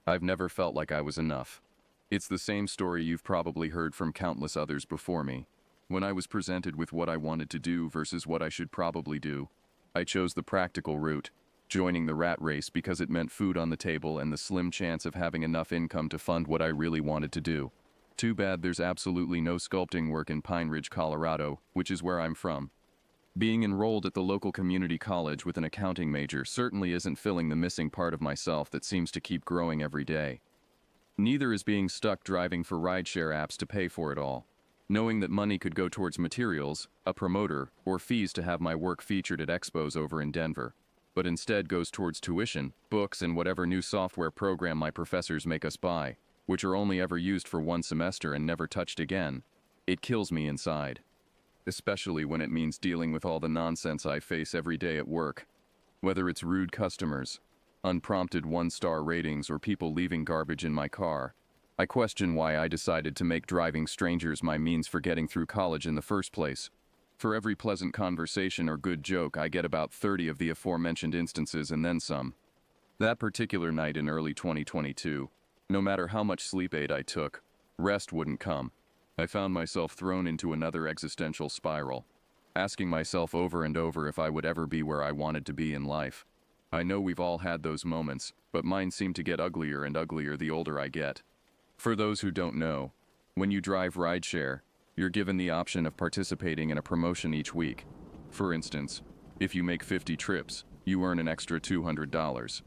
I've never felt like I was enough. It's the same story you've probably heard from countless others before me. When I was presented with what I wanted to do versus what I should probably do, I chose the practical route, joining the rat race because it meant food on the table and the slim chance of having enough income to fund what I really wanted to do. Too bad there's absolutely no sculpting work in Pine Ridge, Colorado, which is where I'm from. Being enrolled at the local community college with an accounting major certainly isn't filling the missing part of myself that seems to keep growing every day. Neither is being stuck driving for rideshare apps to pay for it all. Knowing that money could go towards materials, a promoter, or fees to have my work featured at expos over in Denver, but instead goes towards tuition, books, and whatever new software program my professors make us buy, which are only ever used for one semester and never touched again. It kills me inside. Especially when it means dealing with all the nonsense I face every day at work. Whether it's rude customers, unprompted one-star ratings, or people leaving garbage in my car, I question why I decided to make driving strangers my means for getting through college in the first place. For every pleasant conversation or good joke, I get about 30 of the aforementioned instances and then some. That particular night in early 2022, no matter how much sleep aid I took, rest wouldn't come. I found myself thrown into another existential spiral, asking myself over and over if I would ever be where I wanted to be in life. I know we've all had those moments, but mine seem to get uglier and uglier the older I get. For those who don't know, when you drive rideshare, you're given the option of participating in a promotion each week. For instance, if you make 50 trips, you earn an extra $200.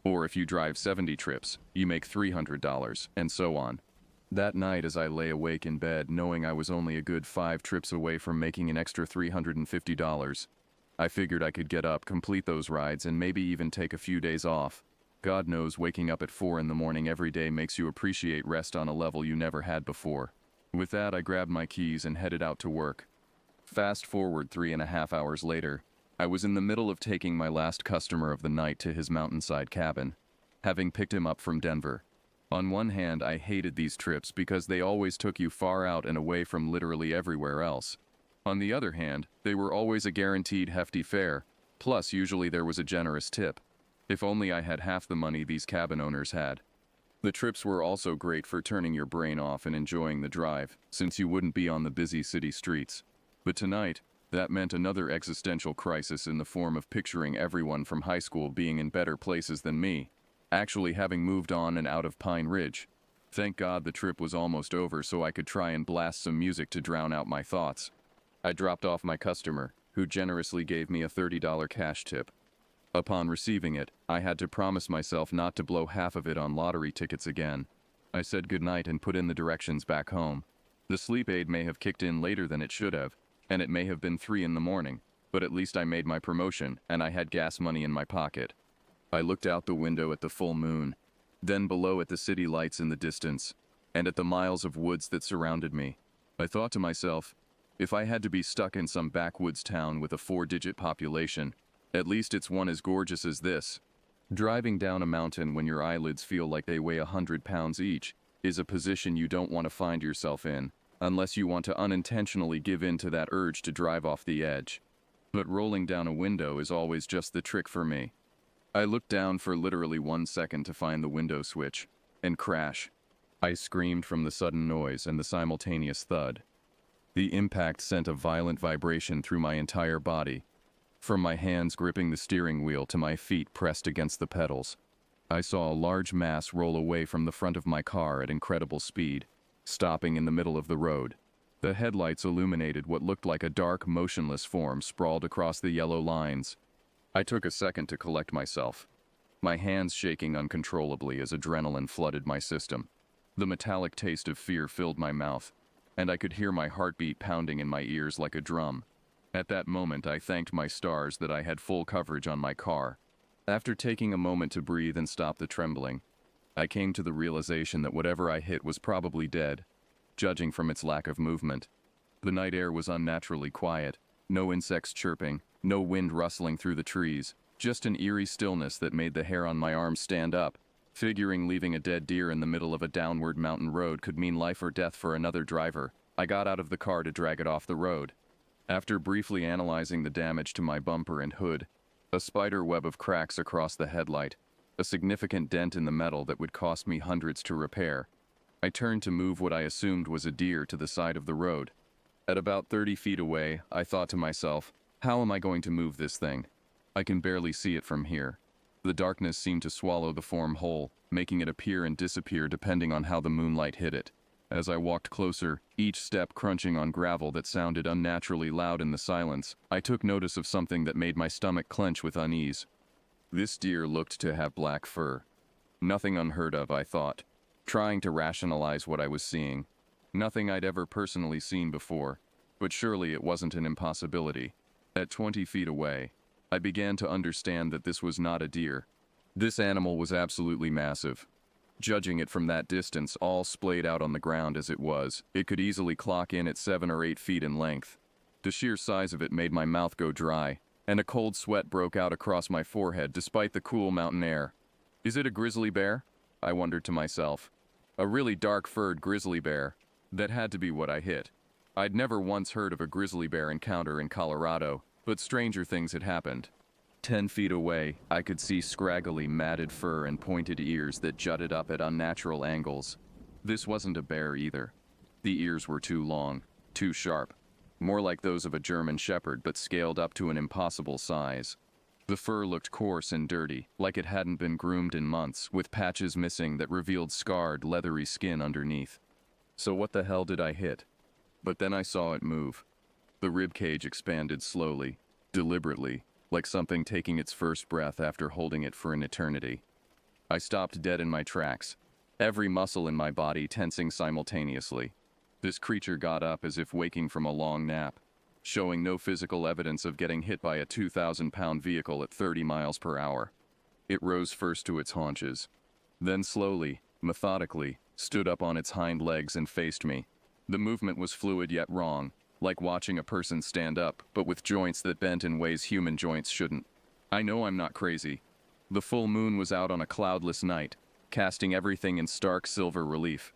Or if you drive 70 trips, you make $300, and so on. That night, as I lay awake in bed knowing I was only a good 5 trips away from making an extra $350, I figured I could get up, complete those rides, and maybe even take a few days off. God knows waking up at 4 in the morning every day makes you appreciate rest on a level you never had before. With that, I grabbed my keys and headed out to work. Fast forward 3.5 hours later, I was in the middle of taking my last customer of the night to his mountainside cabin, having picked him up from Denver. On one hand, I hated these trips because they always took you far out and away from literally everywhere else. On the other hand, they were always a guaranteed hefty fare, plus usually there was a generous tip. If only I had half the money these cabin owners had. The trips were also great for turning your brain off and enjoying the drive, since you wouldn't be on the busy city streets. But tonight, that meant another existential crisis in the form of picturing everyone from high school being in better places than me, actually having moved on and out of Pine Ridge. Thank God the trip was almost over so I could try and blast some music to drown out my thoughts. I dropped off my customer, who generously gave me a $30 cash tip. Upon receiving it, I had to promise myself not to blow half of it on lottery tickets again. I said goodnight and put in the directions back home. The sleep aid may have kicked in later than it should have, and it may have been 3 in the morning, but at least I made my promotion and I had gas money in my pocket. I looked out the window at the full moon, then below at the city lights in the distance, and at the miles of woods that surrounded me. I thought to myself, if I had to be stuck in some backwoods town with a 4-digit population, at least it's one as gorgeous as this. Driving down a mountain when your eyelids feel like they weigh 100 pounds each is a position you don't want to find yourself in, unless you want to unintentionally give in to that urge to drive off the edge. But rolling down a window is always just the trick for me. I looked down for literally 1 second to find the window switch, and crash. I screamed from the sudden noise and the simultaneous thud. The impact sent a violent vibration through my entire body, from my hands gripping the steering wheel to my feet pressed against the pedals. I saw a large mass roll away from the front of my car at incredible speed, stopping in the middle of the road. The headlights illuminated what looked like a dark, motionless form sprawled across the yellow lines. I took a second to collect myself, my hands shaking uncontrollably as adrenaline flooded my system. The metallic taste of fear filled my mouth, and I could hear my heartbeat pounding in my ears like a drum. At that moment, I thanked my stars that I had full coverage on my car. After taking a moment to breathe and stop the trembling, I came to the realization that whatever I hit was probably dead, judging from its lack of movement. The night air was unnaturally quiet, no insects chirping, no wind rustling through the trees, just an eerie stillness that made the hair on my arms stand up. Figuring leaving a dead deer in the middle of a downward mountain road could mean life or death for another driver, I got out of the car to drag it off the road. After briefly analyzing the damage to my bumper and hood, a spider web of cracks across the headlight, a significant dent in the metal that would cost me hundreds to repair. I turned to move what I assumed was a deer to the side of the road. At about 30 feet away, I thought to myself, how am I going to move this thing? I can barely see it from here. The darkness seemed to swallow the form whole, making it appear and disappear depending on how the moonlight hit it. As I walked closer, each step crunching on gravel that sounded unnaturally loud in the silence, I took notice of something that made my stomach clench with unease. This deer looked to have black fur. Nothing unheard of, I thought, trying to rationalize what I was seeing. Nothing I'd ever personally seen before, but surely it wasn't an impossibility. At 20 feet away, I began to understand that this was not a deer. This animal was absolutely massive. Judging it from that distance, all splayed out on the ground as it was, it could easily clock in at 7 or 8 feet in length. The sheer size of it made my mouth go dry, and a cold sweat broke out across my forehead despite the cool mountain air. Is it a grizzly bear? I wondered to myself. A really dark-furred grizzly bear. That had to be what I hit. I'd never once heard of a grizzly bear encounter in Colorado, but stranger things had happened. 10 feet away, I could see scraggly, matted fur and pointed ears that jutted up at unnatural angles. This wasn't a bear either. The ears were too long, too sharp, more like those of a German shepherd but scaled up to an impossible size. The fur looked coarse and dirty, like it hadn't been groomed in months, with patches missing that revealed scarred, leathery skin underneath. So what the hell did I hit? But then I saw it move. The rib cage expanded slowly, deliberately, like something taking its first breath after holding it for an eternity. I stopped dead in my tracks, every muscle in my body tensing simultaneously. This creature got up as if waking from a long nap, showing no physical evidence of getting hit by a 2,000-pound vehicle at 30 miles per hour. It rose first to its haunches, then slowly, methodically, stood up on its hind legs and faced me. The movement was fluid yet wrong, like watching a person stand up, but with joints that bent in ways human joints shouldn't. I know I'm not crazy. The full moon was out on a cloudless night, casting everything in stark silver relief.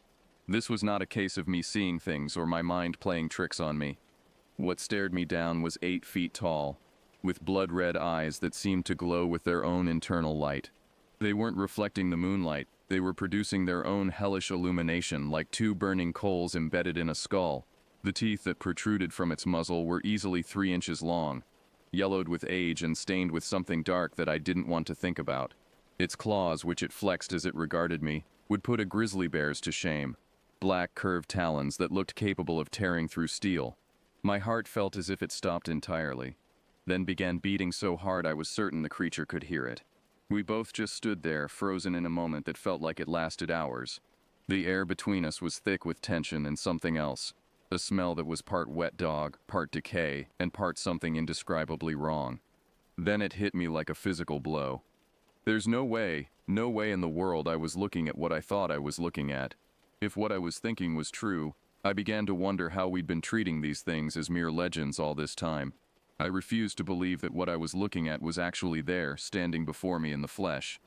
This was not a case of me seeing things or my mind playing tricks on me. What stared me down was 8 feet tall, with blood-red eyes that seemed to glow with their own internal light. They weren't reflecting the moonlight, they were producing their own hellish illumination like 2 burning coals embedded in a skull. The teeth that protruded from its muzzle were easily 3 inches long, yellowed with age and stained with something dark that I didn't want to think about. Its claws, which it flexed as it regarded me, would put a grizzly bear's to shame. Black curved talons that looked capable of tearing through steel. My heart felt as if it stopped entirely, then began beating so hard I was certain the creature could hear it. We both just stood there, frozen in a moment that felt like it lasted hours. The air between us was thick with tension and something else. A smell that was part wet dog, part decay, and part something indescribably wrong. Then it hit me like a physical blow. There's no way in the world I was looking at what I thought I was looking at. If what I was thinking was true, I began to wonder how we'd been treating these things as mere legends all this time. I refused to believe that what I was looking at was actually there, standing before me in the flesh.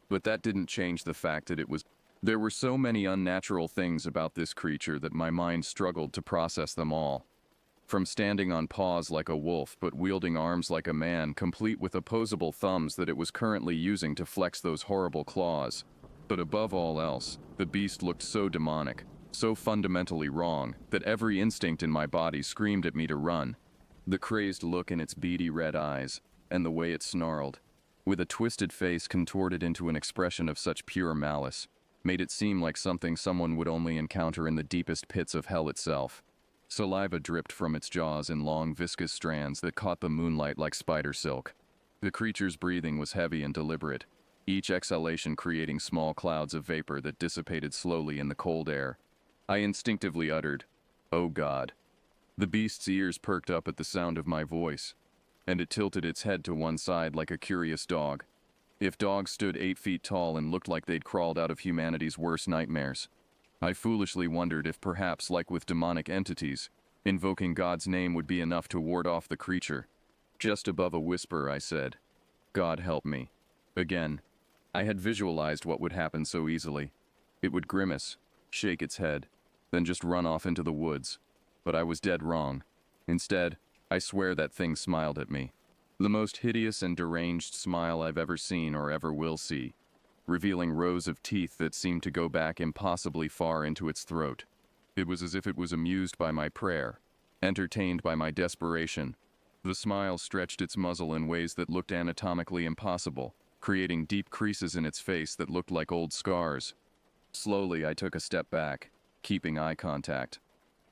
But that didn't change the fact that it was. There were so many unnatural things about this creature that my mind struggled to process them all. From standing on paws like a wolf but wielding arms like a man, complete with opposable thumbs that it was currently using to flex those horrible claws. But above all else, the beast looked so demonic, so fundamentally wrong, that every instinct in my body screamed at me to run. The crazed look in its beady red eyes, and the way it snarled, with a twisted face contorted into an expression of such pure malice, made it seem like something someone would only encounter in the deepest pits of hell itself. Saliva dripped from its jaws in long viscous strands that caught the moonlight like spider silk. The creature's breathing was heavy and deliberate, each exhalation creating small clouds of vapor that dissipated slowly in the cold air. I instinctively uttered, "Oh God." The beast's ears perked up at the sound of my voice, and it tilted its head to one side like a curious dog. If dogs stood 8 feet tall and looked like they'd crawled out of humanity's worst nightmares, I foolishly wondered if perhaps, like with demonic entities, invoking God's name would be enough to ward off the creature. Just above a whisper, I said, "God help me." Again, I had visualized what would happen so easily. It would grimace, shake its head, then just run off into the woods. But I was dead wrong. Instead, I swear that thing smiled at me. The most hideous and deranged smile I've ever seen or ever will see. revealing rows of teeth that seemed to go back impossibly far into its throat. It was as if it was amused by my prayer, entertained by my desperation. The smile stretched its muzzle in ways that looked anatomically impossible, creating deep creases in its face that looked like old scars. Slowly, I took a step back, keeping eye contact.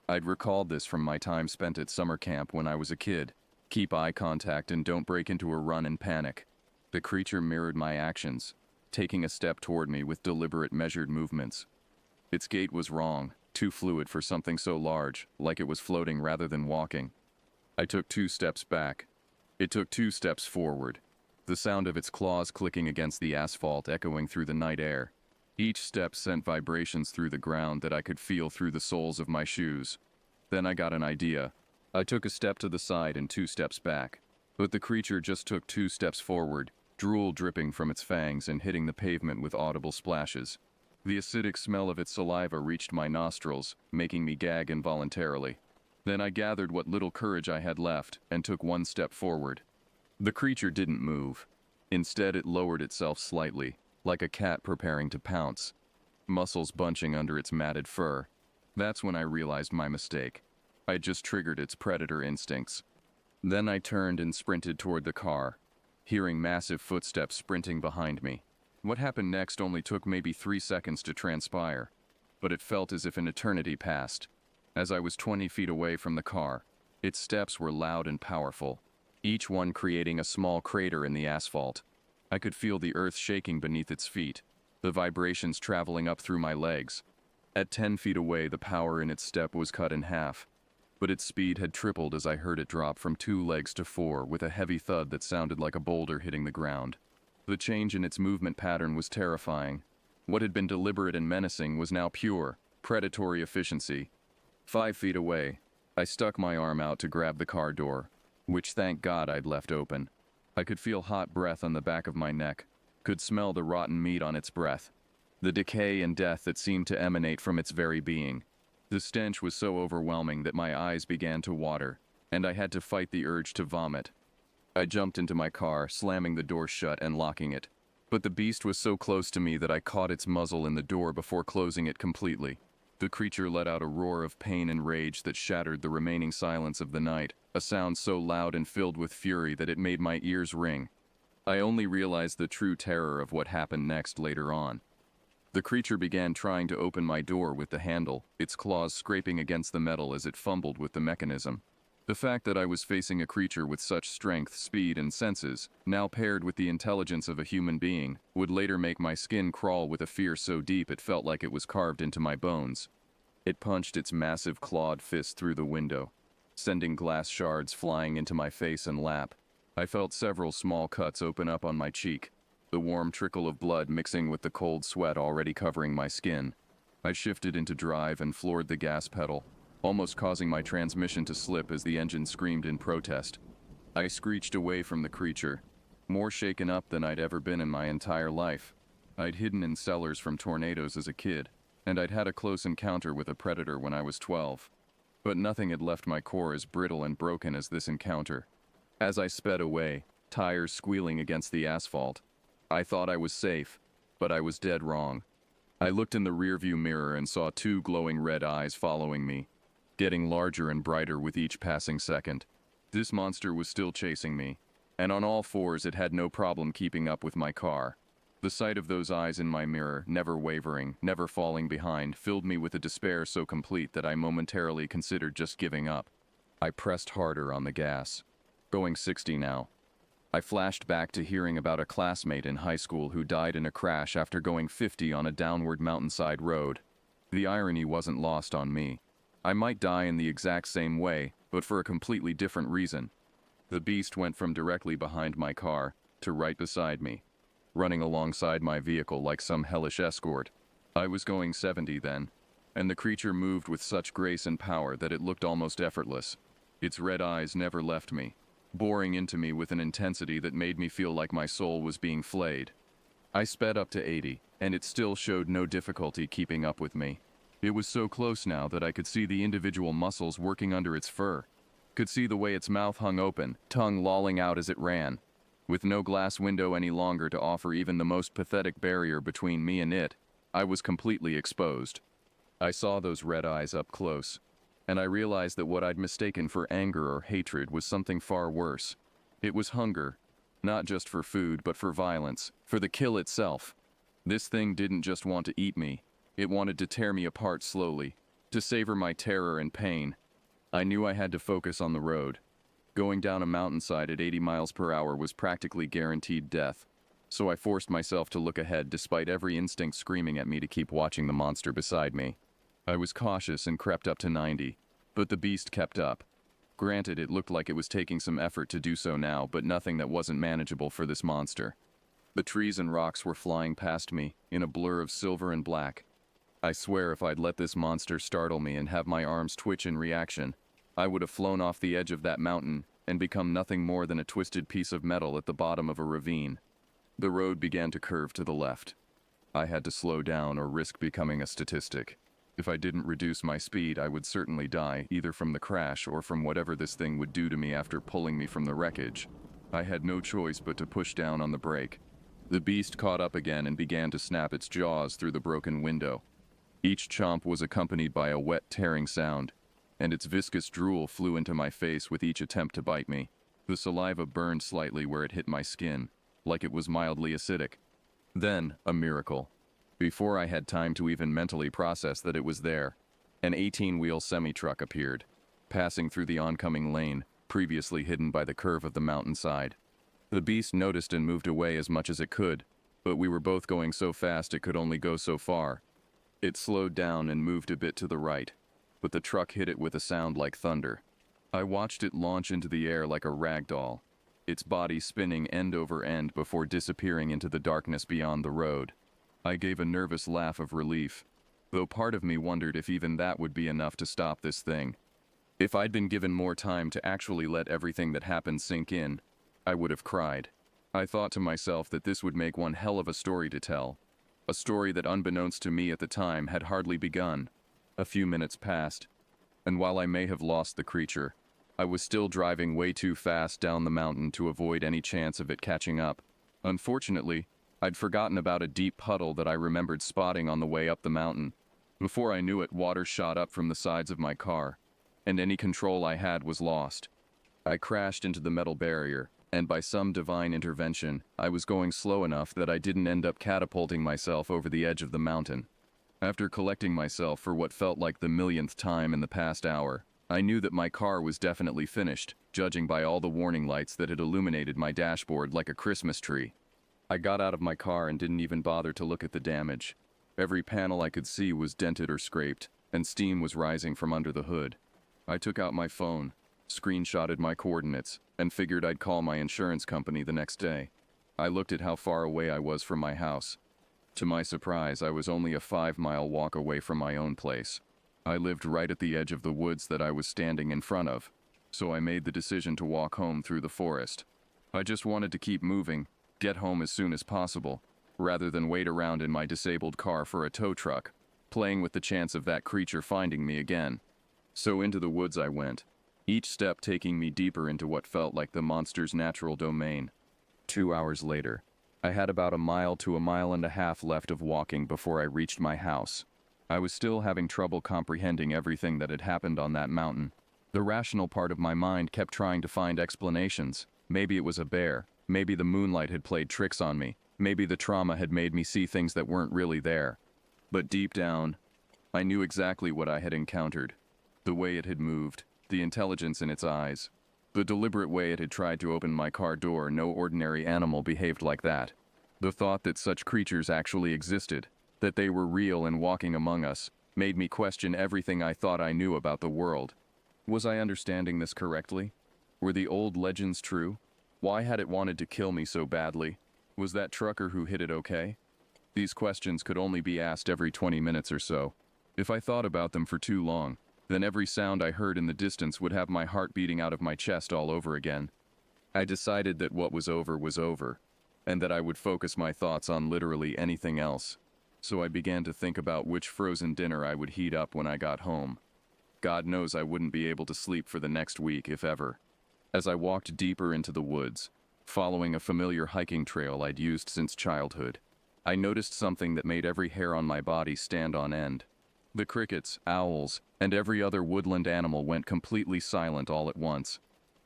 I'd recalled this from my time spent at summer camp when I was a kid. Keep eye contact and don't break into a run and panic. The creature mirrored my actions, taking a step toward me with deliberate, measured movements. Its gait was wrong, too fluid for something so large, like it was floating rather than walking. I took 2 steps back. It took 2 steps forward, the sound of its claws clicking against the asphalt echoing through the night air. Each step sent vibrations through the ground that I could feel through the soles of my shoes. Then I got an idea. I took a step to the side and 2 steps back. But the creature just took 2 steps forward, drool dripping from its fangs and hitting the pavement with audible splashes. The acidic smell of its saliva reached my nostrils, making me gag involuntarily. Then I gathered what little courage I had left and took 1 step forward. The creature didn't move. Instead, it lowered itself slightly, like a cat preparing to pounce, muscles bunching under its matted fur. That's when I realized my mistake. I just triggered its predator instincts. Then I turned and sprinted toward the car, hearing massive footsteps sprinting behind me. What happened next only took maybe 3 seconds to transpire, but it felt as if an eternity passed. As I was 20 feet away from the car, its steps were loud and powerful, each one creating a small crater in the asphalt. I could feel the earth shaking beneath its feet, the vibrations traveling up through my legs. At 10 feet away, the power in its step was cut in half, but its speed had tripled as I heard it drop from 2 legs to 4 with a heavy thud that sounded like a boulder hitting the ground. The change in its movement pattern was terrifying. What had been deliberate and menacing was now pure, predatory efficiency. 5 feet away, I stuck my arm out to grab the car door, which thank God I'd left open. I could feel hot breath on the back of my neck, could smell the rotten meat on its breath, the decay and death that seemed to emanate from its very being. The stench was so overwhelming that my eyes began to water, and I had to fight the urge to vomit. I jumped into my car, slamming the door shut and locking it. But the beast was so close to me that I caught its muzzle in the door before closing it completely. The creature let out a roar of pain and rage that shattered the remaining silence of the night, a sound so loud and filled with fury that it made my ears ring. I only realized the true terror of what happened next later on. The creature began trying to open my door with the handle, its claws scraping against the metal as it fumbled with the mechanism. The fact that I was facing a creature with such strength, speed, and senses, now paired with the intelligence of a human being, would later make my skin crawl with a fear so deep it felt like it was carved into my bones. It punched its massive clawed fist through the window, sending glass shards flying into my face and lap. I felt several small cuts open up on my cheek, the warm trickle of blood mixing with the cold sweat already covering my skin. I shifted into drive and floored the gas pedal, almost causing my transmission to slip as the engine screamed in protest. I screeched away from the creature, more shaken up than I'd ever been in my entire life. I'd hidden in cellars from tornadoes as a kid, and I'd had a close encounter with a predator when I was 12. But nothing had left my core as brittle and broken as this encounter. As I sped away, tires squealing against the asphalt, I thought I was safe, but I was dead wrong. I looked in the rearview mirror and saw 2 glowing red eyes following me, getting larger and brighter with each passing second. This monster was still chasing me, and on all fours it had no problem keeping up with my car. The sight of those eyes in my mirror, never wavering, never falling behind, filled me with a despair so complete that I momentarily considered just giving up. I pressed harder on the gas. Going 60 now. I flashed back to hearing about a classmate in high school who died in a crash after going 50 on a downward mountainside road. The irony wasn't lost on me. I might die in the exact same way, but for a completely different reason. The beast went from directly behind my car to right beside me, running alongside my vehicle like some hellish escort. I was going 70 then, and the creature moved with such grace and power that it looked almost effortless. Its red eyes never left me, boring into me with an intensity that made me feel like my soul was being flayed. I sped up to 80, and it still showed no difficulty keeping up with me. It was so close now that I could see the individual muscles working under its fur, could see the way its mouth hung open, tongue lolling out as it ran. With no glass window any longer to offer even the most pathetic barrier between me and it, I was completely exposed. I saw those red eyes up close, and I realized that what I'd mistaken for anger or hatred was something far worse. It was hunger, not just for food, but for violence, for the kill itself. This thing didn't just want to eat me, it wanted to tear me apart slowly, to savor my terror and pain. I knew I had to focus on the road. Going down a mountainside at 80 miles per hour was practically guaranteed death, so I forced myself to look ahead despite every instinct screaming at me to keep watching the monster beside me. I was cautious and crept up to 90, but the beast kept up. Granted, it looked like it was taking some effort to do so now, but nothing that wasn't manageable for this monster. The trees and rocks were flying past me, in a blur of silver and black. I swear if I'd let this monster startle me and have my arms twitch in reaction, I would have flown off the edge of that mountain and become nothing more than a twisted piece of metal at the bottom of a ravine. The road began to curve to the left. I had to slow down or risk becoming a statistic. If I didn't reduce my speed, I would certainly die, either from the crash or from whatever this thing would do to me after pulling me from the wreckage. I had no choice but to push down on the brake. The beast caught up again and began to snap its jaws through the broken window. Each chomp was accompanied by a wet, tearing sound, and its viscous drool flew into my face with each attempt to bite me. The saliva burned slightly where it hit my skin, like it was mildly acidic. Then, a miracle. Before I had time to even mentally process that it was there, an 18-wheel semi-truck appeared, passing through the oncoming lane, previously hidden by the curve of the mountainside. The beast noticed and moved away as much as it could, but we were both going so fast it could only go so far. It slowed down and moved a bit to the right, but the truck hit it with a sound like thunder. I watched it launch into the air like a rag doll, its body spinning end over end before disappearing into the darkness beyond the road. I gave a nervous laugh of relief, though part of me wondered if even that would be enough to stop this thing. If I'd been given more time to actually let everything that happened sink in, I would have cried. I thought to myself that this would make one hell of a story to tell. A story that, unbeknownst to me at the time, had hardly begun. A few minutes passed, and while I may have lost the creature, I was still driving way too fast down the mountain to avoid any chance of it catching up. Unfortunately, I'd forgotten about a deep puddle that I remembered spotting on the way up the mountain. Before I knew it, water shot up from the sides of my car, and any control I had was lost. I crashed into the metal barrier, and by some divine intervention, I was going slow enough that I didn't end up catapulting myself over the edge of the mountain. After collecting myself for what felt like the millionth time in the past hour, I knew that my car was definitely finished, judging by all the warning lights that had illuminated my dashboard like a Christmas tree. I got out of my car and didn't even bother to look at the damage. Every panel I could see was dented or scraped, and steam was rising from under the hood. I took out my phone, screenshotted my coordinates, and figured I'd call my insurance company the next day. I looked at how far away I was from my house. To my surprise, I was only a 5-mile walk away from my own place. I lived right at the edge of the woods that I was standing in front of, so I made the decision to walk home through the forest. I just wanted to keep moving, get home as soon as possible, rather than wait around in my disabled car for a tow truck, playing with the chance of that creature finding me again. So into the woods I went, each step taking me deeper into what felt like the monster's natural domain. 2 hours later, I had about a mile to a mile and a half left of walking before I reached my house. I was still having trouble comprehending everything that had happened on that mountain. The rational part of my mind kept trying to find explanations. Maybe it was a bear. Maybe the moonlight had played tricks on me. Maybe the trauma had made me see things that weren't really there. But deep down, I knew exactly what I had encountered. The way it had moved, the intelligence in its eyes, the deliberate way it had tried to open my car door. No ordinary animal behaved like that. The thought that such creatures actually existed, that they were real and walking among us, made me question everything I thought I knew about the world. Was I understanding this correctly? Were the old legends true? Why had it wanted to kill me so badly? Was that trucker who hit it okay? These questions could only be asked every 20 minutes or so. If I thought about them for too long, then every sound I heard in the distance would have my heart beating out of my chest all over again. I decided that what was over, and that I would focus my thoughts on literally anything else. So I began to think about which frozen dinner I would heat up when I got home. God knows I wouldn't be able to sleep for the next week, if ever. As I walked deeper into the woods, following a familiar hiking trail I'd used since childhood. I noticed something that made every hair on my body stand on end. The crickets, owls, and every other woodland animal went completely silent all at once.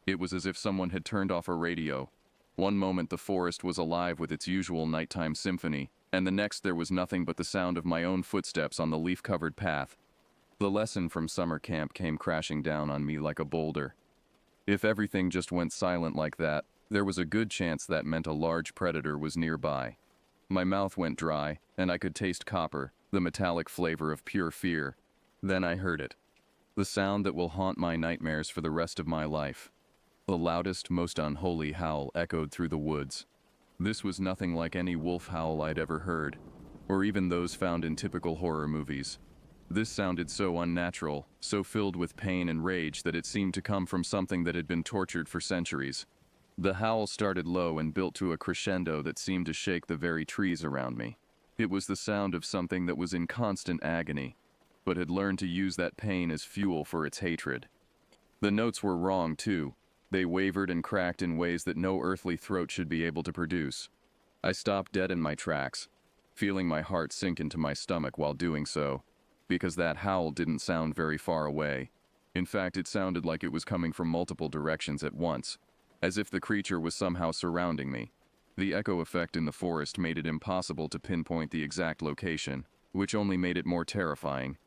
It was as if someone had turned off a radio. One moment the forest was alive with its usual nighttime symphony, and the next there was nothing but the sound of my own footsteps on the leaf-covered path. The lesson from summer camp came crashing down on me like a boulder. If everything just went silent like that, there was a good chance that meant a large predator was nearby. My mouth went dry, and I could taste copper, the metallic flavor of pure fear. Then I heard it. The sound that will haunt my nightmares for the rest of my life. The loudest, most unholy howl echoed through the woods. This was nothing like any wolf howl I'd ever heard, or even those found in typical horror movies. This sounded so unnatural, so filled with pain and rage that it seemed to come from something that had been tortured for centuries. The howl started low and built to a crescendo that seemed to shake the very trees around me. It was the sound of something that was in constant agony, but had learned to use that pain as fuel for its hatred. The notes were wrong, too. They wavered and cracked in ways that no earthly throat should be able to produce. I stopped dead in my tracks, feeling my heart sink into my stomach while doing so, because that howl didn't sound very far away. In fact, it sounded like it was coming from multiple directions at once, as if the creature was somehow surrounding me. The echo effect in the forest made it impossible to pinpoint the exact location, which only made it more terrifying.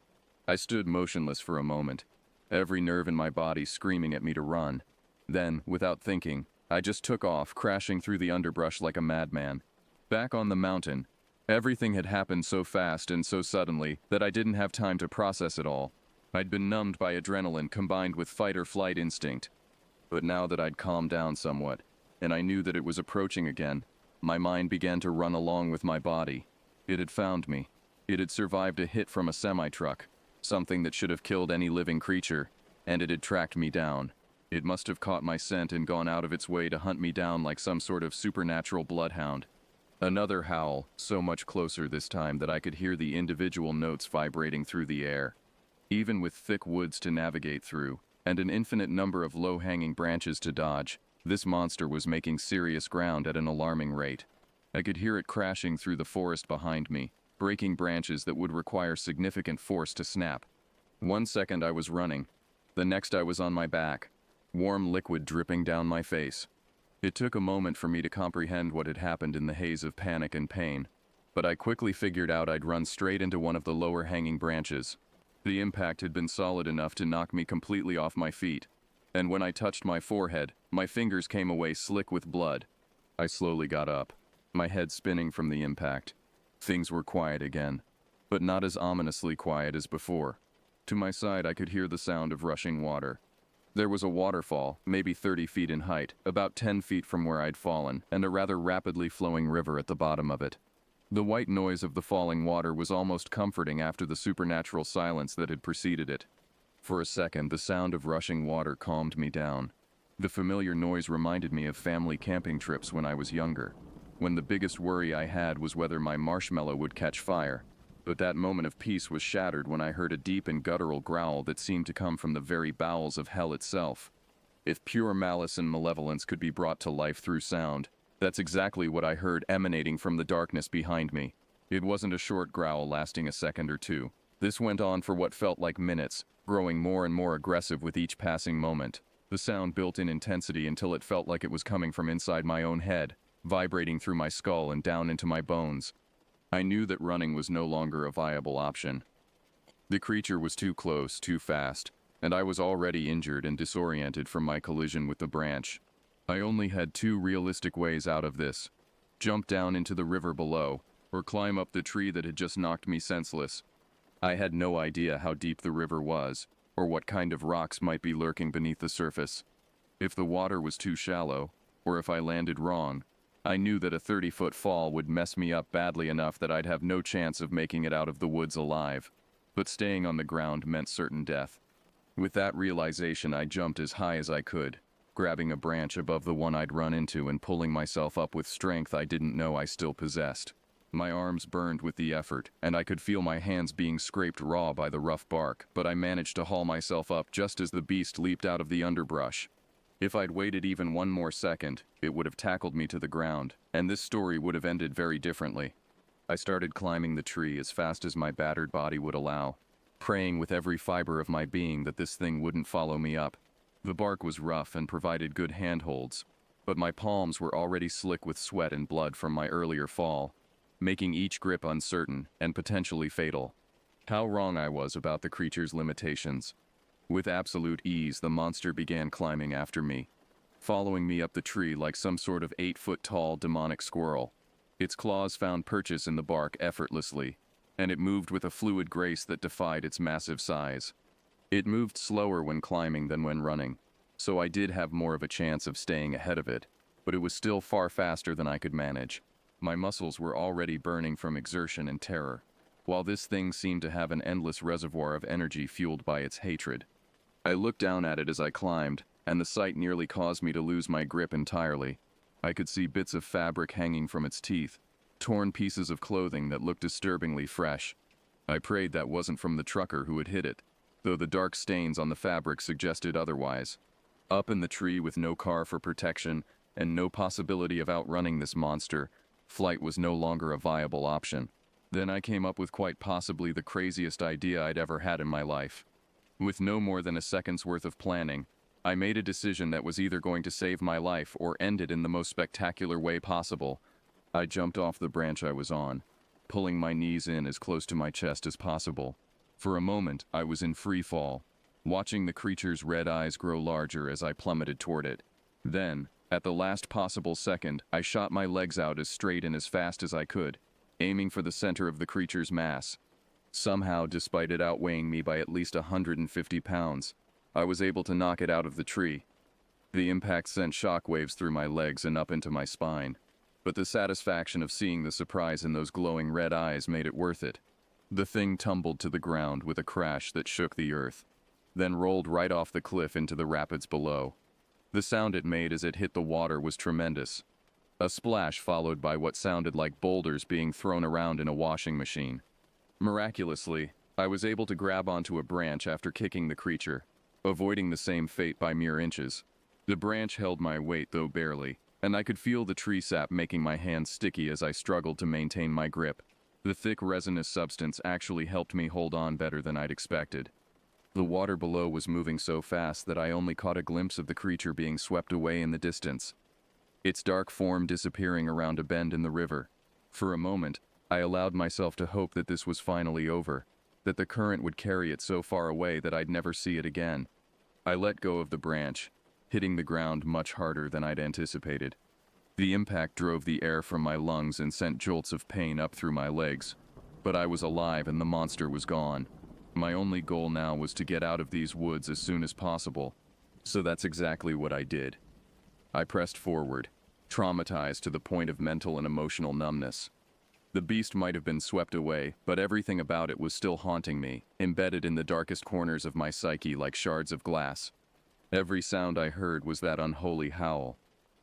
I stood motionless for a moment, every nerve in my body screaming at me to run. Then, without thinking, I just took off, crashing through the underbrush like a madman. Back on the mountain, everything had happened so fast and so suddenly that I didn't have time to process it all. I'd been numbed by adrenaline combined with fight-or-flight instinct. But now that I'd calmed down somewhat, and I knew that it was approaching again, my mind began to run along with my body. It had found me. It had survived a hit from a semi-truck, something that should have killed any living creature, and it had tracked me down. It must have caught my scent and gone out of its way to hunt me down like some sort of supernatural bloodhound. Another howl, so much closer this time that I could hear the individual notes vibrating through the air. Even with thick woods to navigate through, and an infinite number of low-hanging branches to dodge, this monster was making serious ground at an alarming rate. I could hear it crashing through the forest behind me, breaking branches that would require significant force to snap. 1 second I was running. The next I was on my back, warm liquid dripping down my face. It took a moment for me to comprehend what had happened in the haze of panic and pain, but I quickly figured out I'd run straight into one of the lower hanging branches. The impact had been solid enough to knock me completely off my feet, and when I touched my forehead, my fingers came away slick with blood. I slowly got up, my head spinning from the impact. Things were quiet again, but not as ominously quiet as before. To my side, I could hear the sound of rushing water. There was a waterfall, maybe 30 feet in height, about 10 feet from where I'd fallen, and a rather rapidly flowing river at the bottom of it. The white noise of the falling water was almost comforting after the supernatural silence that had preceded it. For a second, the sound of rushing water calmed me down. The familiar noise reminded me of family camping trips when I was younger, when the biggest worry I had was whether my marshmallow would catch fire. But that moment of peace was shattered when I heard a deep and guttural growl that seemed to come from the very bowels of hell itself. If pure malice and malevolence could be brought to life through sound, that's exactly what I heard emanating from the darkness behind me. It wasn't a short growl lasting a second or two. This went on for what felt like minutes, growing more and more aggressive with each passing moment. The sound built in intensity until it felt like it was coming from inside my own head, vibrating through my skull and down into my bones. I knew that running was no longer a viable option. The creature was too close, too fast, and I was already injured and disoriented from my collision with the branch. I only had 2 realistic ways out of this: jump down into the river below, or climb up the tree that had just knocked me senseless. I had no idea how deep the river was, or what kind of rocks might be lurking beneath the surface. If the water was too shallow, or if I landed wrong, I knew that a 30-foot fall would mess me up badly enough that I'd have no chance of making it out of the woods alive. But staying on the ground meant certain death. With that realization, I jumped as high as I could, grabbing a branch above the one I'd run into and pulling myself up with strength I didn't know I still possessed. My arms burned with the effort, and I could feel my hands being scraped raw by the rough bark, but I managed to haul myself up just as the beast leaped out of the underbrush. If I'd waited even one more second, it would have tackled me to the ground, and this story would have ended very differently. I started climbing the tree as fast as my battered body would allow, praying with every fiber of my being that this thing wouldn't follow me up. The bark was rough and provided good handholds, but my palms were already slick with sweat and blood from my earlier fall, making each grip uncertain and potentially fatal. How wrong I was about the creature's limitations. With absolute ease, the monster began climbing after me, following me up the tree like some sort of 8-foot-tall demonic squirrel. Its claws found purchase in the bark effortlessly, and it moved with a fluid grace that defied its massive size. It moved slower when climbing than when running, so I did have more of a chance of staying ahead of it, but it was still far faster than I could manage. My muscles were already burning from exertion and terror, while this thing seemed to have an endless reservoir of energy fueled by its hatred. I looked down at it as I climbed, and the sight nearly caused me to lose my grip entirely. I could see bits of fabric hanging from its teeth, torn pieces of clothing that looked disturbingly fresh. I prayed that wasn't from the trucker who had hit it, though the dark stains on the fabric suggested otherwise. Up in the tree with no car for protection and no possibility of outrunning this monster, flight was no longer a viable option. Then I came up with quite possibly the craziest idea I'd ever had in my life. With no more than a second's worth of planning, I made a decision that was either going to save my life or end it in the most spectacular way possible. I jumped off the branch I was on, pulling my knees in as close to my chest as possible. For a moment, I was in free fall, watching the creature's red eyes grow larger as I plummeted toward it. Then, at the last possible second, I shot my legs out as straight and as fast as I could, aiming for the center of the creature's mass. Somehow, despite it outweighing me by at least 150 pounds, I was able to knock it out of the tree. The impact sent shockwaves through my legs and up into my spine, but the satisfaction of seeing the surprise in those glowing red eyes made it worth it. The thing tumbled to the ground with a crash that shook the earth, then rolled right off the cliff into the rapids below. The sound it made as it hit the water was tremendous. A splash followed by what sounded like boulders being thrown around in a washing machine. Miraculously, I was able to grab onto a branch after kicking the creature, avoiding the same fate by mere inches. The branch held my weight, though barely, and I could feel the tree sap making my hands sticky as I struggled to maintain my grip. The thick resinous substance actually helped me hold on better than I'd expected. The water below was moving so fast that I only caught a glimpse of the creature being swept away in the distance, its dark form disappearing around a bend in the river. For a moment, I allowed myself to hope that this was finally over, that the current would carry it so far away that I'd never see it again. I let go of the branch, hitting the ground much harder than I'd anticipated. The impact drove the air from my lungs and sent jolts of pain up through my legs. But I was alive and the monster was gone. My only goal now was to get out of these woods as soon as possible. So that's exactly what I did. I pressed forward, traumatized to the point of mental and emotional numbness. The beast might have been swept away, but everything about it was still haunting me, embedded in the darkest corners of my psyche like shards of glass. Every sound I heard was that unholy howl.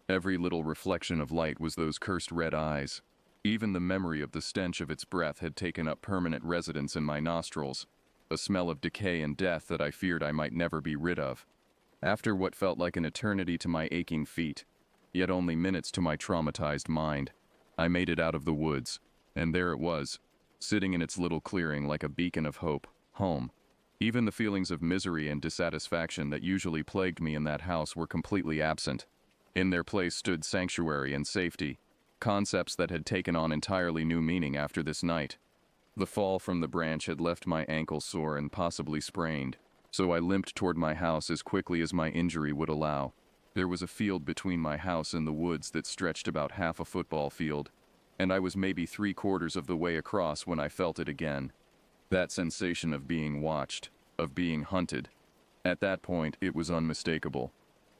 Every little reflection of light was those cursed red eyes. Even the memory of the stench of its breath had taken up permanent residence in my nostrils, a smell of decay and death that I feared I might never be rid of. After what felt like an eternity to my aching feet, yet only minutes to my traumatized mind, I made it out of the woods. And there it was, sitting in its little clearing like a beacon of hope, home. Even the feelings of misery and dissatisfaction that usually plagued me in that house were completely absent. In their place stood sanctuary and safety, concepts that had taken on entirely new meaning after this night. The fall from the branch had left my ankle sore and possibly sprained, so I limped toward my house as quickly as my injury would allow. There was a field between my house and the woods that stretched about half a football field, and I was maybe 3/4 of the way across when I felt it again. That sensation of being watched, of being hunted. At that point, it was unmistakable.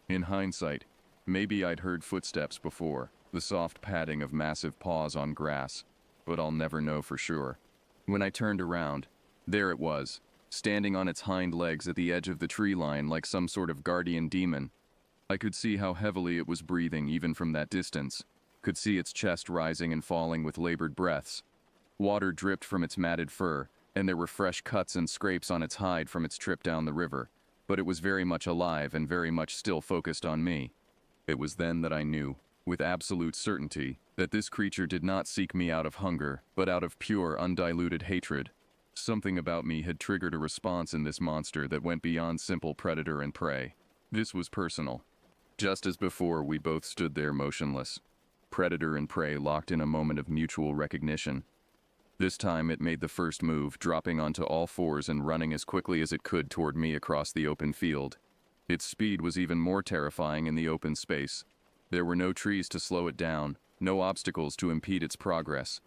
In hindsight, maybe I'd heard footsteps before, the soft padding of massive paws on grass, but I'll never know for sure. When I turned around, there it was, standing on its hind legs at the edge of the tree line like some sort of guardian demon. I could see how heavily it was breathing even from that distance. Could see its chest rising and falling with labored breaths. Water dripped from its matted fur, and there were fresh cuts and scrapes on its hide from its trip down the river. but it was very much alive and very much still focused on me. It was then that I knew, with absolute certainty, that this creature did not seek me out of hunger, but out of pure, undiluted hatred. Something about me had triggered a response in this monster that went beyond simple predator and prey. This was personal. Just as before, we both stood there motionless. Predator and prey locked in a moment of mutual recognition. This time it made the first move, dropping onto all fours and running as quickly as it could toward me across the open field. Its speed was even more terrifying in the open space. There were no trees to slow it down, no obstacles to impede its progress.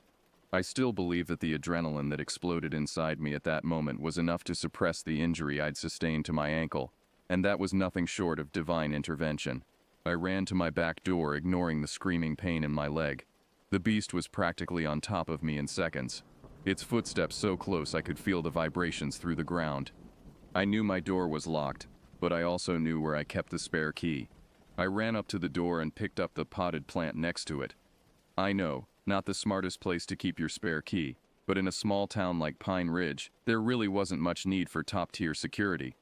I still believe that the adrenaline that exploded inside me at that moment was enough to suppress the injury I'd sustained to my ankle, and that was nothing short of divine intervention. I ran to my back door, ignoring the screaming pain in my leg. The beast was practically on top of me in seconds. Its footsteps so close I could feel the vibrations through the ground. I knew my door was locked, but I also knew where I kept the spare key. I ran up to the door and picked up the potted plant next to it. I know, not the smartest place to keep your spare key, but in a small town like Pine Ridge, there really wasn't much need for top-tier security.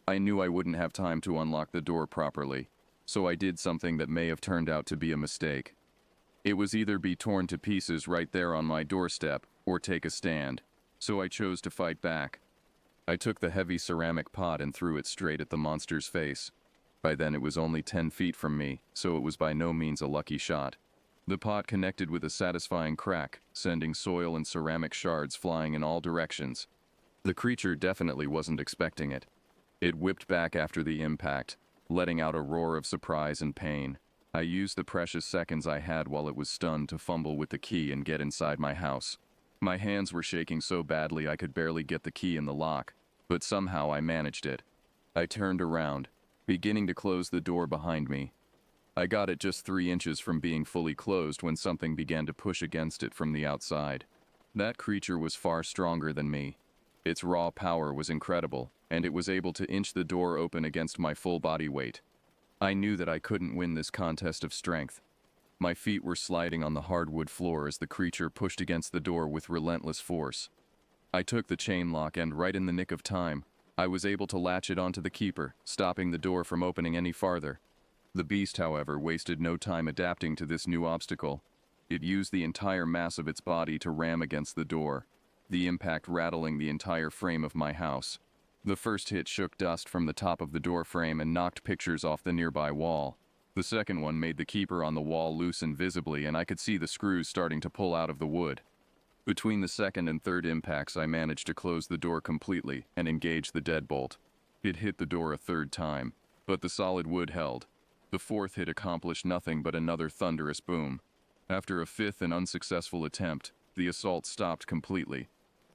I knew I wouldn't have time to unlock the door properly, so I did something that may have turned out to be a mistake. It was either be torn to pieces right there on my doorstep, or take a stand, so I chose to fight back. I took the heavy ceramic pot and threw it straight at the monster's face. By then it was only 10 feet from me, so it was by no means a lucky shot. The pot connected with a satisfying crack, sending soil and ceramic shards flying in all directions. The creature definitely wasn't expecting it. It whipped back after the impact, letting out a roar of surprise and pain. I used the precious seconds I had while it was stunned to fumble with the key and get inside my house. My hands were shaking so badly I could barely get the key in the lock, but somehow I managed it. I turned around, beginning to close the door behind me. I got it just 3 inches from being fully closed when something began to push against it from the outside. That creature was far stronger than me. Its raw power was incredible, and it was able to inch the door open against my full body weight. I knew that I couldn't win this contest of strength. My feet were sliding on the hardwood floor as the creature pushed against the door with relentless force. I took the chain lock and, right in the nick of time, I was able to latch it onto the keeper, stopping the door from opening any farther. The beast, however, wasted no time adapting to this new obstacle. It used the entire mass of its body to ram against the door, the impact rattling the entire frame of my house. The first hit shook dust from the top of the door frame and knocked pictures off the nearby wall. The second one made the keeper on the wall loosen visibly, and I could see the screws starting to pull out of the wood. Between the second and third impacts, I managed to close the door completely and engage the deadbolt. It hit the door a third time, but the solid wood held. The fourth hit accomplished nothing but another thunderous boom. After a fifth and unsuccessful attempt, the assault stopped completely.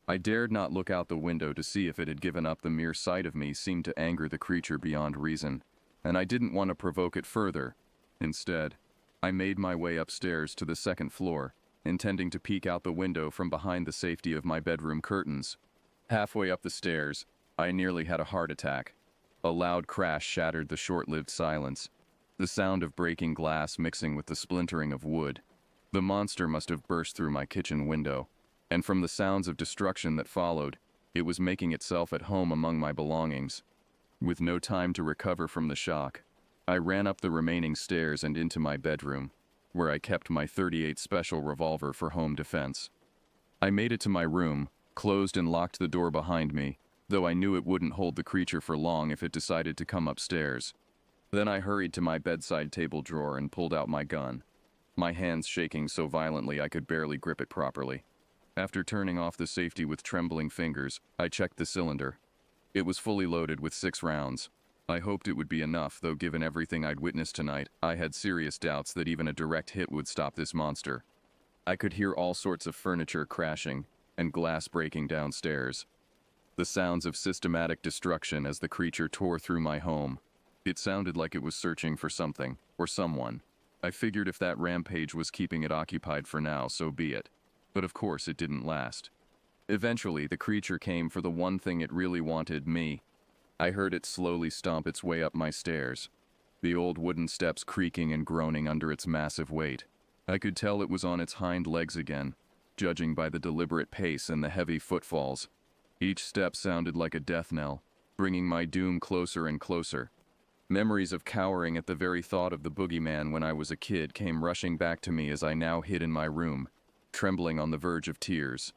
I dared not look out the window to see if it had given up. The mere sight of me seemed to anger the creature beyond reason, and I didn't want to provoke it further. Instead, I made my way upstairs to the second floor, intending to peek out the window from behind the safety of my bedroom curtains. Halfway up the stairs, I nearly had a heart attack. A loud crash shattered the short-lived silence, the sound of breaking glass mixing with the splintering of wood. The monster must have burst through my kitchen window, and from the sounds of destruction that followed, it was making itself at home among my belongings. With no time to recover from the shock, I ran up the remaining stairs and into my bedroom, where I kept my .38 special revolver for home defense. I made it to my room, closed and locked the door behind me, though I knew it wouldn't hold the creature for long if it decided to come upstairs. Then I hurried to my bedside table drawer and pulled out my gun, my hands shaking so violently I could barely grip it properly. After turning off the safety with trembling fingers, I checked the cylinder. It was fully loaded with 6 rounds. I hoped it would be enough, though given everything I'd witnessed tonight, I had serious doubts that even a direct hit would stop this monster. I could hear all sorts of furniture crashing and glass breaking downstairs. The sounds of systematic destruction as the creature tore through my home. It sounded like it was searching for something, or someone. I figured if that rampage was keeping it occupied for now, so be it. But of course it didn't last. Eventually, the creature came for the one thing it really wanted, me. I heard it slowly stomp its way up my stairs, the old wooden steps creaking and groaning under its massive weight. I could tell it was on its hind legs again, judging by the deliberate pace and the heavy footfalls. Each step sounded like a death knell, bringing my doom closer and closer. Memories of cowering at the very thought of the boogeyman when I was a kid came rushing back to me as I now hid in my room, trembling on the verge of tears.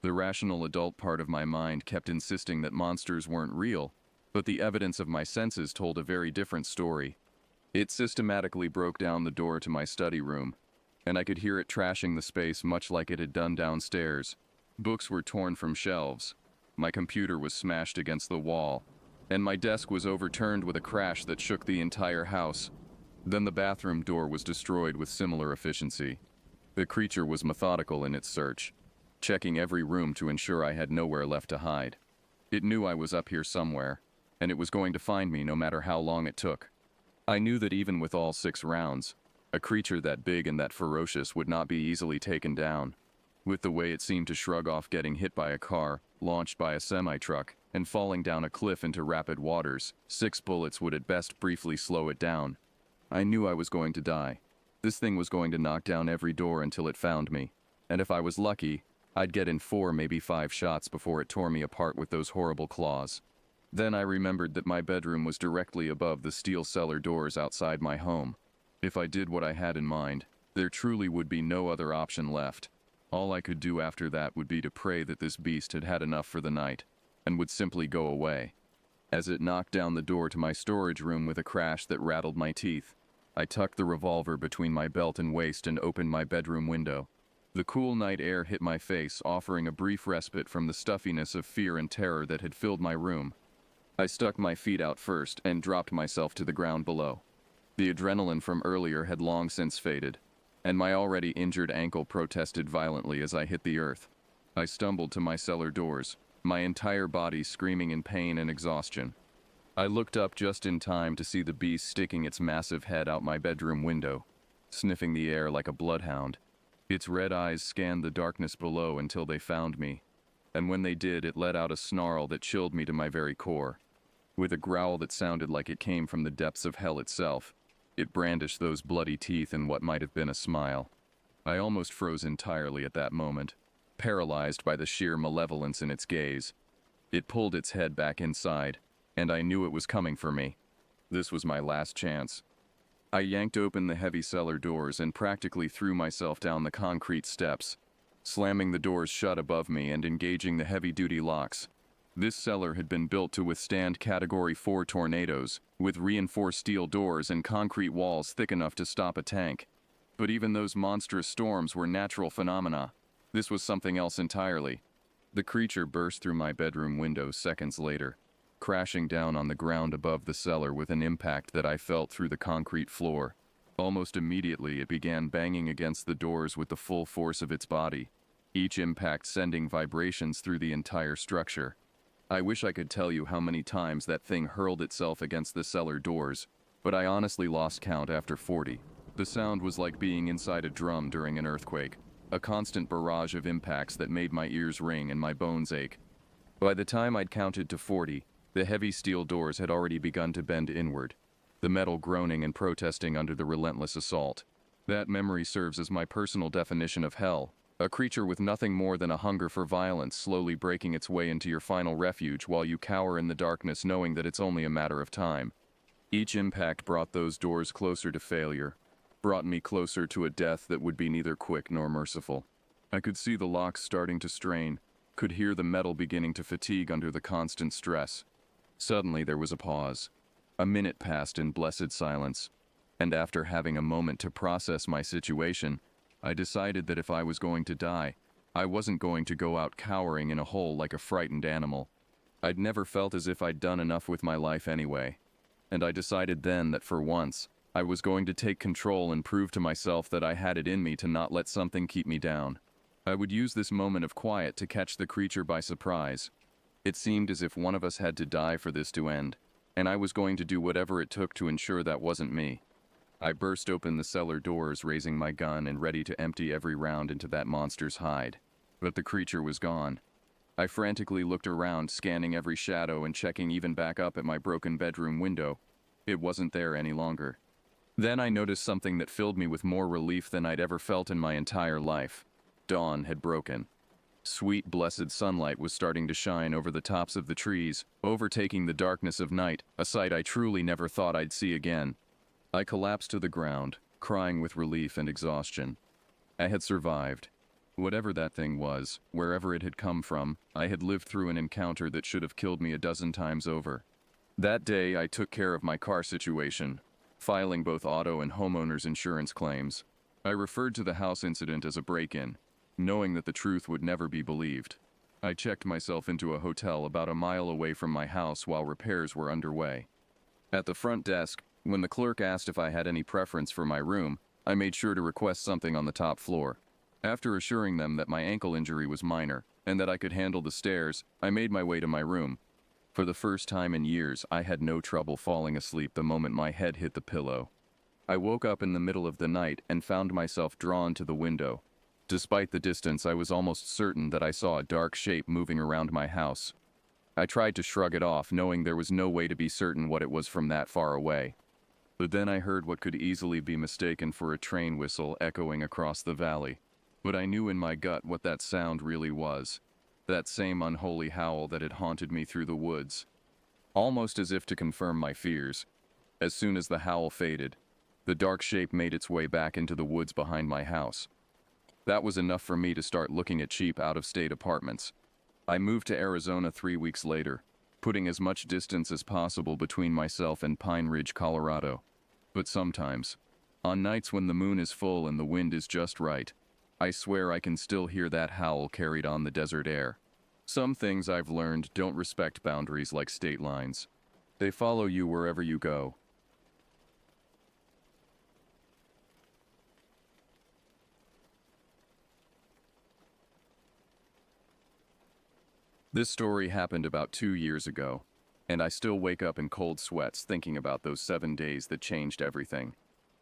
The rational adult part of my mind kept insisting that monsters weren't real, but the evidence of my senses told a very different story. It systematically broke down the door to my study room, and I could hear it trashing the space much like it had done downstairs. Books were torn from shelves, my computer was smashed against the wall, and my desk was overturned with a crash that shook the entire house. Then the bathroom door was destroyed with similar efficiency. The creature was methodical in its search, checking every room to ensure I had nowhere left to hide. It knew I was up here somewhere, and it was going to find me no matter how long it took. I knew that even with all 6 rounds, a creature that big and that ferocious would not be easily taken down. With the way it seemed to shrug off getting hit by a car, launched by a semi-truck, and falling down a cliff into rapid waters, 6 bullets would at best briefly slow it down. I knew I was going to die. This thing was going to knock down every door until it found me, and if I was lucky, I'd get in 4, maybe 5 shots before it tore me apart with those horrible claws. Then I remembered that my bedroom was directly above the steel cellar doors outside my home. If I did what I had in mind, there truly would be no other option left. All I could do after that would be to pray that this beast had had enough for the night, and would simply go away. As it knocked down the door to my storage room with a crash that rattled my teeth, I tucked the revolver between my belt and waist and opened my bedroom window. The cool night air hit my face, offering a brief respite from the stuffiness of fear and terror that had filled my room. I stuck my feet out first and dropped myself to the ground below. The adrenaline from earlier had long since faded, and my already injured ankle protested violently as I hit the earth. I stumbled to my cellar doors, my entire body screaming in pain and exhaustion. I looked up just in time to see the beast sticking its massive head out my bedroom window, sniffing the air like a bloodhound. Its red eyes scanned the darkness below until they found me, and when they did, it let out a snarl that chilled me to my very core. With a growl that sounded like it came from the depths of hell itself, it brandished those bloody teeth in what might have been a smile. I almost froze entirely at that moment, paralyzed by the sheer malevolence in its gaze. It pulled its head back inside, and I knew it was coming for me. This was my last chance. I yanked open the heavy cellar doors and practically threw myself down the concrete steps, slamming the doors shut above me and engaging the heavy-duty locks. This cellar had been built to withstand Category 4 tornadoes, with reinforced steel doors and concrete walls thick enough to stop a tank. But even those monstrous storms were natural phenomena. This was something else entirely. The creature burst through my bedroom window seconds later, crashing down on the ground above the cellar with an impact that I felt through the concrete floor. Almost immediately, it began banging against the doors with the full force of its body, each impact sending vibrations through the entire structure. I wish I could tell you how many times that thing hurled itself against the cellar doors, but I honestly lost count after 40. The sound was like being inside a drum during an earthquake, a constant barrage of impacts that made my ears ring and my bones ache. By the time I'd counted to 40, the heavy steel doors had already begun to bend inward, the metal groaning and protesting under the relentless assault. That memory serves as my personal definition of hell, a creature with nothing more than a hunger for violence slowly breaking its way into your final refuge while you cower in the darkness knowing that it's only a matter of time. Each impact brought those doors closer to failure, brought me closer to a death that would be neither quick nor merciful. I could see the locks starting to strain, could hear the metal beginning to fatigue under the constant stress. Suddenly there was a pause. A minute passed in blessed silence, and after having a moment to process my situation, I decided that if I was going to die, I wasn't going to go out cowering in a hole like a frightened animal. I'd never felt as if I'd done enough with my life anyway, and I decided then that for once, I was going to take control and prove to myself that I had it in me to not let something keep me down. I would use this moment of quiet to catch the creature by surprise. It seemed as if one of us had to die for this to end, and I was going to do whatever it took to ensure that wasn't me. I burst open the cellar doors, raising my gun and ready to empty every round into that monster's hide. But the creature was gone. I frantically looked around, scanning every shadow and checking even back up at my broken bedroom window. It wasn't there any longer. Then I noticed something that filled me with more relief than I'd ever felt in my entire life. Dawn had broken. Sweet, blessed sunlight was starting to shine over the tops of the trees, overtaking the darkness of night, a sight I truly never thought I'd see again. I collapsed to the ground, crying with relief and exhaustion. I had survived. Whatever that thing was, wherever it had come from, I had lived through an encounter that should have killed me a dozen times over. That day, I took care of my car situation, filing both auto and homeowners insurance claims. I referred to the house incident as a break-in, knowing that the truth would never be believed. I checked myself into a hotel about a mile away from my house while repairs were underway. At the front desk, when the clerk asked if I had any preference for my room, I made sure to request something on the top floor. After assuring them that my ankle injury was minor and that I could handle the stairs, I made my way to my room. For the first time in years, I had no trouble falling asleep the moment my head hit the pillow. I woke up in the middle of the night and found myself drawn to the window. Despite the distance, I was almost certain that I saw a dark shape moving around my house. I tried to shrug it off, knowing there was no way to be certain what it was from that far away. But then I heard what could easily be mistaken for a train whistle echoing across the valley. But I knew in my gut what that sound really was. That same unholy howl that had haunted me through the woods. Almost as if to confirm my fears. As soon as the howl faded, the dark shape made its way back into the woods behind my house. That was enough for me to start looking at cheap out-of-state apartments. I moved to Arizona 3 weeks later, putting as much distance as possible between myself and Pine Ridge, Colorado. But sometimes, on nights when the moon is full and the wind is just right, I swear I can still hear that howl carried on the desert air. Some things I've learned don't respect boundaries like state lines. They follow you wherever you go. This story happened about 2 years ago, and I still wake up in cold sweats thinking about those 7 days that changed everything.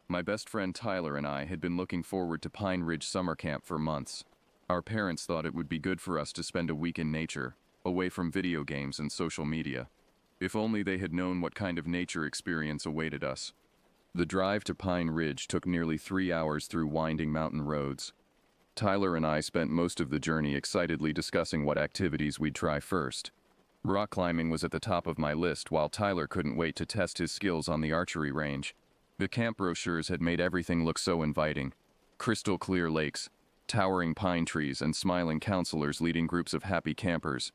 My best friend Tyler and I had been looking forward to Pine Ridge summer camp for months. Our parents thought it would be good for us to spend a week in nature, away from video games and social media. If only they had known what kind of nature experience awaited us. The drive to Pine Ridge took nearly 3 hours through winding mountain roads. Tyler and I spent most of the journey excitedly discussing what activities we'd try first. Rock climbing was at the top of my list, while Tyler couldn't wait to test his skills on the archery range. The camp brochures had made everything look so inviting. Crystal clear lakes, towering pine trees, and smiling counselors leading groups of happy campers.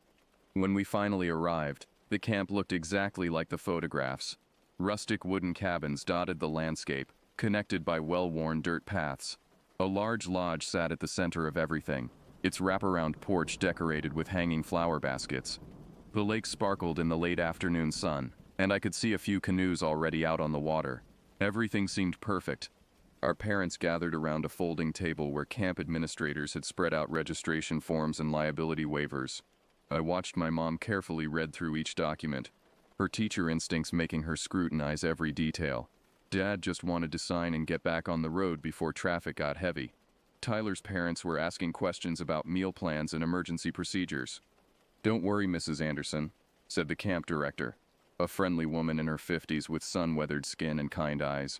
When we finally arrived, the camp looked exactly like the photographs. Rustic wooden cabins dotted the landscape, connected by well-worn dirt paths. A large lodge sat at the center of everything, its wraparound porch decorated with hanging flower baskets. The lake sparkled in the late afternoon sun, and I could see a few canoes already out on the water. Everything seemed perfect. Our parents gathered around a folding table where camp administrators had spread out registration forms and liability waivers. I watched my mom carefully read through each document, her teacher instincts making her scrutinize every detail. Dad just wanted to sign and get back on the road before traffic got heavy. Tyler's parents were asking questions about meal plans and emergency procedures. "Don't worry, Mrs. Anderson," said the camp director, a friendly woman in her 50s with sun-weathered skin and kind eyes.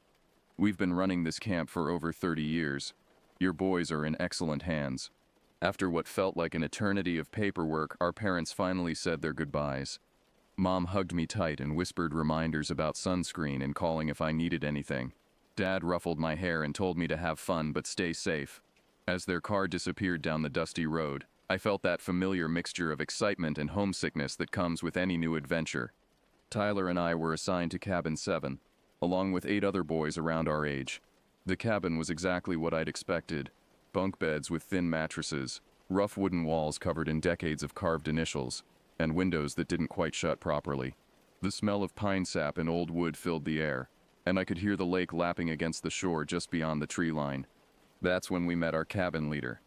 "We've been running this camp for over 30 years. Your boys are in excellent hands." After what felt like an eternity of paperwork, our parents finally said their goodbyes. Mom hugged me tight and whispered reminders about sunscreen and calling if I needed anything. Dad ruffled my hair and told me to have fun but stay safe. As their car disappeared down the dusty road, I felt that familiar mixture of excitement and homesickness that comes with any new adventure. Tyler and I were assigned to Cabin 7, along with 8 other boys around our age. The cabin was exactly what I'd expected. Bunk beds with thin mattresses, rough wooden walls covered in decades of carved initials, and windows that didn't quite shut properly. The smell of pine sap and old wood filled the air, and I could hear the lake lapping against the shore just beyond the tree line. That's when we met our cabin leader.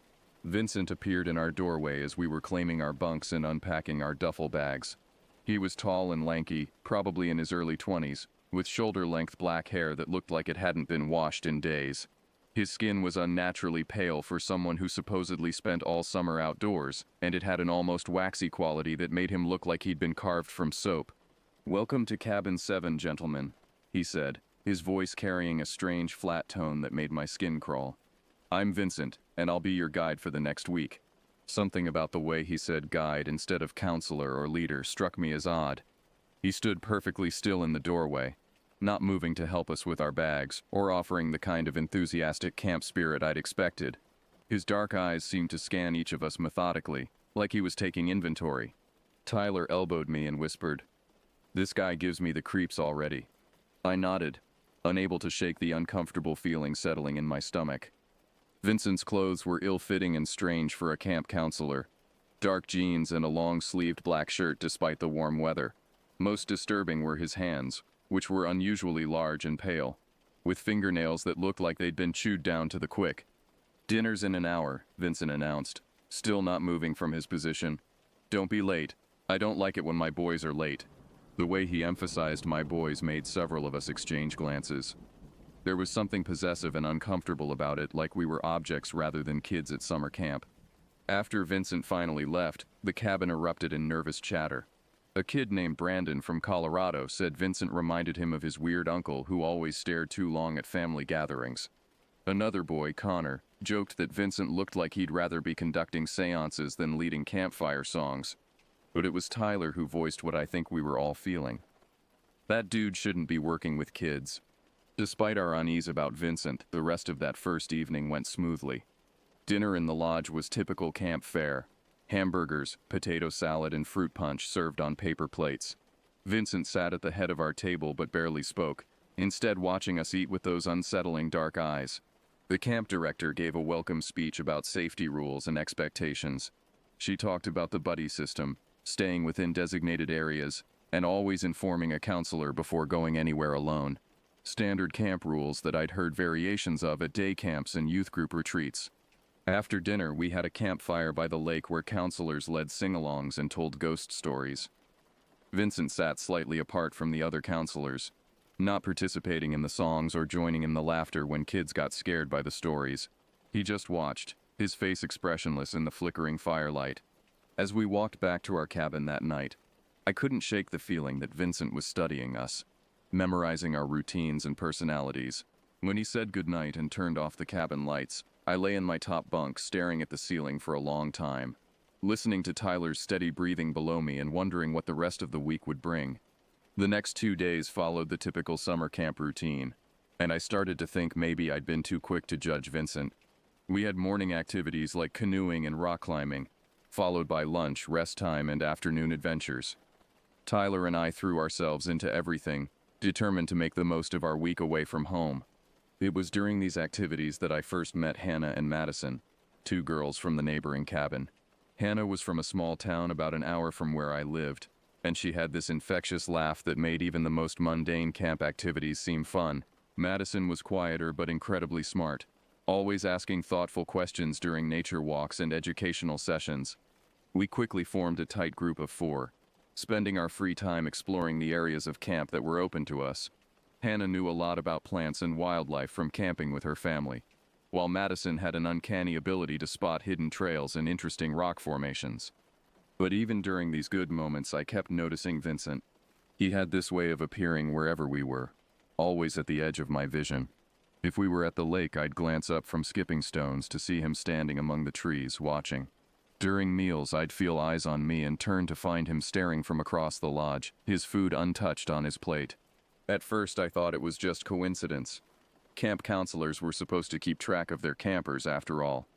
Vincent appeared in our doorway as we were claiming our bunks and unpacking our duffel bags. He was tall and lanky, probably in his early 20s, with shoulder-length black hair that looked like it hadn't been washed in days. His skin was unnaturally pale for someone who supposedly spent all summer outdoors, and it had an almost waxy quality that made him look like he'd been carved from soap. "Welcome to Cabin 7, gentlemen," he said, his voice carrying a strange flat tone that made my skin crawl. "I'm Vincent, and I'll be your guide for the next week." Something about the way he said guide instead of counselor or leader struck me as odd. He stood perfectly still in the doorway, not moving to help us with our bags or offering the kind of enthusiastic camp spirit I'd expected. His dark eyes seemed to scan each of us methodically, like he was taking inventory. Tyler elbowed me and whispered, "This guy gives me the creeps already." I nodded, unable to shake the uncomfortable feeling settling in my stomach. Vincent's clothes were ill-fitting and strange for a camp counselor. Dark jeans and a long-sleeved black shirt despite the warm weather. Most disturbing were his hands, which were unusually large and pale, with fingernails that looked like they'd been chewed down to the quick. "Dinner's in an hour," Vincent announced, still not moving from his position. "Don't be late. I don't like it when my boys are late." The way he emphasized my boys made several of us exchange glances. There was something possessive and uncomfortable about it, like we were objects rather than kids at summer camp. After Vincent finally left, the cabin erupted in nervous chatter. A kid named Brandon from Colorado said Vincent reminded him of his weird uncle who always stared too long at family gatherings. Another boy, Connor, joked that Vincent looked like he'd rather be conducting seances than leading campfire songs. But it was Tyler who voiced what I think we were all feeling. That dude shouldn't be working with kids. Despite our unease about Vincent, the rest of that first evening went smoothly. Dinner in the lodge was typical camp fare. Hamburgers, potato salad, and fruit punch served on paper plates. Vincent sat at the head of our table but barely spoke, instead watching us eat with those unsettling dark eyes. The camp director gave a welcome speech about safety rules and expectations. She talked about the buddy system, staying within designated areas, and always informing a counselor before going anywhere alone. Standard camp rules that I'd heard variations of at day camps and youth group retreats. After dinner, we had a campfire by the lake where counselors led sing-alongs and told ghost stories. Vincent sat slightly apart from the other counselors, not participating in the songs or joining in the laughter when kids got scared by the stories. He just watched, his face expressionless in the flickering firelight. As we walked back to our cabin that night, I couldn't shake the feeling that Vincent was studying us, memorizing our routines and personalities. When he said goodnight and turned off the cabin lights, I lay in my top bunk staring at the ceiling for a long time, listening to Tyler's steady breathing below me and wondering what the rest of the week would bring. The next 2 days followed the typical summer camp routine, and I started to think maybe I'd been too quick to judge Vincent. We had morning activities like canoeing and rock climbing, followed by lunch, rest time, and afternoon adventures. Tyler and I threw ourselves into everything, determined to make the most of our week away from home. It was during these activities that I first met Hannah and Madison, 2 girls from the neighboring cabin. Hannah was from a small town about an hour from where I lived, and she had this infectious laugh that made even the most mundane camp activities seem fun. Madison was quieter but incredibly smart, always asking thoughtful questions during nature walks and educational sessions. We quickly formed a tight group of 4, spending our free time exploring the areas of camp that were open to us. Hannah knew a lot about plants and wildlife from camping with her family, while Madison had an uncanny ability to spot hidden trails and interesting rock formations. But even during these good moments, I kept noticing Vincent. He had this way of appearing wherever we were, always at the edge of my vision. If we were at the lake, I'd glance up from skipping stones to see him standing among the trees, watching. During meals, I'd feel eyes on me and turn to find him staring from across the lodge, his food untouched on his plate. At first, I thought it was just coincidence. Camp counselors were supposed to keep track of their campers, after all.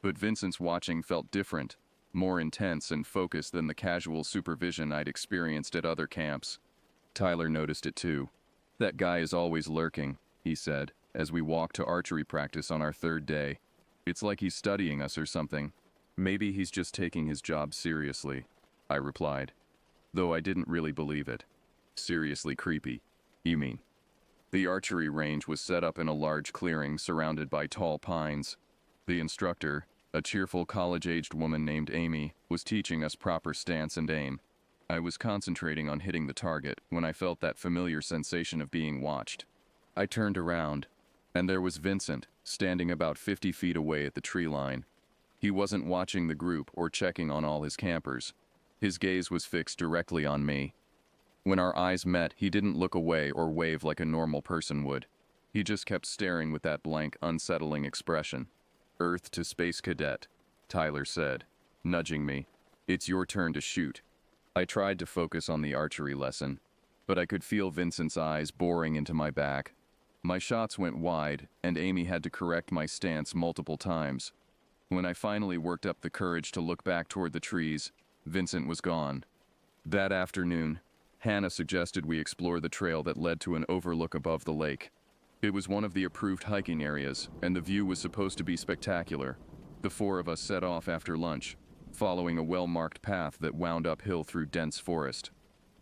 But Vincent's watching felt different, more intense and focused than the casual supervision I'd experienced at other camps. Tyler noticed it too. "That guy is always lurking," he said, as we walked to archery practice on our 3rd day. "It's like he's studying us or something." "Maybe he's just taking his job seriously," I replied, though I didn't really believe it. "Seriously creepy, you mean?" The archery range was set up in a large clearing surrounded by tall pines. The instructor, a cheerful college-aged woman named Amy, was teaching us proper stance and aim. I was concentrating on hitting the target when I felt that familiar sensation of being watched. I turned around, and there was Vincent, standing about 50 feet away at the tree line. He wasn't watching the group or checking on all his campers. His gaze was fixed directly on me. When our eyes met, he didn't look away or wave like a normal person would. He just kept staring with that blank, unsettling expression. "Earth to Space Cadet," Tyler said. nudging me. "It's your turn to shoot." I tried to focus on the archery lesson, but I could feel Vincent's eyes boring into my back. My shots went wide, and Amy had to correct my stance multiple times. When I finally worked up the courage to look back toward the trees, Vincent was gone. That afternoon, Hannah suggested we explore the trail that led to an overlook above the lake. It was one of the approved hiking areas, and the view was supposed to be spectacular. The four of us set off after lunch, following a well-marked path that wound uphill through dense forest.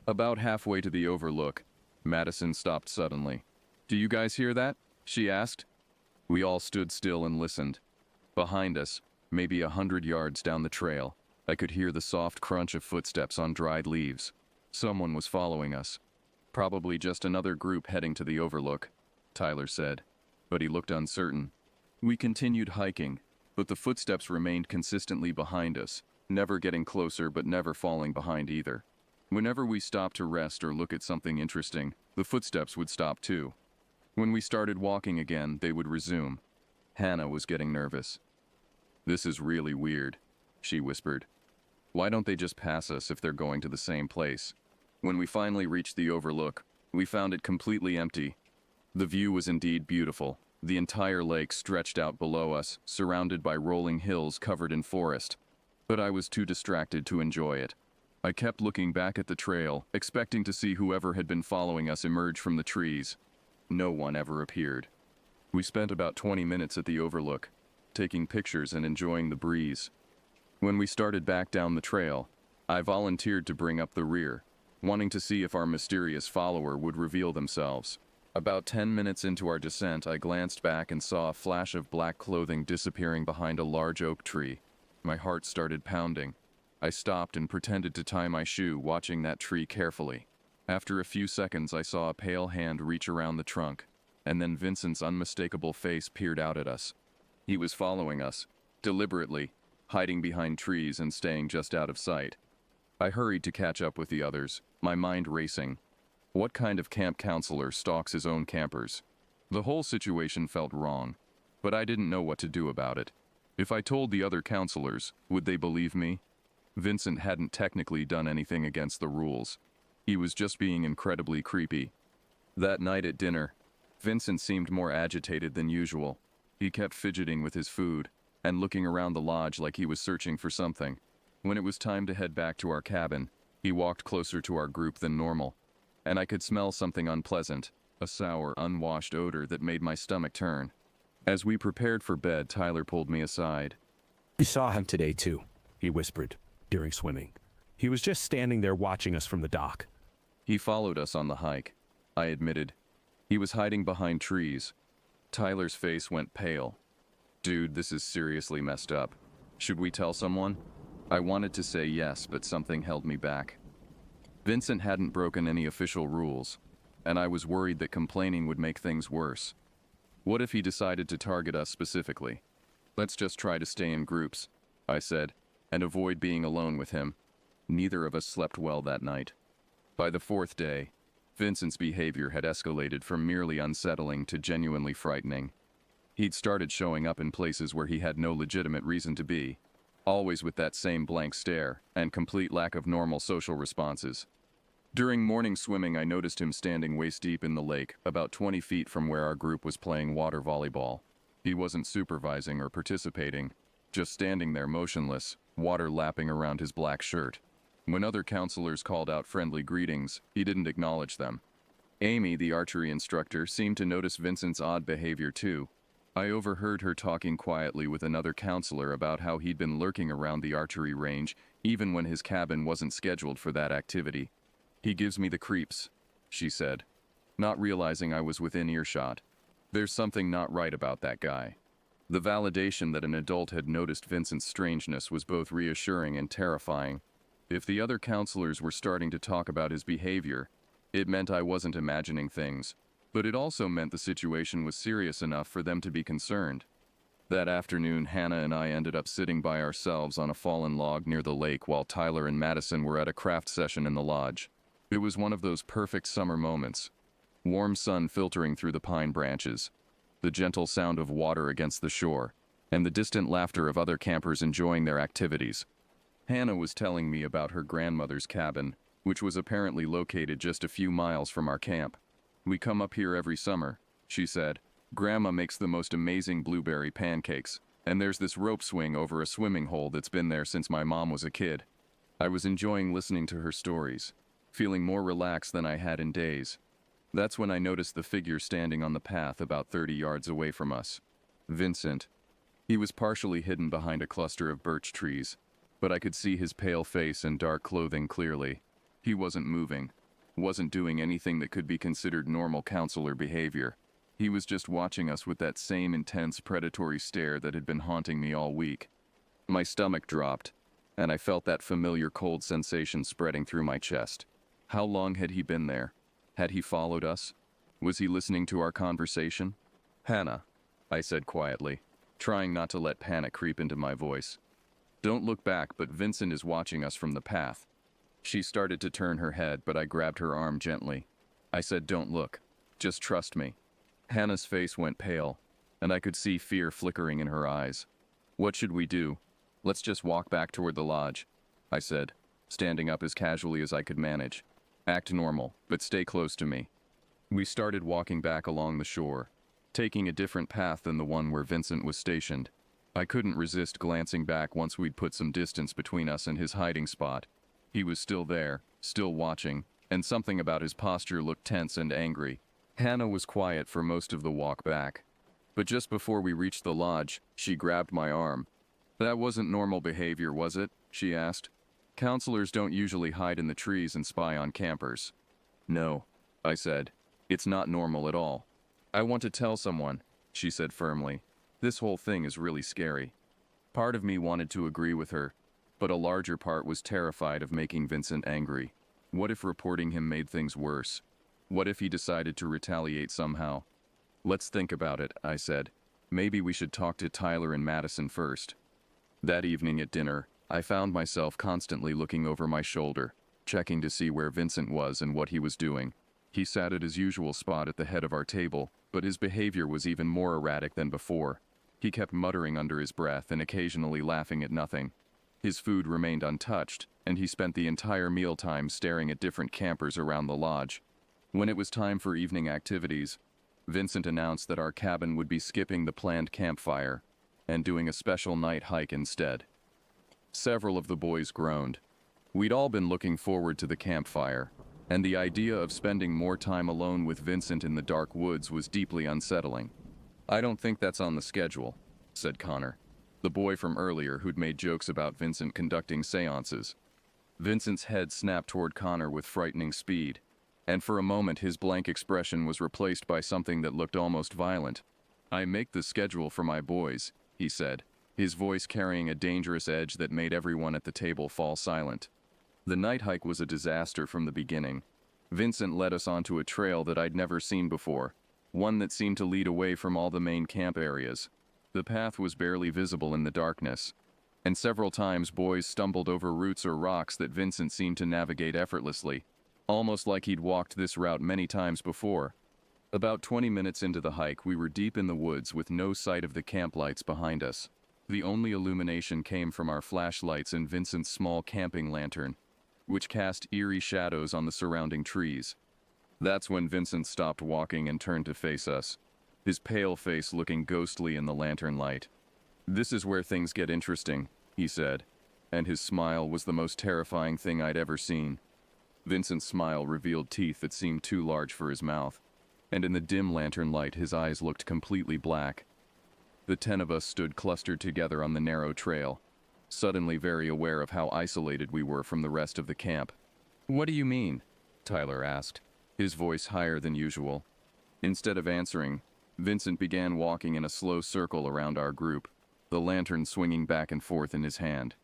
About halfway to the overlook, Madison stopped suddenly. "Do you guys hear that?" she asked. We all stood still and listened. Behind us, maybe 100 yards down the trail, I could hear the soft crunch of footsteps on dried leaves. Someone was following us. "Probably just another group heading to the overlook," Tyler said, but he looked uncertain. We continued hiking, but the footsteps remained consistently behind us, never getting closer but never falling behind either. Whenever we stopped to rest or look at something interesting, the footsteps would stop too. When we started walking again, they would resume. Hannah was getting nervous. "This is really weird," she whispered. "Why don't they just pass us if they're going to the same place?" When we finally reached the overlook, we found it completely empty. The view was indeed beautiful. The entire lake stretched out below us, surrounded by rolling hills covered in forest. But I was too distracted to enjoy it. I kept looking back at the trail, expecting to see whoever had been following us emerge from the trees. No one ever appeared. We spent about 20 minutes at the overlook, taking pictures and enjoying the breeze. When we started back down the trail, I volunteered to bring up the rear, wanting to see if our mysterious follower would reveal themselves. About 10 minutes into our descent, I glanced back and saw a flash of black clothing disappearing behind a large oak tree. My heart started pounding. I stopped and pretended to tie my shoe, watching that tree carefully. After a few seconds, I saw a pale hand reach around the trunk, and then Vincent's unmistakable face peered out at us. He was following us, deliberately, hiding behind trees and staying just out of sight. I hurried to catch up with the others, my mind racing. What kind of camp counselor stalks his own campers? The whole situation felt wrong, but I didn't know what to do about it. If I told the other counselors, would they believe me? Vincent hadn't technically done anything against the rules. He was just being incredibly creepy. That night at dinner, Vincent seemed more agitated than usual. He kept fidgeting with his food and looking around the lodge like he was searching for something. When it was time to head back to our cabin, he walked closer to our group than normal, and I could smell something unpleasant, a sour, unwashed odor that made my stomach turn. As we prepared for bed, Tyler pulled me aside. "You saw him today, too," he whispered, during swimming. "He was just standing there watching us from the dock." "He followed us on the hike," I admitted. "He was hiding behind trees." Tyler's face went pale. "Dude, this is seriously messed up. Should we tell someone?" I wanted to say yes, but something held me back. Vincent hadn't broken any official rules, and I was worried that complaining would make things worse. What if he decided to target us specifically? "Let's just try to stay in groups," I said, "and avoid being alone with him." Neither of us slept well that night. By the fourth day, Vincent's behavior had escalated from merely unsettling to genuinely frightening. He'd started showing up in places where he had no legitimate reason to be, always with that same blank stare and complete lack of normal social responses. During morning swimming, I noticed him standing waist-deep in the lake, about 20 feet from where our group was playing water volleyball. He wasn't supervising or participating, just standing there motionless, water lapping around his black shirt. When other counselors called out friendly greetings, he didn't acknowledge them. Amy, the archery instructor, seemed to notice Vincent's odd behavior too. I overheard her talking quietly with another counselor about how he'd been lurking around the archery range, even when his cabin wasn't scheduled for that activity. "He gives me the creeps," she said, not realizing I was within earshot. There's something not right about that guy. The validation that an adult had noticed Vincent's strangeness was both reassuring and terrifying. If the other counselors were starting to talk about his behavior, it meant I wasn't imagining things, but it also meant the situation was serious enough for them to be concerned. That afternoon, Hannah and I ended up sitting by ourselves on a fallen log near the lake while Tyler and Madison were at a craft session in the lodge. It was one of those perfect summer moments. Warm sun filtering through the pine branches, the gentle sound of water against the shore, and the distant laughter of other campers enjoying their activities. Hannah was telling me about her grandmother's cabin, which was apparently located just a few miles from our camp. "We come up here every summer," she said. "Grandma makes the most amazing blueberry pancakes, and there's this rope swing over a swimming hole that's been there since my mom was a kid." I was enjoying listening to her stories, feeling more relaxed than I had in days. That's when I noticed the figure standing on the path about 30 yards away from us. Vincent. He was partially hidden behind a cluster of birch trees, but I could see his pale face and dark clothing clearly. He wasn't moving, wasn't doing anything that could be considered normal counselor behavior. He was just watching us with that same intense predatory stare that had been haunting me all week. My stomach dropped, and I felt that familiar cold sensation spreading through my chest. How long had he been there? Had he followed us? Was he listening to our conversation? "Hannah," I said quietly, trying not to let panic creep into my voice. "Don't look back, but Vincent is watching us from the path." She started to turn her head, but I grabbed her arm gently. I said, "Don't look. Just trust me." Hannah's face went pale, and I could see fear flickering in her eyes. "What should we do?" "Let's just walk back toward the lodge," I said, standing up as casually as I could manage. "Act normal, but stay close to me." We started walking back along the shore, taking a different path than the one where Vincent was stationed. I couldn't resist glancing back once we'd put some distance between us and his hiding spot. He was still there, still watching, and something about his posture looked tense and angry. Hannah was quiet for most of the walk back, but just before we reached the lodge, she grabbed my arm. "That wasn't normal behavior, was it?" she asked. "Counselors don't usually hide in the trees and spy on campers." "No," I said. "It's not normal at all." "I want to tell someone," she said firmly. "This whole thing is really scary." Part of me wanted to agree with her, but a larger part was terrified of making Vincent angry. What if reporting him made things worse? What if he decided to retaliate somehow? "Let's think about it," I said. "Maybe we should talk to Tyler and Madison first." That evening at dinner, I found myself constantly looking over my shoulder, checking to see where Vincent was and what he was doing. He sat at his usual spot at the head of our table, but his behavior was even more erratic than before. He kept muttering under his breath and occasionally laughing at nothing. His food remained untouched, and he spent the entire mealtime staring at different campers around the lodge. When it was time for evening activities, Vincent announced that our cabin would be skipping the planned campfire and doing a special night hike instead. Several of the boys groaned. We'd all been looking forward to the campfire, and the idea of spending more time alone with Vincent in the dark woods was deeply unsettling. "I don't think that's on the schedule," said Connor, the boy from earlier who'd made jokes about Vincent conducting seances. Vincent's head snapped toward Connor with frightening speed, and for a moment his blank expression was replaced by something that looked almost violent. "I make the schedule for my boys," he said, his voice carrying a dangerous edge that made everyone at the table fall silent. The night hike was a disaster from the beginning. Vincent led us onto a trail that I'd never seen before, one that seemed to lead away from all the main camp areas. The path was barely visible in the darkness, and several times boys stumbled over roots or rocks that Vincent seemed to navigate effortlessly, almost like he'd walked this route many times before. About 20 minutes into the hike, we were deep in the woods with no sight of the camp lights behind us. The only illumination came from our flashlights and Vincent's small camping lantern, which cast eerie shadows on the surrounding trees. That's when Vincent stopped walking and turned to face us, his pale face looking ghostly in the lantern light. "This is where things get interesting," he said, and his smile was the most terrifying thing I'd ever seen. Vincent's smile revealed teeth that seemed too large for his mouth, and in the dim lantern light his eyes looked completely black. The 10 of us stood clustered together on the narrow trail, suddenly very aware of how isolated we were from the rest of the camp. "What do you mean?" Tyler asked, his voice higher than usual. Instead of answering, Vincent began walking in a slow circle around our group, the lantern swinging back and forth in his hand.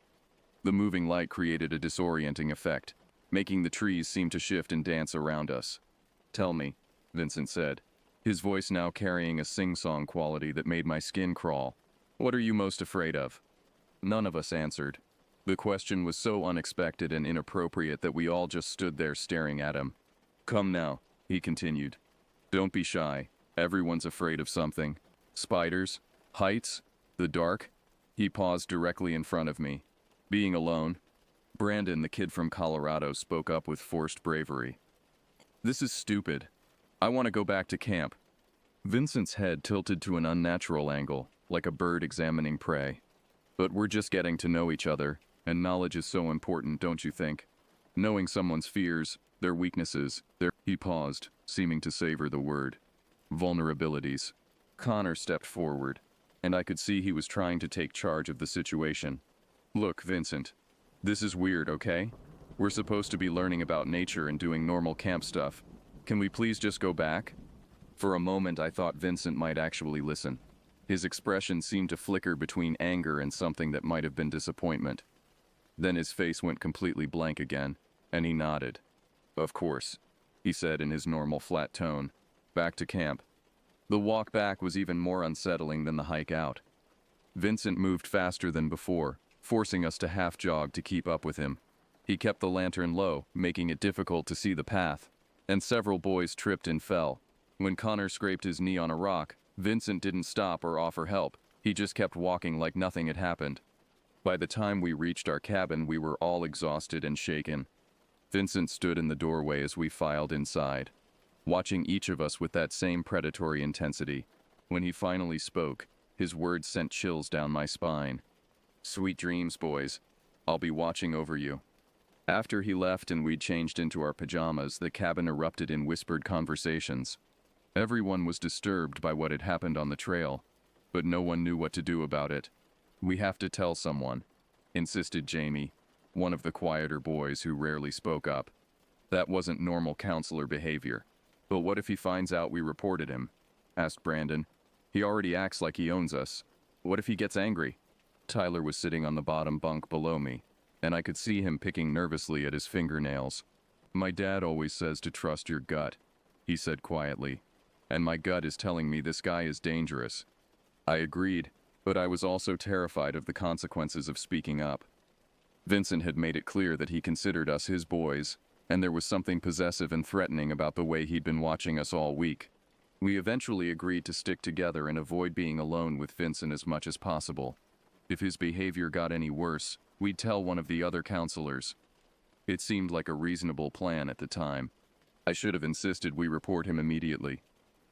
The moving light created a disorienting effect, making the trees seem to shift and dance around us. "Tell me," Vincent said, his voice now carrying a sing-song quality that made my skin crawl. "What are you most afraid of?" None of us answered. The question was so unexpected and inappropriate that we all just stood there staring at him. "Come now," he continued. "Don't be shy. Everyone's afraid of something. Spiders? Heights? The dark?" He paused directly in front of me. "Being alone? Brandon, the kid from Colorado, spoke up with forced bravery. This is stupid. I want to go back to camp. Vincent's head tilted to an unnatural angle, like a bird examining prey. But we're just getting to know each other, and knowledge is so important, don't you think? Knowing someone's fears, their weaknesses, He paused, seeming to savor the word. Vulnerabilities. Connor stepped forward, and I could see he was trying to take charge of the situation. Look, Vincent. This is weird, okay? We're supposed to be learning about nature and doing normal camp stuff. Can we please just go back? For a moment I thought Vincent might actually listen. His expression seemed to flicker between anger and something that might have been disappointment. Then his face went completely blank again, and he nodded. Of course, he said in his normal flat tone. Back to camp. The walk back was even more unsettling than the hike out. Vincent moved faster than before, forcing us to half-jog to keep up with him. He kept the lantern low, making it difficult to see the path, and several boys tripped and fell. When Connor scraped his knee on a rock, Vincent didn't stop or offer help. He just kept walking like nothing had happened. By the time we reached our cabin, we were all exhausted and shaken. Vincent stood in the doorway as we filed inside, watching each of us with that same predatory intensity. When he finally spoke, his words sent chills down my spine. Sweet dreams, boys. I'll be watching over you. After he left and we'd changed into our pajamas, the cabin erupted in whispered conversations. Everyone was disturbed by what had happened on the trail, but no one knew what to do about it. We have to tell someone, insisted Jamie, one of the quieter boys who rarely spoke up. That wasn't normal counselor behavior. But what if he finds out we reported him? Asked Brandon. He already acts like he owns us. What if he gets angry? Tyler was sitting on the bottom bunk below me, and I could see him picking nervously at his fingernails. My dad always says to trust your gut, he said quietly, and my gut is telling me this guy is dangerous. I agreed, but I was also terrified of the consequences of speaking up. Vincent had made it clear that he considered us his boys, and there was something possessive and threatening about the way he'd been watching us all week. We eventually agreed to stick together and avoid being alone with Vincent as much as possible. If his behavior got any worse, we'd tell one of the other counselors. It seemed like a reasonable plan at the time. I should have insisted we report him immediately.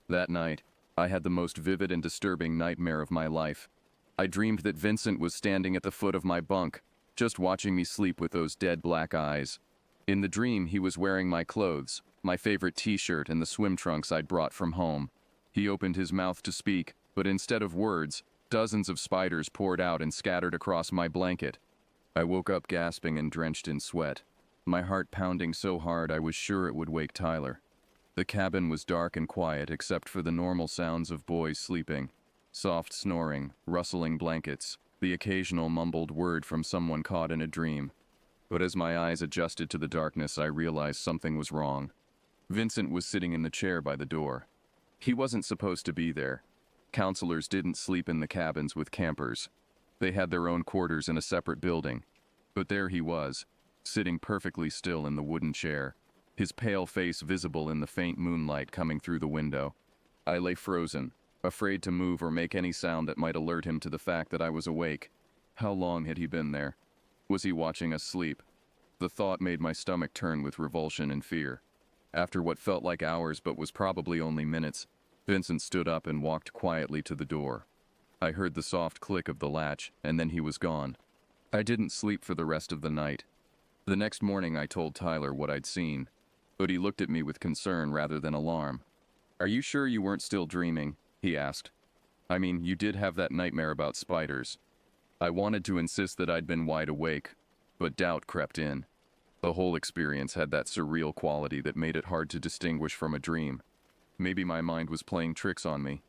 That night, I had the most vivid and disturbing nightmare of my life. I dreamed that Vincent was standing at the foot of my bunk, just watching me sleep with those dead black eyes. In the dream, he was wearing my clothes, my favorite t-shirt and the swim trunks I'd brought from home. He opened his mouth to speak, but instead of words, dozens of spiders poured out and scattered across my blanket. I woke up gasping and drenched in sweat, my heart pounding so hard I was sure it would wake Tyler. The cabin was dark and quiet except for the normal sounds of boys sleeping, soft snoring, rustling blankets, the occasional mumbled word from someone caught in a dream. But as my eyes adjusted to the darkness, I realized something was wrong. Vincent was sitting in the chair by the door. He wasn't supposed to be there. Counselors didn't sleep in the cabins with campers. They had their own quarters in a separate building. But there he was, sitting perfectly still in the wooden chair, his pale face visible in the faint moonlight coming through the window. I lay frozen, afraid to move or make any sound that might alert him to the fact that I was awake. How long had he been there? Was he watching us sleep? The thought made my stomach turn with revulsion and fear. After what felt like hours but was probably only minutes, Vincent stood up and walked quietly to the door. I heard the soft click of the latch, and then he was gone. I didn't sleep for the rest of the night. The next morning I told Tyler what I'd seen, but he looked at me with concern rather than alarm. "Are you sure you weren't still dreaming?" he asked. "I mean, you did have that nightmare about spiders." I wanted to insist that I'd been wide awake, but doubt crept in. The whole experience had that surreal quality that made it hard to distinguish from a dream. Maybe my mind was playing tricks on me.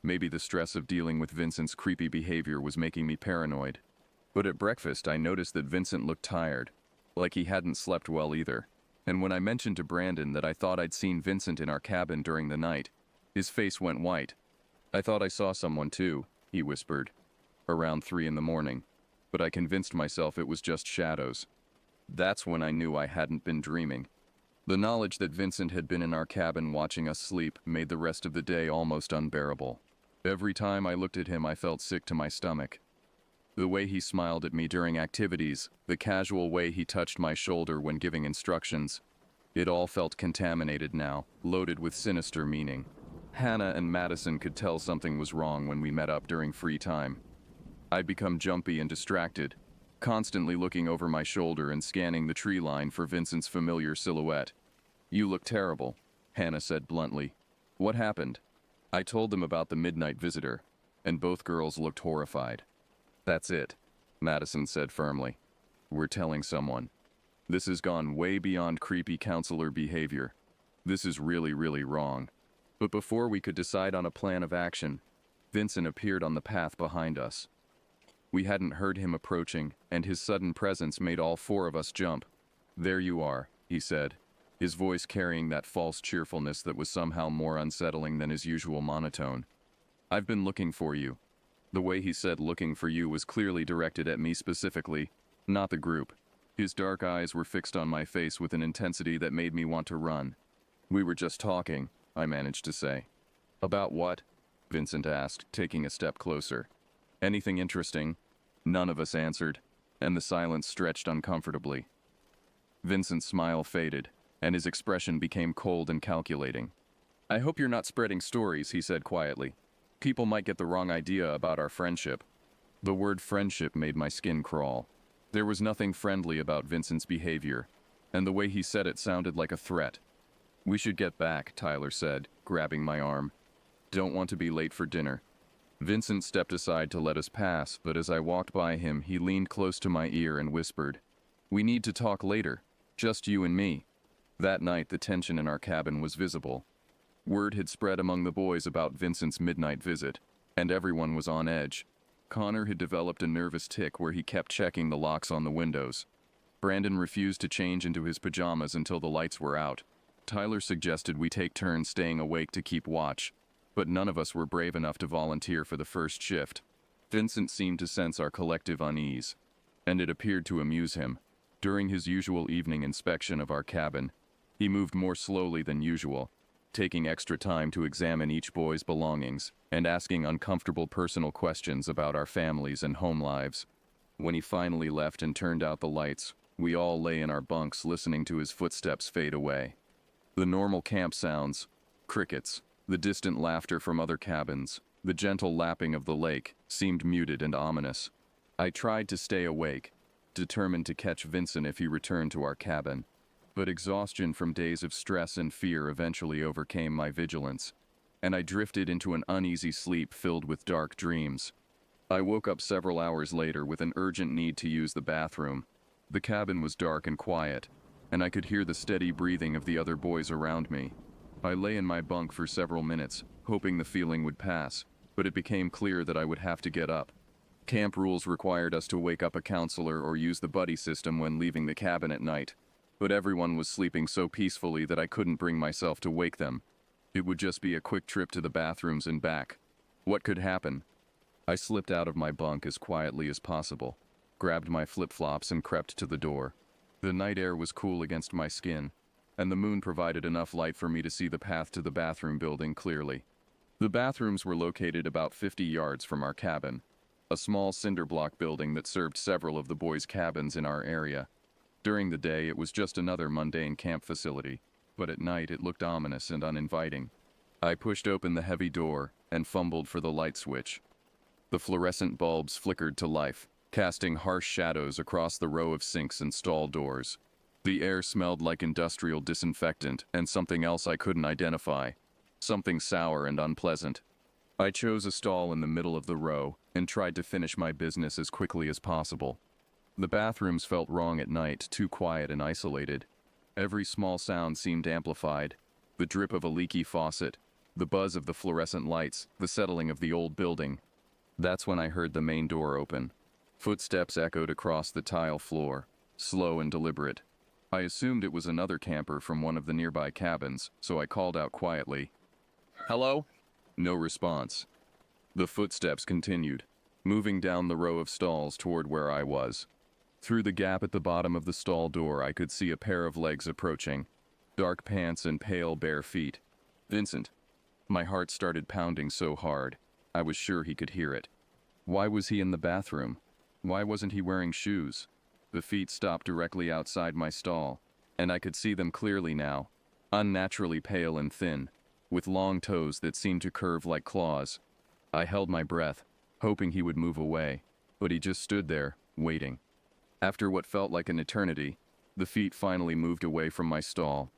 Maybe the stress of dealing with Vincent's creepy behavior was making me paranoid. But at breakfast, I noticed that Vincent looked tired, like he hadn't slept well either. And when I mentioned to Brandon that I thought I'd seen Vincent in our cabin during the night, his face went white. "I thought I saw someone too," he whispered, "around 3 in the morning, but I convinced myself it was just shadows." That's when I knew I hadn't been dreaming. The knowledge that Vincent had been in our cabin watching us sleep made the rest of the day almost unbearable. Every time I looked at him, I felt sick to my stomach. The way he smiled at me during activities, the casual way he touched my shoulder when giving instructions. It all felt contaminated now, loaded with sinister meaning. Hannah and Madison could tell something was wrong when we met up during free time. I'd become jumpy and distracted, constantly looking over my shoulder and scanning the tree line for Vincent's familiar silhouette. "You look terrible," Hannah said bluntly. "What happened?" I told them about the midnight visitor, and both girls looked horrified. "That's it," Madison said firmly. "We're telling someone. This has gone way beyond creepy counselor behavior. This is really, really wrong." But before we could decide on a plan of action, Vincent appeared on the path behind us. We hadn't heard him approaching, and his sudden presence made all four of us jump. "There you are," he said, his voice carrying that false cheerfulness that was somehow more unsettling than his usual monotone. "I've been looking for you." The way he said looking for you was clearly directed at me specifically, not the group. His dark eyes were fixed on my face with an intensity that made me want to run. "We were just talking," I managed to say. "About what?" Vincent asked, taking a step closer. "Anything interesting?" None of us answered, and the silence stretched uncomfortably. Vincent's smile faded, and his expression became cold and calculating. "I hope you're not spreading stories," he said quietly. "People might get the wrong idea about our friendship." The word friendship made my skin crawl. There was nothing friendly about Vincent's behavior, and the way he said it sounded like a threat. "We should get back," Tyler said, grabbing my arm. "Don't want to be late for dinner." Vincent stepped aside to let us pass, but as I walked by him, he leaned close to my ear and whispered, "We need to talk later, just you and me." That night, the tension in our cabin was visible. Word had spread among the boys about Vincent's midnight visit, and everyone was on edge. Connor had developed a nervous tic where he kept checking the locks on the windows. Brandon refused to change into his pajamas until the lights were out. Tyler suggested we take turns staying awake to keep watch, but none of us were brave enough to volunteer for the first shift. Vincent seemed to sense our collective unease, and it appeared to amuse him. During his usual evening inspection of our cabin, he moved more slowly than usual, taking extra time to examine each boy's belongings and asking uncomfortable personal questions about our families and home lives. When he finally left and turned out the lights, we all lay in our bunks listening to his footsteps fade away. The normal camp sounds, crickets, the distant laughter from other cabins, the gentle lapping of the lake, seemed muted and ominous. I tried to stay awake, determined to catch Vincent if he returned to our cabin. But exhaustion from days of stress and fear eventually overcame my vigilance, and I drifted into an uneasy sleep filled with dark dreams. I woke up several hours later with an urgent need to use the bathroom. The cabin was dark and quiet, and I could hear the steady breathing of the other boys around me. I lay in my bunk for several minutes, hoping the feeling would pass, but it became clear that I would have to get up. Camp rules required us to wake up a counselor or use the buddy system when leaving the cabin at night. But everyone was sleeping so peacefully that I couldn't bring myself to wake them. It would just be a quick trip to the bathrooms and back. What could happen? I slipped out of my bunk as quietly as possible, grabbed my flip-flops and crept to the door. The night air was cool against my skin, and the moon provided enough light for me to see the path to the bathroom building clearly. The bathrooms were located about 50 yards from our cabin, a small cinder block building that served several of the boys' cabins in our area. During the day, it was just another mundane camp facility, but at night it looked ominous and uninviting. I pushed open the heavy door and fumbled for the light switch. The fluorescent bulbs flickered to life, casting harsh shadows across the row of sinks and stall doors. The air smelled like industrial disinfectant and something else I couldn't identify, something sour and unpleasant. I chose a stall in the middle of the row and tried to finish my business as quickly as possible. The bathrooms felt wrong at night, too quiet and isolated. Every small sound seemed amplified. The drip of a leaky faucet, the buzz of the fluorescent lights, the settling of the old building. That's when I heard the main door open. Footsteps echoed across the tile floor, slow and deliberate. I assumed it was another camper from one of the nearby cabins, so I called out quietly, "Hello?" No response. The footsteps continued, moving down the row of stalls toward where I was. Through the gap at the bottom of the stall door, I could see a pair of legs approaching, dark pants and pale, bare feet. Vincent. My heart started pounding so hard, I was sure he could hear it. Why was he in the bathroom? Why wasn't he wearing shoes? The feet stopped directly outside my stall, and I could see them clearly now, unnaturally pale and thin, with long toes that seemed to curve like claws. I held my breath, hoping he would move away, but he just stood there, waiting. After what felt like an eternity, the feet finally moved away from my stall.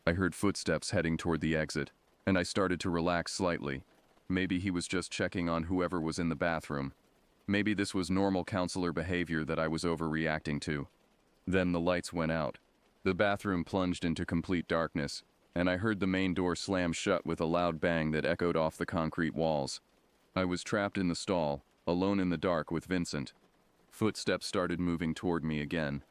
I heard footsteps heading toward the exit, and I started to relax slightly. Maybe he was just checking on whoever was in the bathroom. Maybe this was normal counselor behavior that I was overreacting to. Then the lights went out. The bathroom plunged into complete darkness, and I heard the main door slam shut with a loud bang that echoed off the concrete walls. I was trapped in the stall, alone in the dark with Vincent. Footsteps started moving toward me again,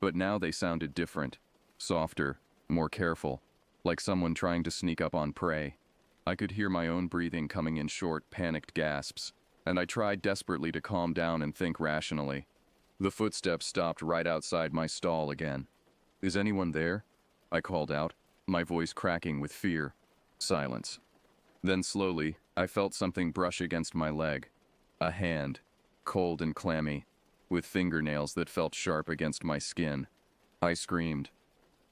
but now they sounded different, softer, more careful, like someone trying to sneak up on prey. I could hear my own breathing coming in short, panicked gasps, and I tried desperately to calm down and think rationally. The footsteps stopped right outside my stall again. "Is anyone there?" I called out, my voice cracking with fear. Silence. Then slowly, I felt something brush against my leg. A hand, cold and clammy, with fingernails that felt sharp against my skin. I screamed.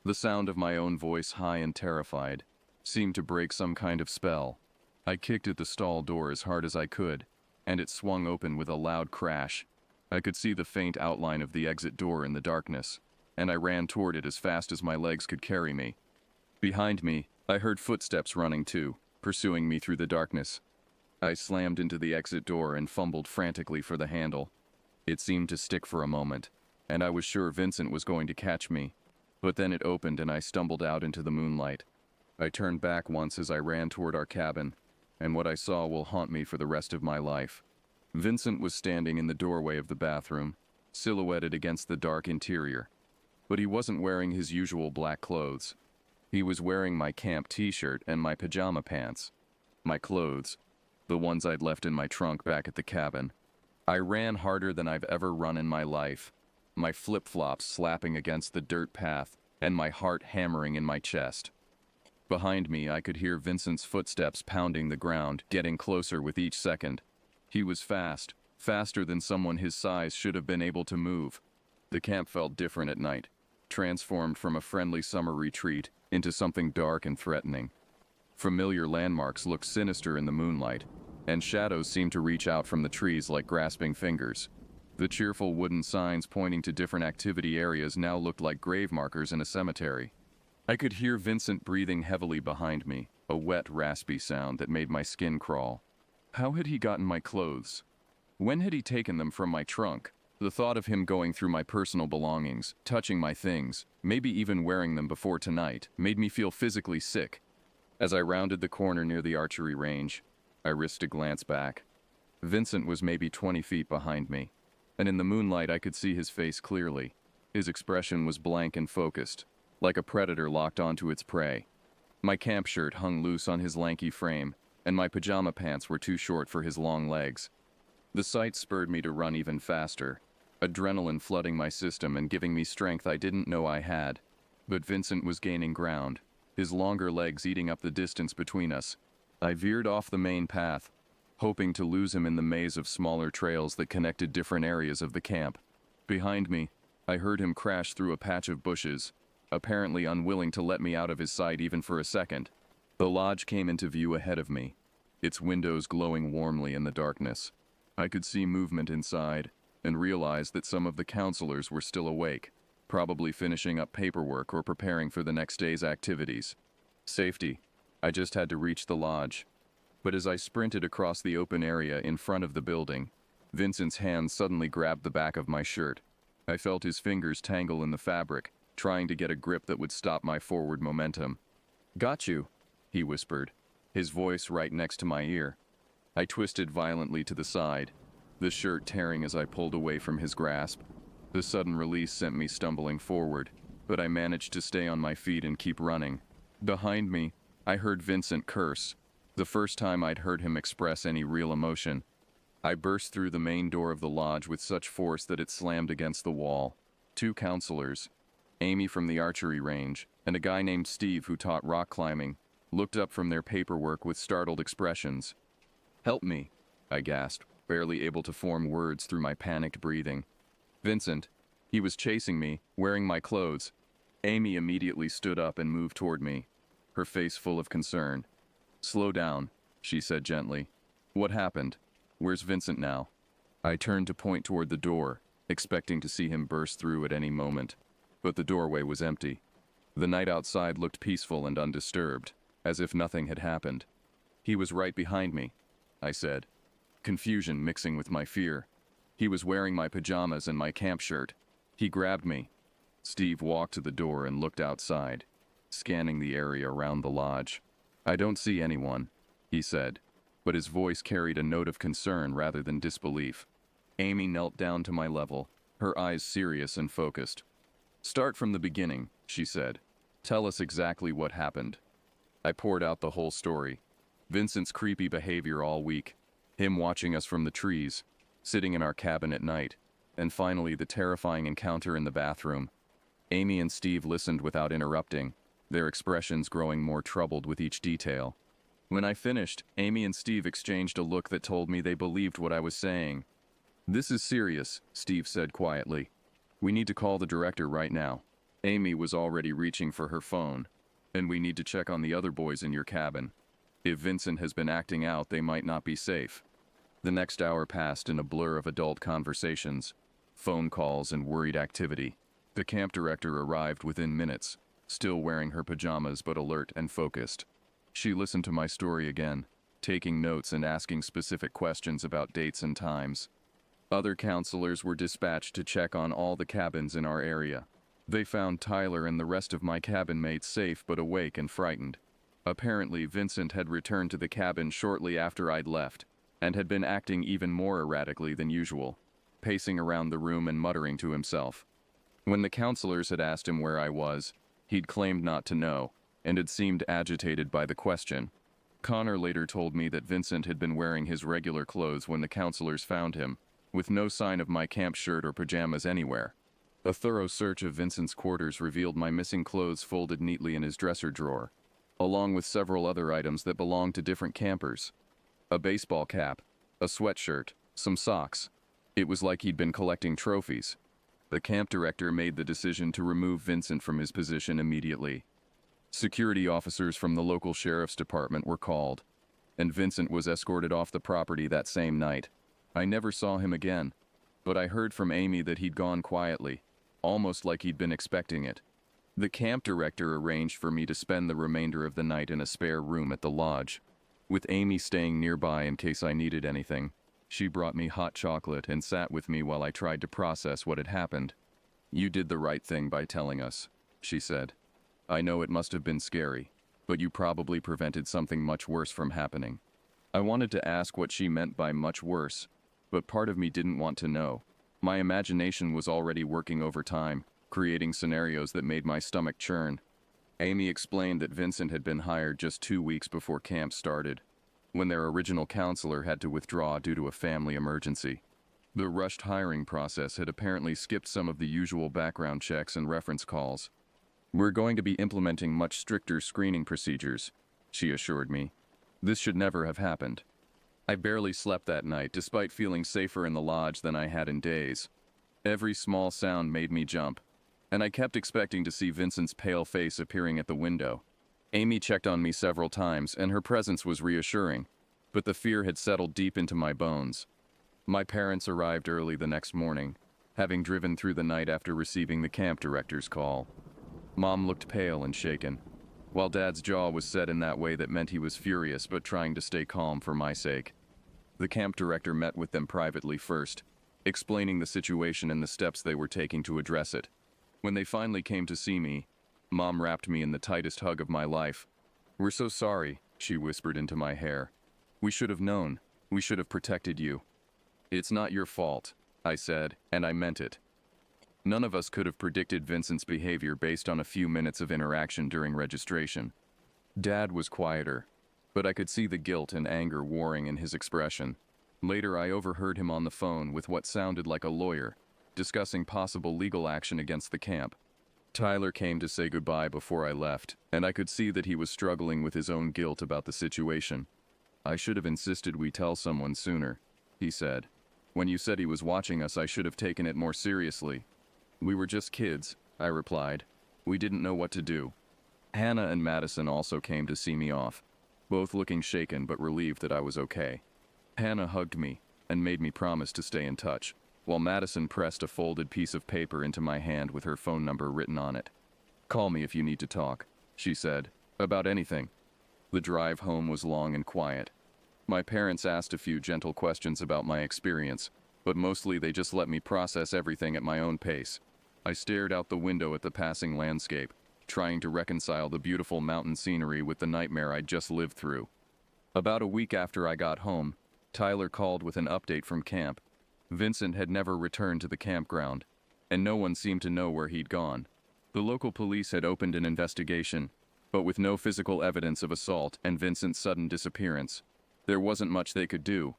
The sound of my own voice, high and terrified, seemed to break some kind of spell. I kicked at the stall door as hard as I could, and it swung open with a loud crash. I could see the faint outline of the exit door in the darkness, and I ran toward it as fast as my legs could carry me. Behind me, I heard footsteps running too, pursuing me through the darkness. I slammed into the exit door and fumbled frantically for the handle. It seemed to stick for a moment, and I was sure Vincent was going to catch me. But then it opened and I stumbled out into the moonlight. I turned back once as I ran toward our cabin, and what I saw will haunt me for the rest of my life. Vincent was standing in the doorway of the bathroom, silhouetted against the dark interior. But he wasn't wearing his usual black clothes. He was wearing my camp t-shirt and my pajama pants. My clothes, the ones I'd left in my trunk back at the cabin. I ran harder than I've ever run in my life, my flip-flops slapping against the dirt path and my heart hammering in my chest. Behind me, I could hear Vincent's footsteps pounding the ground, getting closer with each second. He was fast, faster than someone his size should have been able to move. The camp felt different at night, transformed from a friendly summer retreat into something dark and threatening. Familiar landmarks looked sinister in the moonlight, and shadows seemed to reach out from the trees like grasping fingers. The cheerful wooden signs pointing to different activity areas now looked like grave markers in a cemetery. I could hear Vincent breathing heavily behind me, a wet, raspy sound that made my skin crawl. How had he gotten my clothes? When had he taken them from my trunk? The thought of him going through my personal belongings, touching my things, maybe even wearing them before tonight, made me feel physically sick. As I rounded the corner near the archery range, I risked a glance back. Vincent was maybe 20 feet behind me, and in the moonlight I could see his face clearly. His expression was blank and focused, like a predator locked onto its prey. My camp shirt hung loose on his lanky frame, and my pajama pants were too short for his long legs. The sight spurred me to run even faster, adrenaline flooding my system and giving me strength I didn't know I had. But Vincent was gaining ground, his longer legs eating up the distance between us. I veered off the main path, hoping to lose him in the maze of smaller trails that connected different areas of the camp. Behind me, I heard him crash through a patch of bushes, apparently unwilling to let me out of his sight even for a second. The lodge came into view ahead of me, its windows glowing warmly in the darkness. I could see movement inside, and realized that some of the counselors were still awake, probably finishing up paperwork or preparing for the next day's activities. Safety. I just had to reach the lodge. But as I sprinted across the open area in front of the building, Vincent's hand suddenly grabbed the back of my shirt. I felt his fingers tangle in the fabric, trying to get a grip that would stop my forward momentum. "Got you," he whispered, his voice right next to my ear. I twisted violently to the side, the shirt tearing as I pulled away from his grasp. The sudden release sent me stumbling forward, but I managed to stay on my feet and keep running. Behind me, I heard Vincent curse, the first time I'd heard him express any real emotion. I burst through the main door of the lodge with such force that it slammed against the wall. 2 counselors, Amy from the archery range, and a guy named Steve who taught rock climbing, looked up from their paperwork with startled expressions. "Help me," I gasped, barely able to form words through my panicked breathing. Vincent. He was chasing me, wearing my clothes. Amy immediately stood up and moved toward me, her face full of concern. "Slow down," she said gently. "What happened? Where's Vincent now?" I turned to point toward the door, expecting to see him burst through at any moment. But the doorway was empty. The night outside looked peaceful and undisturbed, as if nothing had happened. "He was right behind me," I said, confusion mixing with my fear. "He was wearing my pajamas and my camp shirt. He grabbed me." Steve walked to the door and looked outside, scanning the area around the lodge. "I don't see anyone," he said, but his voice carried a note of concern rather than disbelief. Amy knelt down to my level, her eyes serious and focused. "Start from the beginning," she said. "Tell us exactly what happened." I poured out the whole story. Vincent's creepy behavior all week, him watching us from the trees, sitting in our cabin at night, and finally the terrifying encounter in the bathroom. Amy and Steve listened without interrupting, their expressions growing more troubled with each detail. When I finished, Amy and Steve exchanged a look that told me they believed what I was saying. "This is serious," Steve said quietly. "We need to call the director right now." Amy was already reaching for her phone. "And we need to check on the other boys in your cabin. If Vincent has been acting out, they might not be safe." The next hour passed in a blur of adult conversations, phone calls, and worried activity. The camp director arrived within minutes, still wearing her pajamas but alert and focused. She listened to my story again, taking notes and asking specific questions about dates and times. Other counselors were dispatched to check on all the cabins in our area. They found Tyler and the rest of my cabin mates safe but awake and frightened. Apparently, Vincent had returned to the cabin shortly after I'd left, and had been acting even more erratically than usual, pacing around the room and muttering to himself. When the counselors had asked him where I was, he'd claimed not to know, and had seemed agitated by the question. Connor later told me that Vincent had been wearing his regular clothes when the counselors found him, with no sign of my camp shirt or pajamas anywhere. A thorough search of Vincent's quarters revealed my missing clothes folded neatly in his dresser drawer, along with several other items that belonged to different campers. A baseball cap, a sweatshirt, some socks. It was like he'd been collecting trophies. The camp director made the decision to remove Vincent from his position immediately. Security officers from the local sheriff's department were called, and Vincent was escorted off the property that same night. I never saw him again, but I heard from Amy that he'd gone quietly, almost like he'd been expecting it. The camp director arranged for me to spend the remainder of the night in a spare room at the lodge, with Amy staying nearby in case I needed anything. She brought me hot chocolate and sat with me while I tried to process what had happened. "You did the right thing by telling us," she said. "I know it must have been scary, but you probably prevented something much worse from happening." I wanted to ask what she meant by much worse, but part of me didn't want to know. My imagination was already working overtime, creating scenarios that made my stomach churn. Amy explained that Vincent had been hired just 2 weeks before camp started, when their original counselor had to withdraw due to a family emergency. The rushed hiring process had apparently skipped some of the usual background checks and reference calls. "We're going to be implementing much stricter screening procedures," she assured me. "This should never have happened." I barely slept that night, despite feeling safer in the lodge than I had in days. Every small sound made me jump, and I kept expecting to see Vincent's pale face appearing at the window. Amy checked on me several times, and her presence was reassuring, but the fear had settled deep into my bones. My parents arrived early the next morning, having driven through the night after receiving the camp director's call. Mom looked pale and shaken, while Dad's jaw was set in that way that meant he was furious but trying to stay calm for my sake. The camp director met with them privately first, explaining the situation and the steps they were taking to address it. When they finally came to see me, Mom wrapped me in the tightest hug of my life. "We're so sorry," she whispered into my hair. "We should have known. We should have protected you." "It's not your fault," I said, and I meant it. None of us could have predicted Vincent's behavior based on a few minutes of interaction during registration. Dad was quieter, but I could see the guilt and anger warring in his expression. Later, I overheard him on the phone with what sounded like a lawyer, discussing possible legal action against the camp. Tyler came to say goodbye before I left, and I could see that he was struggling with his own guilt about the situation. "I should have insisted we tell someone sooner," he said. When you said he was watching us, I should have taken it more seriously. We were just kids, I replied. We didn't know what to do. Hannah and Madison also came to see me off, both looking shaken but relieved that I was okay. Hannah hugged me and made me promise to stay in touch, while Madison pressed a folded piece of paper into my hand with her phone number written on it. Call me if you need to talk, she said, about anything. The drive home was long and quiet. My parents asked a few gentle questions about my experience, but mostly they just let me process everything at my own pace. I stared out the window at the passing landscape, trying to reconcile the beautiful mountain scenery with the nightmare I'd just lived through. About a week after I got home, Tyler called with an update from camp. Vincent had never returned to the campground, and no one seemed to know where he'd gone. The local police had opened an investigation, but with no physical evidence of assault and Vincent's sudden disappearance, there wasn't much they could do.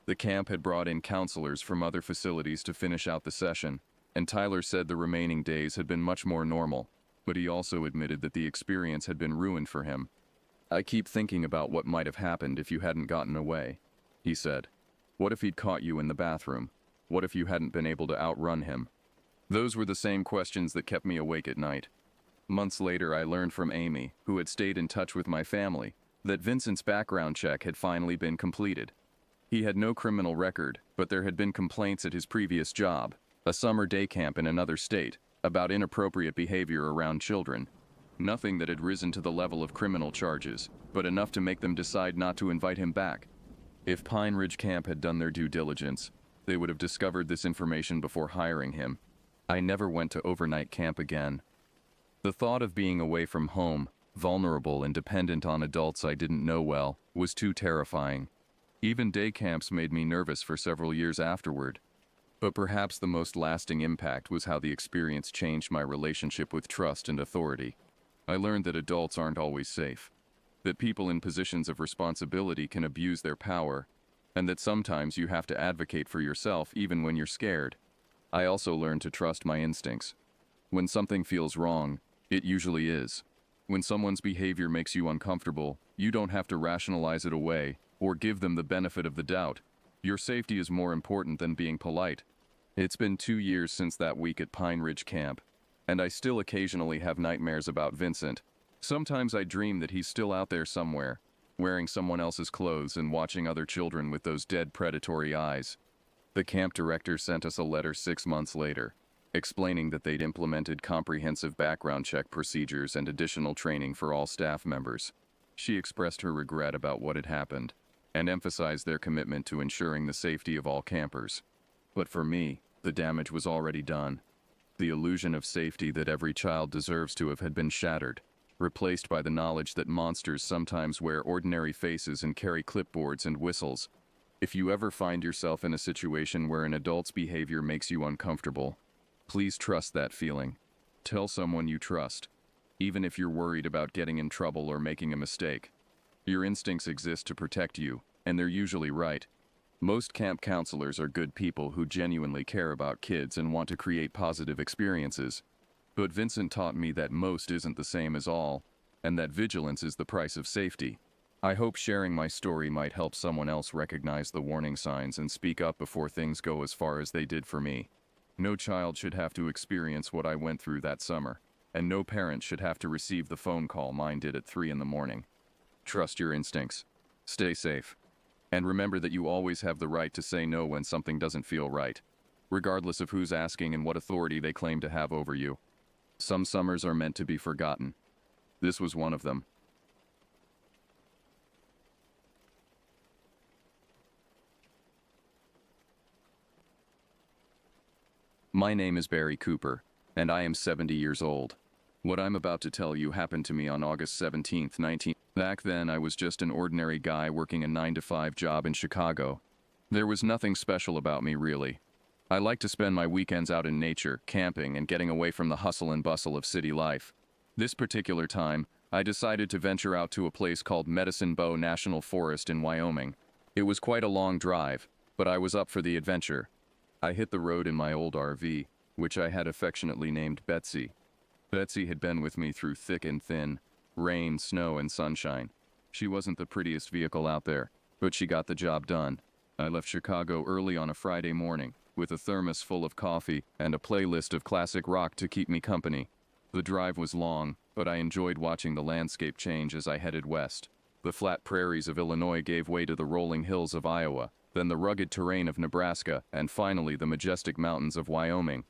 The camp had brought in counselors from other facilities to finish out the session, and Tyler said the remaining days had been much more normal, but he also admitted that the experience had been ruined for him. I keep thinking about what might have happened if you hadn't gotten away, he said. What if he'd caught you in the bathroom? What if you hadn't been able to outrun him? Those were the same questions that kept me awake at night. Months later, I learned from Amy, who had stayed in touch with my family, that Vincent's background check had finally been completed. He had no criminal record, but there had been complaints at his previous job, a summer day camp in another state, about inappropriate behavior around children. Nothing that had risen to the level of criminal charges, but enough to make them decide not to invite him back. If Pine Ridge Camp had done their due diligence, they would have discovered this information before hiring him. I never went to overnight camp again. The thought of being away from home, vulnerable and dependent on adults I didn't know well, was too terrifying. Even day camps made me nervous for several years afterward. But perhaps the most lasting impact was how the experience changed my relationship with trust and authority. I learned that adults aren't always safe, that people in positions of responsibility can abuse their power, and that sometimes you have to advocate for yourself even when you're scared. I also learned to trust my instincts. When something feels wrong, it usually is. When someone's behavior makes you uncomfortable, you don't have to rationalize it away or give them the benefit of the doubt. Your safety is more important than being polite. It's been 2 years since that week at Pine Ridge Camp, and I still occasionally have nightmares about Vincent. Sometimes I dream that he's still out there somewhere, wearing someone else's clothes and watching other children with those dead predatory eyes. The camp director sent us a letter 6 months later, explaining that they'd implemented comprehensive background check procedures and additional training for all staff members. She expressed her regret about what had happened, and emphasized their commitment to ensuring the safety of all campers. But for me, the damage was already done. The illusion of safety that every child deserves to have had been shattered, replaced by the knowledge that monsters sometimes wear ordinary faces and carry clipboards and whistles. If you ever find yourself in a situation where an adult's behavior makes you uncomfortable, please trust that feeling. Tell someone you trust, even if you're worried about getting in trouble or making a mistake. Your instincts exist to protect you, and they're usually right. Most camp counselors are good people who genuinely care about kids and want to create positive experiences. But Vincent taught me that most isn't the same as all, and that vigilance is the price of safety. I hope sharing my story might help someone else recognize the warning signs and speak up before things go as far as they did for me. No child should have to experience what I went through that summer, and no parent should have to receive the phone call mine did at 3 in the morning. Trust your instincts. Stay safe. And remember that you always have the right to say no when something doesn't feel right, regardless of who's asking and what authority they claim to have over you. Some summers are meant to be forgotten. This was one of them. My name is Barry Cooper, and I am 70 years old. What I'm about to tell you happened to me on August 17th, 19... Back then, I was just an ordinary guy working a 9-to-5 job in Chicago. There was nothing special about me, really. I like to spend my weekends out in nature, camping, and getting away from the hustle and bustle of city life. This particular time, I decided to venture out to a place called Medicine Bow National Forest in Wyoming. It was quite a long drive, but I was up for the adventure. I hit the road in my old RV, which I had affectionately named Betsy. Betsy had been with me through thick and thin, rain, snow, and sunshine. She wasn't the prettiest vehicle out there, but she got the job done. I left Chicago early on a Friday morning, with a thermos full of coffee and a playlist of classic rock to keep me company. The drive was long, but I enjoyed watching the landscape change as I headed west. The flat prairies of Illinois gave way to the rolling hills of Iowa, then the rugged terrain of Nebraska, and finally the majestic mountains of Wyoming.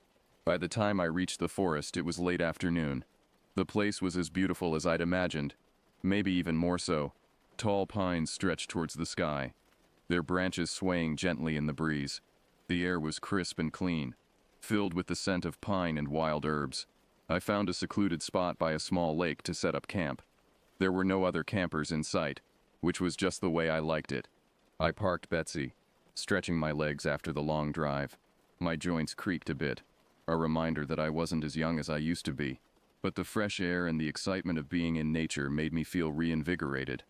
By the time I reached the forest, it was late afternoon. The place was as beautiful as I'd imagined, maybe even more so. Tall pines stretched towards the sky, their branches swaying gently in the breeze. The air was crisp and clean, filled with the scent of pine and wild herbs. I found a secluded spot by a small lake to set up camp. There were no other campers in sight, which was just the way I liked it. I parked Betsy, stretching my legs after the long drive. My joints creaked a bit, a reminder that I wasn't as young as I used to be. But the fresh air and the excitement of being in nature made me feel reinvigorated.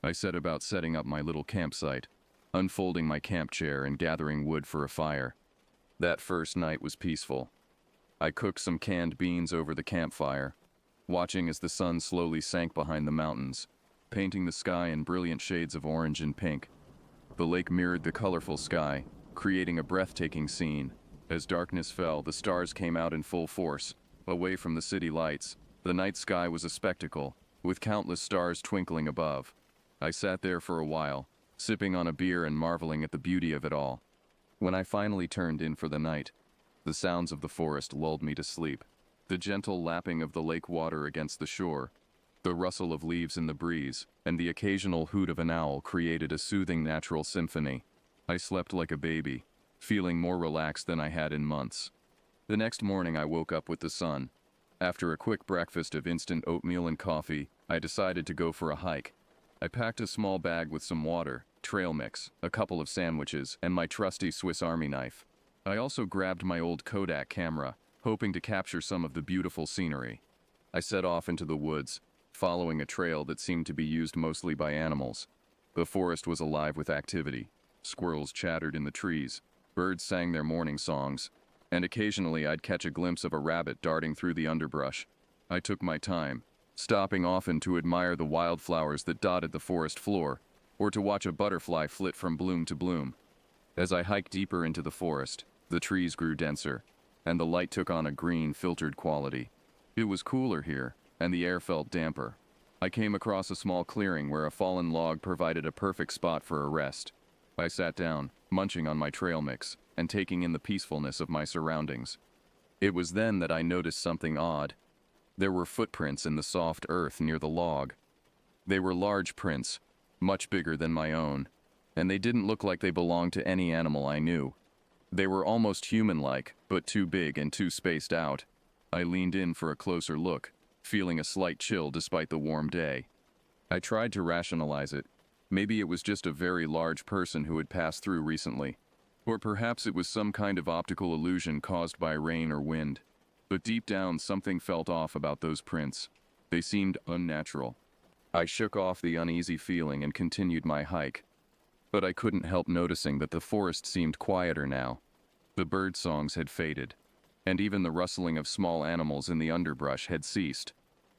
I set about setting up my little campsite, unfolding my camp chair and gathering wood for a fire. That first night was peaceful. I cooked some canned beans over the campfire, watching as the sun slowly sank behind the mountains, painting the sky in brilliant shades of orange and pink. The lake mirrored the colorful sky, creating a breathtaking scene. As darkness fell, the stars came out in full force. Away from the city lights, the night sky was a spectacle, with countless stars twinkling above. I sat there for a while, sipping on a beer and marveling at the beauty of it all. When I finally turned in for the night, the sounds of the forest lulled me to sleep. The gentle lapping of the lake water against the shore, the rustle of leaves in the breeze, and the occasional hoot of an owl created a soothing natural symphony. I slept like a baby, feeling more relaxed than I had in months. The next morning I woke up with the sun. After a quick breakfast of instant oatmeal and coffee, I decided to go for a hike. I packed a small bag with some water, trail mix, a couple of sandwiches, and my trusty Swiss Army knife. I also grabbed my old Kodak camera, hoping to capture some of the beautiful scenery. I set off into the woods, following a trail that seemed to be used mostly by animals. The forest was alive with activity. Squirrels chattered in the trees, birds sang their morning songs, and occasionally I'd catch a glimpse of a rabbit darting through the underbrush. I took my time, stopping often to admire the wildflowers that dotted the forest floor, or to watch a butterfly flit from bloom to bloom. As I hiked deeper into the forest, the trees grew denser, and the light took on a green, filtered quality. It was cooler here, and the air felt damper. I came across a small clearing where a fallen log provided a perfect spot for a rest. I sat down, munching on my trail mix, and taking in the peacefulness of my surroundings. It was then that I noticed something odd. There were footprints in the soft earth near the log. They were large prints, much bigger than my own, and they didn't look like they belonged to any animal I knew. They were almost human-like, but too big and too spaced out. I leaned in for a closer look, feeling a slight chill despite the warm day. I tried to rationalize it. Maybe it was just a very large person who had passed through recently. Or perhaps it was some kind of optical illusion caused by rain or wind. But deep down, something felt off about those prints. They seemed unnatural. I shook off the uneasy feeling and continued my hike. But I couldn't help noticing that the forest seemed quieter now. The bird songs had faded, and even the rustling of small animals in the underbrush had ceased.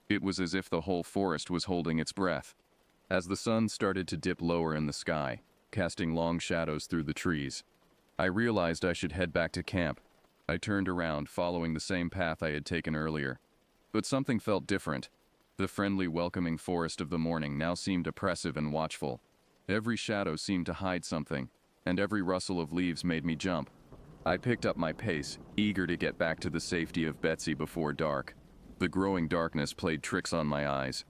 It was as if the whole forest was holding its breath. As the sun started to dip lower in the sky, casting long shadows through the trees, I realized I should head back to camp. I turned around, following the same path I had taken earlier. But something felt different. The friendly, welcoming forest of the morning now seemed oppressive and watchful. Every shadow seemed to hide something, and every rustle of leaves made me jump. I picked up my pace, eager to get back to the safety of Betsy before dark. The growing darkness played tricks on my eyes.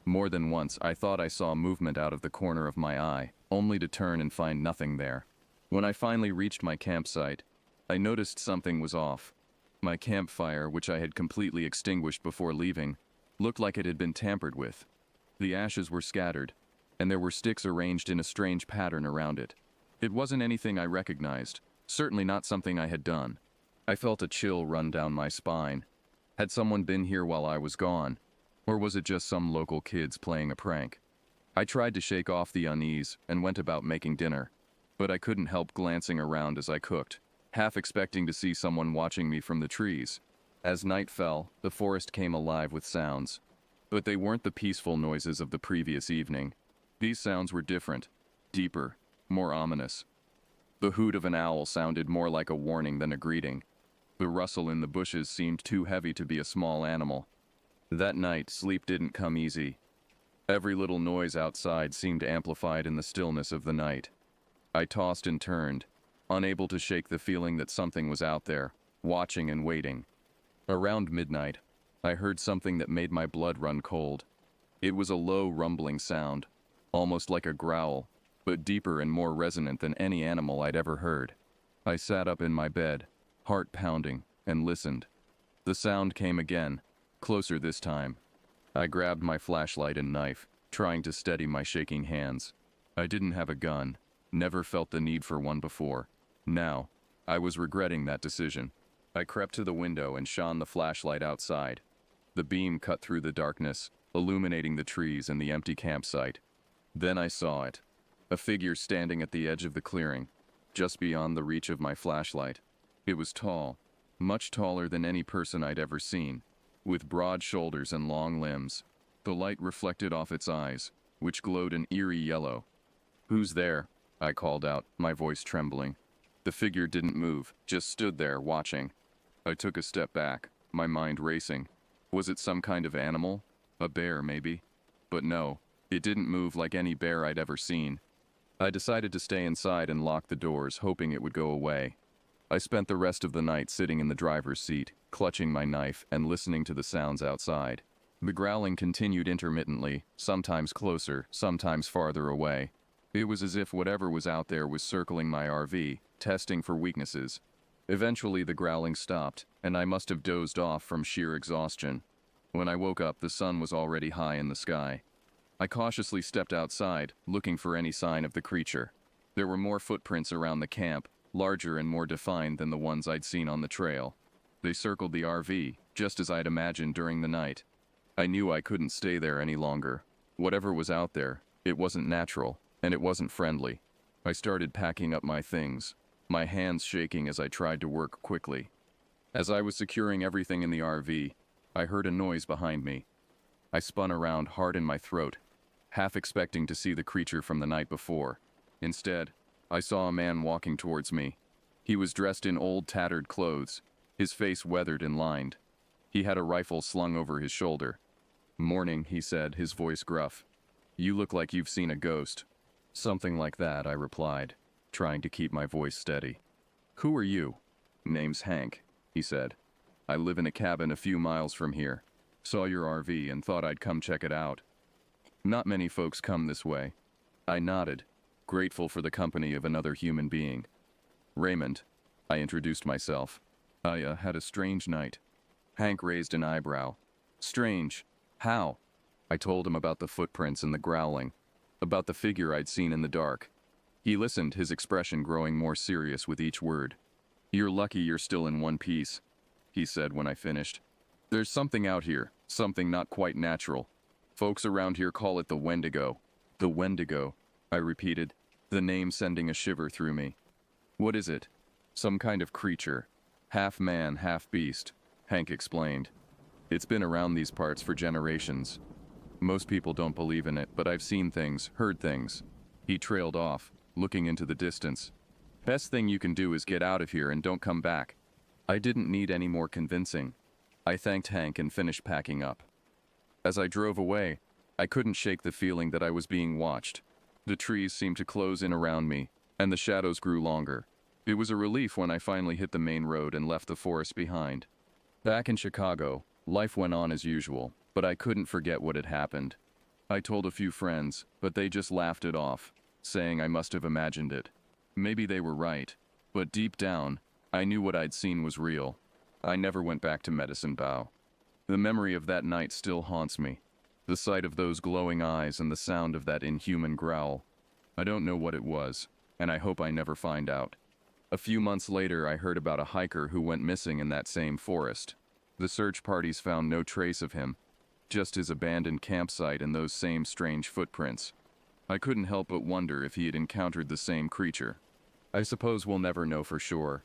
More than once, I thought I saw movement out of the corner of my eye, only to turn and find nothing there. When I finally reached my campsite, I noticed something was off. My campfire, which I had completely extinguished before leaving, looked like it had been tampered with. The ashes were scattered, and there were sticks arranged in a strange pattern around it. It wasn't anything I recognized, certainly not something I had done. I felt a chill run down my spine. Had someone been here while I was gone? Or was it just some local kids playing a prank? I tried to shake off the unease and went about making dinner. But I couldn't help glancing around as I cooked, half expecting to see someone watching me from the trees. As night fell, the forest came alive with sounds. But they weren't the peaceful noises of the previous evening. These sounds were different, deeper, more ominous. The hoot of an owl sounded more like a warning than a greeting. The rustle in the bushes seemed too heavy to be a small animal. That night, sleep didn't come easy. Every little noise outside seemed amplified in the stillness of the night. I tossed and turned, unable to shake the feeling that something was out there, watching and waiting. Around midnight, I heard something that made my blood run cold. It was a low, rumbling sound, almost like a growl, but deeper and more resonant than any animal I'd ever heard. I sat up in my bed, heart pounding, and listened. The sound came again, closer this time. I grabbed my flashlight and knife, trying to steady my shaking hands. I didn't have a gun, never felt the need for one before. Now, I was regretting that decision. I crept to the window and shone the flashlight outside. The beam cut through the darkness, illuminating the trees and the empty campsite. Then I saw it. A figure standing at the edge of the clearing, just beyond the reach of my flashlight. It was tall, much taller than any person I'd ever seen, with broad shoulders and long limbs. The light reflected off its eyes, which glowed an eerie yellow. "Who's there?" I called out, my voice trembling. The figure didn't move, just stood there, watching. I took a step back, my mind racing. Was it some kind of animal? A bear, maybe? But no, it didn't move like any bear I'd ever seen. I decided to stay inside and lock the doors, hoping it would go away. I spent the rest of the night sitting in the driver's seat, clutching my knife and listening to the sounds outside. The growling continued intermittently, sometimes closer, sometimes farther away. It was as if whatever was out there was circling my RV, testing for weaknesses. Eventually the growling stopped, and I must have dozed off from sheer exhaustion. When I woke up, the sun was already high in the sky. I cautiously stepped outside, looking for any sign of the creature. There were more footprints around the camp, larger and more defined than the ones I'd seen on the trail. They circled the RV, just as I'd imagined during the night. I knew I couldn't stay there any longer. Whatever was out there, it wasn't natural, and it wasn't friendly. I started packing up my things, my hands shaking as I tried to work quickly. As I was securing everything in the RV, I heard a noise behind me. I spun around, heart in my throat, half expecting to see the creature from the night before. Instead, I saw a man walking towards me. He was dressed in old, tattered clothes, his face weathered and lined. He had a rifle slung over his shoulder. "Morning," he said, his voice gruff. "You look like you've seen a ghost." "Something like that," I replied, trying to keep my voice steady. "Who are you?" "Name's Hank," he said. "I live in a cabin a few miles from here. Saw your RV and thought I'd come check it out." "Not many folks come this way." I nodded, grateful for the company of another human being. "Raymond," I introduced myself. "I had a strange night." Hank raised an eyebrow. "Strange? How?" I told him about the footprints and the growling, about the figure I'd seen in the dark. He listened, his expression growing more serious with each word. "You're lucky you're still in one piece," he said when I finished. "There's something out here, something not quite natural. Folks around here call it the Wendigo." "The Wendigo," I repeated, the name sending a shiver through me. "What is it?" "Some kind of creature. Half man, half beast," Hank explained. "It's been around these parts for generations. Most people don't believe in it, but I've seen things, heard things." He trailed off, looking into the distance. "Best thing you can do is get out of here and don't come back." I didn't need any more convincing. I thanked Hank and finished packing up. As I drove away, I couldn't shake the feeling that I was being watched. The trees seemed to close in around me, and the shadows grew longer. It was a relief when I finally hit the main road and left the forest behind. Back in Chicago, life went on as usual, but I couldn't forget what had happened. I told a few friends, but they just laughed it off, saying I must have imagined it. Maybe they were right, but deep down, I knew what I'd seen was real. I never went back to Medicine Bow. The memory of that night still haunts me. The sight of those glowing eyes and the sound of that inhuman growl. I don't know what it was, and I hope I never find out. A few months later, I heard about a hiker who went missing in that same forest. The search parties found no trace of him, just his abandoned campsite and those same strange footprints. I couldn't help but wonder if he had encountered the same creature. I suppose we'll never know for sure.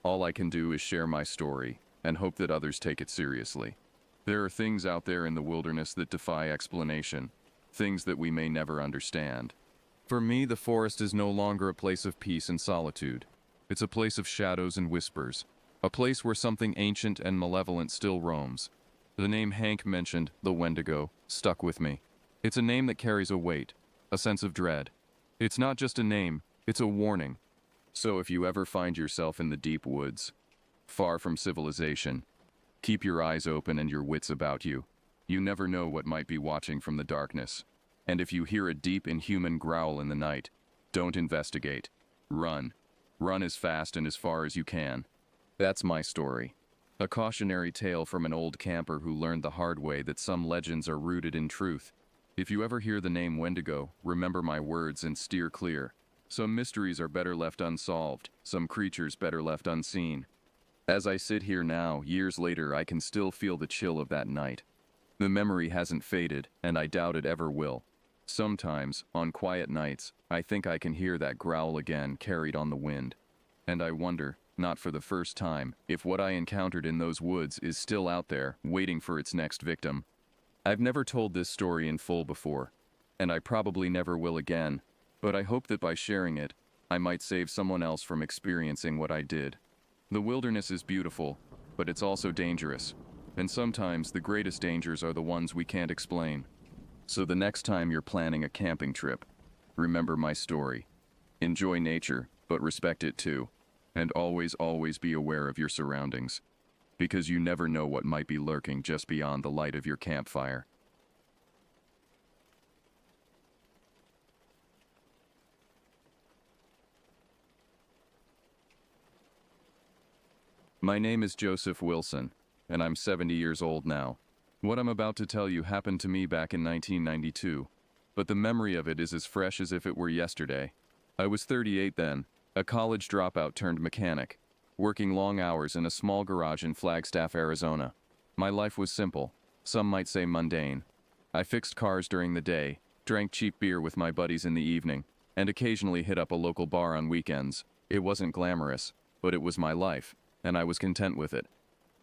All I can do is share my story, and hope that others take it seriously. There are things out there in the wilderness that defy explanation, things that we may never understand. For me, the forest is no longer a place of peace and solitude. It's a place of shadows and whispers, a place where something ancient and malevolent still roams. The name Hank mentioned, the Wendigo, stuck with me. It's a name that carries a weight, a sense of dread. It's not just a name, it's a warning. So if you ever find yourself in the deep woods, far from civilization, keep your eyes open and your wits about you. You never know what might be watching from the darkness. And if you hear a deep, inhuman growl in the night, don't investigate. Run. Run as fast and as far as you can. That's my story. A cautionary tale from an old camper who learned the hard way that some legends are rooted in truth. If you ever hear the name Wendigo, remember my words and steer clear. Some mysteries are better left unsolved, some creatures better left unseen. As I sit here now, years later, I can still feel the chill of that night. The memory hasn't faded, and I doubt it ever will. Sometimes, on quiet nights, I think I can hear that growl again carried on the wind. And I wonder, not for the first time, if what I encountered in those woods is still out there, waiting for its next victim. I've never told this story in full before, and I probably never will again, but I hope that by sharing it, I might save someone else from experiencing what I did. The wilderness is beautiful, but it's also dangerous, and sometimes the greatest dangers are the ones we can't explain. So the next time you're planning a camping trip, remember my story. Enjoy nature, but respect it too. And always be aware of your surroundings. Because you never know what might be lurking just beyond the light of your campfire. My name is Joseph Wilson, and I'm 70 years old now. What I'm about to tell you happened to me back in 1992, but the memory of it is as fresh as if it were yesterday. I was 38 then, a college dropout turned mechanic, working long hours in a small garage in Flagstaff, Arizona. My life was simple, some might say mundane. I fixed cars during the day, drank cheap beer with my buddies in the evening, and occasionally hit up a local bar on weekends. It wasn't glamorous, but it was my life, and I was content with it.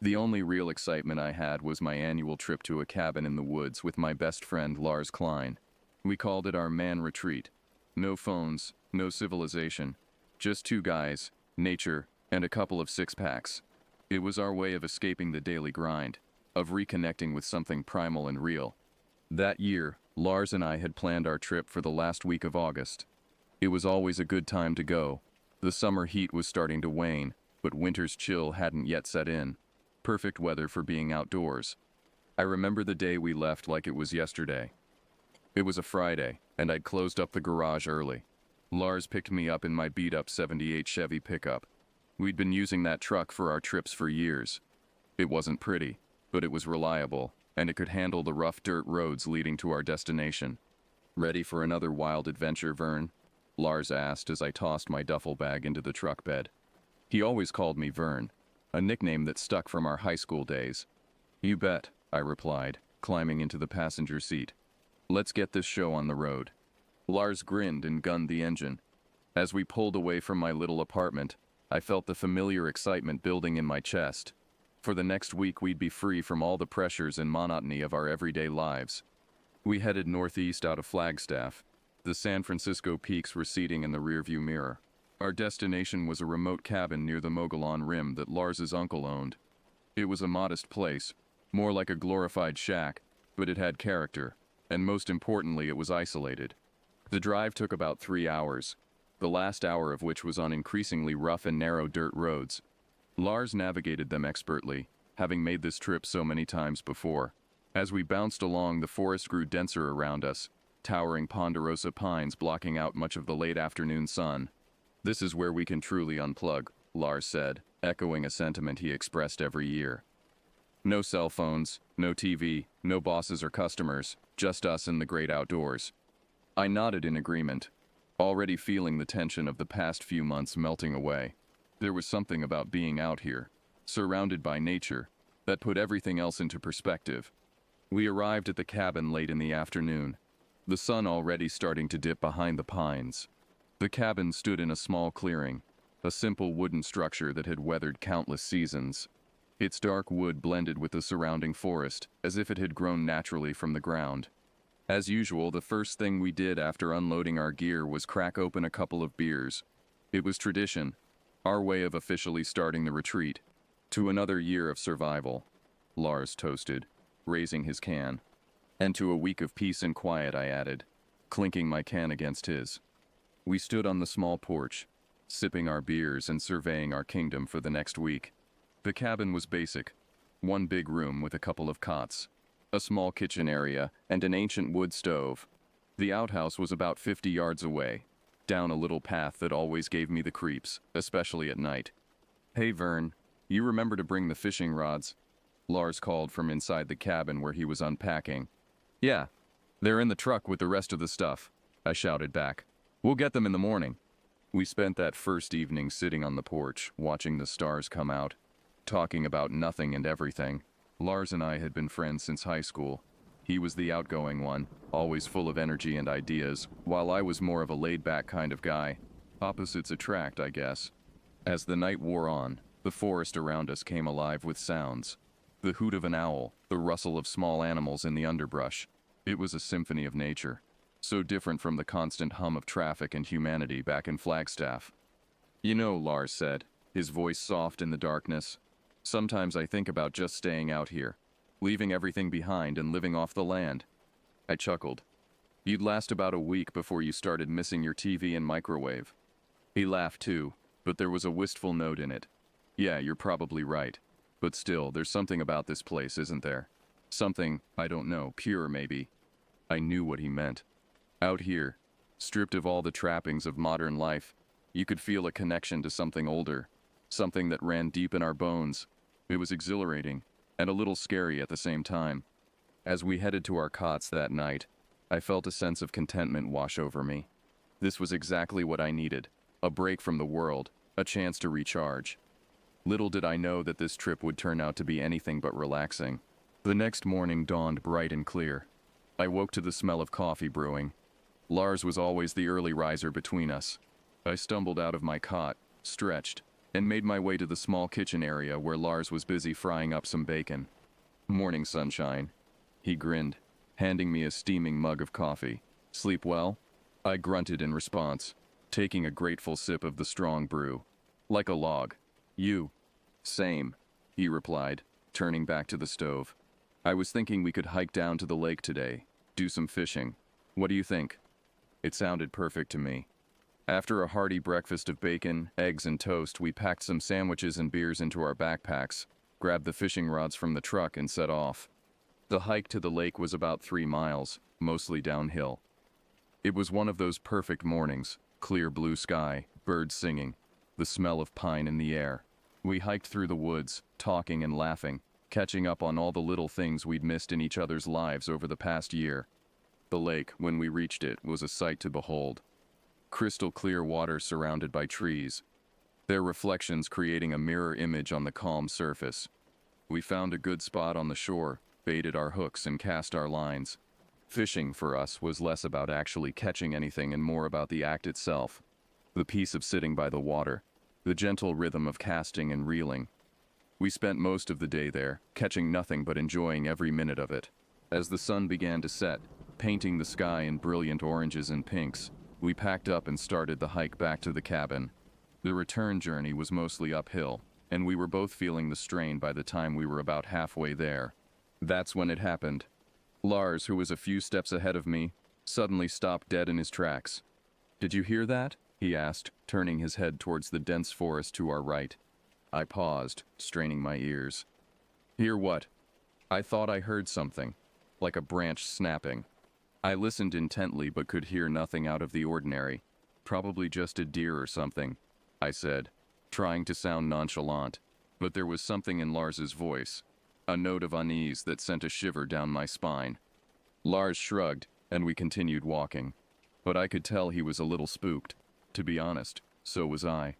The only real excitement I had was my annual trip to a cabin in the woods with my best friend Lars Klein. We called it our man retreat. No phones, no civilization. Just two guys, nature, and a couple of six-packs. It was our way of escaping the daily grind, of reconnecting with something primal and real. That year, Lars and I had planned our trip for the last week of August. It was always a good time to go. The summer heat was starting to wane, but winter's chill hadn't yet set in. Perfect weather for being outdoors. I remember the day we left like it was yesterday. It was a Friday, and I'd closed up the garage early. Lars picked me up in my beat-up '78 Chevy pickup. We'd been using that truck for our trips for years. It wasn't pretty, but it was reliable, and it could handle the rough dirt roads leading to our destination. "Ready for another wild adventure, Vern?" Lars asked as I tossed my duffel bag into the truck bed. He always called me Vern, a nickname that stuck from our high school days. "You bet," I replied, climbing into the passenger seat. "Let's get this show on the road." Lars grinned and gunned the engine. As we pulled away from my little apartment, I felt the familiar excitement building in my chest. For the next week we'd be free from all the pressures and monotony of our everyday lives. We headed northeast out of Flagstaff, the San Francisco peaks receding in the rearview mirror. Our destination was a remote cabin near the Mogollon Rim that Lars's uncle owned. It was a modest place, more like a glorified shack, but it had character, and most importantly it was isolated. The drive took about 3 hours, the last hour of which was on increasingly rough and narrow dirt roads. Lars navigated them expertly, having made this trip so many times before. As we bounced along, the forest grew denser around us, towering ponderosa pines blocking out much of the late afternoon sun. "This is where we can truly unplug," Lars said, echoing a sentiment he expressed every year. "No cell phones, no TV, no bosses or customers, just us and the great outdoors." I nodded in agreement, already feeling the tension of the past few months melting away. There was something about being out here, surrounded by nature, that put everything else into perspective. We arrived at the cabin late in the afternoon, the sun already starting to dip behind the pines. The cabin stood in a small clearing, a simple wooden structure that had weathered countless seasons. Its dark wood blended with the surrounding forest, as if it had grown naturally from the ground. As usual, the first thing we did after unloading our gear was crack open a couple of beers. It was tradition, our way of officially starting the retreat. To another year of survival, Lars toasted, raising his can. And to a week of peace and quiet, I added, clinking my can against his. We stood on the small porch, sipping our beers and surveying our kingdom for the next week. The cabin was basic. One big room with a couple of cots, a small kitchen area, and an ancient wood stove. The outhouse was about 50 yards away, down a little path that always gave me the creeps, especially at night. "Hey Vern, you remember to bring the fishing rods?" Lars called from inside the cabin where he was unpacking. "Yeah, they're in the truck with the rest of the stuff," I shouted back. "We'll get them in the morning." We spent that first evening sitting on the porch, watching the stars come out, talking about nothing and everything. Lars and I had been friends since high school. He was the outgoing one, always full of energy and ideas, while I was more of a laid-back kind of guy. Opposites attract, I guess. As the night wore on, the forest around us came alive with sounds. The hoot of an owl, the rustle of small animals in the underbrush. It was a symphony of nature, so different from the constant hum of traffic and humanity back in Flagstaff. "You know," Lars said, his voice soft in the darkness, "sometimes I think about just staying out here, leaving everything behind and living off the land." I chuckled. "You'd last about a week before you started missing your TV and microwave." He laughed too, but there was a wistful note in it. "Yeah, you're probably right. But still, there's something about this place, isn't there? Something, I don't know, pure maybe." I knew what he meant. Out here, stripped of all the trappings of modern life, you could feel a connection to something older, something that ran deep in our bones. It was exhilarating, and a little scary at the same time. As we headed to our cots that night, I felt a sense of contentment wash over me. This was exactly what I needed, a break from the world, a chance to recharge. Little did I know that this trip would turn out to be anything but relaxing. The next morning dawned bright and clear. I woke to the smell of coffee brewing. Lars was always the early riser between us. I stumbled out of my cot, stretched, and made my way to the small kitchen area where Lars was busy frying up some bacon. "Morning, sunshine." He grinned, handing me a steaming mug of coffee. "Sleep well?" I grunted in response, taking a grateful sip of the strong brew. "Like a log. You?" "Same," he replied, turning back to the stove. "I was thinking we could hike down to the lake today, do some fishing. What do you think?" It sounded perfect to me. After a hearty breakfast of bacon, eggs, and toast, we packed some sandwiches and beers into our backpacks, grabbed the fishing rods from the truck, and set off. The hike to the lake was about 3 miles, mostly downhill. It was one of those perfect mornings, clear blue sky, birds singing, the smell of pine in the air. We hiked through the woods, talking and laughing, catching up on all the little things we'd missed in each other's lives over the past year. The lake, when we reached it, was a sight to behold. Crystal clear water surrounded by trees, their reflections creating a mirror image on the calm surface. We found a good spot on the shore, baited our hooks and cast our lines. Fishing for us was less about actually catching anything and more about the act itself. The peace of sitting by the water, the gentle rhythm of casting and reeling. We spent most of the day there, catching nothing but enjoying every minute of it. As the sun began to set, painting the sky in brilliant oranges and pinks, we packed up and started the hike back to the cabin. The return journey was mostly uphill, and we were both feeling the strain by the time we were about halfway there. That's when it happened. Lars, who was a few steps ahead of me, suddenly stopped dead in his tracks. "Did you hear that?" he asked, turning his head towards the dense forest to our right. I paused, straining my ears. "Hear what?" I thought I heard something, like a branch snapping. I listened intently but could hear nothing out of the ordinary. "Probably just a deer or something," I said, trying to sound nonchalant. But there was something in Lars's voice, a note of unease that sent a shiver down my spine. Lars shrugged, and we continued walking. But I could tell he was a little spooked. To be honest, so was I.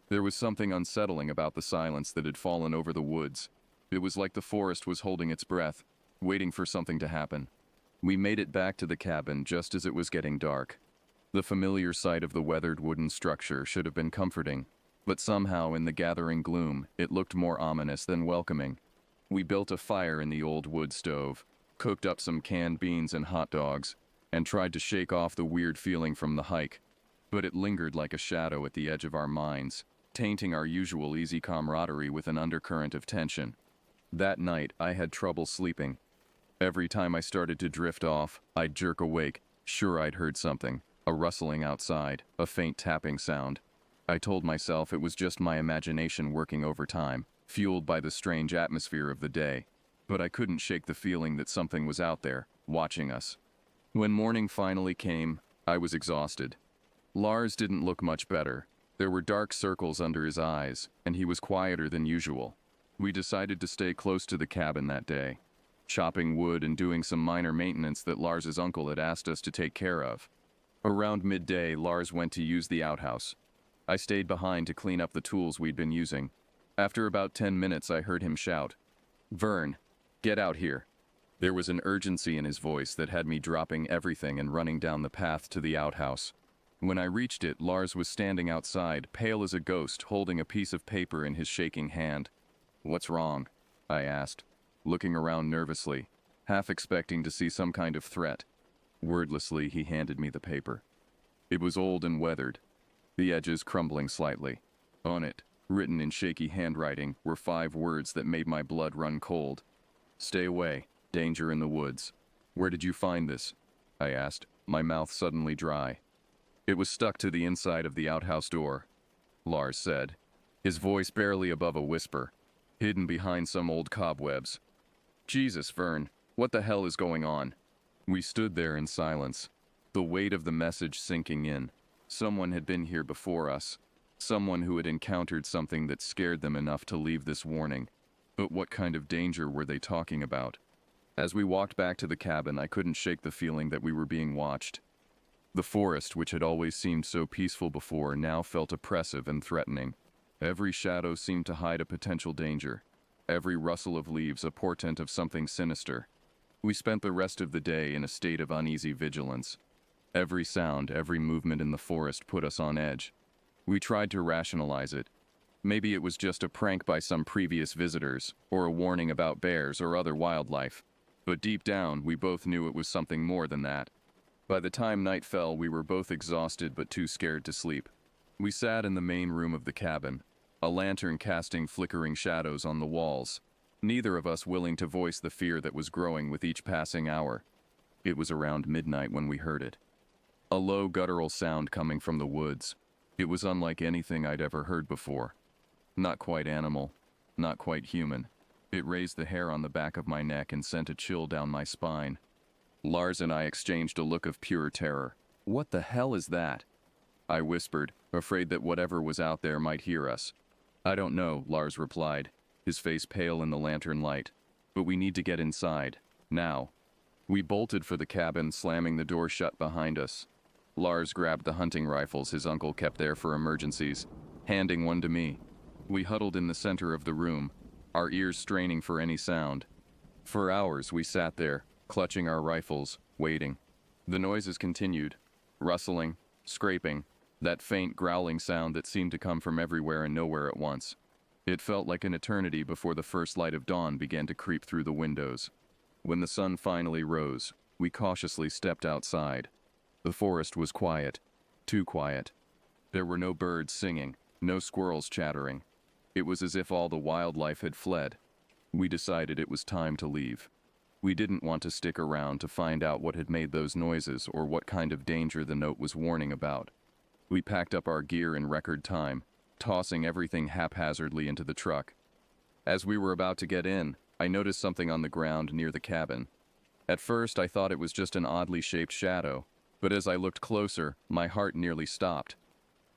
There was something unsettling about the silence that had fallen over the woods. It was like the forest was holding its breath, waiting for something to happen. We made it back to the cabin just as it was getting dark. The familiar sight of the weathered wooden structure should have been comforting, but somehow in the gathering gloom, it looked more ominous than welcoming. We built a fire in the old wood stove, cooked up some canned beans and hot dogs, and tried to shake off the weird feeling from the hike. But it lingered like a shadow at the edge of our minds, tainting our usual easy camaraderie with an undercurrent of tension. That night, I had trouble sleeping. Every time I started to drift off, I'd jerk awake, sure I'd heard something, a rustling outside, a faint tapping sound. I told myself it was just my imagination working overtime, fueled by the strange atmosphere of the day. But I couldn't shake the feeling that something was out there, watching us. When morning finally came, I was exhausted. Lars didn't look much better. There were dark circles under his eyes, and he was quieter than usual. We decided to stay close to the cabin that day, chopping wood and doing some minor maintenance that Lars's uncle had asked us to take care of. Around midday, Lars went to use the outhouse. I stayed behind to clean up the tools we'd been using. After about 10 minutes, I heard him shout, "Vern, get out here." There was an urgency in his voice that had me dropping everything and running down the path to the outhouse. When I reached it, Lars was standing outside, pale as a ghost, holding a piece of paper in his shaking hand. "What's wrong?" I asked, looking around nervously, half expecting to see some kind of threat. Wordlessly, he handed me the paper. It was old and weathered, the edges crumbling slightly. On it, written in shaky handwriting, were 5 words that made my blood run cold. "Stay away. Danger in the woods." "Where did you find this?" I asked, my mouth suddenly dry. "It was stuck to the inside of the outhouse door," Lars said, his voice barely above a whisper, hidden behind some old cobwebs. "Jesus, Vern, what the hell is going on?" We stood there in silence, the weight of the message sinking in. Someone had been here before us, someone who had encountered something that scared them enough to leave this warning. But what kind of danger were they talking about? As we walked back to the cabin, I couldn't shake the feeling that we were being watched. The forest, which had always seemed so peaceful before, now felt oppressive and threatening. Every shadow seemed to hide a potential danger. Every rustle of leaves a portent of something sinister. We spent the rest of the day in a state of uneasy vigilance. Every sound, every movement in the forest put us on edge. We tried to rationalize it. Maybe it was just a prank by some previous visitors, or a warning about bears or other wildlife. But deep down, we both knew it was something more than that. By the time night fell, we were both exhausted but too scared to sleep. We sat in the main room of the cabin, a lantern casting flickering shadows on the walls, neither of us willing to voice the fear that was growing with each passing hour. It was around midnight when we heard it. A low guttural sound coming from the woods. It was unlike anything I'd ever heard before. Not quite animal, not quite human. It raised the hair on the back of my neck and sent a chill down my spine. Lars and I exchanged a look of pure terror. "What the hell is that?" I whispered, afraid that whatever was out there might hear us. "I don't know," Lars replied, his face pale in the lantern light. "But we need to get inside. Now." We bolted for the cabin, slamming the door shut behind us. Lars grabbed the hunting rifles his uncle kept there for emergencies, handing one to me. We huddled in the center of the room, our ears straining for any sound. For hours we sat there, clutching our rifles, waiting. The noises continued, rustling, scraping, that faint growling sound that seemed to come from everywhere and nowhere at once. It felt like an eternity before the first light of dawn began to creep through the windows. When the sun finally rose, we cautiously stepped outside. The forest was quiet, too quiet. There were no birds singing, no squirrels chattering. It was as if all the wildlife had fled. We decided it was time to leave. We didn't want to stick around to find out what had made those noises or what kind of danger the note was warning about. We packed up our gear in record time, tossing everything haphazardly into the truck. As we were about to get in, I noticed something on the ground near the cabin. At first, I thought it was just an oddly shaped shadow, but as I looked closer, my heart nearly stopped.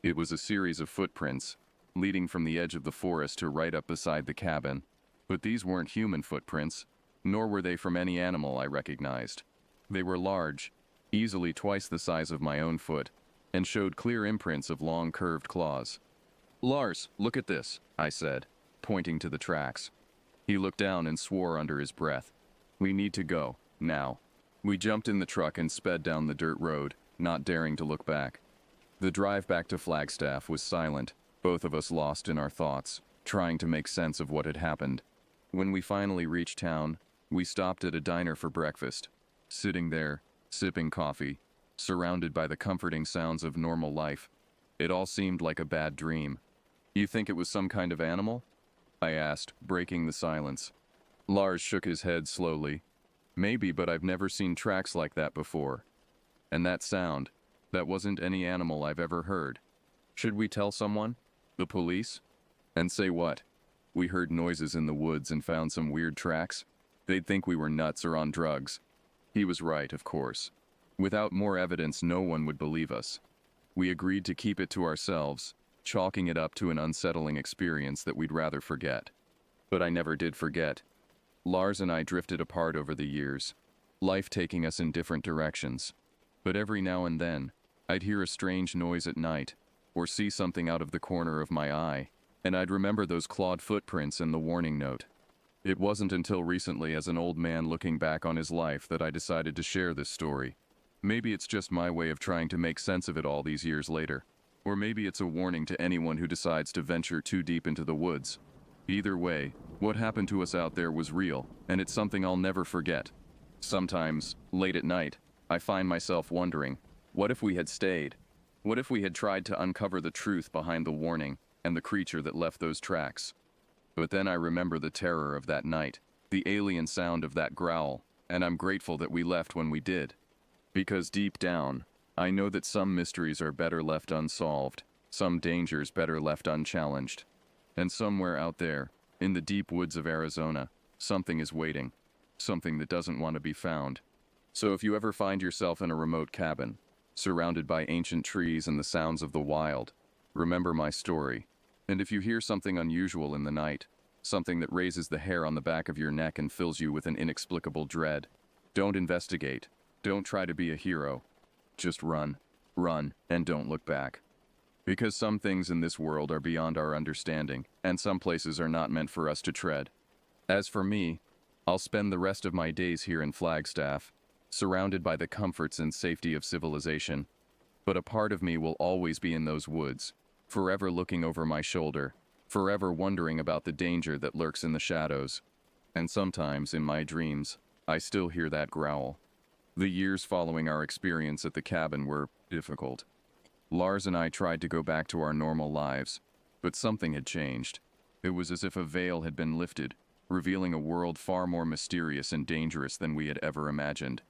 It was a series of footprints, leading from the edge of the forest to right up beside the cabin. But these weren't human footprints, nor were they from any animal I recognized. They were large, easily twice the size of my own foot, and showed clear imprints of long curved claws. "Lars, look at this," I said, pointing to the tracks. He looked down and swore under his breath. "We need to go, now." We jumped in the truck and sped down the dirt road, not daring to look back. The drive back to Flagstaff was silent, both of us lost in our thoughts, trying to make sense of what had happened. When we finally reached town, We stopped at a diner for breakfast. Sitting there, sipping coffee, surrounded by the comforting sounds of normal life, it all seemed like a bad dream. You think it was some kind of animal? I asked, breaking the silence. Lars shook his head slowly. Maybe, but I've never seen tracks like that before. And that sound, that wasn't any animal I've ever heard. Should we tell someone? The police? And say what? We heard noises in the woods and found some weird tracks? They'd think we were nuts or on drugs. He was right, of course. Without more evidence, no one would believe us. We agreed to keep it to ourselves, chalking it up to an unsettling experience that we'd rather forget. But I never did forget. Lars and I drifted apart over the years, life taking us in different directions. But every now and then, I'd hear a strange noise at night, or see something out of the corner of my eye, and I'd remember those clawed footprints and the warning note. It wasn't until recently, as an old man looking back on his life, that I decided to share this story. Maybe it's just my way of trying to make sense of it all these years later. Or maybe it's a warning to anyone who decides to venture too deep into the woods. Either way, what happened to us out there was real, and it's something I'll never forget. Sometimes, late at night, I find myself wondering, what if we had stayed? What if we had tried to uncover the truth behind the warning and the creature that left those tracks? But then I remember the terror of that night, the alien sound of that growl, and I'm grateful that we left when we did. Because deep down, I know that some mysteries are better left unsolved, some dangers better left unchallenged. And somewhere out there, in the deep woods of Arizona, something is waiting, something that doesn't want to be found. So if you ever find yourself in a remote cabin, surrounded by ancient trees and the sounds of the wild, remember my story. And if you hear something unusual in the night, something that raises the hair on the back of your neck and fills you with an inexplicable dread, don't investigate. Don't try to be a hero. Just run, and don't look back. Because some things in this world are beyond our understanding, and some places are not meant for us to tread. As for me, I'll spend the rest of my days here in Flagstaff, surrounded by the comforts and safety of civilization. But a part of me will always be in those woods, forever looking over my shoulder, forever wondering about the danger that lurks in the shadows. And sometimes, in my dreams, I still hear that growl. The years following our experience at the cabin were difficult. Lars and I tried to go back to our normal lives, but something had changed. It was as if a veil had been lifted, revealing a world far more mysterious and dangerous than we had ever imagined.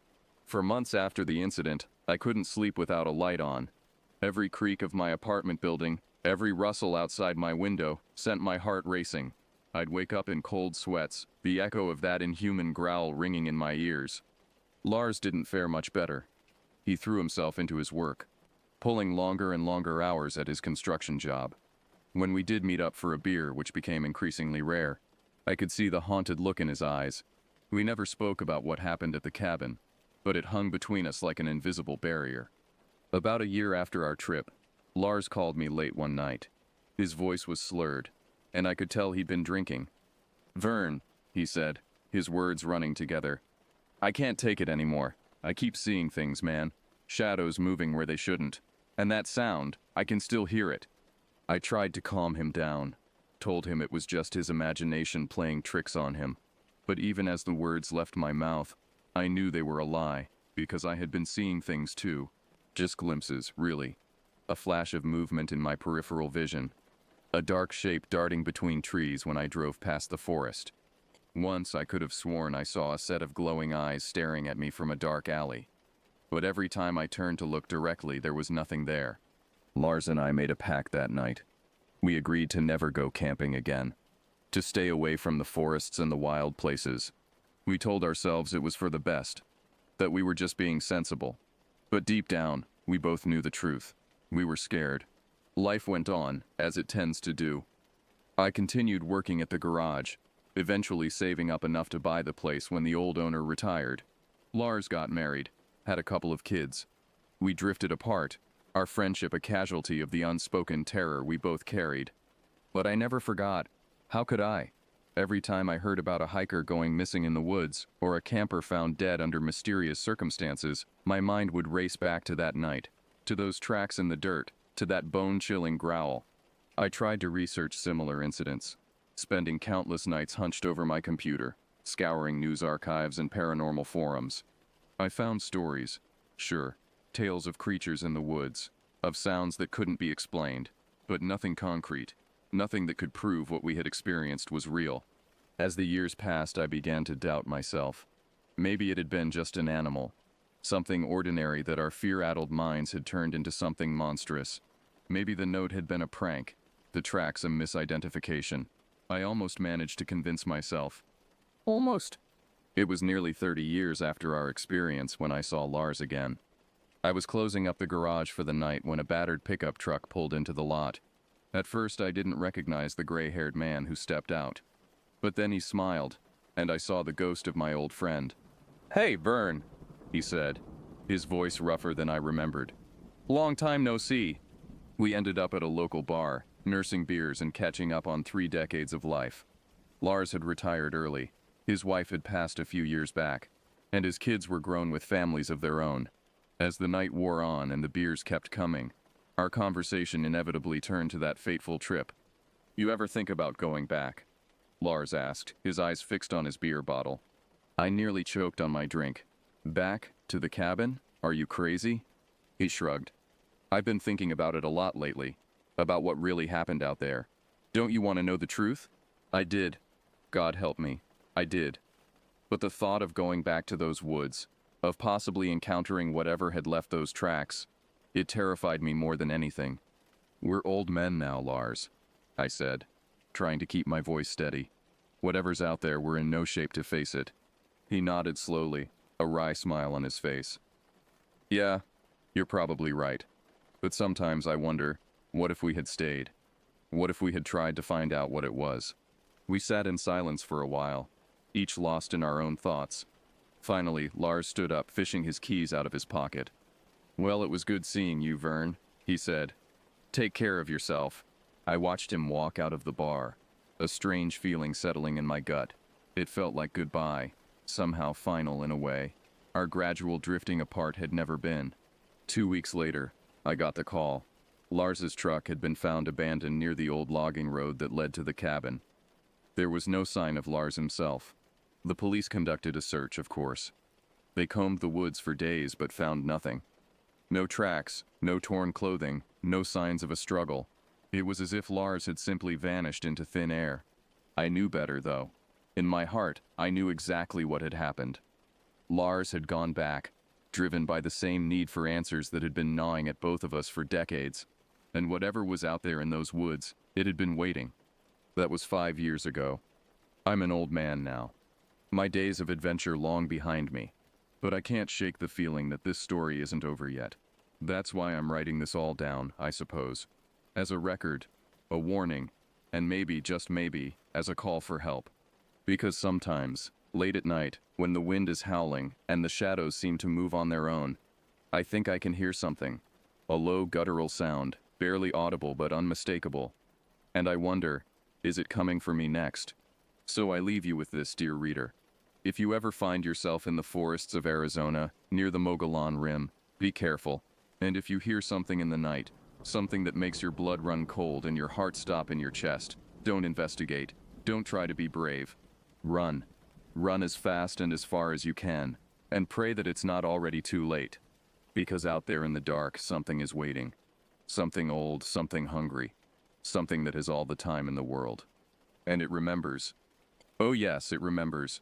For months after the incident, I couldn't sleep without a light on. Every creak of my apartment building, every rustle outside my window, sent my heart racing. I'd wake up in cold sweats, the echo of that inhuman growl ringing in my ears. Lars didn't fare much better. He threw himself into his work, pulling longer and longer hours at his construction job. When we did meet up for a beer, which became increasingly rare, I could see the haunted look in his eyes. We never spoke about what happened at the cabin, but it hung between us like an invisible barrier. About a year after our trip, Lars called me late one night. His voice was slurred, and I could tell he'd been drinking. "Vern," he said, his words running together. "I can't take it anymore. I keep seeing things, man. Shadows moving where they shouldn't. And that sound, I can still hear it." I tried to calm him down, told him it was just his imagination playing tricks on him. But even as the words left my mouth, I knew they were a lie, because I had been seeing things too. Just glimpses, really. A flash of movement in my peripheral vision. A dark shape darting between trees when I drove past the forest. Once I could have sworn I saw a set of glowing eyes staring at me from a dark alley. But every time I turned to look directly, there was nothing there. Lars and I made a pact that night. We agreed to never go camping again, to stay away from the forests and the wild places. We told ourselves it was for the best, that we were just being sensible. But deep down, we both knew the truth. We were scared. Life went on, as it tends to do. I continued working at the garage, eventually saving up enough to buy the place when the old owner retired. Lars got married, had a couple of kids. We drifted apart, our friendship a casualty of the unspoken terror we both carried. But I never forgot. How could I? Every time I heard about a hiker going missing in the woods, or a camper found dead under mysterious circumstances, my mind would race back to that night, to those tracks in the dirt, to that bone-chilling growl. I tried to research similar incidents, spending countless nights hunched over my computer, scouring news archives and paranormal forums. I found stories, sure, tales of creatures in the woods, of sounds that couldn't be explained, but nothing concrete, nothing that could prove what we had experienced was real. As the years passed, I began to doubt myself. Maybe it had been just an animal, something ordinary that our fear-addled minds had turned into something monstrous. Maybe the note had been a prank, the tracks a misidentification. I almost managed to convince myself. Almost. It was nearly 30 years after our experience when I saw Lars again. I was closing up the garage for the night when a battered pickup truck pulled into the lot. At first, I didn't recognize the gray-haired man who stepped out. But then he smiled, and I saw the ghost of my old friend. "Hey, Vern," he said, his voice rougher than I remembered. "Long time no see." We ended up at a local bar, nursing beers and catching up on 3 decades of life. Lars had retired early. His wife had passed a few years back, and his kids were grown with families of their own. As the night wore on and the beers kept coming, our conversation inevitably turned to that fateful trip. "You ever think about going back?" Lars asked, his eyes fixed on his beer bottle. I nearly choked on my drink. "Back? To the cabin? Are you crazy?" He shrugged. "I've been thinking about it a lot lately, about what really happened out there. Don't you want to know the truth?" I did. God help me, I did. But the thought of going back to those woods, of possibly encountering whatever had left those tracks, it terrified me more than anything. "We're old men now, Lars," I said, trying to keep my voice steady. "Whatever's out there, we're in no shape to face it." He nodded slowly, a wry smile on his face. "Yeah, you're probably right. But sometimes I wonder, what if we had stayed? What if we had tried to find out what it was?" We sat in silence for a while, each lost in our own thoughts. Finally, Lars stood up, fishing his keys out of his pocket. "Well, it was good seeing you, Vern," he said. "Take care of yourself." I watched him walk out of the bar, a strange feeling settling in my gut. It felt like goodbye, somehow final in a way. Our gradual drifting apart had never been. 2 weeks later, I got the call. Lars's truck had been found abandoned near the old logging road that led to the cabin. There was no sign of Lars himself. The police conducted a search, of course. They combed the woods for days but found nothing. No tracks, no torn clothing, no signs of a struggle. It was as if Lars had simply vanished into thin air. I knew better, though. In my heart, I knew exactly what had happened. Lars had gone back, driven by the same need for answers that had been gnawing at both of us for decades. And whatever was out there in those woods, it had been waiting. That was 5 years ago. I'm an old man now. My days of adventure long behind me. But I can't shake the feeling that this story isn't over yet. That's why I'm writing this all down, I suppose. As a record, a warning, and maybe, just maybe, as a call for help. Because sometimes, late at night, when the wind is howling and the shadows seem to move on their own, I think I can hear something. A low guttural sound, barely audible but unmistakable. And I wonder, is it coming for me next? So I leave you with this, dear reader. If you ever find yourself in the forests of Arizona, near the Mogollon Rim, be careful. And if you hear something in the night, something that makes your blood run cold and your heart stop in your chest, don't investigate. Don't try to be brave. Run. Run as fast and as far as you can, and pray that it's not already too late. Because out there in the dark, something is waiting. Something old, something hungry. Something that has all the time in the world. And it remembers. Oh yes, it remembers.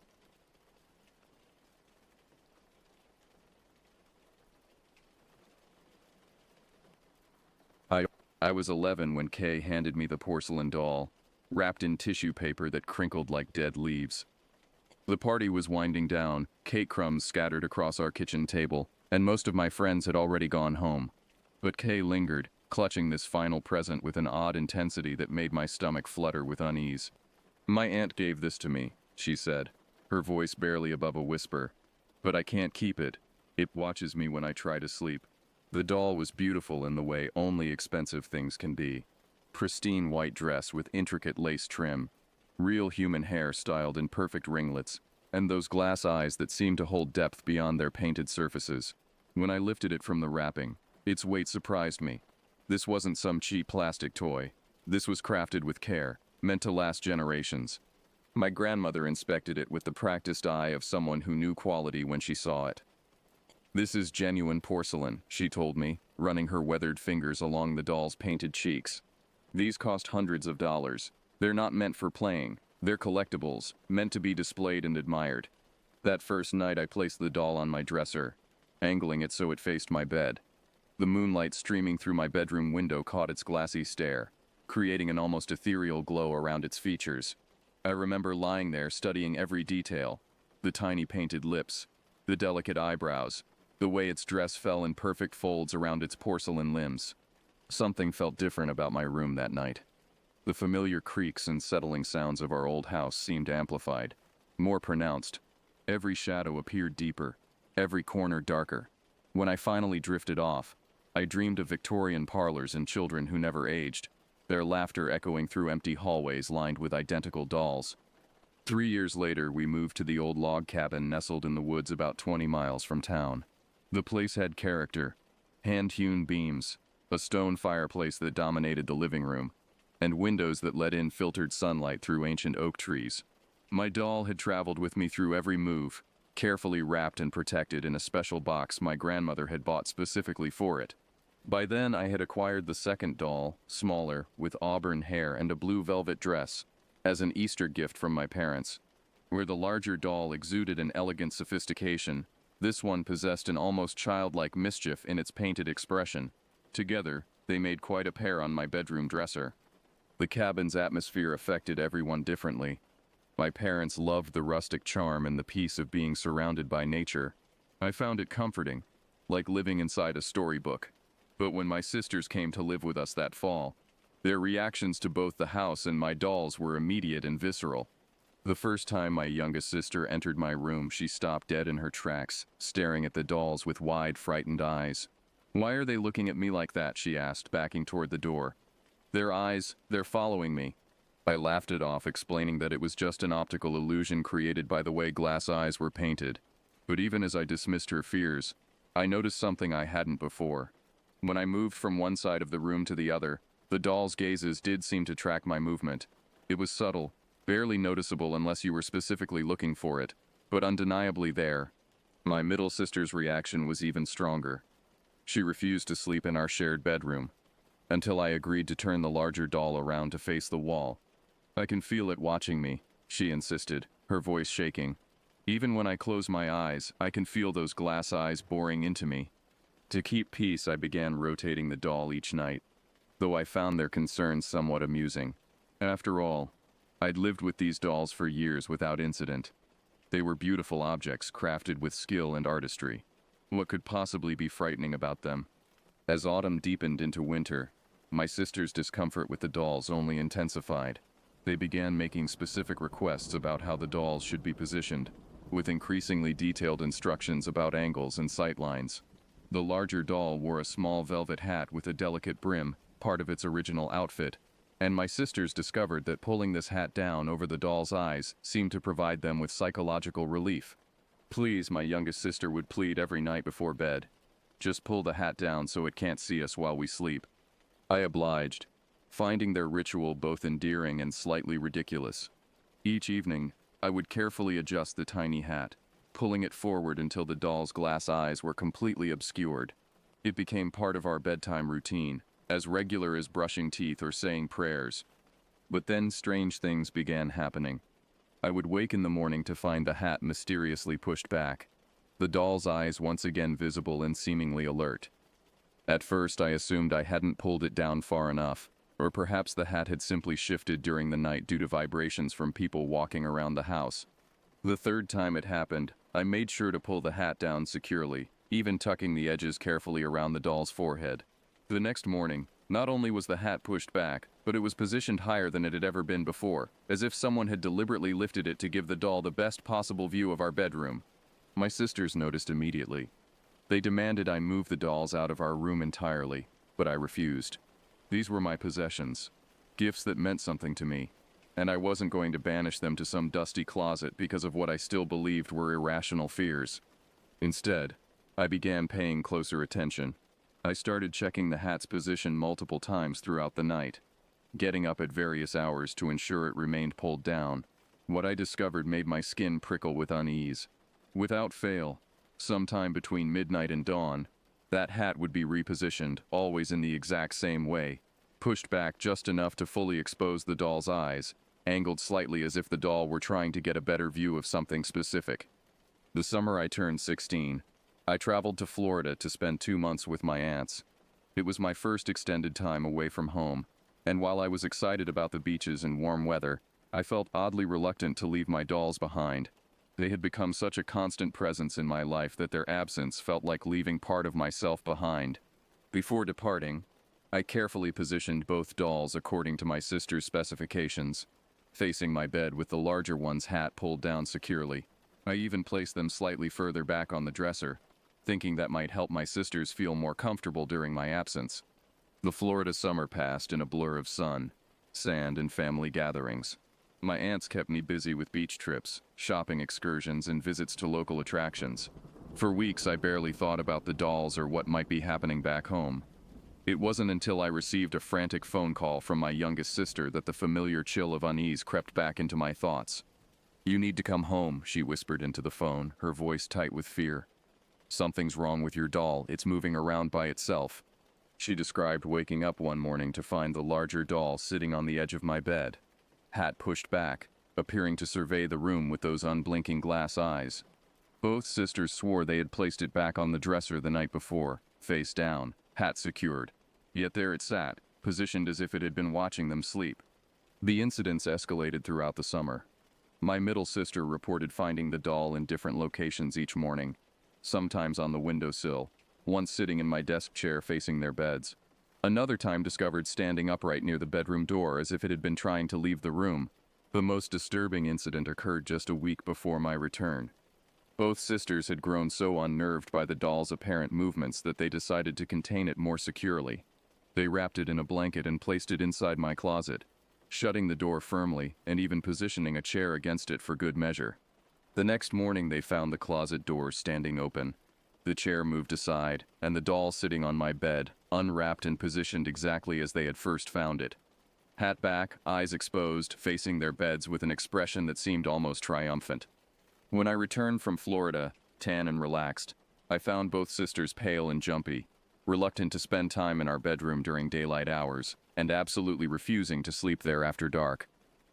I was 11 when Kay handed me the porcelain doll, wrapped in tissue paper that crinkled like dead leaves. The party was winding down, cake crumbs scattered across our kitchen table, and most of my friends had already gone home. But Kay lingered, clutching this final present with an odd intensity that made my stomach flutter with unease. "My aunt gave this to me," she said, her voice barely above a whisper. "But I can't keep it. It watches me when I try to sleep." The doll was beautiful in the way only expensive things can be. Pristine white dress with intricate lace trim, real human hair styled in perfect ringlets, and those glass eyes that seemed to hold depth beyond their painted surfaces. When I lifted it from the wrapping, its weight surprised me. This wasn't some cheap plastic toy. This was crafted with care, meant to last generations. My grandmother inspected it with the practiced eye of someone who knew quality when she saw it. "This is genuine porcelain," she told me, running her weathered fingers along the doll's painted cheeks. "These cost hundreds of dollars. They're not meant for playing. They're collectibles, meant to be displayed and admired." That first night I placed the doll on my dresser, angling it so it faced my bed. The moonlight streaming through my bedroom window caught its glassy stare, creating an almost ethereal glow around its features. I remember lying there studying every detail: the tiny painted lips, the delicate eyebrows, the way its dress fell in perfect folds around its porcelain limbs. Something felt different about my room that night. The familiar creaks and settling sounds of our old house seemed amplified, more pronounced. Every shadow appeared deeper, every corner darker. When I finally drifted off, I dreamed of Victorian parlors and children who never aged, their laughter echoing through empty hallways lined with identical dolls. 3 years later, we moved to the old log cabin nestled in the woods about 20 miles from town. The place had character: hand-hewn beams, a stone fireplace that dominated the living room, and windows that let in filtered sunlight through ancient oak trees. My doll had traveled with me through every move, carefully wrapped and protected in a special box my grandmother had bought specifically for it. By then, I had acquired the second doll, smaller, with auburn hair and a blue velvet dress, as an Easter gift from my parents. Where the larger doll exuded an elegant sophistication, this one possessed an almost childlike mischief in its painted expression. Together, they made quite a pair on my bedroom dresser. The cabin's atmosphere affected everyone differently. My parents loved the rustic charm and the peace of being surrounded by nature. I found it comforting, like living inside a storybook. But when my sisters came to live with us that fall, their reactions to both the house and my dolls were immediate and visceral. The first time my youngest sister entered my room, she stopped dead in her tracks, staring at the dolls with wide, frightened eyes. "Why are they looking at me like that?" she asked, backing toward the door. "Their eyes, they're following me." I laughed it off, explaining that it was just an optical illusion created by the way glass eyes were painted. But even as I dismissed her fears, I noticed something I hadn't before. When I moved from one side of the room to the other, the doll's gazes did seem to track my movement. It was subtle, barely noticeable unless you were specifically looking for it, but undeniably there. My middle sister's reaction was even stronger. She refused to sleep in our shared bedroom, until I agreed to turn the larger doll around to face the wall. "I can feel it watching me," she insisted, her voice shaking. "Even when I close my eyes, I can feel those glass eyes boring into me." To keep peace, I began rotating the doll each night, though I found their concerns somewhat amusing. After all, I'd lived with these dolls for years without incident. They were beautiful objects crafted with skill and artistry. What could possibly be frightening about them? As autumn deepened into winter, my sister's discomfort with the dolls only intensified. They began making specific requests about how the dolls should be positioned, with increasingly detailed instructions about angles and sight lines. The larger doll wore a small velvet hat with a delicate brim, part of its original outfit, and my sisters discovered that pulling this hat down over the doll's eyes seemed to provide them with psychological relief. "Please," my youngest sister would plead every night before bed. "Just pull the hat down so it can't see us while we sleep." I obliged, finding their ritual both endearing and slightly ridiculous. Each evening, I would carefully adjust the tiny hat, pulling it forward until the doll's glass eyes were completely obscured. It became part of our bedtime routine, as regular as brushing teeth or saying prayers. But then strange things began happening. I would wake in the morning to find the hat mysteriously pushed back, the doll's eyes once again visible and seemingly alert. At first, I assumed I hadn't pulled it down far enough, or perhaps the hat had simply shifted during the night due to vibrations from people walking around the house. The third time it happened, I made sure to pull the hat down securely, even tucking the edges carefully around the doll's forehead. The next morning, not only was the hat pushed back, but it was positioned higher than it had ever been before, as if someone had deliberately lifted it to give the doll the best possible view of our bedroom. My sisters noticed immediately. They demanded I move the dolls out of our room entirely, but I refused. These were my possessions, gifts that meant something to me, and I wasn't going to banish them to some dusty closet because of what I still believed were irrational fears. Instead, I began paying closer attention. I started checking the hat's position multiple times throughout the night, getting up at various hours to ensure it remained pulled down, What I discovered made my skin prickle with unease. Without fail, sometime between midnight and dawn, that hat would be repositioned, always in the exact same way, pushed back just enough to fully expose the doll's eyes, angled slightly as if the doll were trying to get a better view of something specific. The summer I turned 16, I traveled to Florida to spend 2 months with my aunts. It was my first extended time away from home, and while I was excited about the beaches and warm weather, I felt oddly reluctant to leave my dolls behind. They had become such a constant presence in my life that their absence felt like leaving part of myself behind. Before departing, I carefully positioned both dolls according to my sister's specifications, facing my bed with the larger one's hat pulled down securely. I even placed them slightly further back on the dresser, thinking that might help my sisters feel more comfortable during my absence. The Florida summer passed in a blur of sun, sand, and family gatherings. My aunts kept me busy with beach trips, shopping excursions, and visits to local attractions. For weeks, I barely thought about the dolls or what might be happening back home. It wasn't until I received a frantic phone call from my youngest sister that the familiar chill of unease crept back into my thoughts. "You need to come home," she whispered into the phone, her voice tight with fear. "Something's wrong with your doll. It's moving around by itself." She described waking up one morning to find the larger doll sitting on the edge of my bed, hat pushed back, appearing to survey the room with those unblinking glass eyes. Both sisters swore they had placed it back on the dresser the night before, face down, hat secured. Yet there it sat, positioned as if it had been watching them sleep. The incidents escalated throughout the summer. My middle sister reported finding the doll in different locations each morning, sometimes on the windowsill, once sitting in my desk chair facing their beds. Another time discovered standing upright near the bedroom door as if it had been trying to leave the room. The most disturbing incident occurred just a week before my return. Both sisters had grown so unnerved by the doll's apparent movements that they decided to contain it more securely. They wrapped it in a blanket and placed it inside my closet, shutting the door firmly and even positioning a chair against it for good measure. The next morning they found the closet door standing open, the chair moved aside, and the doll sitting on my bed, unwrapped and positioned exactly as they had first found it. Hat back, eyes exposed, facing their beds with an expression that seemed almost triumphant. When I returned from Florida, tan and relaxed, I found both sisters pale and jumpy, reluctant to spend time in our bedroom during daylight hours, and absolutely refusing to sleep there after dark.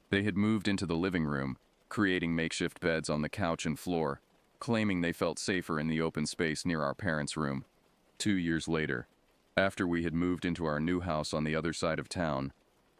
They had moved into the living room, creating makeshift beds on the couch and floor, claiming they felt safer in the open space near our parents' room. 2 years later, after we had moved into our new house on the other side of town,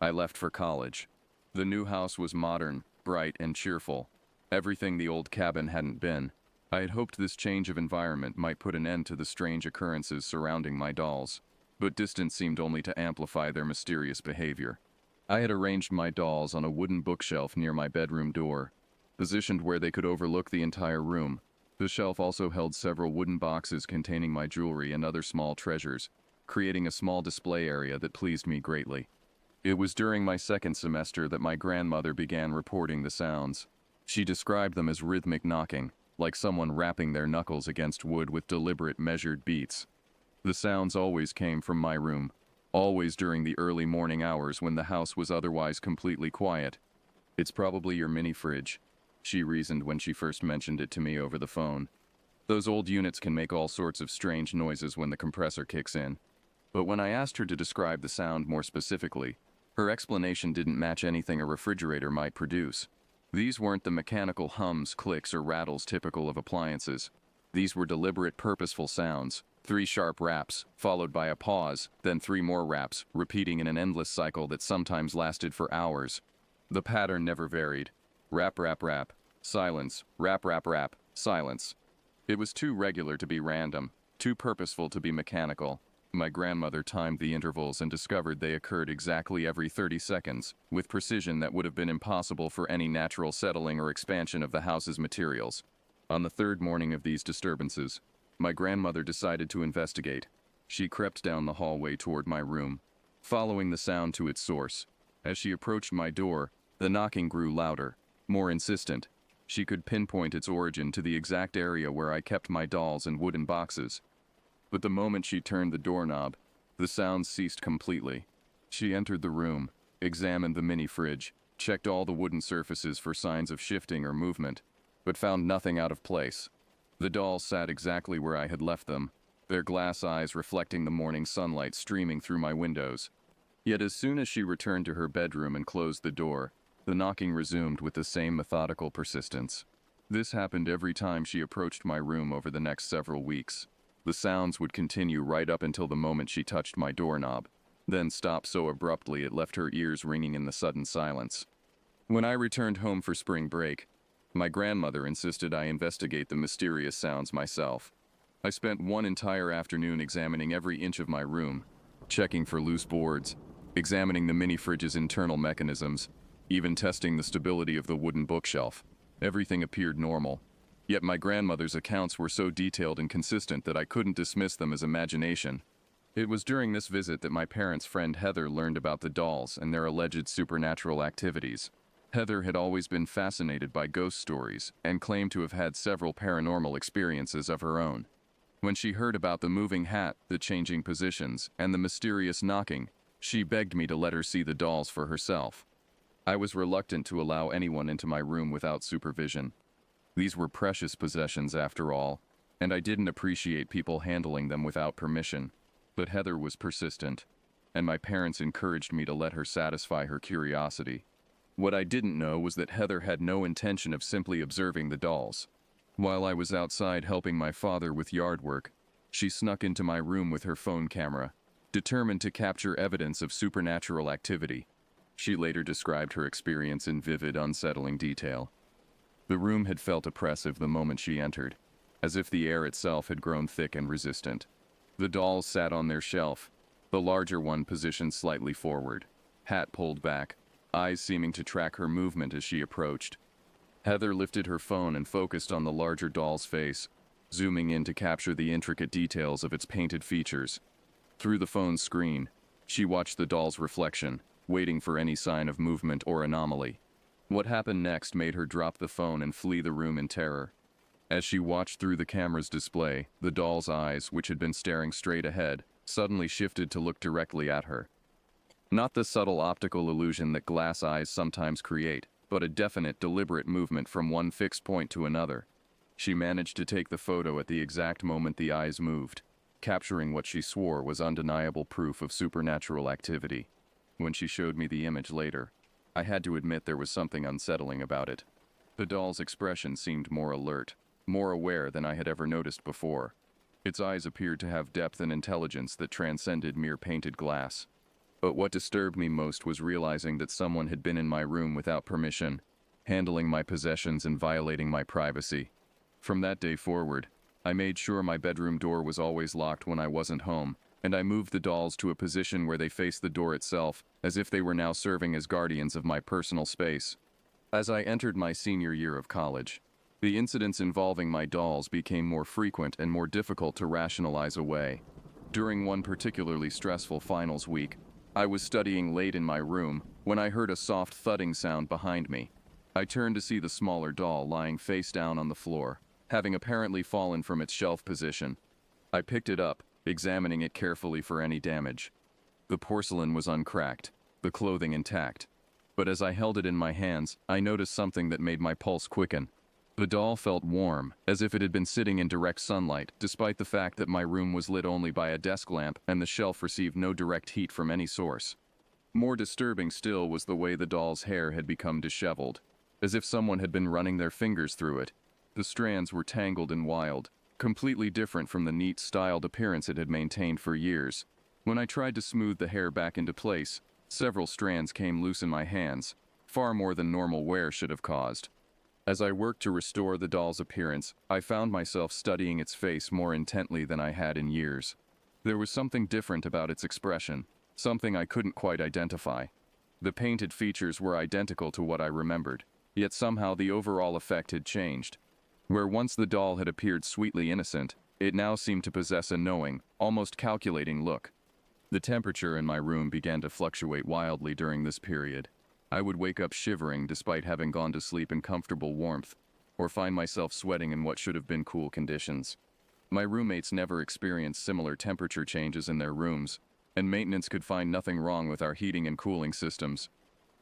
I left for college. The new house was modern, bright, and cheerful, everything the old cabin hadn't been. I had hoped this change of environment might put an end to the strange occurrences surrounding my dolls, but distance seemed only to amplify their mysterious behavior. I had arranged my dolls on a wooden bookshelf near my bedroom door, positioned where they could overlook the entire room. The shelf also held several wooden boxes containing my jewelry and other small treasures, creating a small display area that pleased me greatly. It was during my second semester that my grandmother began reporting the sounds. She described them as rhythmic knocking, like someone rapping their knuckles against wood with deliberate, measured beats. The sounds always came from my room, always during the early morning hours when the house was otherwise completely quiet. "It's probably your mini fridge," she reasoned when she first mentioned it to me over the phone. "Those old units can make all sorts of strange noises when the compressor kicks in." But when I asked her to describe the sound more specifically, her explanation didn't match anything a refrigerator might produce. These weren't the mechanical hums, clicks, or rattles typical of appliances. These were deliberate, purposeful sounds. 3 sharp raps, followed by a pause, then 3 more raps, repeating in an endless cycle that sometimes lasted for hours. The pattern never varied. Rap, rap, rap. Silence. Rap, rap, rap. Silence. It was too regular to be random, too purposeful to be mechanical. My grandmother timed the intervals and discovered they occurred exactly every 30 seconds, with precision that would have been impossible for any natural settling or expansion of the house's materials. On the 3rd morning of these disturbances, my grandmother decided to investigate. She crept down the hallway toward my room, following the sound to its source. As she approached my door, the knocking grew louder, more insistent. She could pinpoint its origin to the exact area where I kept my dolls and wooden boxes. But the moment she turned the doorknob, the sounds ceased completely. She entered the room, examined the mini fridge, checked all the wooden surfaces for signs of shifting or movement, but found nothing out of place. The dolls sat exactly where I had left them, their glass eyes reflecting the morning sunlight streaming through my windows. Yet as soon as she returned to her bedroom and closed the door, the knocking resumed with the same methodical persistence. This happened every time she approached my room over the next several weeks. The sounds would continue right up until the moment she touched my doorknob, then stop so abruptly it left her ears ringing in the sudden silence. When I returned home for spring break, my grandmother insisted I investigate the mysterious sounds myself. I spent one entire afternoon examining every inch of my room, checking for loose boards, examining the mini-fridge's internal mechanisms, even testing the stability of the wooden bookshelf. Everything appeared normal. Yet my grandmother's accounts were so detailed and consistent that I couldn't dismiss them as imagination. It was during this visit that my parents' friend Heather learned about the dolls and their alleged supernatural activities. Heather had always been fascinated by ghost stories and claimed to have had several paranormal experiences of her own. When she heard about the moving hat, the changing positions, and the mysterious knocking, she begged me to let her see the dolls for herself. I was reluctant to allow anyone into my room without supervision. These were precious possessions after all, and I didn't appreciate people handling them without permission. But Heather was persistent, and my parents encouraged me to let her satisfy her curiosity. What I didn't know was that Heather had no intention of simply observing the dolls. While I was outside helping my father with yard work, she snuck into my room with her phone camera, determined to capture evidence of supernatural activity. She later described her experience in vivid, unsettling detail. The room had felt oppressive the moment she entered, as if the air itself had grown thick and resistant. The dolls sat on their shelf, the larger one positioned slightly forward, hat pulled back, eyes seeming to track her movement as she approached. Heather lifted her phone and focused on the larger doll's face, zooming in to capture the intricate details of its painted features. Through the phone's screen, she watched the doll's reflection, waiting for any sign of movement or anomaly. What happened next made her drop the phone and flee the room in terror. As she watched through the camera's display, the doll's eyes, which had been staring straight ahead, suddenly shifted to look directly at her. Not the subtle optical illusion that glass eyes sometimes create, but a definite, deliberate movement from one fixed point to another. She managed to take the photo at the exact moment the eyes moved, capturing what she swore was undeniable proof of supernatural activity. When she showed me the image later, I had to admit there was something unsettling about it. The doll's expression seemed more alert, more aware than I had ever noticed before. Its eyes appeared to have depth and intelligence that transcended mere painted glass. But what disturbed me most was realizing that someone had been in my room without permission, handling my possessions and violating my privacy. From that day forward, I made sure my bedroom door was always locked when I wasn't home, and I moved the dolls to a position where they faced the door itself, as if they were now serving as guardians of my personal space. As I entered my senior year of college, the incidents involving my dolls became more frequent and more difficult to rationalize away. During one particularly stressful finals week, I was studying late in my room when I heard a soft thudding sound behind me. I turned to see the smaller doll lying face down on the floor, having apparently fallen from its shelf position. I picked it up, examining it carefully for any damage. The porcelain was uncracked, the clothing intact. But as I held it in my hands, I noticed something that made my pulse quicken. The doll felt warm, as if it had been sitting in direct sunlight, despite the fact that my room was lit only by a desk lamp and the shelf received no direct heat from any source. More disturbing still was the way the doll's hair had become disheveled, as if someone had been running their fingers through it. The strands were tangled and wild, completely different from the neat, styled appearance it had maintained for years. When I tried to smooth the hair back into place, several strands came loose in my hands, far more than normal wear should have caused. As I worked to restore the doll's appearance, I found myself studying its face more intently than I had in years. There was something different about its expression, something I couldn't quite identify. The painted features were identical to what I remembered, yet somehow the overall effect had changed. Where once the doll had appeared sweetly innocent, it now seemed to possess a knowing, almost calculating look. The temperature in my room began to fluctuate wildly during this period. I would wake up shivering despite having gone to sleep in comfortable warmth, or find myself sweating in what should have been cool conditions. My roommates never experienced similar temperature changes in their rooms, and maintenance could find nothing wrong with our heating and cooling systems.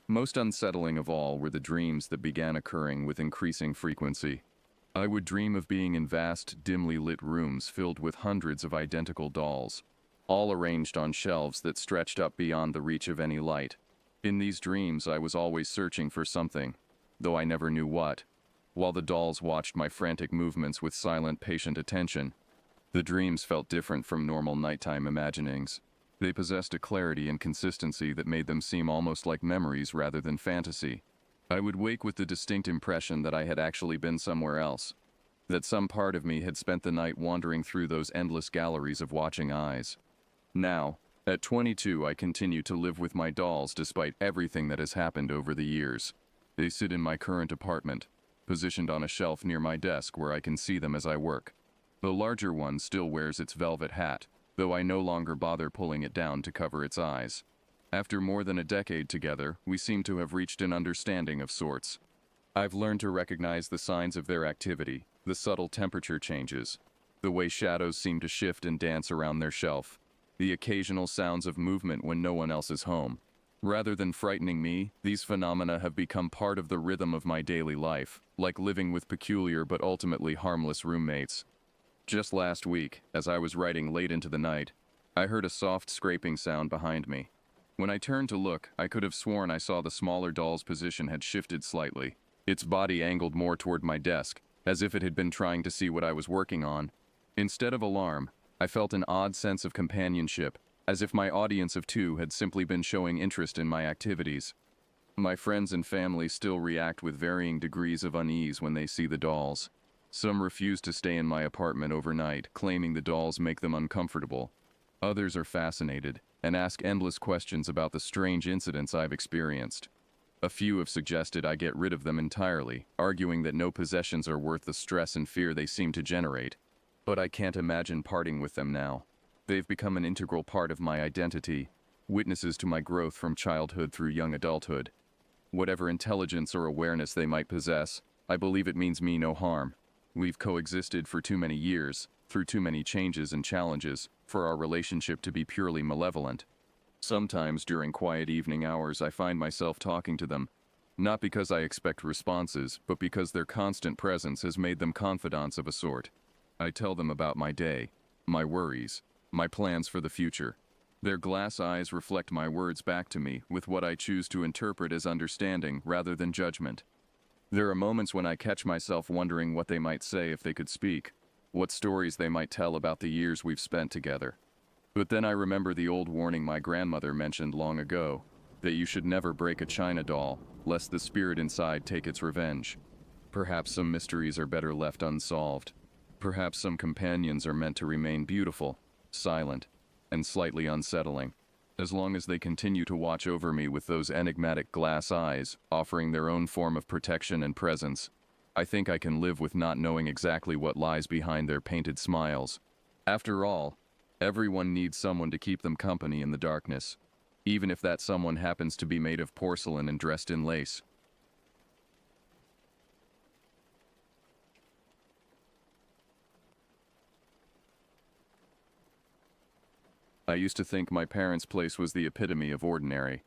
Most unsettling of all were the dreams that began occurring with increasing frequency. I would dream of being in vast, dimly lit rooms filled with hundreds of identical dolls, all arranged on shelves that stretched up beyond the reach of any light. In these dreams, I was always searching for something, though I never knew what, while the dolls watched my frantic movements with silent, patient attention. The dreams felt different from normal nighttime imaginings. They possessed a clarity and consistency that made them seem almost like memories rather than fantasy. I would wake with the distinct impression that I had actually been somewhere else, that some part of me had spent the night wandering through those endless galleries of watching eyes. Now, at 22, I continue to live with my dolls despite everything that has happened over the years. They sit in my current apartment, positioned on a shelf near my desk where I can see them as I work. The larger one still wears its velvet hat, though I no longer bother pulling it down to cover its eyes. After more than a decade together, we seem to have reached an understanding of sorts. I've learned to recognize the signs of their activity, the subtle temperature changes, the way shadows seem to shift and dance around their shelf, the occasional sounds of movement when no one else is home. Rather than frightening me, these phenomena have become part of the rhythm of my daily life, like living with peculiar but ultimately harmless roommates. Just last week, as I was writing late into the night, I heard a soft scraping sound behind me. When I turned to look, I could have sworn I saw the smaller doll's position had shifted slightly, its body angled more toward my desk, as if it had been trying to see what I was working on. Instead of alarm, I felt an odd sense of companionship, as if my audience of two had simply been showing interest in my activities. My friends and family still react with varying degrees of unease when they see the dolls. Some refuse to stay in my apartment overnight, claiming the dolls make them uncomfortable. Others are fascinated and ask endless questions about the strange incidents I've experienced. A few have suggested I get rid of them entirely, arguing that no possessions are worth the stress and fear they seem to generate. But I can't imagine parting with them now. They've become an integral part of my identity, witnesses to my growth from childhood through young adulthood. Whatever intelligence or awareness they might possess, I believe it means me no harm. We've coexisted for too many years, through too many changes and challenges, for our relationship to be purely malevolent. Sometimes during quiet evening hours I find myself talking to them, not because I expect responses, but because their constant presence has made them confidants of a sort. I tell them about my day, my worries, my plans for the future. Their glass eyes reflect my words back to me with what I choose to interpret as understanding rather than judgment. There are moments when I catch myself wondering what they might say if they could speak, what stories they might tell about the years we've spent together. But then I remember the old warning my grandmother mentioned long ago, that you should never break a china doll, lest the spirit inside take its revenge. Perhaps some mysteries are better left unsolved. Perhaps some companions are meant to remain beautiful, silent, and slightly unsettling, as long as they continue to watch over me with those enigmatic glass eyes, offering their own form of protection and presence. I think I can live with not knowing exactly what lies behind their painted smiles. After all, everyone needs someone to keep them company in the darkness, even if that someone happens to be made of porcelain and dressed in lace. I used to think my parents' place was the epitome of ordinary.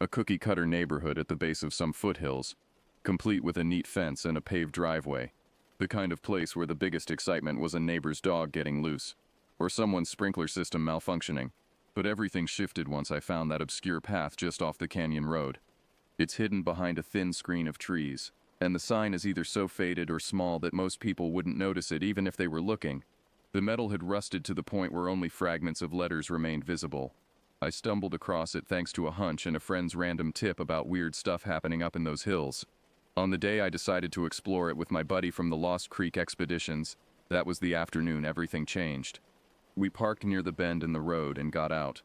A cookie-cutter neighborhood at the base of some foothills, complete with a neat fence and a paved driveway. The kind of place where the biggest excitement was a neighbor's dog getting loose, or someone's sprinkler system malfunctioning. But everything shifted once I found that obscure path just off the canyon road. It's hidden behind a thin screen of trees, and the sign is either so faded or small that most people wouldn't notice it even if they were looking. The metal had rusted to the point where only fragments of letters remained visible. I stumbled across it thanks to a hunch and a friend's random tip about weird stuff happening up in those hills. On the day I decided to explore it with my buddy from the Lost Creek expeditions, that was the afternoon everything changed. We parked near the bend in the road and got out.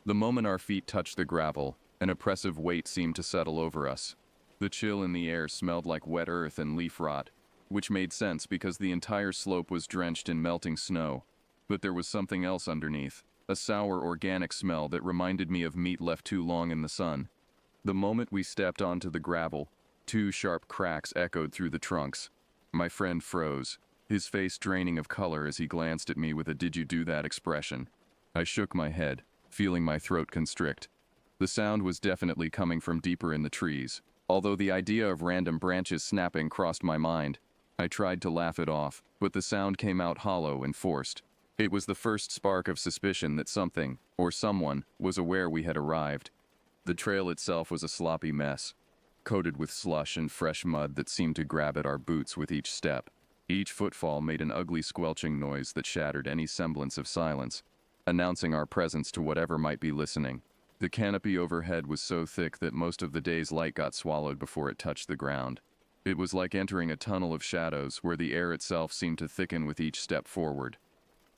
The moment our feet touched the gravel, an oppressive weight seemed to settle over us. The chill in the air smelled like wet earth and leaf rot, which made sense because the entire slope was drenched in melting snow. But there was something else underneath, a sour organic smell that reminded me of meat left too long in the sun. The moment we stepped onto the gravel, 2 sharp cracks echoed through the trunks. My friend froze, his face draining of color as he glanced at me with a "did you do that" expression. I shook my head, feeling my throat constrict. The sound was definitely coming from deeper in the trees. Although the idea of random branches snapping crossed my mind, I tried to laugh it off, but the sound came out hollow and forced. It was the first spark of suspicion that something, or someone, was aware we had arrived. The trail itself was a sloppy mess, coated with slush and fresh mud that seemed to grab at our boots with each step. Each footfall made an ugly squelching noise that shattered any semblance of silence, announcing our presence to whatever might be listening. The canopy overhead was so thick that most of the day's light got swallowed before it touched the ground. It was like entering a tunnel of shadows where the air itself seemed to thicken with each step forward.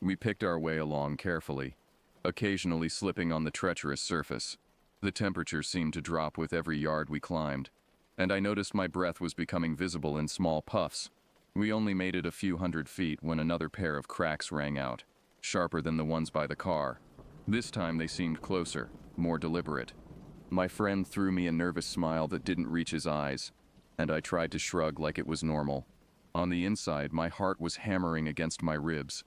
We picked our way along carefully, occasionally slipping on the treacherous surface. The temperature seemed to drop with every yard we climbed, and I noticed my breath was becoming visible in small puffs. We only made it a few hundred feet when another pair of cracks rang out, sharper than the ones by the car. This time they seemed closer, more deliberate. My friend threw me a nervous smile that didn't reach his eyes, and I tried to shrug like it was normal. On the inside, my heart was hammering against my ribs.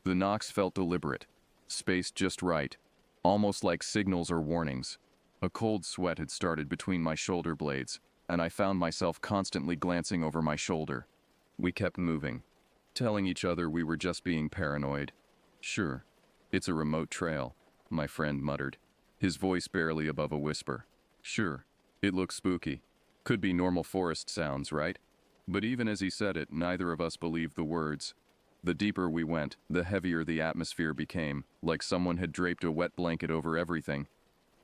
The knocks felt deliberate, spaced just right, almost like signals or warnings. A cold sweat had started between my shoulder blades, and I found myself constantly glancing over my shoulder. We kept moving, telling each other we were just being paranoid. "Sure, it's a remote trail," my friend muttered, his voice barely above a whisper. "Sure, it looks spooky. Could be normal forest sounds, right?" But even as he said it, neither of us believed the words. The deeper we went, the heavier the atmosphere became, like someone had draped a wet blanket over everything.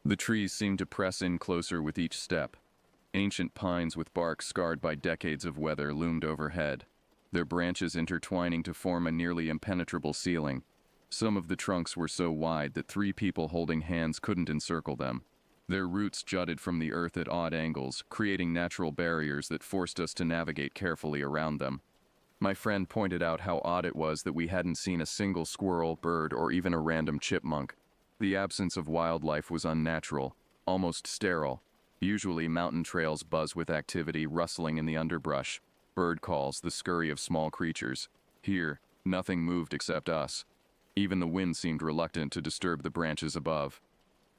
The trees seemed to press in closer with each step. Ancient pines with bark scarred by decades of weather loomed overhead, their branches intertwining to form a nearly impenetrable ceiling. Some of the trunks were so wide that 3 people holding hands couldn't encircle them. Their roots jutted from the earth at odd angles, creating natural barriers that forced us to navigate carefully around them. My friend pointed out how odd it was that we hadn't seen a single squirrel, bird, or even a random chipmunk. The absence of wildlife was unnatural, almost sterile. Usually mountain trails buzz with activity, rustling in the underbrush, bird calls, the scurry of small creatures. Here, nothing moved except us. Even the wind seemed reluctant to disturb the branches above.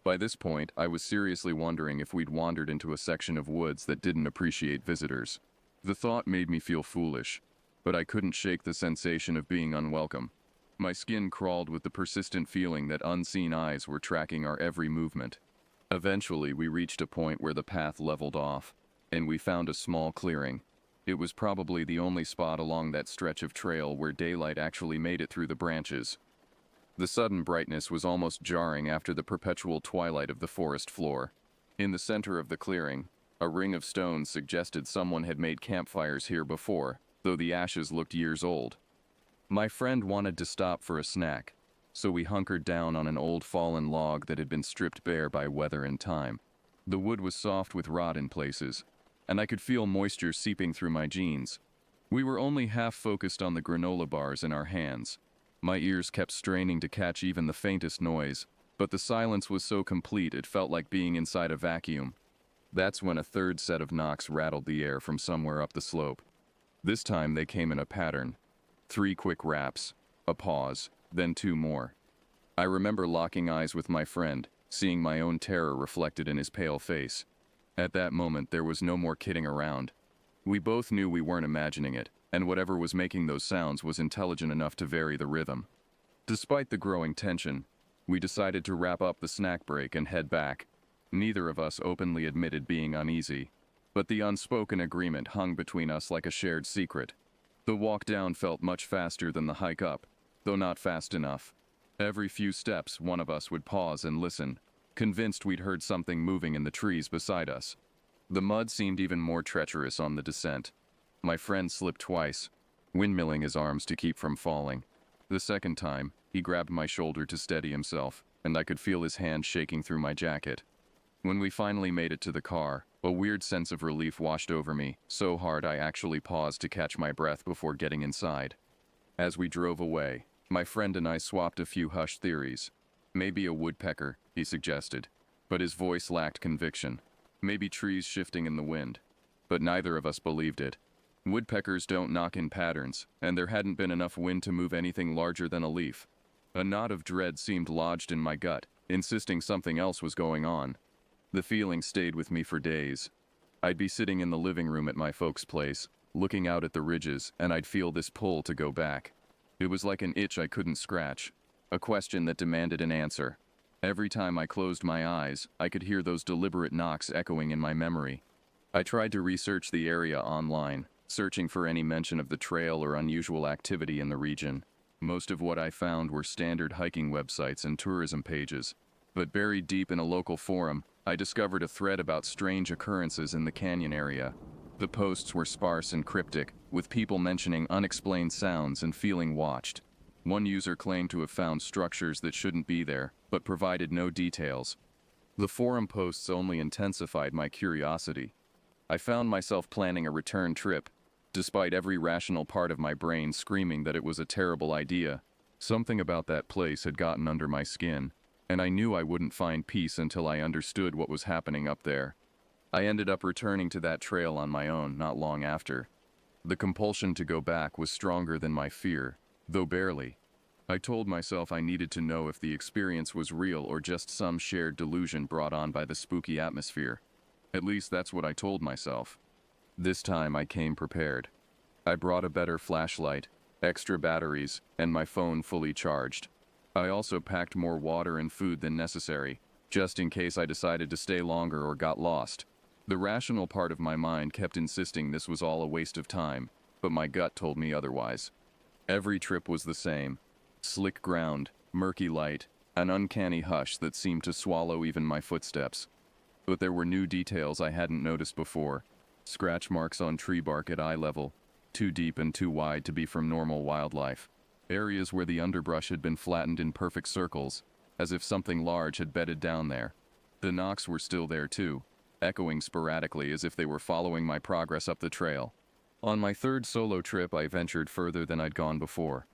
By this point, I was seriously wondering if we'd wandered into a section of woods that didn't appreciate visitors. The thought made me feel foolish, but I couldn't shake the sensation of being unwelcome. My skin crawled with the persistent feeling that unseen eyes were tracking our every movement. Eventually, we reached a point where the path leveled off, and we found a small clearing. It was probably the only spot along that stretch of trail where daylight actually made it through the branches. The sudden brightness was almost jarring after the perpetual twilight of the forest floor. In the center of the clearing, a ring of stones suggested someone had made campfires here before, though the ashes looked years old. My friend wanted to stop for a snack, so we hunkered down on an old fallen log that had been stripped bare by weather and time. The wood was soft with rot in places, and I could feel moisture seeping through my jeans. We were only half focused on the granola bars in our hands. My ears kept straining to catch even the faintest noise, but the silence was so complete it felt like being inside a vacuum. That's when a third set of knocks rattled the air from somewhere up the slope. This time they came in a pattern. 3 quick raps, a pause, then 2 more. I remember locking eyes with my friend, seeing my own terror reflected in his pale face. At that moment, there was no more kidding around. We both knew we weren't imagining it, and whatever was making those sounds was intelligent enough to vary the rhythm. Despite the growing tension, we decided to wrap up the snack break and head back. Neither of us openly admitted being uneasy, but the unspoken agreement hung between us like a shared secret. The walk down felt much faster than the hike up, though not fast enough. Every few steps, one of us would pause and listen, convinced we'd heard something moving in the trees beside us. The mud seemed even more treacherous on the descent. My friend slipped twice, windmilling his arms to keep from falling. The second time, he grabbed my shoulder to steady himself, and I could feel his hand shaking through my jacket. When we finally made it to the car, a weird sense of relief washed over me, so hard I actually paused to catch my breath before getting inside. As we drove away, my friend and I swapped a few hushed theories. Maybe a woodpecker, he suggested, but his voice lacked conviction. Maybe trees shifting in the wind, but neither of us believed it. Woodpeckers don't knock in patterns, and there hadn't been enough wind to move anything larger than a leaf. A knot of dread seemed lodged in my gut, insisting something else was going on. The feeling stayed with me for days. I'd be sitting in the living room at my folks' place, looking out at the ridges, and I'd feel this pull to go back. It was like an itch I couldn't scratch, a question that demanded an answer. Every time I closed my eyes, I could hear those deliberate knocks echoing in my memory. I tried to research the area online, searching for any mention of the trail or unusual activity in the region. Most of what I found were standard hiking websites and tourism pages. But buried deep in a local forum, I discovered a thread about strange occurrences in the canyon area. The posts were sparse and cryptic, with people mentioning unexplained sounds and feeling watched. One user claimed to have found structures that shouldn't be there, but provided no details. The forum posts only intensified my curiosity. I found myself planning a return trip, despite every rational part of my brain screaming that it was a terrible idea. Something about that place had gotten under my skin, and I knew I wouldn't find peace until I understood what was happening up there. I ended up returning to that trail on my own not long after. The compulsion to go back was stronger than my fear, though barely. I told myself I needed to know if the experience was real or just some shared delusion brought on by the spooky atmosphere. At least that's what I told myself. This time I came prepared. I brought a better flashlight, extra batteries, and my phone fully charged. I also packed more water and food than necessary, just in case I decided to stay longer or got lost. The rational part of my mind kept insisting this was all a waste of time, but my gut told me otherwise. Every trip was the same. Slick ground, murky light, an uncanny hush that seemed to swallow even my footsteps. But there were new details I hadn't noticed before. Scratch marks on tree bark at eye level, too deep and too wide to be from normal wildlife. Areas where the underbrush had been flattened in perfect circles, as if something large had bedded down there. The knocks were still there too, echoing sporadically as if they were following my progress up the trail. On my third solo trip, I ventured further than I'd gone before.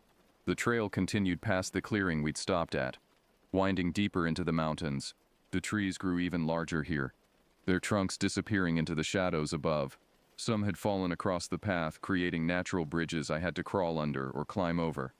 The trail continued past the clearing we'd stopped at, winding deeper into the mountains. The trees grew even larger here, their trunks disappearing into the shadows above. Some had fallen across the path, creating natural bridges I had to crawl under or climb over.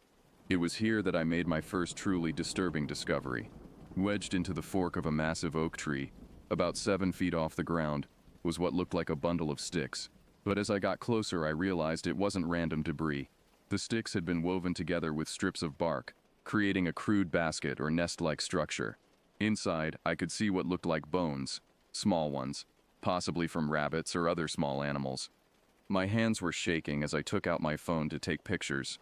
It was here that I made my first truly disturbing discovery. Wedged into the fork of a massive oak tree, about 7 feet off the ground, was what looked like a bundle of sticks. But as I got closer, I realized it wasn't random debris. The sticks had been woven together with strips of bark, creating a crude basket or nest-like structure. Inside, I could see what looked like bones, small ones, possibly from rabbits or other small animals. My hands were shaking as I took out my phone to take pictures.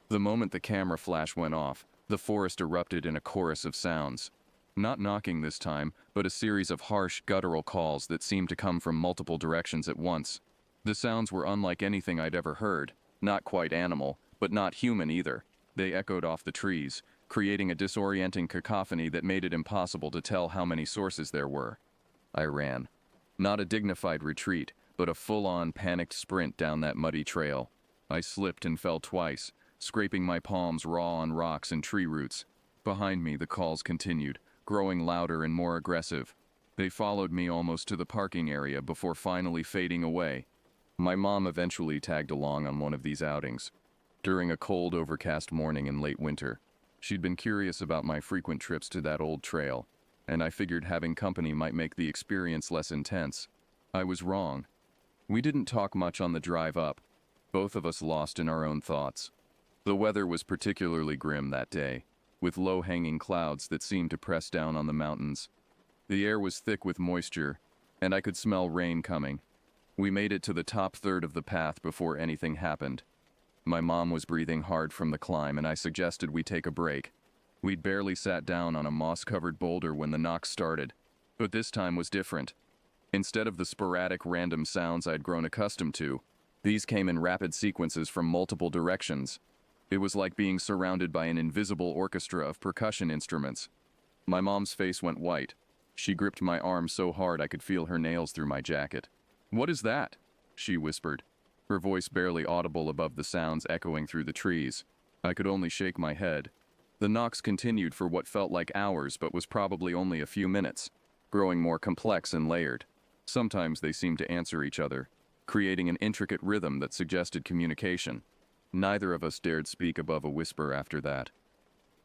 The moment the camera flash went off, the forest erupted in a chorus of sounds. Not knocking this time, but a series of harsh, guttural calls that seemed to come from multiple directions at once. The sounds were unlike anything I'd ever heard, not quite animal, but not human either. They echoed off the trees, creating a disorienting cacophony that made it impossible to tell how many sources there were. I ran. Not a dignified retreat, but a full-on panicked sprint down that muddy trail. I slipped and fell twice, scraping my palms raw on rocks and tree roots. Behind me, the calls continued, growing louder and more aggressive. They followed me almost to the parking area before finally fading away. My mom eventually tagged along on one of these outings. During a cold, overcast morning in late winter, she'd been curious about my frequent trips to that old trail, and I figured having company might make the experience less intense. I was wrong. We didn't talk much on the drive up, both of us lost in our own thoughts. The weather was particularly grim that day, with low-hanging clouds that seemed to press down on the mountains. The air was thick with moisture, and I could smell rain coming. We made it to the top third of the path before anything happened. My mom was breathing hard from the climb, and I suggested we take a break. We'd barely sat down on a moss-covered boulder when the knocks started, but this time was different. Instead of the sporadic random sounds I'd grown accustomed to, these came in rapid sequences from multiple directions. It was like being surrounded by an invisible orchestra of percussion instruments. My mom's face went white. She gripped my arm so hard I could feel her nails through my jacket. "What is that?" she whispered, her voice barely audible above the sounds echoing through the trees. I could only shake my head. The knocks continued for what felt like hours but was probably only a few minutes, growing more complex and layered. Sometimes they seemed to answer each other, creating an intricate rhythm that suggested communication. Neither of us dared speak above a whisper after that.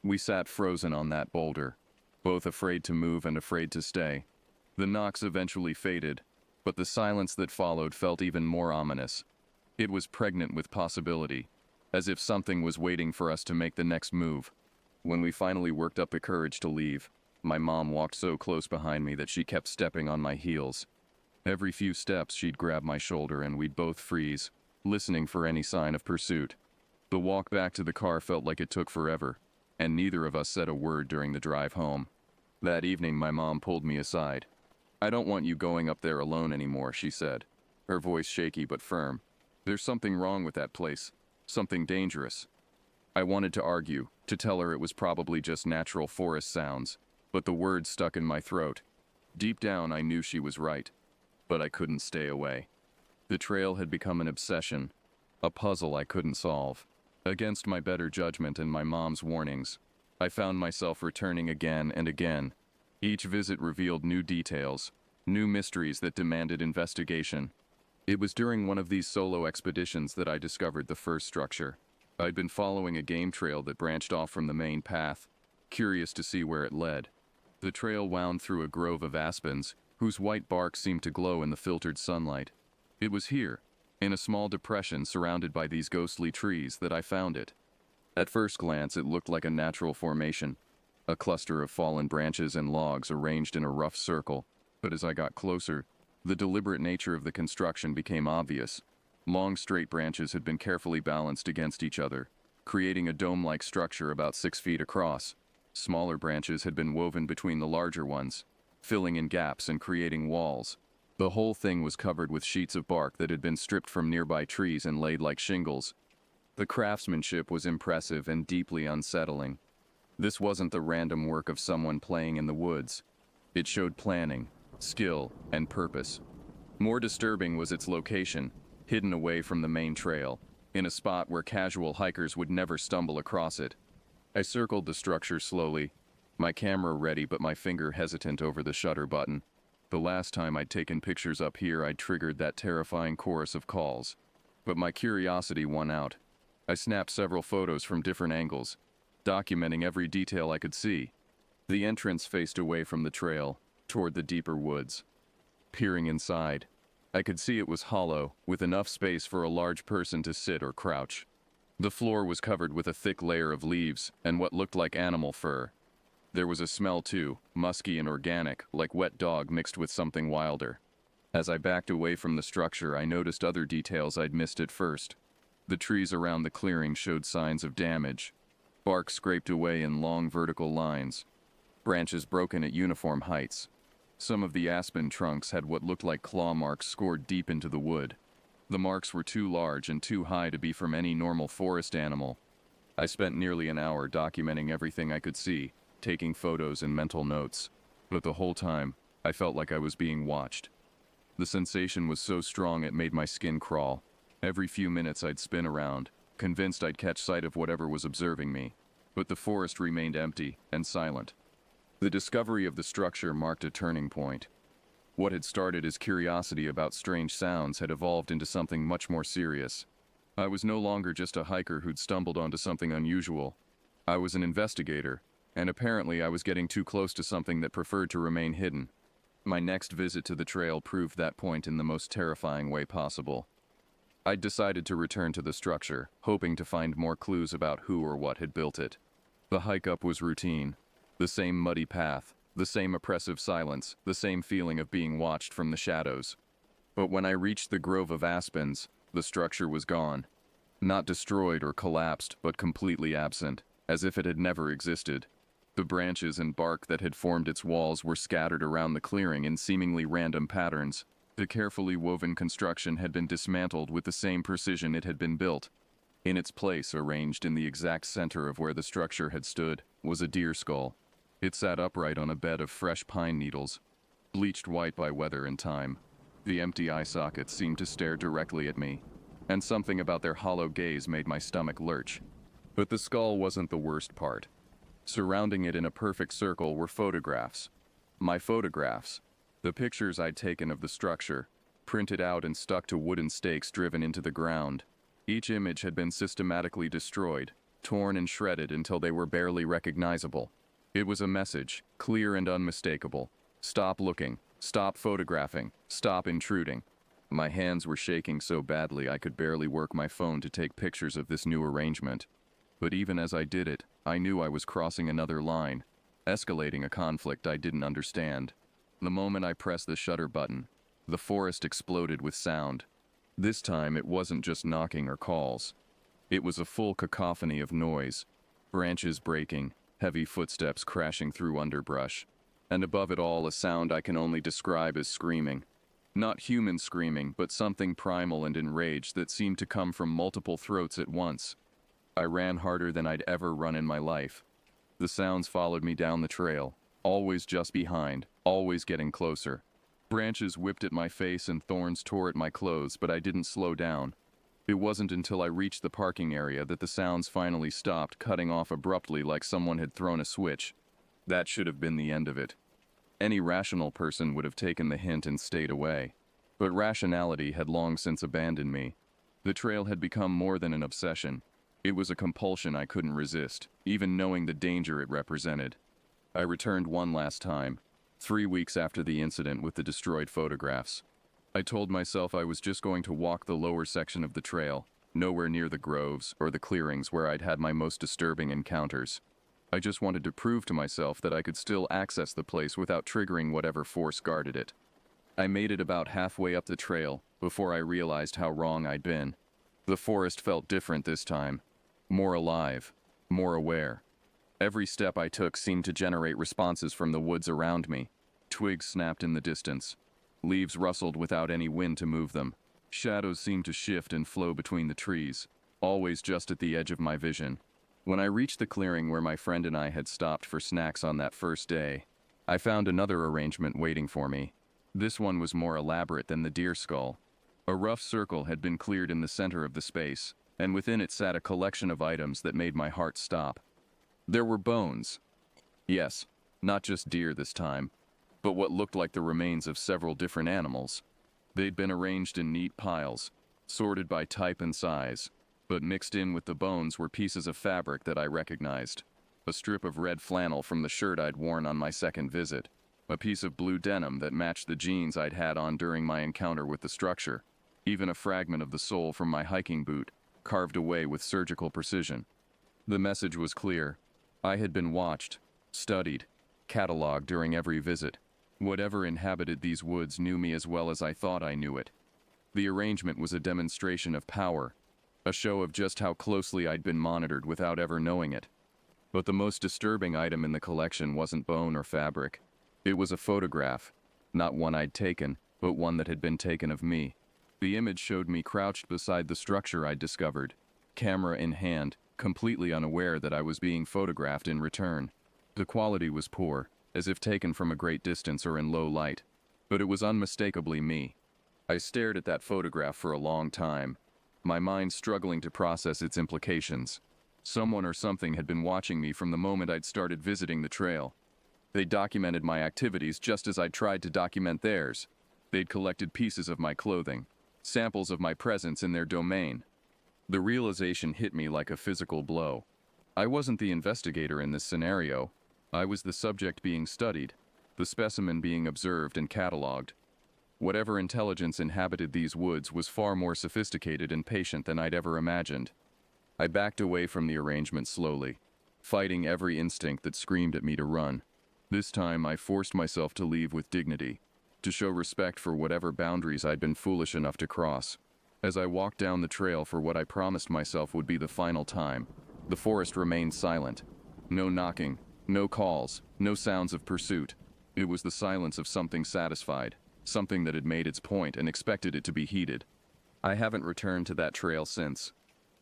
We sat frozen on that boulder, both afraid to move and afraid to stay. The knocks eventually faded, but the silence that followed felt even more ominous. It was pregnant with possibility, as if something was waiting for us to make the next move. When we finally worked up the courage to leave, my mom walked so close behind me that she kept stepping on my heels. Every few steps she'd grab my shoulder and we'd both freeze, listening for any sign of pursuit. The walk back to the car felt like it took forever, and neither of us said a word during the drive home. That evening my mom pulled me aside. "I don't want you going up there alone anymore," she said, her voice shaky but firm. "There's something wrong with that place, something dangerous." I wanted to argue, to tell her it was probably just natural forest sounds, but the words stuck in my throat. Deep down I knew she was right, but I couldn't stay away. The trail had become an obsession, a puzzle I couldn't solve. Against my better judgment and my mom's warnings, I found myself returning again and again. Each visit revealed new details, new mysteries that demanded investigation. It was during one of these solo expeditions that I discovered the first structure. I'd been following a game trail that branched off from the main path, curious to see where it led. The trail wound through a grove of aspens, whose white bark seemed to glow in the filtered sunlight. It was here, in a small depression surrounded by these ghostly trees, that I found it. At first glance, it looked like a natural formation, a cluster of fallen branches and logs arranged in a rough circle. But as I got closer, the deliberate nature of the construction became obvious. Long straight branches had been carefully balanced against each other, creating a dome-like structure about 6 feet across. Smaller branches had been woven between the larger ones, filling in gaps and creating walls. The whole thing was covered with sheets of bark that had been stripped from nearby trees and laid like shingles. The craftsmanship was impressive and deeply unsettling. This wasn't the random work of someone playing in the woods. It showed planning, skill, and purpose. More disturbing was its location, hidden away from the main trail, in a spot where casual hikers would never stumble across it. I circled the structure slowly, my camera ready but my finger hesitant over the shutter button. The last time I'd taken pictures up here, I'd triggered that terrifying chorus of calls. But my curiosity won out. I snapped several photos from different angles, documenting every detail I could see. The entrance faced away from the trail, toward the deeper woods. Peering inside, I could see it was hollow, with enough space for a large person to sit or crouch. The floor was covered with a thick layer of leaves and what looked like animal fur. There was a smell too, musky and organic, like wet dog mixed with something wilder. As I backed away from the structure, I noticed other details I'd missed at first. The trees around the clearing showed signs of damage. Bark scraped away in long vertical lines, branches broken at uniform heights. Some of the aspen trunks had what looked like claw marks scored deep into the wood. The marks were too large and too high to be from any normal forest animal. I spent nearly an hour documenting everything I could see, taking photos and mental notes. But the whole time, I felt like I was being watched. The sensation was so strong it made my skin crawl. Every few minutes I'd spin around, convinced I'd catch sight of whatever was observing me. But the forest remained empty and silent. The discovery of the structure marked a turning point. What had started as curiosity about strange sounds had evolved into something much more serious. I was no longer just a hiker who'd stumbled onto something unusual. I was an investigator, and apparently I was getting too close to something that preferred to remain hidden. My next visit to the trail proved that point in the most terrifying way possible. I'd decided to return to the structure, hoping to find more clues about who or what had built it. The hike up was routine. The same muddy path, the same oppressive silence, the same feeling of being watched from the shadows. But when I reached the grove of aspens, the structure was gone. Not destroyed or collapsed, but completely absent, as if it had never existed. The branches and bark that had formed its walls were scattered around the clearing in seemingly random patterns. The carefully woven construction had been dismantled with the same precision it had been built. In its place, arranged in the exact center of where the structure had stood, was a deer skull. It sat upright on a bed of fresh pine needles, bleached white by weather and time. The empty eye sockets seemed to stare directly at me, and something about their hollow gaze made my stomach lurch. But the skull wasn't the worst part. Surrounding it in a perfect circle were photographs. My photographs. The pictures I'd taken of the structure, printed out and stuck to wooden stakes driven into the ground. Each image had been systematically destroyed, torn and shredded until they were barely recognizable. It was a message, clear and unmistakable. Stop looking. Stop photographing. Stop intruding. My hands were shaking so badly I could barely work my phone to take pictures of this new arrangement. But even as I did it, I knew I was crossing another line, escalating a conflict I didn't understand. The moment I pressed the shutter button, the forest exploded with sound. This time it wasn't just knocking or calls. It was a full cacophony of noise, branches breaking, heavy footsteps crashing through underbrush, and above it all a sound I can only describe as screaming. Not human screaming, but something primal and enraged that seemed to come from multiple throats at once. I ran harder than I'd ever run in my life. The sounds followed me down the trail, always just behind, always getting closer. Branches whipped at my face and thorns tore at my clothes, but I didn't slow down. It wasn't until I reached the parking area that the sounds finally stopped, cutting off abruptly like someone had thrown a switch. That should have been the end of it. Any rational person would have taken the hint and stayed away. But rationality had long since abandoned me. The trail had become more than an obsession. It was a compulsion I couldn't resist, even knowing the danger it represented. I returned one last time, 3 weeks after the incident with the destroyed photographs. I told myself I was just going to walk the lower section of the trail, nowhere near the groves or the clearings where I'd had my most disturbing encounters. I just wanted to prove to myself that I could still access the place without triggering whatever force guarded it. I made it about halfway up the trail before I realized how wrong I'd been. The forest felt different this time, more alive, more aware. Every step I took seemed to generate responses from the woods around me. Twigs snapped in the distance. Leaves rustled without any wind to move them. Shadows seemed to shift and flow between the trees, always just at the edge of my vision. When I reached the clearing where my friend and I had stopped for snacks on that first day, I found another arrangement waiting for me. This one was more elaborate than the deer skull. A rough circle had been cleared in the center of the space, and within it sat a collection of items that made my heart stop. There were bones. Yes, not just deer this time, but what looked like the remains of several different animals. They'd been arranged in neat piles, sorted by type and size, but mixed in with the bones were pieces of fabric that I recognized. A strip of red flannel from the shirt I'd worn on my second visit. A piece of blue denim that matched the jeans I'd had on during my encounter with the structure. Even a fragment of the sole from my hiking boot, carved away with surgical precision. The message was clear. I had been watched, studied, cataloged during every visit. Whatever inhabited these woods knew me as well as I thought I knew it. The arrangement was a demonstration of power, a show of just how closely I'd been monitored without ever knowing it. But the most disturbing item in the collection wasn't bone or fabric. It was a photograph, not one I'd taken, but one that had been taken of me. The image showed me crouched beside the structure I'd discovered, camera in hand, completely unaware that I was being photographed in return. The quality was poor, as if taken from a great distance or in low light, but it was unmistakably me. I stared at that photograph for a long time, my mind struggling to process its implications. Someone or something had been watching me from the moment I'd started visiting the trail. They documented my activities just as I'd tried to document theirs. They'd collected pieces of my clothing, samples of my presence in their domain. The realization hit me like a physical blow. I wasn't the investigator in this scenario. I was the subject being studied, the specimen being observed and cataloged. Whatever intelligence inhabited these woods was far more sophisticated and patient than I'd ever imagined. I backed away from the arrangement slowly, fighting every instinct that screamed at me to run. This time I forced myself to leave with dignity, to show respect for whatever boundaries I'd been foolish enough to cross. As I walked down the trail for what I promised myself would be the final time, the forest remained silent. No knocking, no calls, no sounds of pursuit. It was the silence of something satisfied, something that had made its point and expected it to be heeded. I haven't returned to that trail since.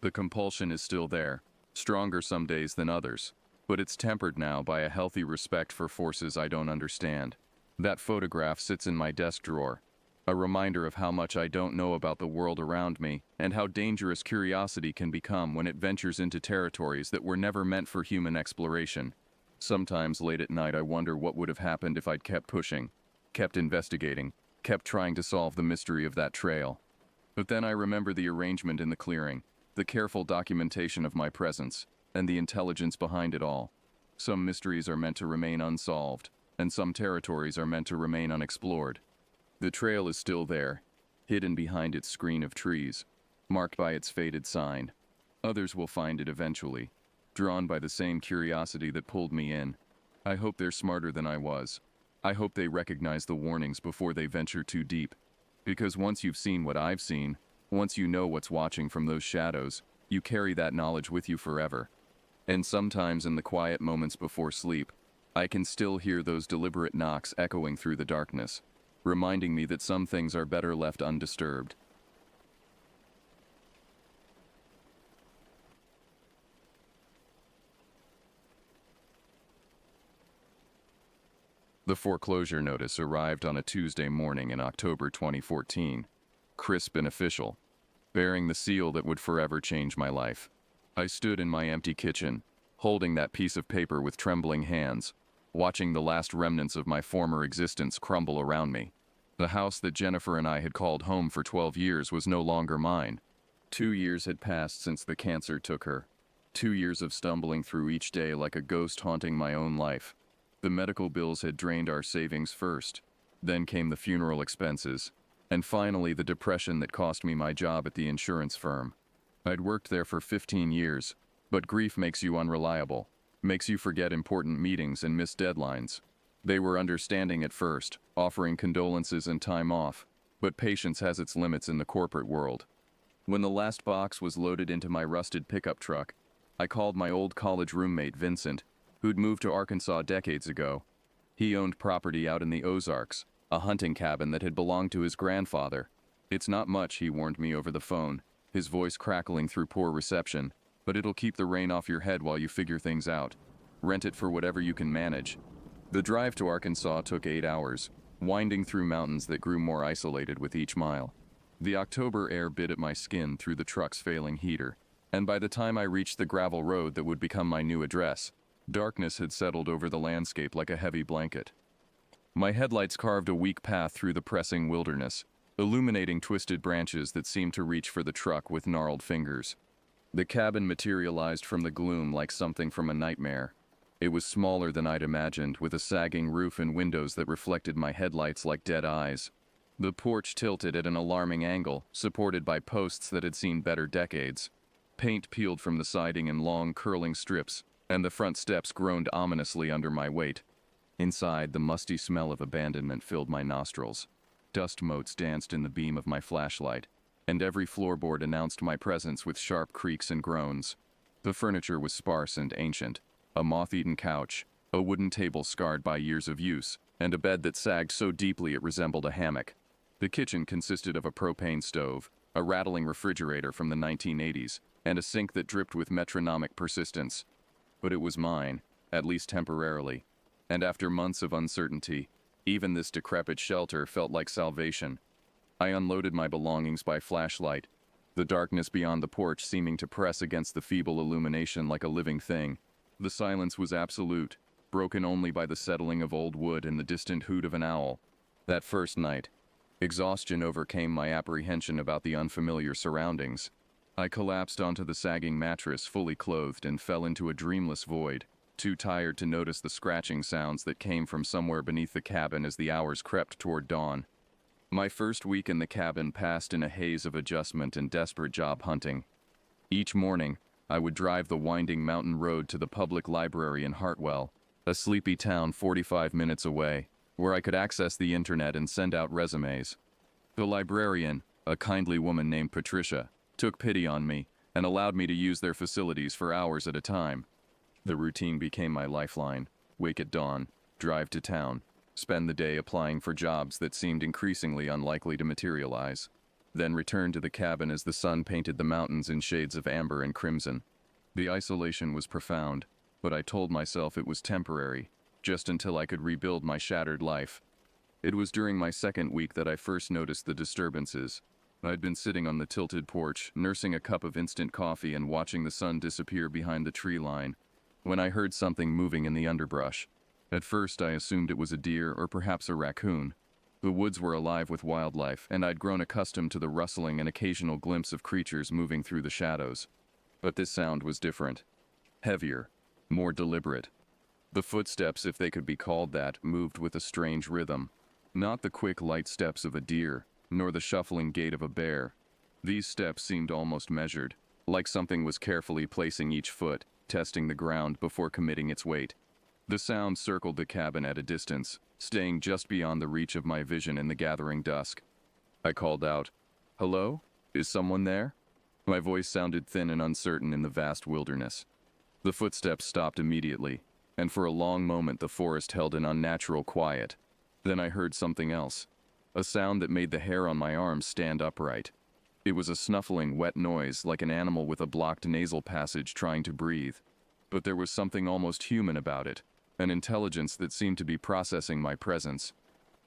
The compulsion is still there, stronger some days than others, but it's tempered now by a healthy respect for forces I don't understand. That photograph sits in my desk drawer, a reminder of how much I don't know about the world around me and how dangerous curiosity can become when it ventures into territories that were never meant for human exploration. Sometimes late at night I wonder what would have happened if I'd kept pushing, kept investigating, kept trying to solve the mystery of that trail. But then I remember the arrangement in the clearing, the careful documentation of my presence, and the intelligence behind it all. Some mysteries are meant to remain unsolved, and some territories are meant to remain unexplored. The trail is still there, hidden behind its screen of trees, marked by its faded sign. Others will find it eventually, drawn by the same curiosity that pulled me in. I hope they're smarter than I was. I hope they recognize the warnings before they venture too deep. Because once you've seen what I've seen, once you know what's watching from those shadows, you carry that knowledge with you forever. And sometimes in the quiet moments before sleep, I can still hear those deliberate knocks echoing through the darkness, reminding me that some things are better left undisturbed. The foreclosure notice arrived on a Tuesday morning in October 2014, crisp and official, bearing the seal that would forever change my life. I stood in my empty kitchen, holding that piece of paper with trembling hands, watching the last remnants of my former existence crumble around me. The house that Jennifer and I had called home for 12 years was no longer mine. 2 years had passed since the cancer took her. 2 years of stumbling through each day like a ghost haunting my own life. The medical bills had drained our savings first. Then came the funeral expenses. And finally the depression that cost me my job at the insurance firm. I'd worked there for 15 years, but grief makes you unreliable, makes you forget important meetings and miss deadlines. They were understanding at first, offering condolences and time off, but patience has its limits in the corporate world. When the last box was loaded into my rusted pickup truck, I called my old college roommate Vincent, who'd moved to Arkansas decades ago. He owned property out in the Ozarks, a hunting cabin that had belonged to his grandfather. It's not much, he warned me over the phone, his voice crackling through poor reception, but it'll keep the rain off your head while you figure things out. Rent it for whatever you can manage. The drive to Arkansas took 8 hours, winding through mountains that grew more isolated with each mile. The October air bit at my skin through the truck's failing heater, and by the time I reached the gravel road that would become my new address, darkness had settled over the landscape like a heavy blanket. My headlights carved a weak path through the pressing wilderness, illuminating twisted branches that seemed to reach for the truck with gnarled fingers. The cabin materialized from the gloom like something from a nightmare. It was smaller than I'd imagined, with a sagging roof and windows that reflected my headlights like dead eyes. The porch tilted at an alarming angle, supported by posts that had seen better decades. Paint peeled from the siding in long, curling strips, and the front steps groaned ominously under my weight. Inside, the musty smell of abandonment filled my nostrils. Dust motes danced in the beam of my flashlight, and every floorboard announced my presence with sharp creaks and groans. The furniture was sparse and ancient, a moth-eaten couch, a wooden table scarred by years of use, and a bed that sagged so deeply it resembled a hammock. The kitchen consisted of a propane stove, a rattling refrigerator from the 1980s, and a sink that dripped with metronomic persistence. But it was mine, at least temporarily, and after months of uncertainty, even this decrepit shelter felt like salvation. I unloaded my belongings by flashlight, the darkness beyond the porch seeming to press against the feeble illumination like a living thing. The silence was absolute, broken only by the settling of old wood and the distant hoot of an owl. That first night, exhaustion overcame my apprehension about the unfamiliar surroundings. I collapsed onto the sagging mattress fully clothed and fell into a dreamless void, too tired to notice the scratching sounds that came from somewhere beneath the cabin as the hours crept toward dawn. My first week in the cabin passed in a haze of adjustment and desperate job hunting. Each morning, I would drive the winding mountain road to the public library in Hartwell, a sleepy town 45 minutes away, where I could access the internet and send out resumes. The librarian, a kindly woman named Patricia, took pity on me and allowed me to use their facilities for hours at a time. The routine became my lifeline. Wake at dawn, drive to town, spend the day applying for jobs that seemed increasingly unlikely to materialize, then return to the cabin as the sun painted the mountains in shades of amber and crimson. The isolation was profound, but I told myself it was temporary, just until I could rebuild my shattered life. It was during my second week that I first noticed the disturbances. I'd been sitting on the tilted porch, nursing a cup of instant coffee and watching the sun disappear behind the tree line, when I heard something moving in the underbrush. At first I assumed it was a deer or perhaps a raccoon. The woods were alive with wildlife, and I'd grown accustomed to the rustling and occasional glimpse of creatures moving through the shadows. But this sound was different. Heavier, more deliberate. The footsteps, if they could be called that, moved with a strange rhythm. Not the quick, light steps of a deer, nor the shuffling gait of a bear. These steps seemed almost measured, like something was carefully placing each foot, testing the ground before committing its weight. The sound circled the cabin at a distance, staying just beyond the reach of my vision in the gathering dusk. I called out, "Hello? Is someone there?" My voice sounded thin and uncertain in the vast wilderness. The footsteps stopped immediately, and for a long moment the forest held an unnatural quiet. Then I heard something else, a sound that made the hair on my arms stand upright. It was a snuffling, wet noise, like an animal with a blocked nasal passage trying to breathe. But there was something almost human about it, an intelligence that seemed to be processing my presence.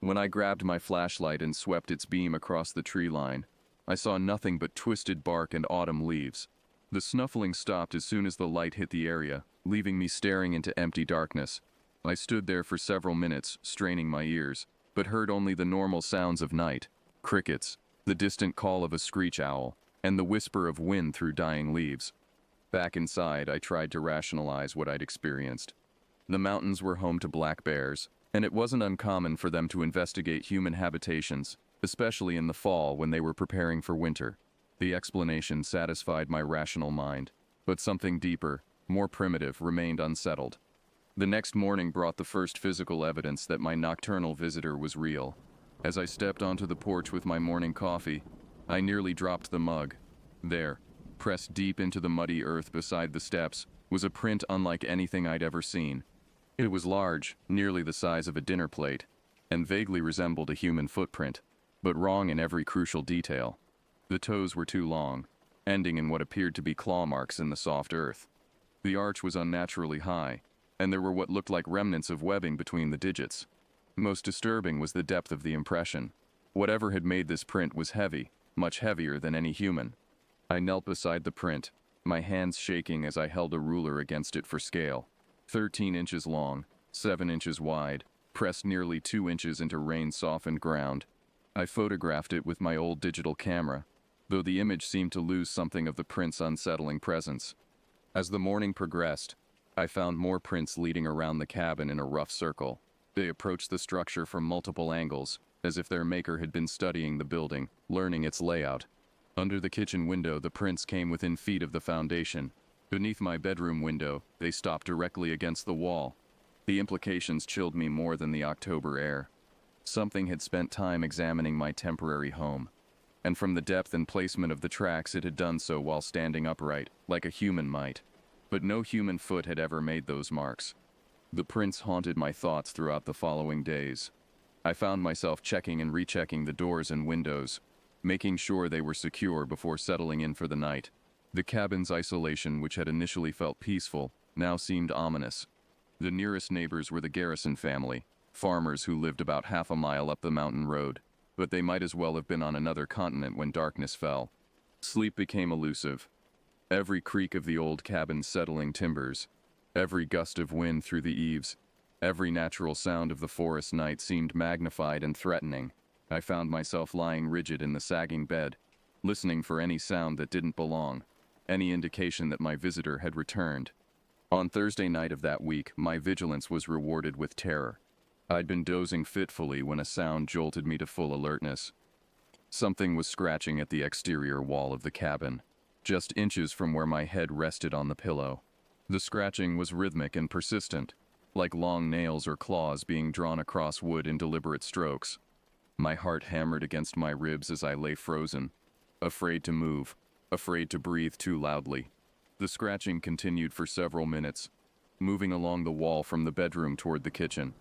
When I grabbed my flashlight and swept its beam across the tree line, I saw nothing but twisted bark and autumn leaves. The snuffling stopped as soon as the light hit the area, leaving me staring into empty darkness. I stood there for several minutes, straining my ears, but heard only the normal sounds of night: crickets, the distant call of a screech owl, and the whisper of wind through dying leaves. Back inside, I tried to rationalize what I'd experienced. The mountains were home to black bears, and it wasn't uncommon for them to investigate human habitations, especially in the fall when they were preparing for winter. The explanation satisfied my rational mind, but something deeper, more primitive, remained unsettled. The next morning brought the first physical evidence that my nocturnal visitor was real. As I stepped onto the porch with my morning coffee, I nearly dropped the mug. There, pressed deep into the muddy earth beside the steps, was a print unlike anything I'd ever seen. It was large, nearly the size of a dinner plate, and vaguely resembled a human footprint, but wrong in every crucial detail. The toes were too long, ending in what appeared to be claw marks in the soft earth. The arch was unnaturally high, and there were what looked like remnants of webbing between the digits. Most disturbing was the depth of the impression. Whatever had made this print was heavy, much heavier than any human. I knelt beside the print, my hands shaking as I held a ruler against it for scale. 13 inches long, 7 inches wide, pressed nearly 2 inches into rain-softened ground. I photographed it with my old digital camera, though the image seemed to lose something of the print's unsettling presence. As the morning progressed, I found more prints leading around the cabin in a rough circle. They approached the structure from multiple angles, as if their maker had been studying the building, learning its layout. Under the kitchen window, the prints came within feet of the foundation. Beneath my bedroom window, they stopped directly against the wall. The implications chilled me more than the October air. Something had spent time examining my temporary home, and from the depth and placement of the tracks it had done so while standing upright, like a human might. But no human foot had ever made those marks. The prints haunted my thoughts throughout the following days. I found myself checking and rechecking the doors and windows, making sure they were secure before settling in for the night. The cabin's isolation, which had initially felt peaceful, now seemed ominous. The nearest neighbors were the Garrison family, farmers who lived about half a mile up the mountain road, but they might as well have been on another continent when darkness fell. Sleep became elusive. Every creak of the old cabin's settling timbers, every gust of wind through the eaves, every natural sound of the forest night seemed magnified and threatening. I found myself lying rigid in the sagging bed, listening for any sound that didn't belong, any indication that my visitor had returned. On Thursday night of that week, my vigilance was rewarded with terror. I'd been dozing fitfully when a sound jolted me to full alertness. Something was scratching at the exterior wall of the cabin, just inches from where my head rested on the pillow. The scratching was rhythmic and persistent, like long nails or claws being drawn across wood in deliberate strokes. My heart hammered against my ribs as I lay frozen, afraid to move, afraid to breathe too loudly. The scratching continued for several minutes, moving along the wall from the bedroom toward the kitchen.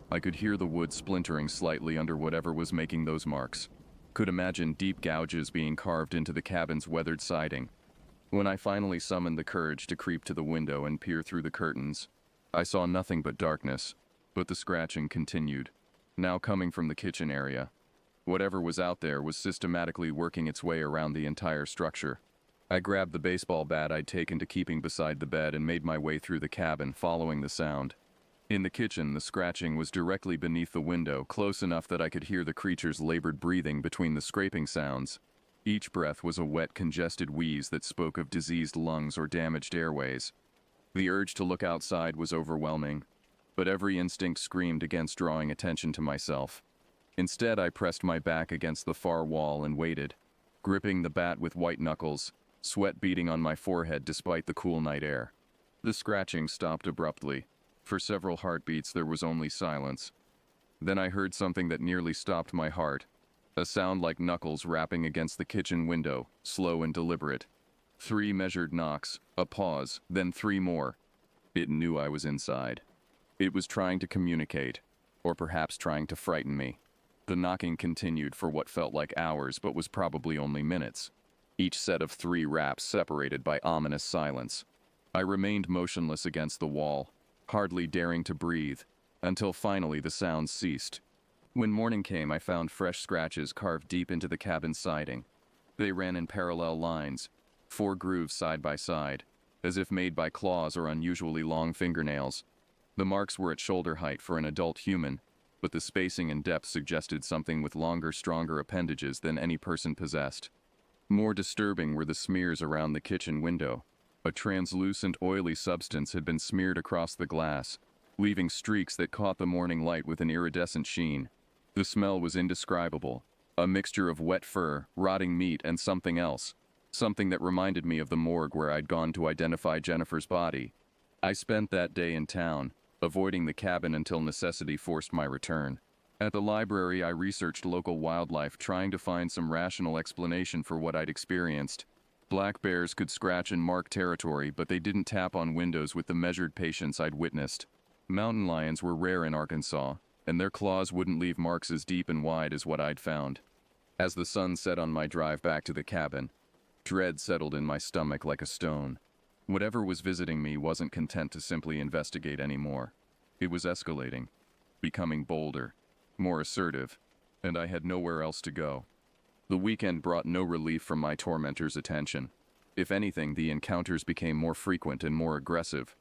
I could hear the wood splintering slightly under whatever was making those marks. Could imagine deep gouges being carved into the cabin's weathered siding. When I finally summoned the courage to creep to the window and peer through the curtains, I saw nothing but darkness, but the scratching continued, now coming from the kitchen area. Whatever was out there was systematically working its way around the entire structure. I grabbed the baseball bat I'd taken to keeping beside the bed and made my way through the cabin, following the sound. In the kitchen, the scratching was directly beneath the window, close enough that I could hear the creature's labored breathing between the scraping sounds. Each breath was a wet, congested wheeze that spoke of diseased lungs or damaged airways. The urge to look outside was overwhelming. but every instinct screamed against drawing attention to myself. Instead, I pressed my back against the far wall and waited, gripping the bat with white knuckles, sweat beading on my forehead despite the cool night air. The scratching stopped abruptly. For several heartbeats, there was only silence. Then I heard something that nearly stopped my heart. A sound like knuckles rapping against the kitchen window, slow and deliberate. 3 measured knocks, a pause, then 3 more. It knew I was inside. It was trying to communicate, or perhaps trying to frighten me. The knocking continued for what felt like hours but was probably only minutes. Each set of 3 raps separated by ominous silence. I remained motionless against the wall, hardly daring to breathe, until finally the sounds ceased. When morning came, I found fresh scratches carved deep into the cabin siding. They ran in parallel lines, 4 grooves side by side, as if made by claws or unusually long fingernails. The marks were at shoulder height for an adult human, but the spacing and depth suggested something with longer, stronger appendages than any person possessed. More disturbing were the smears around the kitchen window. A translucent, oily substance had been smeared across the glass, leaving streaks that caught the morning light with an iridescent sheen. The smell was indescribable, a mixture of wet fur, rotting meat, and something else. Something that reminded me of the morgue where I'd gone to identify Jennifer's body. I spent that day in town, avoiding the cabin until necessity forced my return. At the library, I researched local wildlife, trying to find some rational explanation for what I'd experienced. Black bears could scratch and mark territory, but they didn't tap on windows with the measured patience I'd witnessed. Mountain lions were rare in Arkansas, and their claws wouldn't leave marks as deep and wide as what I'd found. As the sun set on my drive back to the cabin, dread settled in my stomach like a stone. Whatever was visiting me wasn't content to simply investigate anymore. It was escalating, becoming bolder, more assertive, and I had nowhere else to go. The weekend brought no relief from my tormentor's attention. If anything, the encounters became more frequent and more aggressive.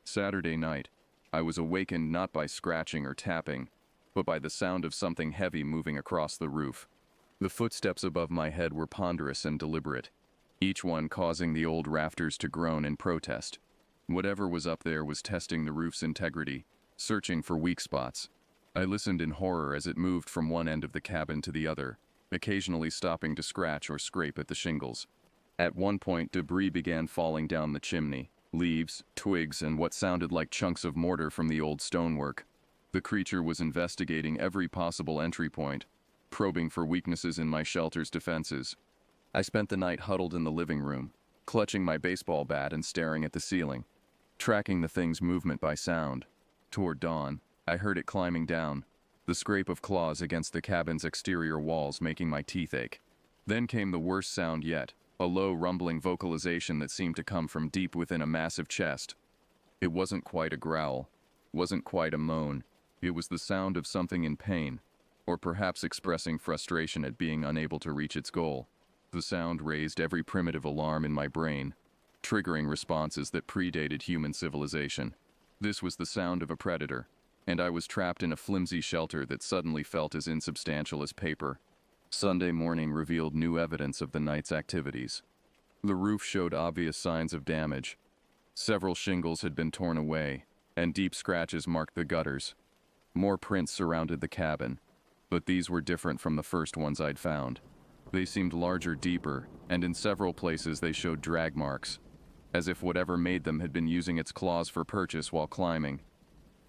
Saturday night, I was awakened not by scratching or tapping, but by the sound of something heavy moving across the roof. The footsteps above my head were ponderous and deliberate, each one causing the old rafters to groan in protest. Whatever was up there was testing the roof's integrity, searching for weak spots. I listened in horror as it moved from one end of the cabin to the other, occasionally stopping to scratch or scrape at the shingles. At one point, debris began falling down the chimney, leaves, twigs, and what sounded like chunks of mortar from the old stonework. The creature was investigating every possible entry point, probing for weaknesses in my shelter's defenses. I spent the night huddled in the living room, clutching my baseball bat and staring at the ceiling, tracking the thing's movement by sound. Toward dawn, I heard it climbing down, the scrape of claws against the cabin's exterior walls making my teeth ache. Then came the worst sound yet, a low rumbling vocalization that seemed to come from deep within a massive chest. It wasn't quite a growl, wasn't quite a moan. It was the sound of something in pain, or perhaps expressing frustration at being unable to reach its goal. The sound raised every primitive alarm in my brain, triggering responses that predated human civilization. This was the sound of a predator, and I was trapped in a flimsy shelter that suddenly felt as insubstantial as paper. Sunday morning revealed new evidence of the night's activities. The roof showed obvious signs of damage. Several shingles had been torn away, and deep scratches marked the gutters. More prints surrounded the cabin, but these were different from the first ones I'd found. They seemed larger, deeper, and in several places they showed drag marks, as if whatever made them had been using its claws for purchase while climbing.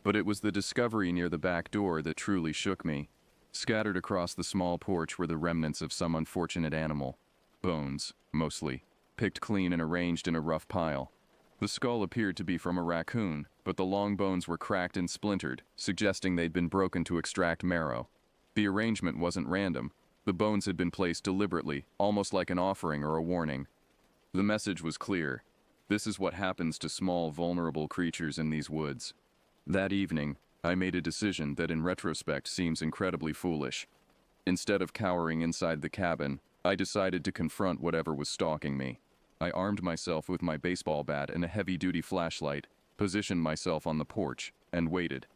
But it was the discovery near the back door that truly shook me. Scattered across the small porch were the remnants of some unfortunate animal. Bones, mostly, picked clean and arranged in a rough pile. The skull appeared to be from a raccoon, but the long bones were cracked and splintered, suggesting they'd been broken to extract marrow. The arrangement wasn't random. The bones had been placed deliberately, almost like an offering or a warning. The message was clear. This is what happens to small, vulnerable creatures in these woods. That evening, I made a decision that in retrospect seems incredibly foolish. Instead of cowering inside the cabin, I decided to confront whatever was stalking me. I armed myself with my baseball bat and a heavy-duty flashlight, positioned myself on the porch, and waited.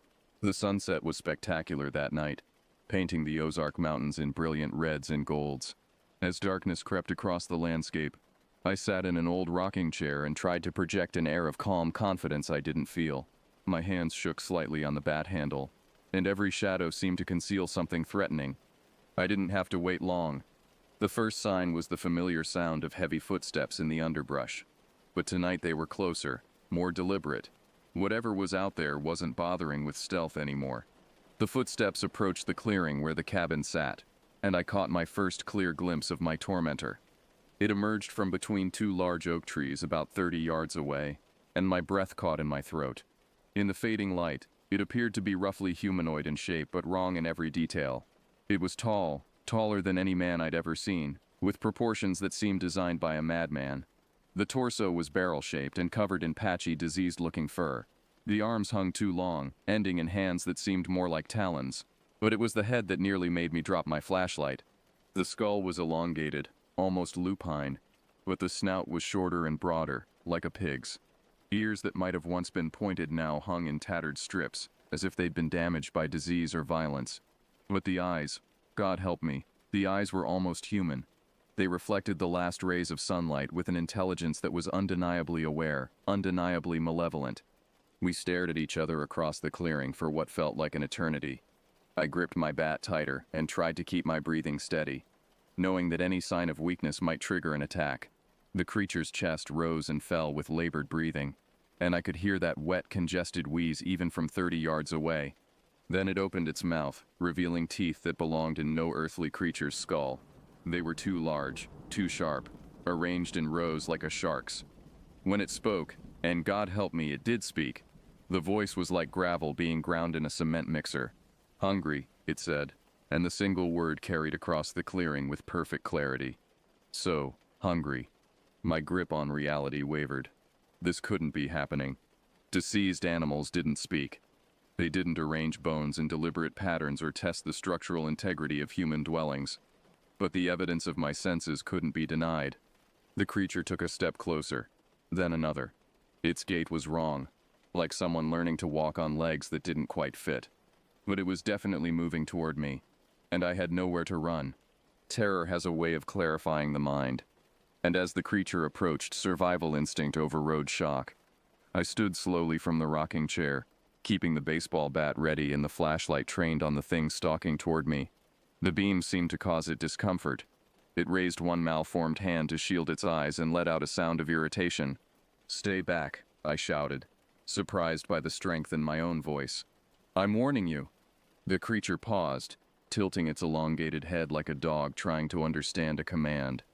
The sunset was spectacular that night, painting the Ozark Mountains in brilliant reds and golds. As darkness crept across the landscape, I sat in an old rocking chair and tried to project an air of calm confidence I didn't feel. My hands shook slightly on the bat handle, and every shadow seemed to conceal something threatening. I didn't have to wait long. The first sign was the familiar sound of heavy footsteps in the underbrush. But tonight they were closer, more deliberate. Whatever was out there wasn't bothering with stealth anymore. The footsteps approached the clearing where the cabin sat, and I caught my first clear glimpse of my tormentor. It emerged from between two large oak trees about 30 yards away, and my breath caught in my throat. In the fading light, it appeared to be roughly humanoid in shape but wrong in every detail. It was tall, taller than any man I'd ever seen, with proportions that seemed designed by a madman. The torso was barrel-shaped and covered in patchy, diseased-looking fur. The arms hung too long, ending in hands that seemed more like talons. But it was the head that nearly made me drop my flashlight. The skull was elongated, almost lupine, but the snout was shorter and broader, like a pig's. Ears that might have once been pointed now hung in tattered strips, as if they'd been damaged by disease or violence. But the eyes, God help me, the eyes were almost human. They reflected the last rays of sunlight with an intelligence that was undeniably aware, undeniably malevolent. We stared at each other across the clearing for what felt like an eternity. I gripped my bat tighter and tried to keep my breathing steady, knowing that any sign of weakness might trigger an attack. The creature's chest rose and fell with labored breathing, and I could hear that wet, congested wheeze even from 30 yards away. Then it opened its mouth, revealing teeth that belonged in no earthly creature's skull. They were too large, too sharp, arranged in rows like a shark's. When it spoke, and God help me, it did speak, the voice was like gravel being ground in a cement mixer. "Hungry," it said, and the single word carried across the clearing with perfect clarity. So, hungry. My grip on reality wavered. This couldn't be happening. Deceased animals didn't speak. They didn't arrange bones in deliberate patterns or test the structural integrity of human dwellings. But the evidence of my senses couldn't be denied. The creature took a step closer, then another. Its gait was wrong, like someone learning to walk on legs that didn't quite fit. But it was definitely moving toward me, and I had nowhere to run. Terror has a way of clarifying the mind, and as the creature approached, survival instinct overrode shock. I stood slowly from the rocking chair, keeping the baseball bat ready and the flashlight trained on the thing stalking toward me. The beam seemed to cause it discomfort. It raised one malformed hand to shield its eyes and let out a sound of irritation. "Stay back," I shouted, surprised by the strength in my own voice. "I'm warning you." The creature paused, tilting its elongated head like a dog trying to understand a command.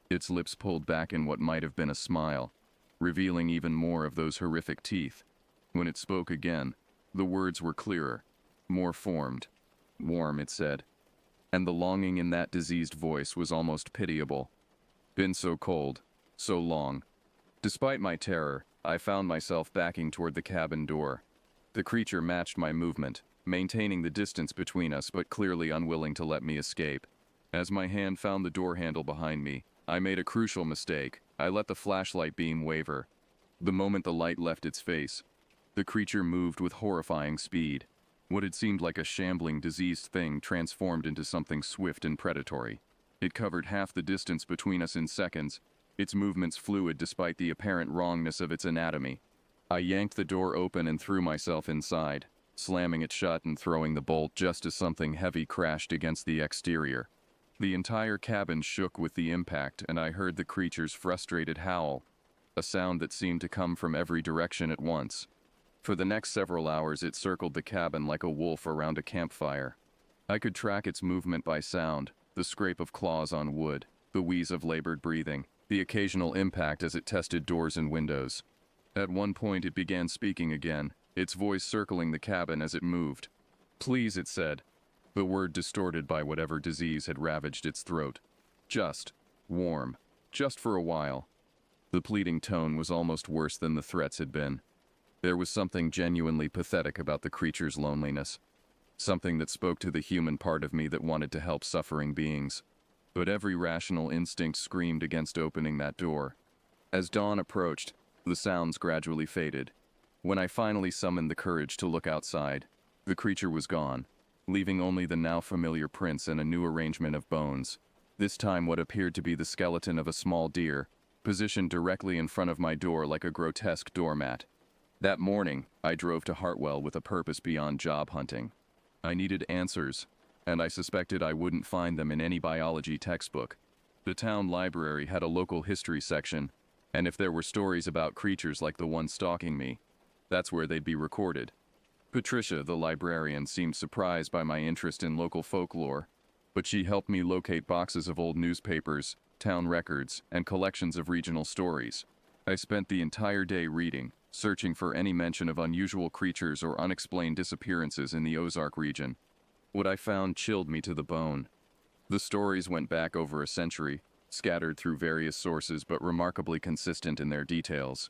Its lips pulled back in what might have been a smile, revealing even more of those horrific teeth. When it spoke again, the words were clearer, more formed. "Warm," it said, and the longing in that diseased voice was almost pitiable. "Been so cold, so long." Despite my terror, I found myself backing toward the cabin door. The creature matched my movement, maintaining the distance between us but clearly unwilling to let me escape. As my hand found the door handle behind me, I made a crucial mistake. I let the flashlight beam waver. The moment the light left its face, the creature moved with horrifying speed. What had seemed like a shambling, diseased thing transformed into something swift and predatory. It covered half the distance between us in seconds, its movements fluid despite the apparent wrongness of its anatomy. I yanked the door open and threw myself inside, slamming it shut and throwing the bolt just as something heavy crashed against the exterior. The entire cabin shook with the impact, and I heard the creature's frustrated howl, a sound that seemed to come from every direction at once. For the next several hours it circled the cabin like a wolf around a campfire. I could track its movement by sound, the scrape of claws on wood, the wheeze of labored breathing, the occasional impact as it tested doors and windows. At one point it began speaking again, its voice circling the cabin as it moved. "Please," it said, the word distorted by whatever disease had ravaged its throat. "Just warm. Just for a while." The pleading tone was almost worse than the threats had been. There was something genuinely pathetic about the creature's loneliness. Something that spoke to the human part of me that wanted to help suffering beings. But every rational instinct screamed against opening that door. As dawn approached, the sounds gradually faded. When I finally summoned the courage to look outside, the creature was gone, leaving only the now familiar prints and a new arrangement of bones. This time what appeared to be the skeleton of a small deer, positioned directly in front of my door like a grotesque doormat. That morning, I drove to Hartwell with a purpose beyond job hunting. I needed answers, and I suspected I wouldn't find them in any biology textbook. The town library had a local history section, and if there were stories about creatures like the one stalking me, that's where they'd be recorded. Patricia, the librarian, seemed surprised by my interest in local folklore, but she helped me locate boxes of old newspapers, town records, and collections of regional stories. I spent the entire day reading, searching for any mention of unusual creatures or unexplained disappearances in the Ozark region. What I found chilled me to the bone. The stories went back over a century, scattered through various sources but remarkably consistent in their details.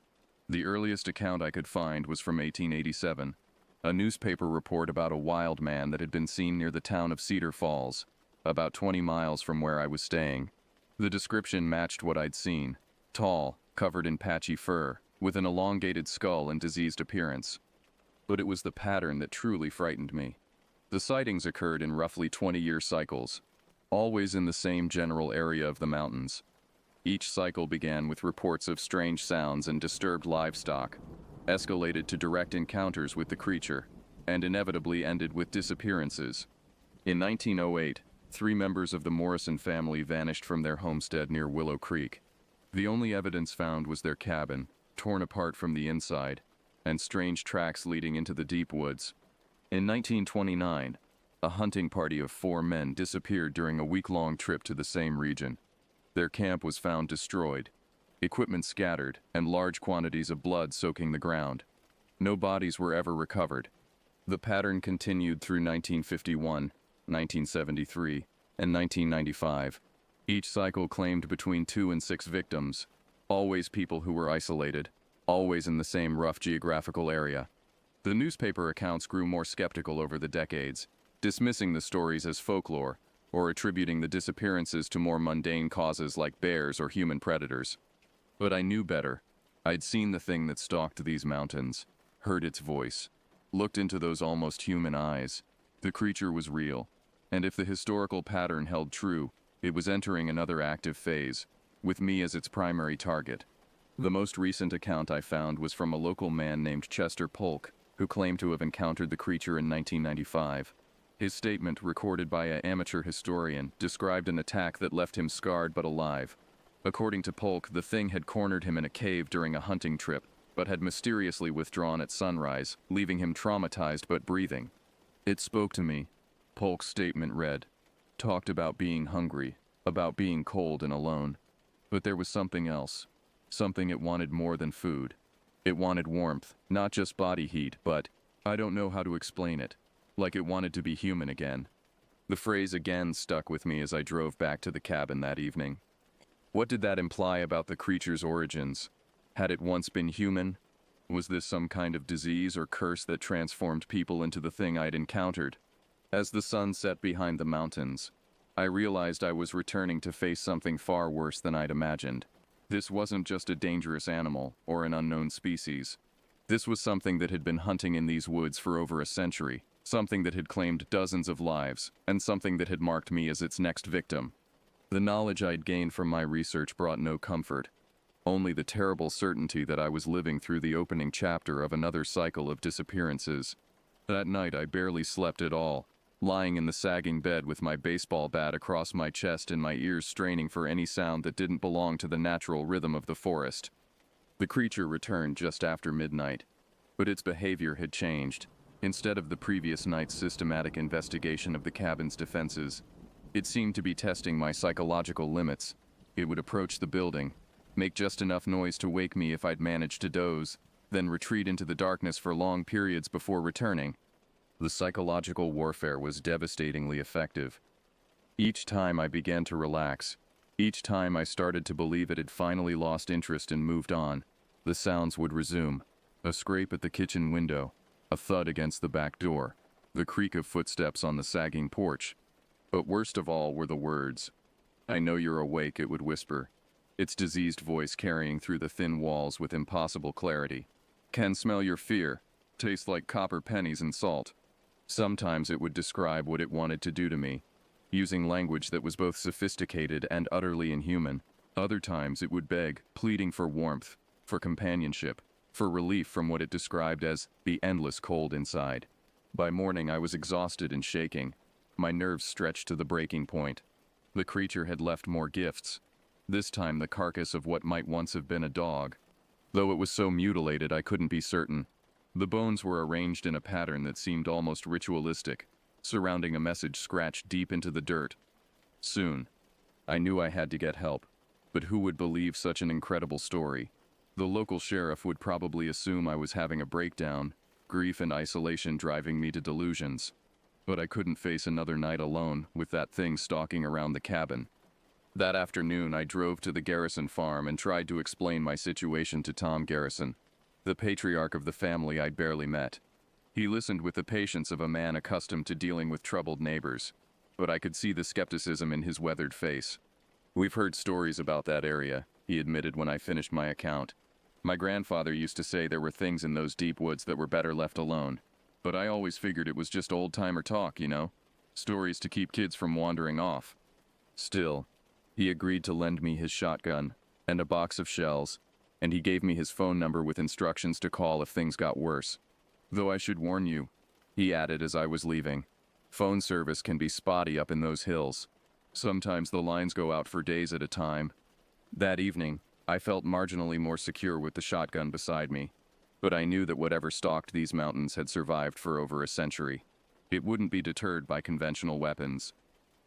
The earliest account I could find was from 1887, a newspaper report about a wild man that had been seen near the town of Cedar Falls, about 20 miles from where I was staying. The description matched what I'd seen: tall, covered in patchy fur, with an elongated skull and diseased appearance. But it was the pattern that truly frightened me. The sightings occurred in roughly 20-year cycles, always in the same general area of the mountains. Each cycle began with reports of strange sounds and disturbed livestock, escalated to direct encounters with the creature, and inevitably ended with disappearances. In 1908, 3 members of the Morrison family vanished from their homestead near Willow Creek. The only evidence found was their cabin, torn apart from the inside, and strange tracks leading into the deep woods. In 1929, a hunting party of 4 men disappeared during a week-long trip to the same region. Their camp was found destroyed, equipment scattered, and large quantities of blood soaking the ground. No bodies were ever recovered. The pattern continued through 1951, 1973, and 1995. Each cycle claimed between 2 and 6 victims, always people who were isolated, always in the same rough geographical area. The newspaper accounts grew more skeptical over the decades, dismissing the stories as folklore, or attributing the disappearances to more mundane causes like bears or human predators. But I knew better. I'd seen the thing that stalked these mountains, heard its voice, looked into those almost human eyes. The creature was real, and if the historical pattern held true, it was entering another active phase, with me as its primary target. The most recent account I found was from a local man named Chester Polk, who claimed to have encountered the creature in 1995. His statement, recorded by an amateur historian, described an attack that left him scarred but alive. According to Polk, the thing had cornered him in a cave during a hunting trip, but had mysteriously withdrawn at sunrise, leaving him traumatized but breathing. It spoke to me. Polk's statement read, talked about being hungry, about being cold and alone. But there was something else. Something it wanted more than food. It wanted warmth, not just body heat, but, I don't know how to explain it, like it wanted to be human again. The phrase again stuck with me as I drove back to the cabin that evening. What did that imply about the creature's origins? Had it once been human? Was this some kind of disease or curse that transformed people into the thing I'd encountered? As the sun set behind the mountains, I realized I was returning to face something far worse than I'd imagined. This wasn't just a dangerous animal or an unknown species. This was something that had been hunting in these woods for over a century, something that had claimed dozens of lives, and something that had marked me as its next victim. The knowledge I'd gained from my research brought no comfort, only the terrible certainty that I was living through the opening chapter of another cycle of disappearances. That night I barely slept at all, lying in the sagging bed with my baseball bat across my chest and my ears straining for any sound that didn't belong to the natural rhythm of the forest. The creature returned just after midnight, but its behavior had changed. Instead of the previous night's systematic investigation of the cabin's defenses, it seemed to be testing my psychological limits. It would approach the building, make just enough noise to wake me if I'd managed to doze, then retreat into the darkness for long periods before returning. The psychological warfare was devastatingly effective. Each time I began to relax, each time I started to believe it had finally lost interest and moved on, the sounds would resume. A scrape at the kitchen window, a thud against the back door, the creak of footsteps on the sagging porch. But worst of all were the words. "I know you're awake," it would whisper, its diseased voice carrying through the thin walls with impossible clarity. "Can smell your fear. Tastes like copper pennies and salt." Sometimes it would describe what it wanted to do to me, using language that was both sophisticated and utterly inhuman. Other times it would beg, pleading for warmth, for companionship, for relief from what it described as the endless cold inside. By morning, I was exhausted and shaking, my nerves stretched to the breaking point. The creature had left more gifts, this time the carcass of what might once have been a dog. Though it was so mutilated, I couldn't be certain. The bones were arranged in a pattern that seemed almost ritualistic, surrounding a message scratched deep into the dirt. Soon. I knew I had to get help, but who would believe such an incredible story? The local sheriff would probably assume I was having a breakdown, grief and isolation driving me to delusions. But I couldn't face another night alone with that thing stalking around the cabin. That afternoon, I drove to the Garrison farm and tried to explain my situation to Tom Garrison, the patriarch of the family I'd barely met. He listened with the patience of a man accustomed to dealing with troubled neighbors, but I could see the skepticism in his weathered face. "We've heard stories about that area," he admitted when I finished my account. "My grandfather used to say there were things in those deep woods that were better left alone. But I always figured it was just old-timer talk, you know? Stories to keep kids from wandering off." Still, he agreed to lend me his shotgun and a box of shells, and he gave me his phone number with instructions to call if things got worse. "Though I should warn you," he added as I was leaving, "phone service can be spotty up in those hills. Sometimes the lines go out for days at a time." That evening, I felt marginally more secure with the shotgun beside me. But I knew that whatever stalked these mountains had survived for over a century. It wouldn't be deterred by conventional weapons.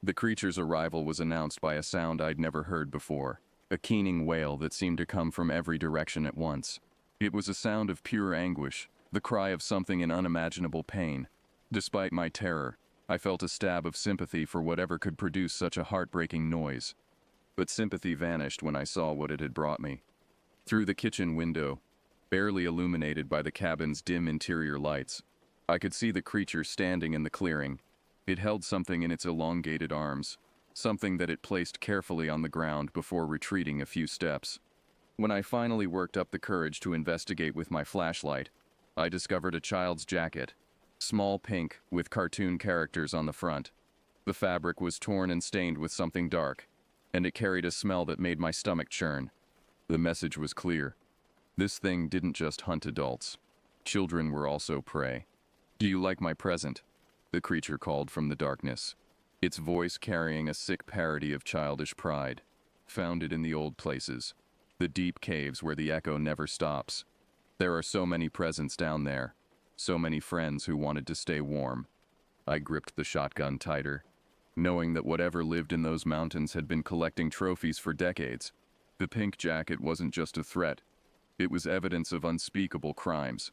The creature's arrival was announced by a sound I'd never heard before, a keening wail that seemed to come from every direction at once. It was a sound of pure anguish, the cry of something in unimaginable pain. Despite my terror, I felt a stab of sympathy for whatever could produce such a heartbreaking noise. But sympathy vanished when I saw what it had brought me. Through the kitchen window, barely illuminated by the cabin's dim interior lights, I could see the creature standing in the clearing. It held something in its elongated arms, something that it placed carefully on the ground before retreating a few steps. When I finally worked up the courage to investigate with my flashlight, I discovered a child's jacket, small pink with cartoon characters on the front. The fabric was torn and stained with something dark, and it carried a smell that made my stomach churn. The message was clear. This thing didn't just hunt adults. Children were also prey. "Do you like my present?" the creature called from the darkness, its voice carrying a sick parody of childish pride, founded in the old places, the deep caves where the echo never stops. There are so many presents down there, so many friends who wanted to stay warm. I gripped the shotgun tighter, knowing that whatever lived in those mountains had been collecting trophies for decades. The pink jacket wasn't just a threat. It was evidence of unspeakable crimes.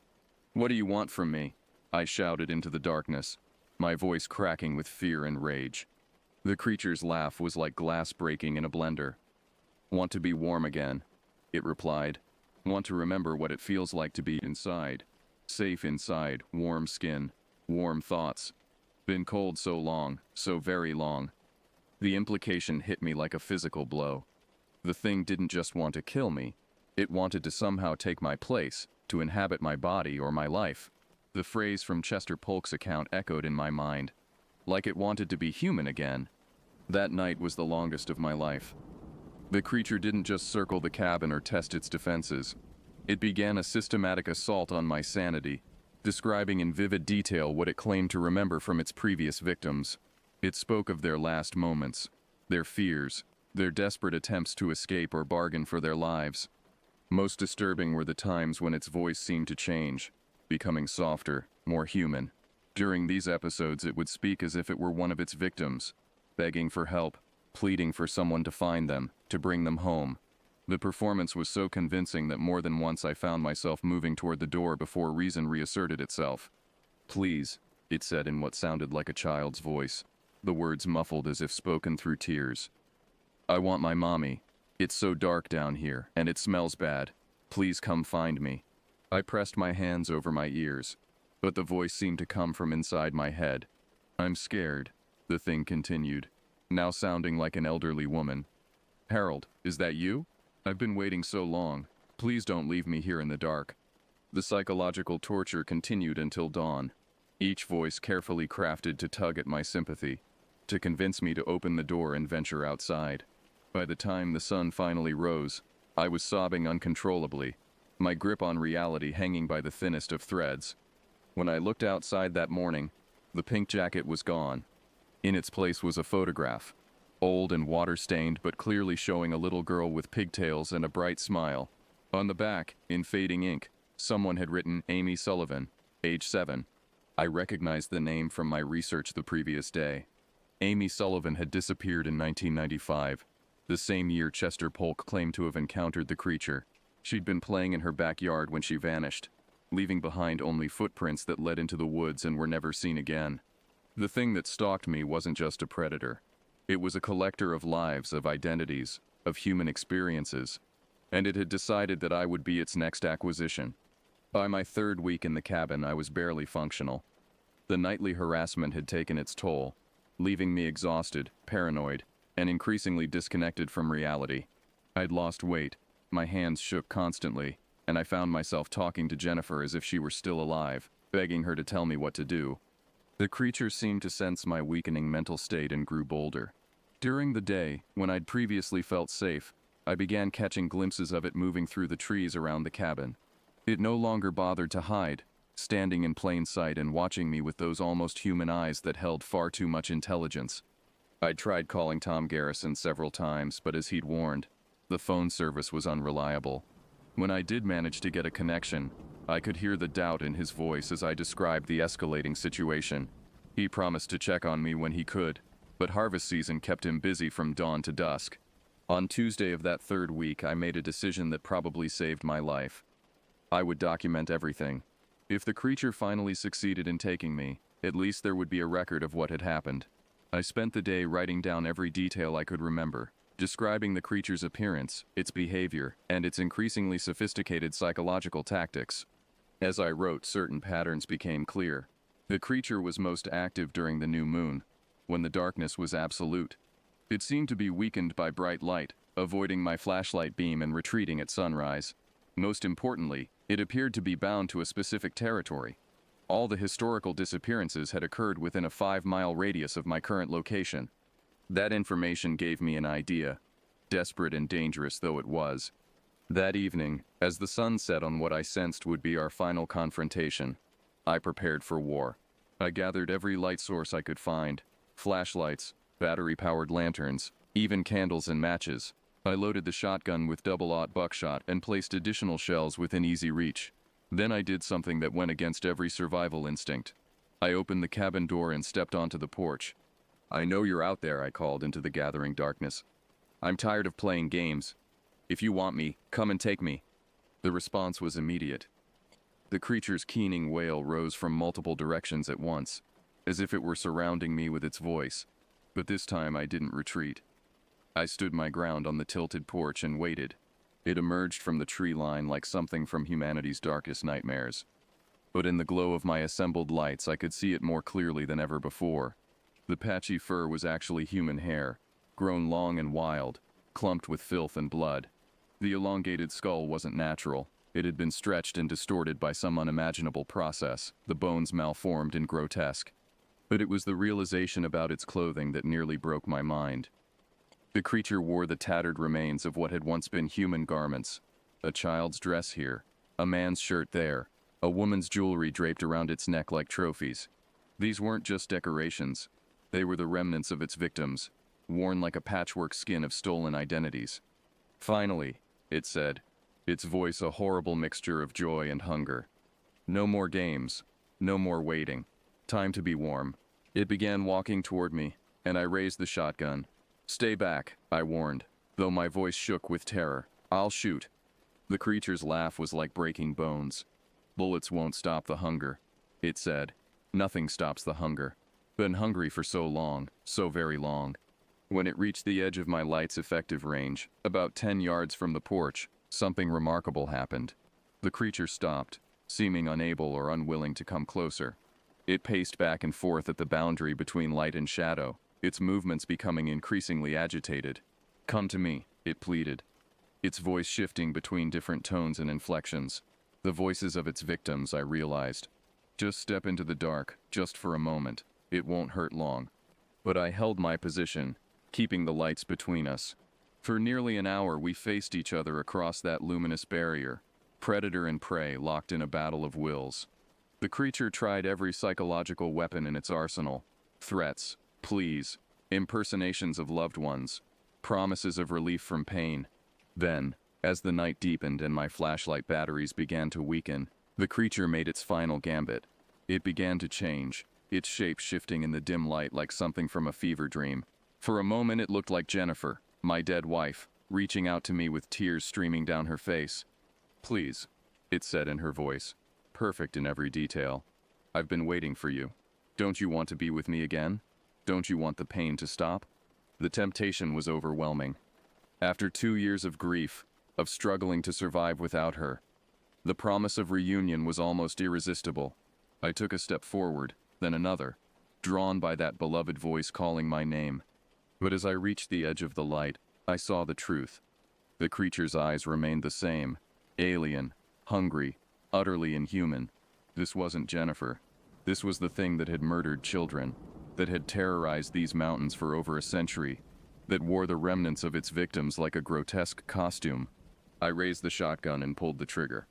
"What do you want from me?" I shouted into the darkness, my voice cracking with fear and rage. The creature's laugh was like glass breaking in a blender. "Want to be warm again," it replied. "Want to remember what it feels like to be inside. Safe inside, warm skin, warm thoughts. Been cold so long, so very long." The implication hit me like a physical blow. The thing didn't just want to kill me. It wanted to somehow take my place, to inhabit my body or my life. The phrase from Chester Polk's account echoed in my mind, like it wanted to be human again. That night was the longest of my life. The creature didn't just circle the cabin or test its defenses. It began a systematic assault on my sanity, describing in vivid detail what it claimed to remember from its previous victims. It spoke of their last moments, their fears, their desperate attempts to escape or bargain for their lives. Most disturbing were the times when its voice seemed to change, becoming softer, more human. During these episodes, it would speak as if it were one of its victims, begging for help, pleading for someone to find them, to bring them home. The performance was so convincing that more than once I found myself moving toward the door before reason reasserted itself. "Please," it said in what sounded like a child's voice, the words muffled as if spoken through tears. "I want my mommy. It's so dark down here, and it smells bad. Please come find me." I pressed my hands over my ears, but the voice seemed to come from inside my head. "I'm scared," the thing continued, now sounding like an elderly woman. "Harold, is that you? I've been waiting so long. Please don't leave me here in the dark." The psychological torture continued until dawn, each voice carefully crafted to tug at my sympathy, to convince me to open the door and venture outside. By the time the sun finally rose, I was sobbing uncontrollably. my grip on reality hanging by the thinnest of threads. When I looked outside that morning, the pink jacket was gone. In its place was a photograph, old and water-stained but clearly showing a little girl with pigtails and a bright smile. On the back, in fading ink, someone had written Amy Sullivan, age 7. I recognized the name from my research the previous day. Amy Sullivan had disappeared in 1995, the same year Chester Polk claimed to have encountered the creature. She'd been playing in her backyard when she vanished, leaving behind only footprints that led into the woods and were never seen again. The thing that stalked me wasn't just a predator. It was a collector of lives, of identities, of human experiences, and it had decided that I would be its next acquisition. By my 3rd week in the cabin, I was barely functional. The nightly harassment had taken its toll, leaving me exhausted, paranoid, and increasingly disconnected from reality. I'd lost weight, my hands shook constantly, and I found myself talking to Jennifer as if she were still alive, begging her to tell me what to do. The creature seemed to sense my weakening mental state and grew bolder. During the day, when I'd previously felt safe, I began catching glimpses of it moving through the trees around the cabin. It no longer bothered to hide, standing in plain sight and watching me with those almost human eyes that held far too much intelligence. I'd tried calling Tom Garrison several times, but as he'd warned, the phone service was unreliable. When I did manage to get a connection, I could hear the doubt in his voice as I described the escalating situation. He promised to check on me when he could, but harvest season kept him busy from dawn to dusk. On Tuesday of that 3rd week, I made a decision that probably saved my life. I would document everything. If the creature finally succeeded in taking me, at least there would be a record of what had happened. I spent the day writing down every detail I could remember, describing the creature's appearance, its behavior, and its increasingly sophisticated psychological tactics. As I wrote, certain patterns became clear. The creature was most active during the new moon, when the darkness was absolute. It seemed to be weakened by bright light, avoiding my flashlight beam and retreating at sunrise. Most importantly, it appeared to be bound to a specific territory. All the historical disappearances had occurred within a 5-mile radius of my current location. That information gave me an idea, desperate and dangerous though it was. That evening, as the sun set on what I sensed would be our final confrontation, I prepared for war. I gathered every light source I could find, flashlights, battery-powered lanterns, even candles and matches. I loaded the shotgun with double-aught buckshot and placed additional shells within easy reach. Then I did something that went against every survival instinct. I opened the cabin door and stepped onto the porch. "I know you're out there," I called into the gathering darkness. "I'm tired of playing games. If you want me, come and take me." The response was immediate. The creature's keening wail rose from multiple directions at once, as if it were surrounding me with its voice. But this time I didn't retreat. I stood my ground on the tilted porch and waited. It emerged from the tree line like something from humanity's darkest nightmares. But in the glow of my assembled lights, I could see it more clearly than ever before. The patchy fur was actually human hair, grown long and wild, clumped with filth and blood. The elongated skull wasn't natural. It had been stretched and distorted by some unimaginable process, the bones malformed and grotesque. But it was the realization about its clothing that nearly broke my mind. The creature wore the tattered remains of what had once been human garments. A child's dress here, a man's shirt there, a woman's jewelry draped around its neck like trophies. These weren't just decorations. They were the remnants of its victims, worn like a patchwork skin of stolen identities. "Finally," it said, its voice a horrible mixture of joy and hunger. "No more games. No more waiting. Time to be warm." It began walking toward me, and I raised the shotgun. "Stay back," I warned, though my voice shook with terror. "I'll shoot." The creature's laugh was like breaking bones. "Bullets won't stop the hunger," it said. "Nothing stops the hunger. Been hungry for so long, so very long." When it reached the edge of my light's effective range, about 10 yards from the porch, something remarkable happened. The creature stopped, seeming unable or unwilling to come closer. It paced back and forth at the boundary between light and shadow, its movements becoming increasingly agitated. "Come to me," it pleaded, its voice shifting between different tones and inflections. The voices of its victims, I realized. "Just step into the dark, just for a moment. It won't hurt long." But I held my position, keeping the lights between us. For nearly an hour we faced each other across that luminous barrier, Predator and prey locked in a battle of wills. The creature tried every psychological weapon in its arsenal: threats, pleas, impersonations of loved ones, promises of relief from pain. Then, as the night deepened and my flashlight batteries began to weaken, the creature made its final gambit. It began to change, its shape shifting in the dim light like something from a fever dream. For a moment it looked like Jennifer, my dead wife, reaching out to me with tears streaming down her face. "Please," it said in her voice, perfect in every detail. "I've been waiting for you. Don't you want to be with me again? Don't you want the pain to stop?" The temptation was overwhelming. After 2 years of grief, of struggling to survive without her, the promise of reunion was almost irresistible. I took a step forward, then another, drawn by that beloved voice calling my name. But as I reached the edge of the light, I saw the truth. The creature's eyes remained the same, alien, hungry, utterly inhuman. This wasn't Jennifer. This was the thing that had murdered children, that had terrorized these mountains for over a century, that wore the remnants of its victims like a grotesque costume. I raised the shotgun and pulled the trigger.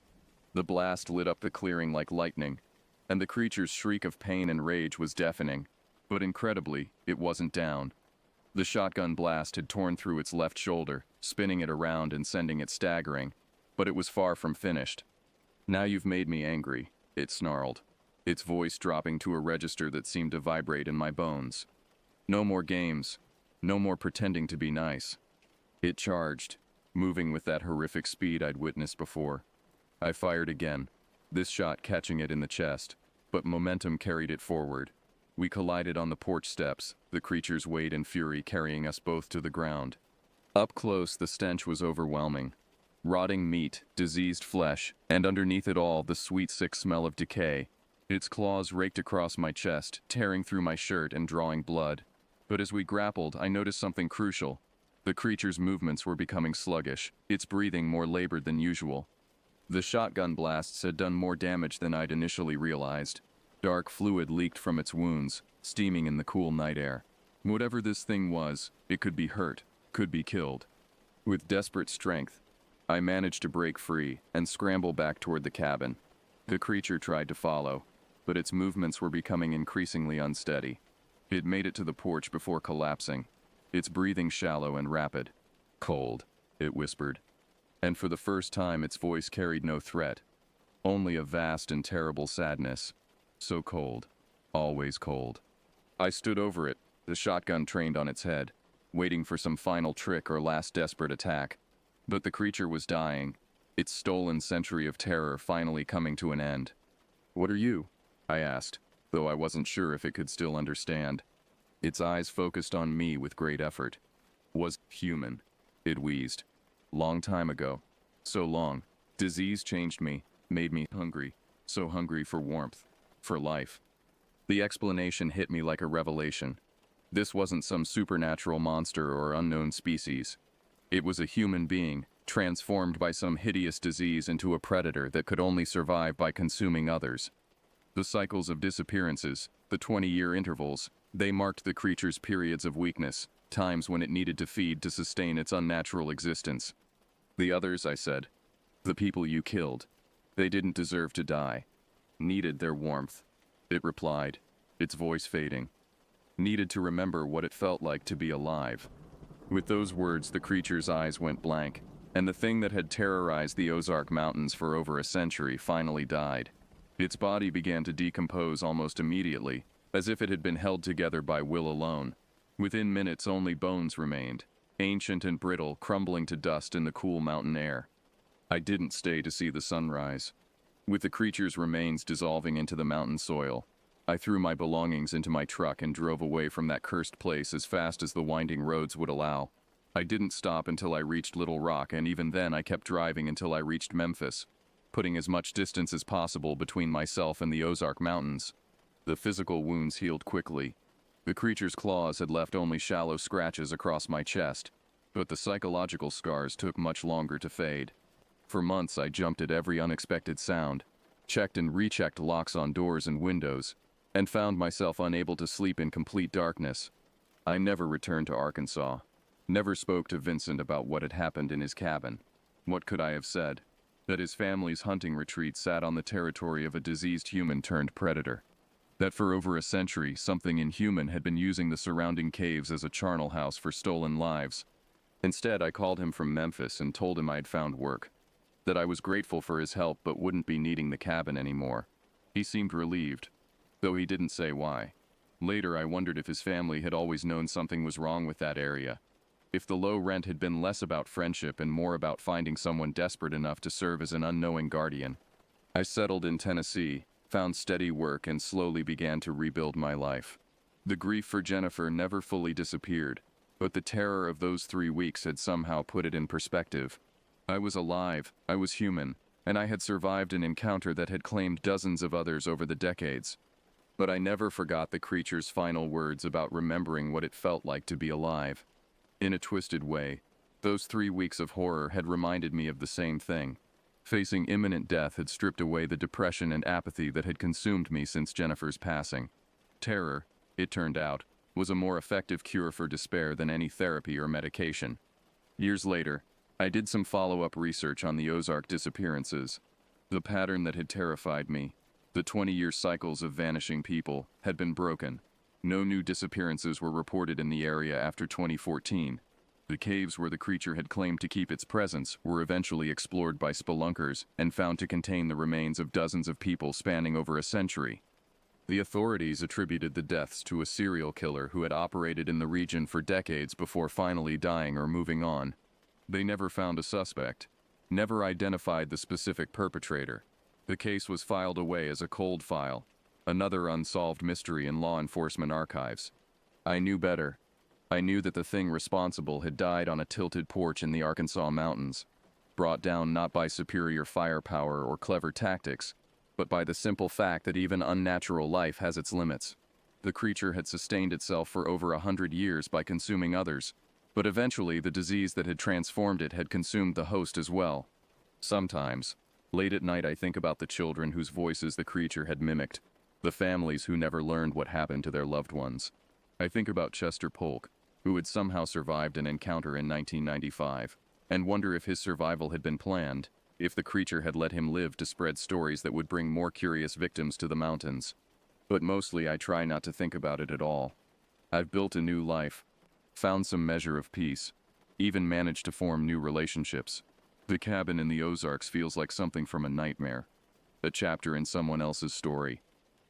The blast lit up the clearing like lightning, and the creature's shriek of pain and rage was deafening. But incredibly, it wasn't down. The shotgun blast had torn through its left shoulder, spinning it around and sending it staggering, but it was far from finished. "Now you've made me angry," it snarled, its voice dropping to a register that seemed to vibrate in my bones. "No more games. No more pretending to be nice." It charged, moving with that horrific speed I'd witnessed before. I fired again, this shot catching it in the chest, but momentum carried it forward. We collided on the porch steps, the creature's weight and fury carrying us both to the ground. Up close, the stench was overwhelming. Rotting meat, diseased flesh, and underneath it all, the sweet, sick smell of decay. Its claws raked across my chest, tearing through my shirt and drawing blood. But as we grappled, I noticed something crucial. The creature's movements were becoming sluggish, its breathing more labored than usual. The shotgun blasts had done more damage than I'd initially realized. Dark fluid leaked from its wounds, steaming in the cool night air. Whatever this thing was, it could be hurt, could be killed. With desperate strength, I managed to break free and scramble back toward the cabin. The creature tried to follow, but its movements were becoming increasingly unsteady. It made it to the porch before collapsing, its breathing shallow and rapid. "Cold," it whispered. And for the first time its voice carried no threat, only a vast and terrible sadness. So cold, always cold. I stood over it, the shotgun trained on its head, waiting for some final trick or last desperate attack. But the creature was dying, its stolen century of terror finally coming to an end. "What are you?" I asked, though I wasn't sure if it could still understand. Its eyes focused on me with great effort. "Was human," it wheezed. "Long time ago. So long. Disease changed me, made me hungry, so hungry for warmth, for life." The explanation hit me like a revelation. This wasn't some supernatural monster or unknown species. It was a human being, transformed by some hideous disease into a predator that could only survive by consuming others. The cycles of disappearances, the 20-year intervals, they marked the creature's periods of weakness, times when it needed to feed to sustain its unnatural existence. "The others," I said, "the people you killed, they didn't deserve to die. Needed their warmth," it replied, its voice fading. "Needed to remember what it felt like to be alive." With those words, the creature's eyes went blank, and the thing that had terrorized the Ozark Mountains for over a century finally died. Its body began to decompose almost immediately, as if it had been held together by will alone. Within minutes, only bones remained, ancient and brittle, crumbling to dust in the cool mountain air. I didn't stay to see the sunrise. With the creature's remains dissolving into the mountain soil, I threw my belongings into my truck and drove away from that cursed place as fast as the winding roads would allow. I didn't stop until I reached Little Rock, and even then I kept driving until I reached Memphis, putting as much distance as possible between myself and the Ozark Mountains. The physical wounds healed quickly. The creature's claws had left only shallow scratches across my chest, but the psychological scars took much longer to fade. For months I jumped at every unexpected sound, checked and rechecked locks on doors and windows, and found myself unable to sleep in complete darkness. I never returned to Arkansas, never spoke to Vincent about what had happened in his cabin. What could I have said? That his family's hunting retreat sat on the territory of a diseased human-turned-predator. That for over a century, something inhuman had been using the surrounding caves as a charnel house for stolen lives. Instead, I called him from Memphis and told him I'd found work. That I was grateful for his help but wouldn't be needing the cabin anymore. He seemed relieved, though he didn't say why. Later, I wondered if his family had always known something was wrong with that area. If the low rent had been less about friendship and more about finding someone desperate enough to serve as an unknowing guardian. I settled in Tennessee, found steady work, and slowly began to rebuild my life. The grief for Jennifer never fully disappeared, but the terror of those 3 weeks had somehow put it in perspective. I was alive, I was human, and I had survived an encounter that had claimed dozens of others over the decades. But I never forgot the creature's final words about remembering what it felt like to be alive. In a twisted way, those 3 weeks of horror had reminded me of the same thing. Facing imminent death had stripped away the depression and apathy that had consumed me since Jennifer's passing. Terror, it turned out, was a more effective cure for despair than any therapy or medication. Years later, I did some follow-up research on the Ozark disappearances. The pattern that had terrified me, the 20-year cycles of vanishing people, had been broken. No new disappearances were reported in the area after 2014. The caves where the creature had claimed to keep its presence were eventually explored by spelunkers and found to contain the remains of dozens of people spanning over a century. The authorities attributed the deaths to a serial killer who had operated in the region for decades before finally dying or moving on. They never found a suspect, never identified the specific perpetrator. The case was filed away as a cold file, another unsolved mystery in law enforcement archives. I knew better. I knew that the thing responsible had died on a tilted porch in the Arkansas mountains, brought down not by superior firepower or clever tactics, but by the simple fact that even unnatural life has its limits. The creature had sustained itself for over 100 years by consuming others, but eventually the disease that had transformed it had consumed the host as well. Sometimes, late at night, I think about the children whose voices the creature had mimicked, the families who never learned what happened to their loved ones. I think about Chester Polk, who had somehow survived an encounter in 1995, and wonder if his survival had been planned, if the creature had let him live to spread stories that would bring more curious victims to the mountains. But mostly I try not to think about it at all. I've built a new life, found some measure of peace, even managed to form new relationships. The cabin in the Ozarks feels like something from a nightmare, a chapter in someone else's story.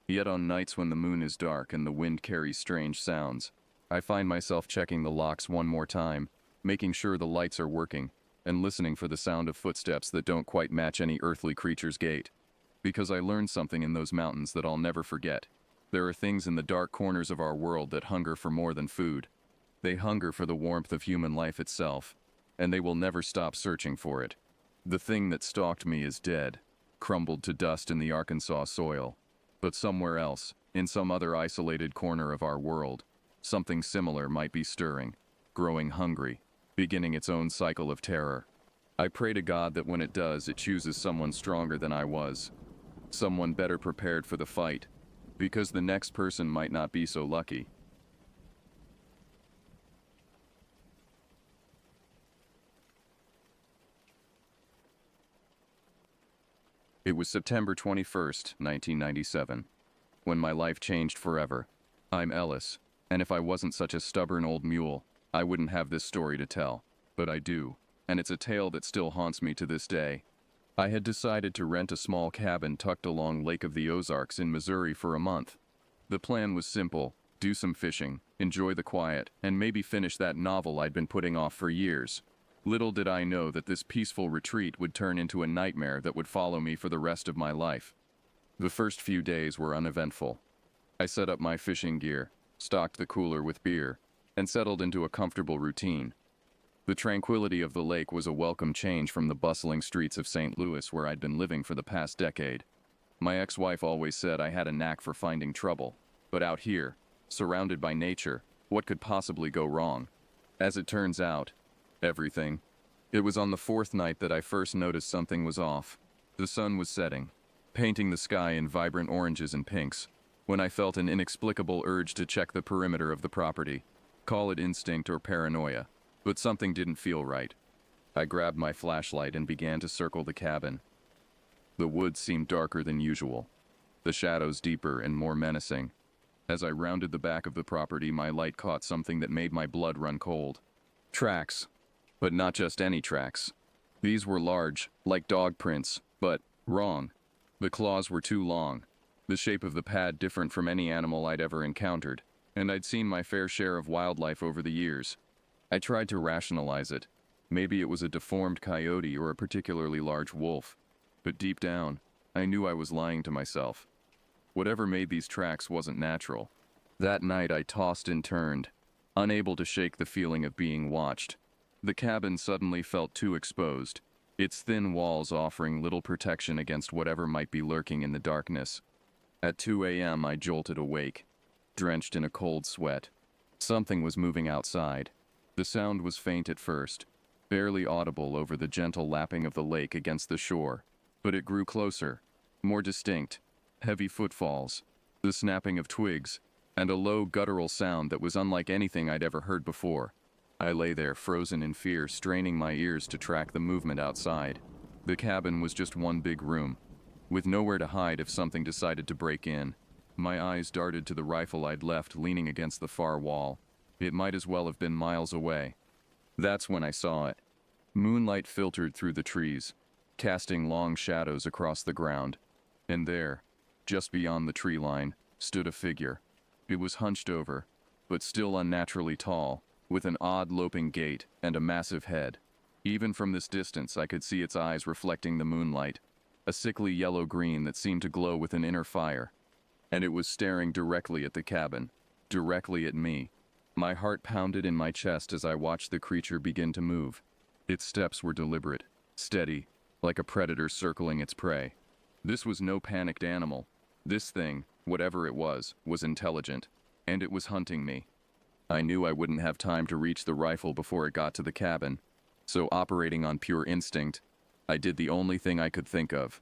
Yet on nights when the moon is dark and the wind carries strange sounds, I find myself checking the locks one more time, making sure the lights are working, and listening for the sound of footsteps that don't quite match any earthly creature's gait. Because I learned something in those mountains that I'll never forget. There are things in the dark corners of our world that hunger for more than food. They hunger for the warmth of human life itself, and they will never stop searching for it. The thing that stalked me is dead, crumbled to dust in the Arkansas soil. But somewhere else, in some other isolated corner of our world, something similar might be stirring, growing hungry, beginning its own cycle of terror. I pray to God that when it does, it chooses someone stronger than I was, someone better prepared for the fight, because the next person might not be so lucky. It was September 21st, 1997, when my life changed forever. I'm Ellis, and if I wasn't such a stubborn old mule, I wouldn't have this story to tell. But I do, and it's a tale that still haunts me to this day. I had decided to rent a small cabin tucked along Lake of the Ozarks in Missouri for a month. The plan was simple: do some fishing, enjoy the quiet, and maybe finish that novel I'd been putting off for years. Little did I know that this peaceful retreat would turn into a nightmare that would follow me for the rest of my life. The first few days were uneventful. I set up my fishing gear, stocked the cooler with beer, and settled into a comfortable routine. The tranquility of the lake was a welcome change from the bustling streets of St. Louis where I'd been living for the past decade. My ex-wife always said I had a knack for finding trouble, but out here, surrounded by nature, what could possibly go wrong? As it turns out, everything. It was on the fourth night that I first noticed something was off. The sun was setting, painting the sky in vibrant oranges and pinks, when I felt an inexplicable urge to check the perimeter of the property. Call it instinct or paranoia, but something didn't feel right. I grabbed my flashlight and began to circle the cabin. The woods seemed darker than usual, the shadows deeper and more menacing. As I rounded the back of the property, my light caught something that made my blood run cold. Tracks. But not just any tracks. These were large, like dog prints, but wrong. The claws were too long, the shape of the pad different from any animal I'd ever encountered, and I'd seen my fair share of wildlife over the years. I tried to rationalize it. Maybe it was a deformed coyote or a particularly large wolf. But deep down, I knew I was lying to myself. Whatever made these tracks wasn't natural. That night I tossed and turned, unable to shake the feeling of being watched. The cabin suddenly felt too exposed, its thin walls offering little protection against whatever might be lurking in the darkness. At 2 a.m. I jolted awake, drenched in a cold sweat. Something was moving outside. The sound was faint at first, barely audible over the gentle lapping of the lake against the shore, but it grew closer, more distinct. Heavy footfalls, the snapping of twigs, and a low guttural sound that was unlike anything I'd ever heard before. I lay there frozen in fear, straining my ears to track the movement outside. The cabin was just one big room, with nowhere to hide if something decided to break in. My eyes darted to the rifle I'd left leaning against the far wall. It might as well have been miles away. That's when I saw it. Moonlight filtered through the trees, casting long shadows across the ground. And there, just beyond the tree line, stood a figure. It was hunched over, but still unnaturally tall, with an odd loping gait and a massive head. Even from this distance I could see its eyes reflecting the moonlight, a sickly yellow-green that seemed to glow with an inner fire. And it was staring directly at the cabin, directly at me. My heart pounded in my chest as I watched the creature begin to move. Its steps were deliberate, steady, like a predator circling its prey. This was no panicked animal. This thing, whatever it was intelligent, and it was hunting me. I knew I wouldn't have time to reach the rifle before it got to the cabin, so operating on pure instinct, I did the only thing I could think of.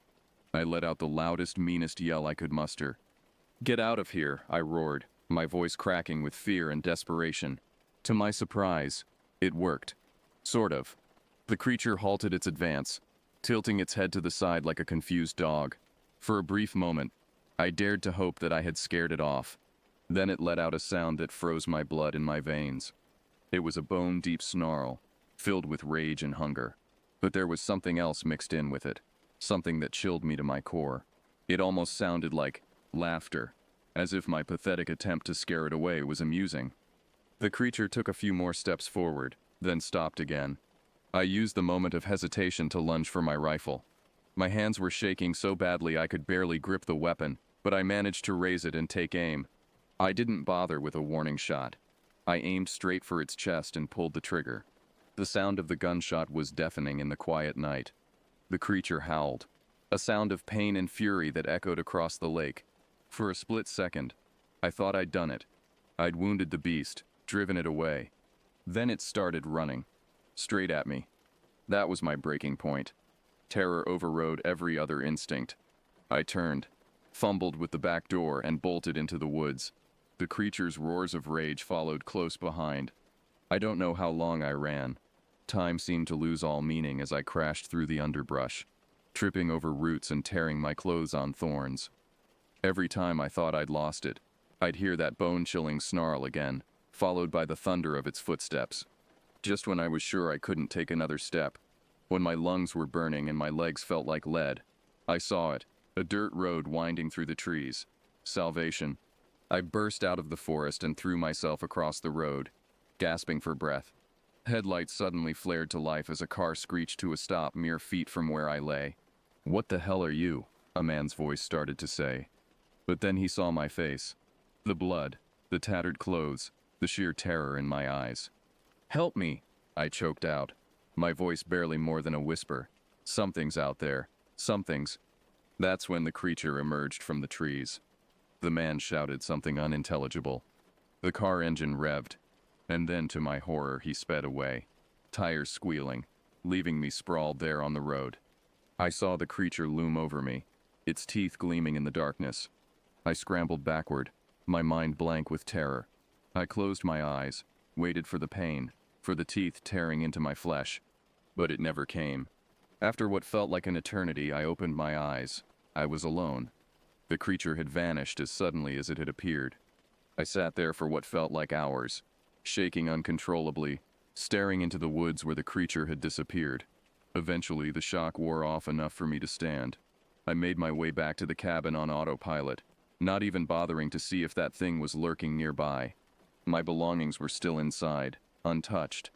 I let out the loudest, meanest yell I could muster. "Get out of here," I roared, my voice cracking with fear and desperation. To my surprise, it worked. Sort of. The creature halted its advance, tilting its head to the side like a confused dog. For a brief moment, I dared to hope that I had scared it off. Then it let out a sound that froze my blood in my veins. It was a bone-deep snarl, filled with rage and hunger. But there was something else mixed in with it, something that chilled me to my core. It almost sounded like laughter, as if my pathetic attempt to scare it away was amusing. The creature took a few more steps forward, then stopped again. I used the moment of hesitation to lunge for my rifle. My hands were shaking so badly I could barely grip the weapon, but I managed to raise it and take aim. I didn't bother with a warning shot. I aimed straight for its chest and pulled the trigger. The sound of the gunshot was deafening in the quiet night. The creature howled, a sound of pain and fury that echoed across the lake. For a split second, I thought I'd done it. I'd wounded the beast, driven it away. Then it started running, straight at me. That was my breaking point. Terror overrode every other instinct. I turned, fumbled with the back door, and bolted into the woods. The creature's roars of rage followed close behind. I don't know how long I ran. Time seemed to lose all meaning as I crashed through the underbrush, tripping over roots and tearing my clothes on thorns. Every time I thought I'd lost it, I'd hear that bone-chilling snarl again, followed by the thunder of its footsteps. Just when I was sure I couldn't take another step, when my lungs were burning and my legs felt like lead, I saw it, a dirt road winding through the trees. Salvation. I burst out of the forest and threw myself across the road, gasping for breath. Headlights suddenly flared to life as a car screeched to a stop mere feet from where I lay. "What the hell are you?" a man's voice started to say. But then he saw my face. The blood, the tattered clothes, the sheer terror in my eyes. "Help me," I choked out, my voice barely more than a whisper. "Something's out there. Something's." That's when the creature emerged from the trees. The man shouted something unintelligible. The car engine revved, and then to my horror he sped away, tires squealing, leaving me sprawled there on the road. I saw the creature loom over me, its teeth gleaming in the darkness. I scrambled backward, my mind blank with terror. I closed my eyes, waited for the pain, for the teeth tearing into my flesh. But it never came. After what felt like an eternity, I opened my eyes. I was alone. The creature had vanished as suddenly as it had appeared. I sat there for what felt like hours, shaking uncontrollably, staring into the woods where the creature had disappeared. Eventually, the shock wore off enough for me to stand. I made my way back to the cabin on autopilot, not even bothering to see if that thing was lurking nearby. My belongings were still inside, untouched.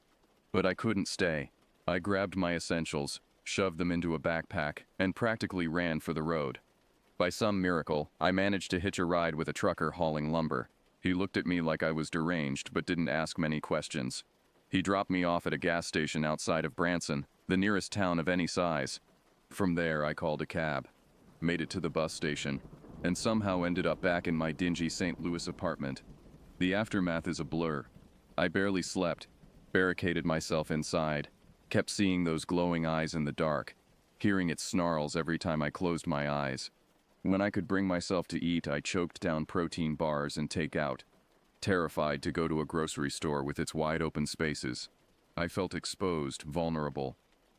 But I couldn't stay. I grabbed my essentials, shoved them into a backpack, and practically ran for the road. By some miracle, I managed to hitch a ride with a trucker hauling lumber. He looked at me like I was deranged, but didn't ask many questions. He dropped me off at a gas station outside of Branson, the nearest town of any size. From there, I called a cab, made it to the bus station, and somehow ended up back in my dingy St. Louis apartment. The aftermath is a blur. I barely slept, barricaded myself inside, kept seeing those glowing eyes in the dark, hearing its snarls every time I closed my eyes. When I could bring myself to eat, I choked down protein bars and takeout, terrified to go to a grocery store with its wide-open spaces. I felt exposed, vulnerable,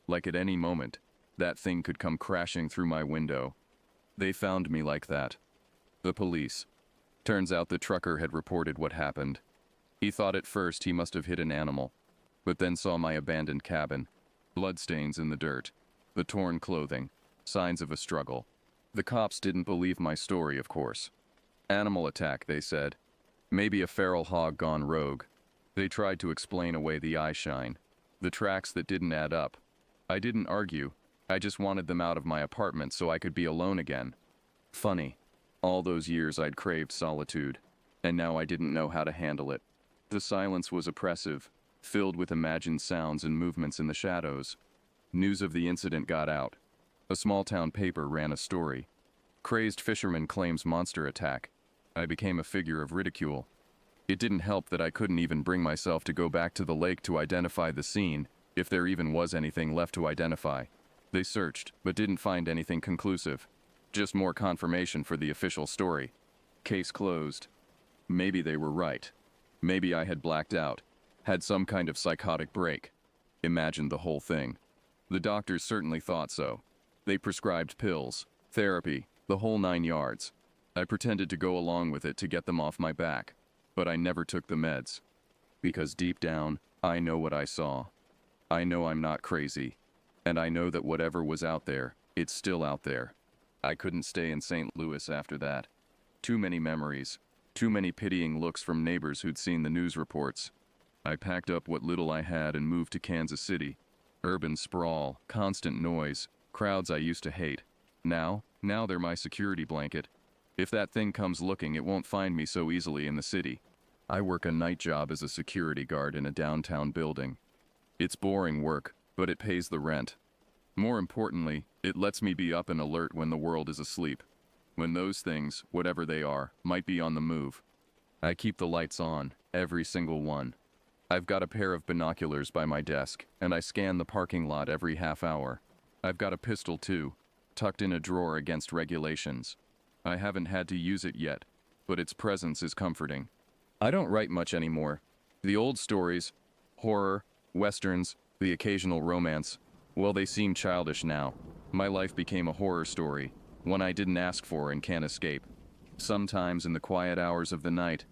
like at any moment, that thing could come crashing through my window. They found me like that. The police. Turns out the trucker had reported what happened. He thought at first he must have hit an animal, but then saw my abandoned cabin, bloodstains in the dirt, the torn clothing, signs of a struggle. The cops didn't believe my story, of course. Animal attack, they said. Maybe a feral hog gone rogue. They tried to explain away the eye shine, the tracks that didn't add up. I didn't argue. I just wanted them out of my apartment so I could be alone again. Funny. All those years I'd craved solitude, and now I didn't know how to handle it. The silence was oppressive, filled with imagined sounds and movements in the shadows. News of the incident got out. A small-town paper ran a story. Crazed fisherman claims monster attack. I became a figure of ridicule. It didn't help that I couldn't even bring myself to go back to the lake to identify the scene, if there even was anything left to identify. They searched, but didn't find anything conclusive. Just more confirmation for the official story. Case closed. Maybe they were right. Maybe I had blacked out, had some kind of psychotic break. Imagined the whole thing. The doctors certainly thought so. They prescribed pills, therapy, the whole 9 yards. I pretended to go along with it to get them off my back, but I never took the meds. Because deep down, I know what I saw. I know I'm not crazy. And I know that whatever was out there, it's still out there. I couldn't stay in St. Louis after that. Too many memories. Too many pitying looks from neighbors who'd seen the news reports. I packed up what little I had and moved to Kansas City. Urban sprawl, constant noise, crowds I used to hate. Now they're my security blanket. If that thing comes looking, it won't find me so easily in the city. I work a night job as a security guard in a downtown building. It's boring work, but it pays the rent. More importantly, it lets me be up and alert when the world is asleep. When those things, whatever they are, might be on the move. I keep the lights on, every single one. I've got a pair of binoculars by my desk, and I scan the parking lot every half hour. I've got a pistol too, tucked in a drawer against regulations. I haven't had to use it yet, but its presence is comforting. I don't write much anymore. The old stories, horror, westerns, the occasional romance, well, they seem childish now. My life became a horror story, one I didn't ask for and can't escape. Sometimes in the quiet hours of the night,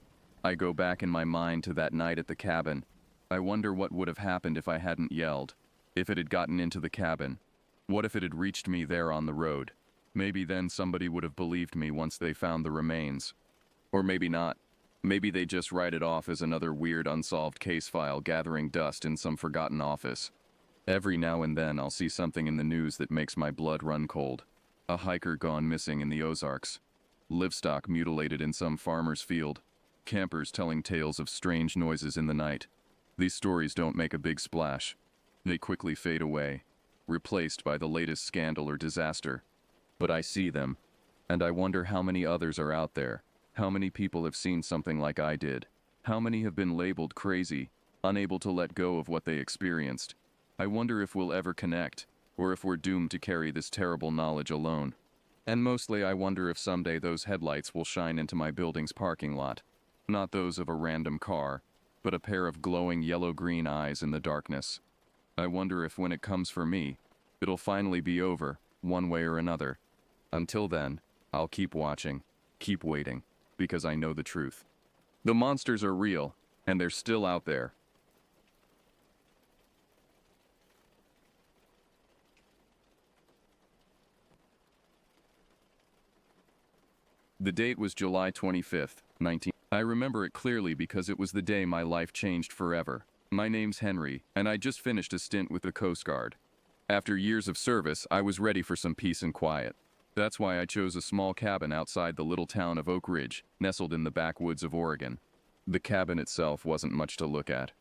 I go back in my mind to that night at the cabin. I wonder what would have happened if I hadn't yelled, if it had gotten into the cabin. What if it had reached me there on the road? Maybe then somebody would have believed me once they found the remains. Or maybe not. Maybe they just write it off as another weird unsolved case file gathering dust in some forgotten office. Every now and then I'll see something in the news that makes my blood run cold. A hiker gone missing in the Ozarks. Livestock mutilated in some farmer's field. Campers telling tales of strange noises in the night. These stories don't make a big splash. They quickly fade away, replaced by the latest scandal or disaster. But I see them, and I wonder how many others are out there. How many people have seen something like I did? How many have been labeled crazy, unable to let go of what they experienced? I wonder if we'll ever connect, or if we're doomed to carry this terrible knowledge alone. And mostly I wonder if someday those headlights will shine into my building's parking lot. Not those of a random car, but a pair of glowing yellow-green eyes in the darkness. I wonder if when it comes for me, it'll finally be over, one way or another. Until then, I'll keep watching, keep waiting, because I know the truth. The monsters are real, and they're still out there. The date was July 25th, 19... I remember it clearly because it was the day my life changed forever. My name's Henry, and I just finished a stint with the Coast Guard. After years of service, I was ready for some peace and quiet. That's why I chose a small cabin outside the little town of Oak Ridge, nestled in the backwoods of Oregon. The cabin itself wasn't much to look at.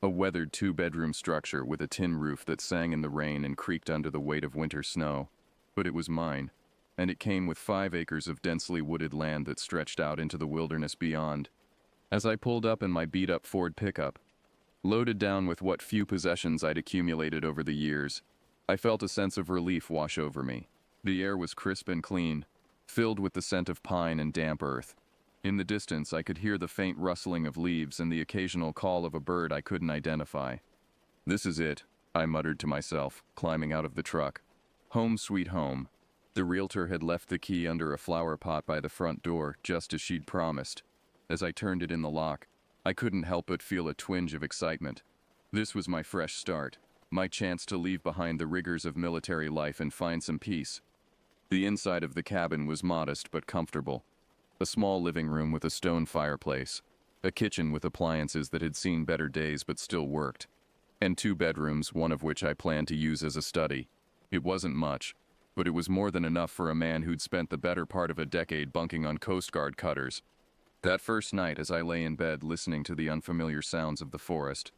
A weathered two-bedroom structure with a tin roof that sang in the rain and creaked under the weight of winter snow. But it was mine, and it came with 5 acres of densely wooded land that stretched out into the wilderness beyond. As I pulled up in my beat-up Ford pickup, loaded down with what few possessions I'd accumulated over the years, I felt a sense of relief wash over me. The air was crisp and clean, filled with the scent of pine and damp earth. In the distance, I could hear the faint rustling of leaves and the occasional call of a bird I couldn't identify. "This is it," I muttered to myself, climbing out of the truck. Home sweet home. The realtor had left the key under a flower pot by the front door, just as she'd promised. As I turned it in the lock, I couldn't help but feel a twinge of excitement. This was my fresh start, my chance to leave behind the rigors of military life and find some peace. The inside of the cabin was modest but comfortable. A small living room with a stone fireplace, a kitchen with appliances that had seen better days but still worked, and 2 bedrooms, one of which I planned to use as a study. It wasn't much, but it was more than enough for a man who'd spent the better part of a decade bunking on Coast Guard cutters. That first night, as I lay in bed listening to the unfamiliar sounds of the forest,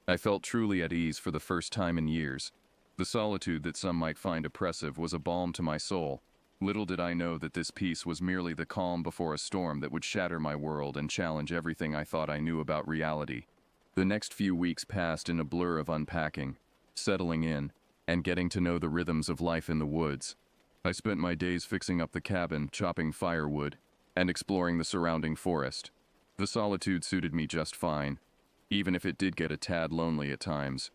I felt truly at ease for the first time in years. The solitude that some might find oppressive was a balm to my soul. Little did I know that this peace was merely the calm before a storm that would shatter my world and challenge everything I thought I knew about reality. The next few weeks passed in a blur of unpacking, settling in, and getting to know the rhythms of life in the woods. I spent my days fixing up the cabin, chopping firewood, and exploring the surrounding forest. The solitude suited me just fine, even if it did get a tad lonely at times.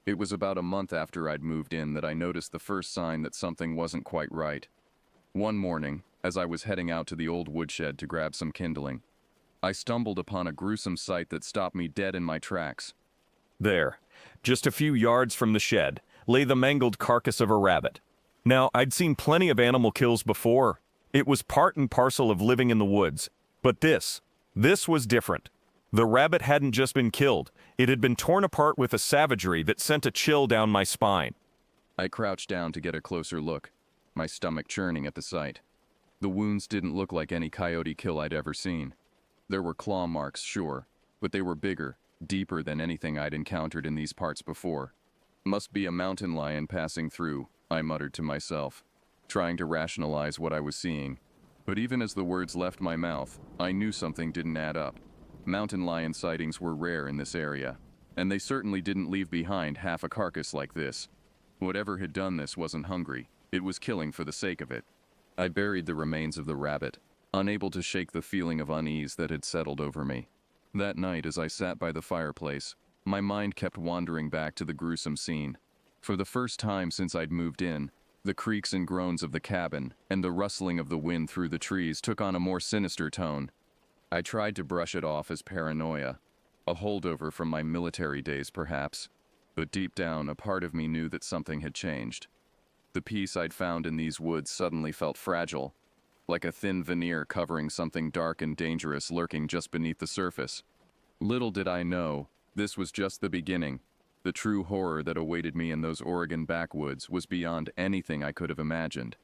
It was about a month after I'd moved in that I noticed the first sign that something wasn't quite right. One morning, as I was heading out to the old woodshed to grab some kindling, I stumbled upon a gruesome sight that stopped me dead in my tracks. There, just a few yards from the shed, lay the mangled carcass of a rabbit. Now, I'd seen plenty of animal kills before. It was part and parcel of living in the woods. But this was different. The rabbit hadn't just been killed. It had been torn apart with a savagery that sent a chill down my spine. I crouched down to get a closer look, my stomach churning at the sight. The wounds didn't look like any coyote kill I'd ever seen. There were claw marks, sure, but they were bigger, deeper than anything I'd encountered in these parts before. "Must be a mountain lion passing through," I muttered to myself, trying to rationalize what I was seeing. But even as the words left my mouth, I knew something didn't add up. Mountain lion sightings were rare in this area, and they certainly didn't leave behind half a carcass like this. Whatever had done this wasn't hungry. It was killing for the sake of it. I buried the remains of the rabbit, unable to shake the feeling of unease that had settled over me. That night, as I sat by the fireplace, my mind kept wandering back to the gruesome scene. For the first time since I'd moved in, the creaks and groans of the cabin and the rustling of the wind through the trees took on a more sinister tone. I tried to brush it off as paranoia, a holdover from my military days perhaps, but deep down a part of me knew that something had changed. The peace I'd found in these woods suddenly felt fragile, like a thin veneer covering something dark and dangerous lurking just beneath the surface. Little did I know, this was just the beginning. The true horror that awaited me in those Oregon backwoods was beyond anything I could have imagined.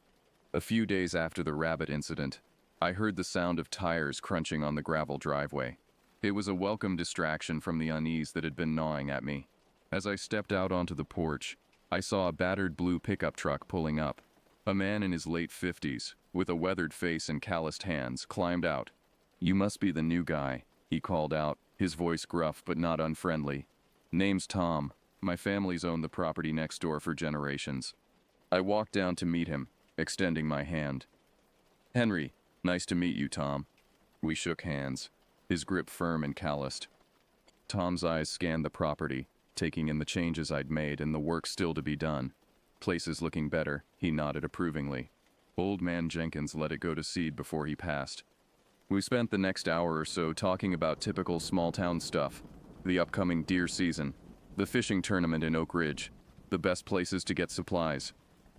A few days after the rabbit incident, I heard the sound of tires crunching on the gravel driveway. It was a welcome distraction from the unease that had been gnawing at me. As I stepped out onto the porch, I saw a battered blue pickup truck pulling up. A man in his late 50s, with a weathered face and calloused hands, climbed out. "You must be the new guy," he called out, his voice gruff but not unfriendly. "Name's Tom. My family's owned the property next door for generations." I walked down to meet him, extending my hand. "Henry, nice to meet you, Tom." We shook hands, his grip firm and calloused. Tom's eyes scanned the property, taking in the changes I'd made and the work still to be done. Places looking better, he nodded approvingly. Old man Jenkins let it go to seed before he passed. We spent the next hour or so talking about typical small-town stuff, the upcoming deer season, the fishing tournament in Oak Ridge, the best places to get supplies.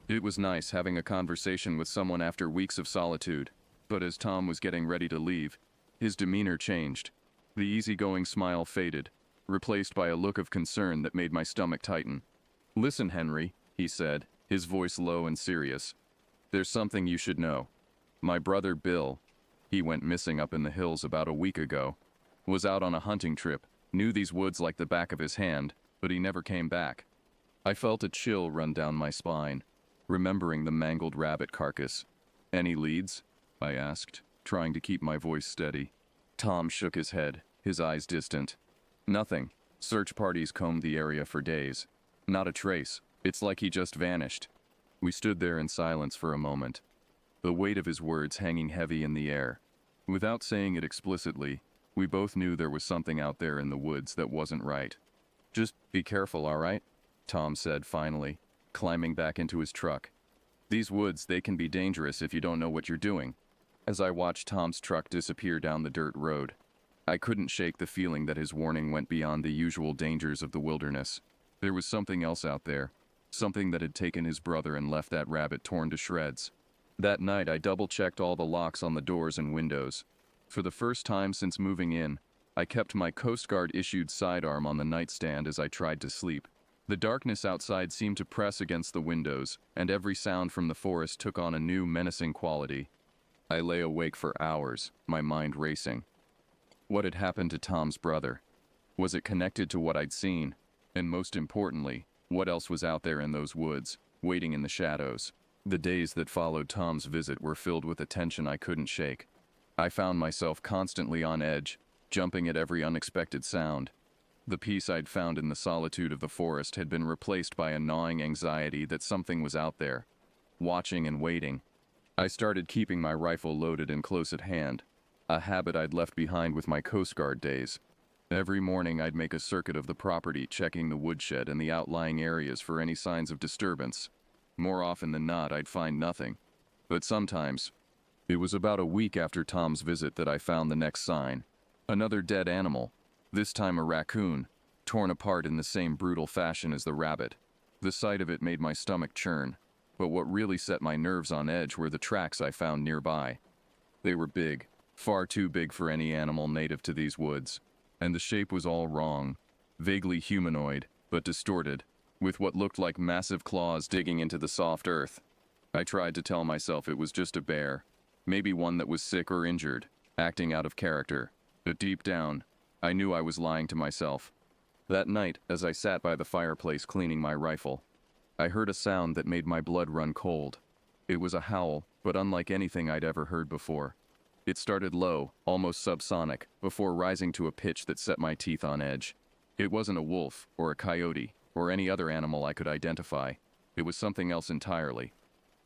It was nice having a conversation with someone after weeks of solitude, but as Tom was getting ready to leave, his demeanor changed. The easygoing smile faded, replaced by a look of concern that made my stomach tighten. "Listen, Henry," he said, his voice low and serious. "There's something you should know. My brother Bill, he went missing up in the hills about a week ago, was out on a hunting trip, knew these woods like the back of his hand, but he never came back." I felt a chill run down my spine, remembering the mangled rabbit carcass. "Any leads?" I asked, trying to keep my voice steady. Tom shook his head, his eyes distant. "Nothing. Search parties combed the area for days. Not a trace. It's like he just vanished." We stood there in silence for a moment, the weight of his words hanging heavy in the air. Without saying it explicitly, we both knew there was something out there in the woods that wasn't right. "Just be careful, all right?" Tom said finally, climbing back into his truck. "These woods, they can be dangerous if you don't know what you're doing." As I watched Tom's truck disappear down the dirt road, I couldn't shake the feeling that his warning went beyond the usual dangers of the wilderness. There was something else out there, something that had taken his brother and left that rabbit torn to shreds. That night, I double-checked all the locks on the doors and windows. For the first time since moving in, I kept my Coast Guard-issued sidearm on the nightstand as I tried to sleep. The darkness outside seemed to press against the windows, and every sound from the forest took on a new, menacing quality. I lay awake for hours, my mind racing. What had happened to Tom's brother? Was it connected to what I'd seen? And most importantly, what else was out there in those woods, waiting in the shadows? The days that followed Tom's visit were filled with a tension I couldn't shake. I found myself constantly on edge, jumping at every unexpected sound. The peace I'd found in the solitude of the forest had been replaced by a gnawing anxiety that something was out there, watching and waiting. I started keeping my rifle loaded and close at hand, a habit I'd left behind with my Coast Guard days. Every morning I'd make a circuit of the property, checking the woodshed and the outlying areas for any signs of disturbance. More often than not, I'd find nothing. But sometimes, it was about a week after Tom's visit that I found the next sign. Another dead animal, this time a raccoon, torn apart in the same brutal fashion as the rabbit. The sight of it made my stomach churn, but what really set my nerves on edge were the tracks I found nearby. They were big, far too big for any animal native to these woods, and the shape was all wrong, vaguely humanoid, but distorted, with what looked like massive claws digging into the soft earth. I tried to tell myself it was just a bear, maybe one that was sick or injured, acting out of character, but deep down, I knew I was lying to myself. That night, as I sat by the fireplace cleaning my rifle, I heard a sound that made my blood run cold. It was a howl, but unlike anything I'd ever heard before. It started low, almost subsonic, before rising to a pitch that set my teeth on edge. It wasn't a wolf, or a coyote, or any other animal I could identify. It was something else entirely.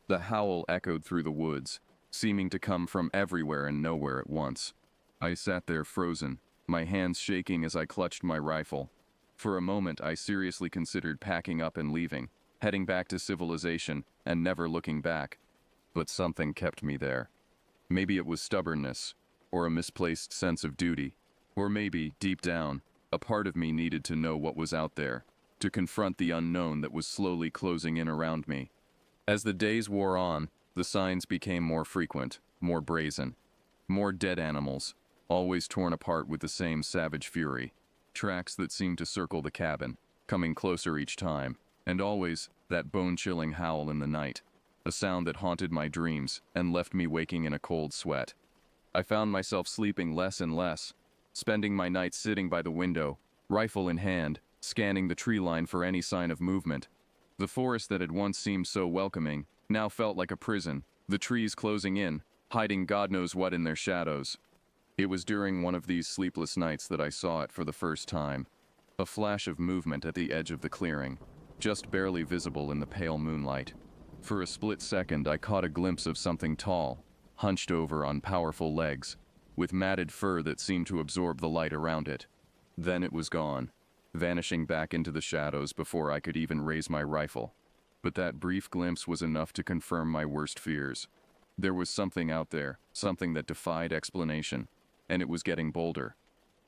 The howl echoed through the woods, seeming to come from everywhere and nowhere at once. I sat there frozen, my hands shaking as I clutched my rifle. For a moment, I seriously considered packing up and leaving, heading back to civilization and never looking back. But something kept me there. Maybe it was stubbornness, or a misplaced sense of duty, or maybe, deep down, a part of me needed to know what was out there, to confront the unknown that was slowly closing in around me. As the days wore on, the signs became more frequent, more brazen. More dead animals, always torn apart with the same savage fury. Tracks that seemed to circle the cabin, coming closer each time, and always that bone-chilling howl in the night, a sound that haunted my dreams and left me waking in a cold sweat. I found myself sleeping less and less, spending my nights sitting by the window, rifle in hand, scanning the tree line for any sign of movement. The forest that had once seemed so welcoming now felt like a prison, the trees closing in, hiding God knows what in their shadows. It was during one of these sleepless nights that I saw it for the first time. A flash of movement at the edge of the clearing, just barely visible in the pale moonlight. For a split second, I caught a glimpse of something tall, hunched over on powerful legs, with matted fur that seemed to absorb the light around it. Then it was gone. vanishing back into the shadows before I could even raise my rifle. But that brief glimpse was enough to confirm my worst fears. There was something out there, something that defied explanation, and it was getting bolder.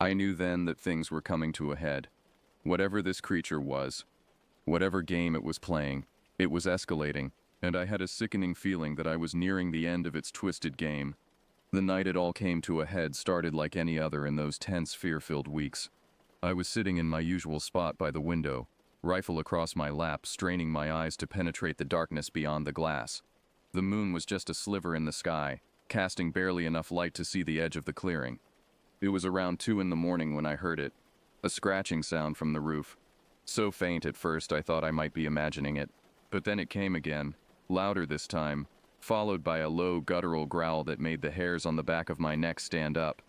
I knew then that things were coming to a head. Whatever this creature was, whatever game it was playing, it was escalating, and I had a sickening feeling that I was nearing the end of its twisted game. The night it all came to a head started like any other in those tense, fear-filled weeks. I was sitting in my usual spot by the window, rifle across my lap, straining my eyes to penetrate the darkness beyond the glass. The moon was just a sliver in the sky, casting barely enough light to see the edge of the clearing. It was around 2 in the morning when I heard it, a scratching sound from the roof. So faint at first I thought I might be imagining it, but then it came again, louder this time, followed by a low guttural growl that made the hairs on the back of my neck stand up.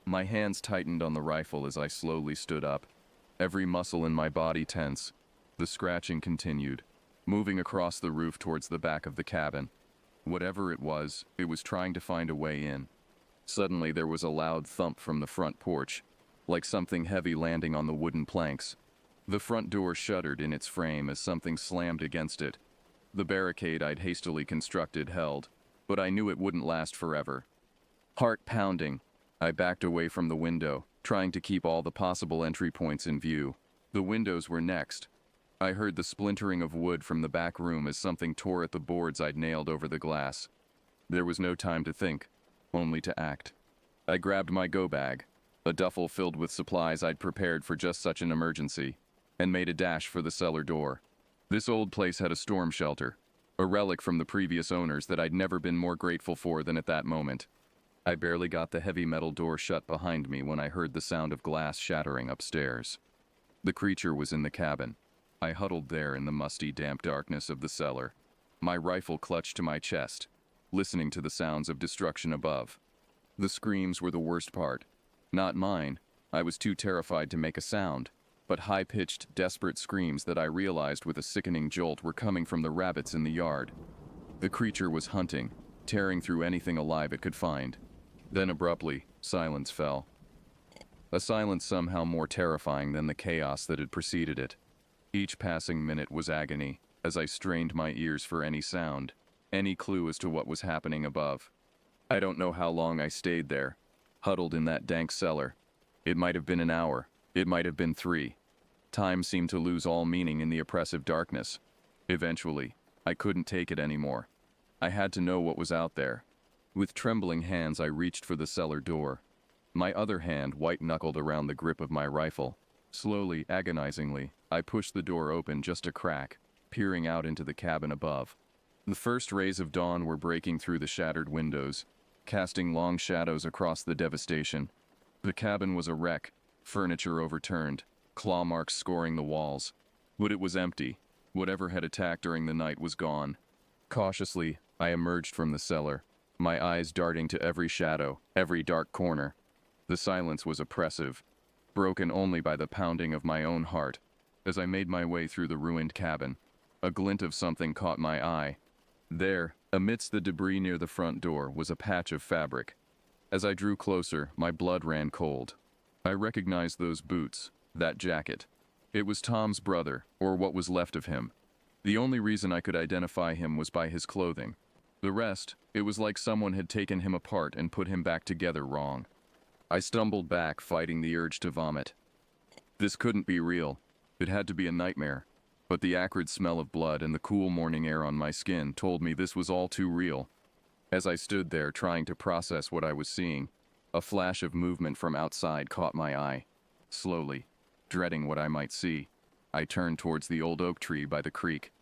My hands tightened on the rifle as I slowly stood up, every muscle in my body tense. The scratching continued, moving across the roof towards the back of the cabin. Whatever it was trying to find a way in. Suddenly there was a loud thump from the front porch, like something heavy landing on the wooden planks. The front door shuddered in its frame as something slammed against it. The barricade I'd hastily constructed held, but I knew it wouldn't last forever. Heart pounding, I backed away from the window, trying to keep all the possible entry points in view. The windows were next. I heard the splintering of wood from the back room as something tore at the boards I'd nailed over the glass. There was no time to think, only to act. I grabbed my go bag, a duffel filled with supplies I'd prepared for just such an emergency, and made a dash for the cellar door. This old place had a storm shelter, a relic from the previous owners that I'd never been more grateful for than at that moment. I barely got the heavy metal door shut behind me when I heard the sound of glass shattering upstairs. The creature was in the cabin. I huddled there in the musty, damp darkness of the cellar, my rifle clutched to my chest, listening to the sounds of destruction above. The screams were the worst part. Not mine. I was too terrified to make a sound, but high-pitched, desperate screams that I realized with a sickening jolt were coming from the rabbits in the yard. The creature was hunting, tearing through anything alive it could find. Then abruptly, silence fell. A silence somehow more terrifying than the chaos that had preceded it. Each passing minute was agony, as I strained my ears for any sound, any clue as to what was happening above. I don't know how long I stayed there, huddled in that dank cellar. It might have been an hour, it might have been 3. Time seemed to lose all meaning in the oppressive darkness. Eventually, I couldn't take it anymore. I had to know what was out there. With trembling hands, I reached for the cellar door. My other hand white-knuckled around the grip of my rifle. Slowly, agonizingly, I pushed the door open just a crack, peering out into the cabin above. The first rays of dawn were breaking through the shattered windows, casting long shadows across the devastation. The cabin was a wreck, furniture overturned, claw marks scoring the walls. But it was empty. Whatever had attacked during the night was gone. Cautiously, I emerged from the cellar, my eyes darting to every shadow, every dark corner. The silence was oppressive, broken only by the pounding of my own heart. As I made my way through the ruined cabin, a glint of something caught my eye. There, amidst the debris near the front door, was a patch of fabric. As I drew closer, my blood ran cold. I recognized those boots, that jacket. It was Tom's brother, or what was left of him. The only reason I could identify him was by his clothing. The rest, it was like someone had taken him apart and put him back together wrong. I stumbled back, fighting the urge to vomit. This couldn't be real. It had to be a nightmare. But the acrid smell of blood and the cool morning air on my skin told me this was all too real. As I stood there trying to process what I was seeing, a flash of movement from outside caught my eye. Slowly, dreading what I might see, I turned towards the old oak tree by the creek.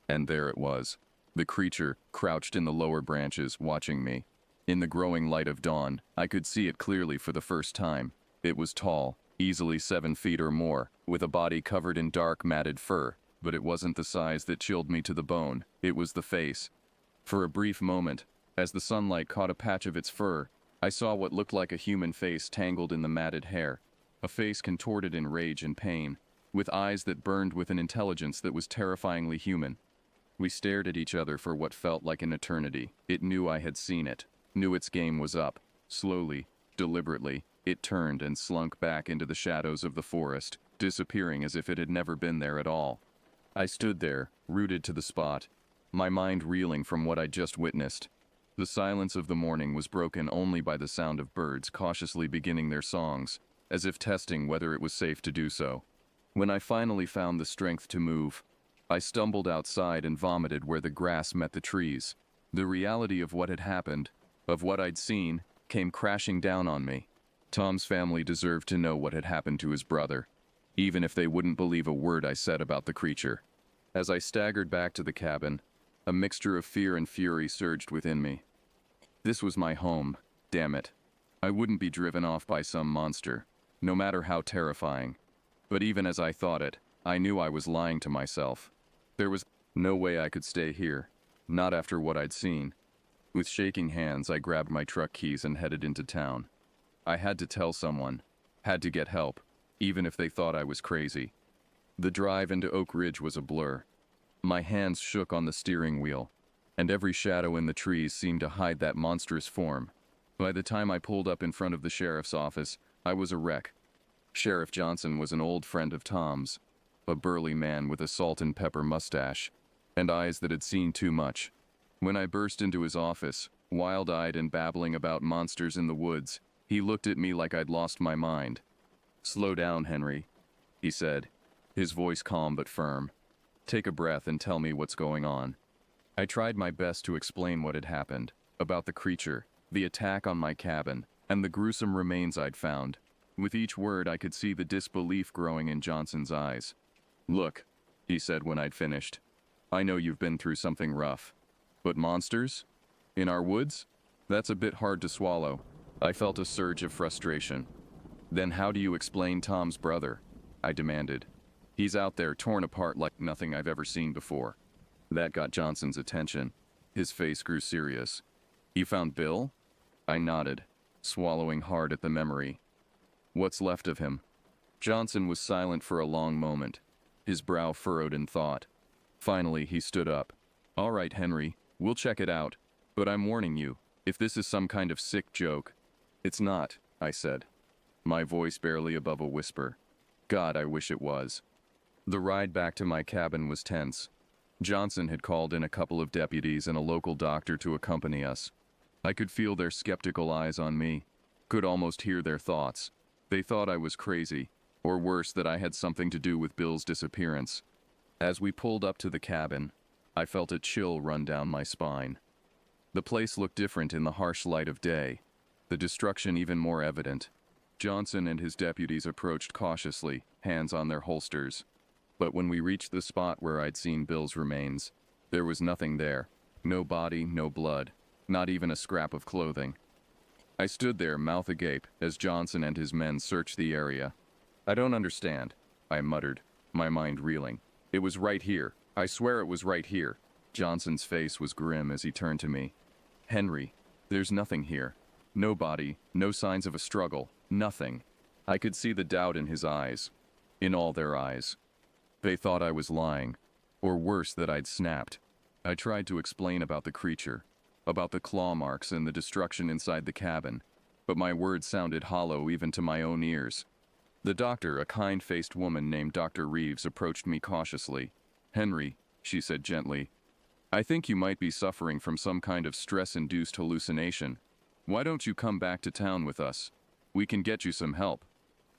And there it was. The creature, crouched in the lower branches, watching me. In the growing light of dawn, I could see it clearly for the first time. It was tall, easily 7 feet or more, with a body covered in dark, matted fur. But it wasn't the size that chilled me to the bone. It was the face. For a brief moment, as the sunlight caught a patch of its fur, I saw what looked like a human face tangled in the matted hair. A face contorted in rage and pain, with eyes that burned with an intelligence that was terrifyingly human. We stared at each other for what felt like an eternity. It knew I had seen it, knew its game was up. Slowly, deliberately, it turned and slunk back into the shadows of the forest, disappearing as if it had never been there at all. I stood there, rooted to the spot, my mind reeling from what I'd just witnessed. The silence of the morning was broken only by the sound of birds cautiously beginning their songs, as if testing whether it was safe to do so. When I finally found the strength to move, I stumbled outside and vomited where the grass met the trees. The reality of what had happened, of what I'd seen, came crashing down on me. Tom's family deserved to know what had happened to his brother, even if they wouldn't believe a word I said about the creature. As I staggered back to the cabin, a mixture of fear and fury surged within me. This was my home, damn it. I wouldn't be driven off by some monster, no matter how terrifying. But even as I thought it, I knew I was lying to myself. There was no way I could stay here, not after what I'd seen. With shaking hands, I grabbed my truck keys and headed into town. I had to tell someone, had to get help, even if they thought I was crazy. The drive into Oak Ridge was a blur. My hands shook on the steering wheel, and every shadow in the trees seemed to hide that monstrous form. By the time I pulled up in front of the sheriff's office, I was a wreck. Sheriff Johnson was an old friend of Tom's, a burly man with a salt and pepper mustache, and eyes that had seen too much. When I burst into his office, wild-eyed and babbling about monsters in the woods, he looked at me like I'd lost my mind. "Slow down, Henry," he said, his voice calm but firm. "Take a breath and tell me what's going on." I tried my best to explain what had happened, about the creature, the attack on my cabin, and the gruesome remains I'd found. With each word, I could see the disbelief growing in Johnson's eyes. "Look," he said when I'd finished, "I know you've been through something rough. But monsters? In our woods? That's a bit hard to swallow." I felt a surge of frustration. "Then how do you explain Tom's brother?" I demanded. "He's out there torn apart like nothing I've ever seen before." That got Johnson's attention. His face grew serious. "You found Bill?" I nodded, swallowing hard at the memory. "What's left of him?" Johnson was silent for a long moment, his brow furrowed in thought. Finally, he stood up. "All right, Henry, we'll check it out. But I'm warning you, if this is some kind of sick joke." "It's not," I said, my voice barely above a whisper. God, I wish it was. The ride back to my cabin was tense. Johnson had called in a couple of deputies and a local doctor to accompany us. I could feel their skeptical eyes on me, could almost hear their thoughts. They thought I was crazy, or worse, that I had something to do with Bill's disappearance. As we pulled up to the cabin, I felt a chill run down my spine. The place looked different in the harsh light of day, the destruction even more evident. Johnson and his deputies approached cautiously, hands on their holsters. But when we reached the spot where I'd seen Bill's remains, there was nothing there. No body, no blood, not even a scrap of clothing. I stood there, mouth agape, as Johnson and his men searched the area. "I don't understand," I muttered, my mind reeling. "It was right here. I swear it was right here." Johnson's face was grim as he turned to me. "Henry, there's nothing here. No body, no signs of a struggle, nothing." I could see the doubt in his eyes, in all their eyes. They thought I was lying, or worse, that I'd snapped. I tried to explain about the creature, about the claw marks and the destruction inside the cabin, but my words sounded hollow even to my own ears. The doctor, a kind-faced woman named Dr. Reeves, approached me cautiously. "Henry," she said gently, "I think you might be suffering from some kind of stress-induced hallucination. Why don't you come back to town with us? We can get you some help."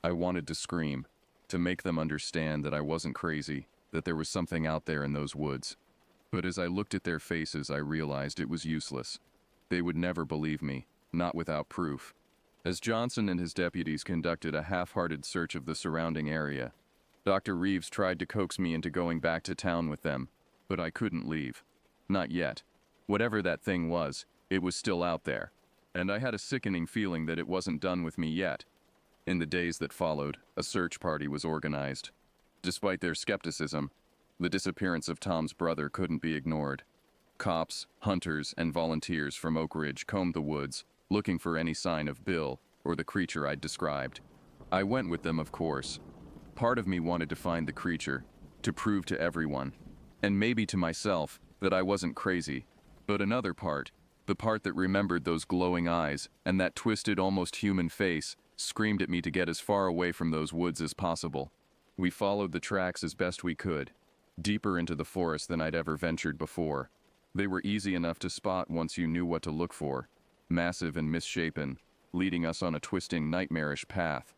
I wanted to scream, to make them understand that I wasn't crazy, that there was something out there in those woods. But as I looked at their faces, I realized it was useless. They would never believe me, not without proof. As Johnson and his deputies conducted a half-hearted search of the surrounding area, Dr. Reeves tried to coax me into going back to town with them, but I couldn't leave. Not yet. Whatever that thing was, it was still out there, and I had a sickening feeling that it wasn't done with me yet. In the days that followed, a search party was organized. Despite their skepticism, the disappearance of Tom's brother couldn't be ignored. Cops, hunters, and volunteers from Oak Ridge combed the woods, looking for any sign of Bill or the creature I'd described. I went with them, of course. Part of me wanted to find the creature, to prove to everyone, and maybe to myself, that I wasn't crazy. But another part, the part that remembered those glowing eyes and that twisted, almost human face, screamed at me to get as far away from those woods as possible. We followed the tracks as best we could, deeper into the forest than I'd ever ventured before. They were easy enough to spot once you knew what to look for, massive and misshapen, leading us on a twisting, nightmarish path.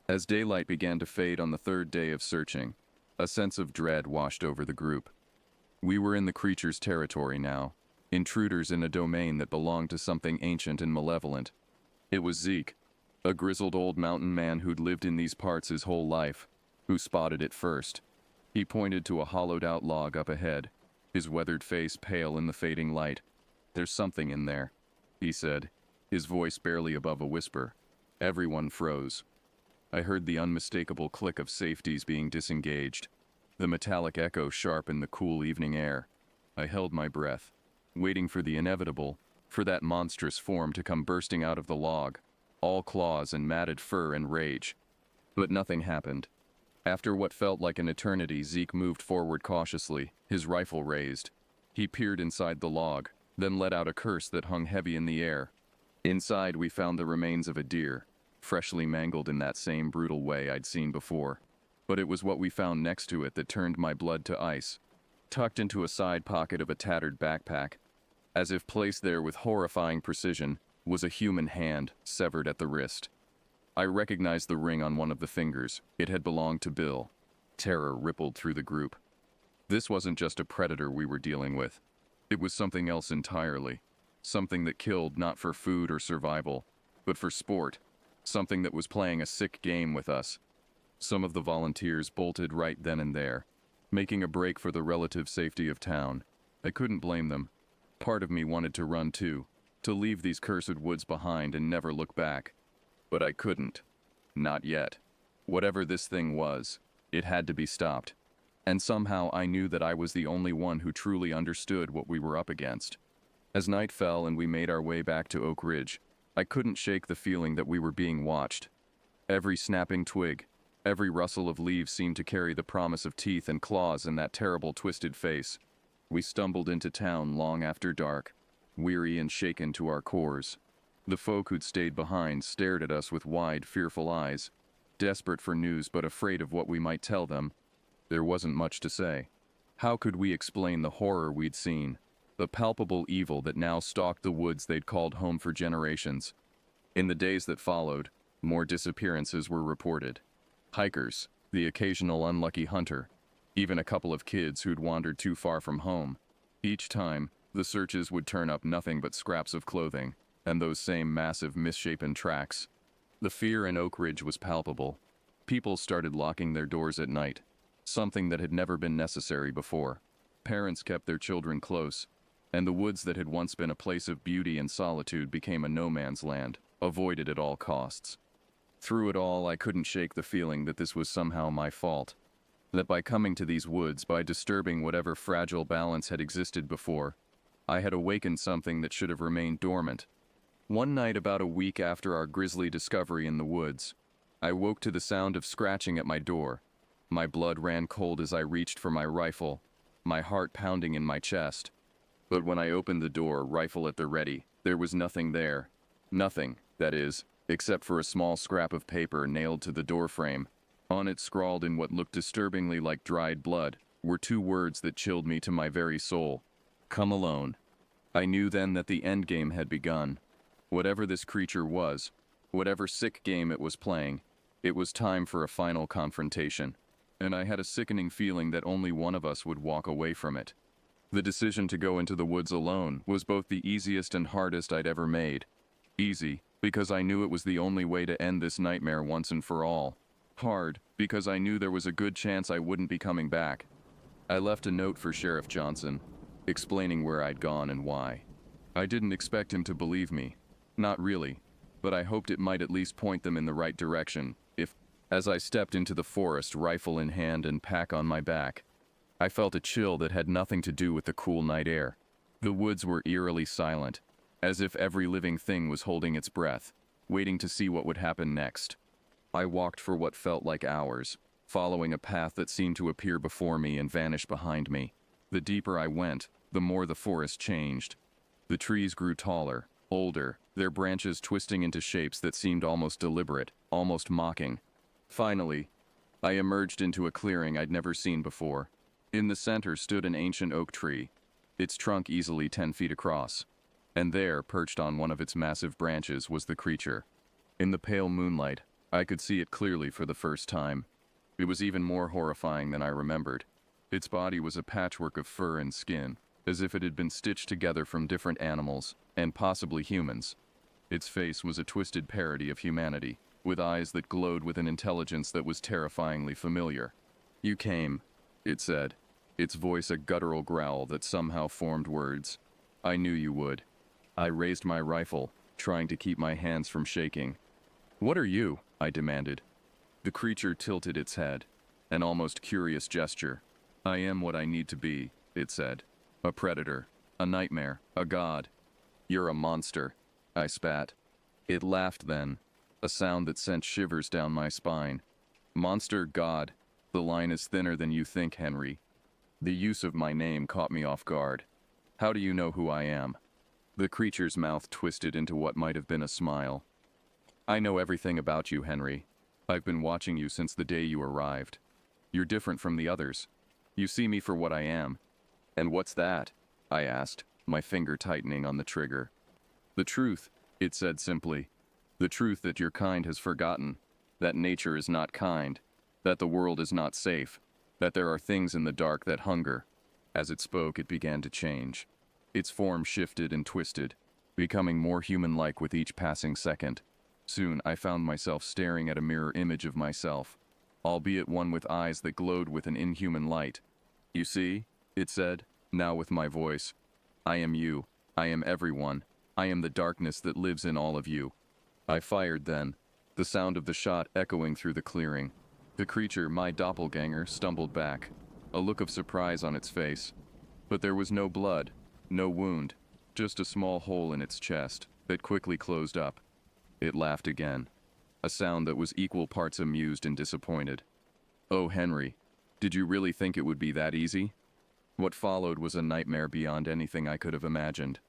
As daylight began to fade on the third day of searching, a sense of dread washed over the group. We were in the creature's territory now, intruders in a domain that belonged to something ancient and malevolent. It was Zeke, a grizzled old mountain man who'd lived in these parts his whole life, who spotted it first. He pointed to a hollowed-out log up ahead, his weathered face pale in the fading light. "There's something in there," he said, his voice barely above a whisper. Everyone froze. I heard the unmistakable click of safeties being disengaged, the metallic echo sharp in the cool evening air. I held my breath, waiting for the inevitable, for that monstrous form to come bursting out of the log, all claws and matted fur and rage. But nothing happened. After what felt like an eternity, Zeke moved forward cautiously, his rifle raised. He peered inside the log, then let out a curse that hung heavy in the air. Inside, we found the remains of a deer, freshly mangled in that same brutal way I'd seen before. But it was what we found next to it that turned my blood to ice. Tucked into a side pocket of a tattered backpack, as if placed there with horrifying precision, was a human hand, severed at the wrist. I recognized the ring on one of the fingers. It had belonged to Bill. Terror rippled through the group. This wasn't just a predator we were dealing with. It was something else entirely. Something that killed not for food or survival, but for sport. Something that was playing a sick game with us. Some of the volunteers bolted right then and there, making a break for the relative safety of town. I couldn't blame them. Part of me wanted to run too, to leave these cursed woods behind and never look back. But I couldn't. Not yet. Whatever this thing was, it had to be stopped. And somehow I knew that I was the only one who truly understood what we were up against. As night fell and we made our way back to Oak Ridge, I couldn't shake the feeling that we were being watched. Every snapping twig, every rustle of leaves seemed to carry the promise of teeth and claws in that terrible twisted face. We stumbled into town long after dark, weary and shaken to our cores. The folk who'd stayed behind stared at us with wide, fearful eyes, desperate for news but afraid of what we might tell them. There wasn't much to say. How could we explain the horror we'd seen, the palpable evil that now stalked the woods they'd called home for generations? In the days that followed, more disappearances were reported. Hikers, the occasional unlucky hunter, even a couple of kids who'd wandered too far from home. Each time, the searches would turn up nothing but scraps of clothing, and those same massive misshapen tracks. The fear in Oak Ridge was palpable. People started locking their doors at night, something that had never been necessary before. Parents kept their children close, and the woods that had once been a place of beauty and solitude became a no-man's land, avoided at all costs. Through it all, I couldn't shake the feeling that this was somehow my fault. That by coming to these woods, by disturbing whatever fragile balance had existed before, I had awakened something that should have remained dormant. One night about a week after our grisly discovery in the woods, I woke to the sound of scratching at my door. My blood ran cold as I reached for my rifle, my heart pounding in my chest. But when I opened the door, rifle at the ready, there was nothing there. Nothing, that is, except for a small scrap of paper nailed to the doorframe. On it, scrawled in what looked disturbingly like dried blood, were two words that chilled me to my very soul. Come alone. I knew then that the endgame had begun. Whatever this creature was, whatever sick game it was playing, it was time for a final confrontation. And I had a sickening feeling that only one of us would walk away from it. The decision to go into the woods alone was both the easiest and hardest I'd ever made. Easy, because I knew it was the only way to end this nightmare once and for all. Hard, because I knew there was a good chance I wouldn't be coming back. I left a note for Sheriff Johnson, explaining where I'd gone and why. I didn't expect him to believe me. Not really, but I hoped it might at least point them in the right direction, as I stepped into the forest, rifle in hand and pack on my back, I felt a chill that had nothing to do with the cool night air. The woods were eerily silent, as if every living thing was holding its breath, waiting to see what would happen next. I walked for what felt like hours, following a path that seemed to appear before me and vanish behind me. The deeper I went, the more the forest changed. The trees grew taller, older, their branches twisting into shapes that seemed almost deliberate, almost mocking. Finally, I emerged into a clearing I'd never seen before. In the center stood an ancient oak tree, its trunk easily 10 feet across. And there, perched on one of its massive branches, was the creature. In the pale moonlight, I could see it clearly for the first time. It was even more horrifying than I remembered. Its body was a patchwork of fur and skin, as if it had been stitched together from different animals, and possibly humans. Its face was a twisted parody of humanity, with eyes that glowed with an intelligence that was terrifyingly familiar. "You came," it said, its voice a guttural growl that somehow formed words. "I knew you would." I raised my rifle, trying to keep my hands from shaking. "What are you?" I demanded. The creature tilted its head, an almost curious gesture. "I am what I need to be," it said. "A predator, a nightmare, a god." "You're a monster," I spat. It laughed then, a sound that sent shivers down my spine. "Monster, god, the line is thinner than you think, Henry." The use of my name caught me off guard. "How do you know who I am?" The creature's mouth twisted into what might have been a smile. "I know everything about you, Henry. I've been watching you since the day you arrived. You're different from the others. You see me for what I am." "And what's that?" I asked, my finger tightening on the trigger. "The truth," it said simply. "The truth that your kind has forgotten. That nature is not kind. That the world is not safe. That there are things in the dark that hunger." As it spoke, it began to change. Its form shifted and twisted, becoming more human-like with each passing second. Soon, I found myself staring at a mirror image of myself, albeit one with eyes that glowed with an inhuman light. "You see," it said, now with my voice. "I am you. I am everyone. I am the darkness that lives in all of you." I fired then, the sound of the shot echoing through the clearing. The creature, my doppelganger, stumbled back, a look of surprise on its face. But there was no blood, no wound, just a small hole in its chest that quickly closed up. It laughed again, a sound that was equal parts amused and disappointed. "Oh, Henry, did you really think it would be that easy?" What followed was a nightmare beyond anything I could have imagined.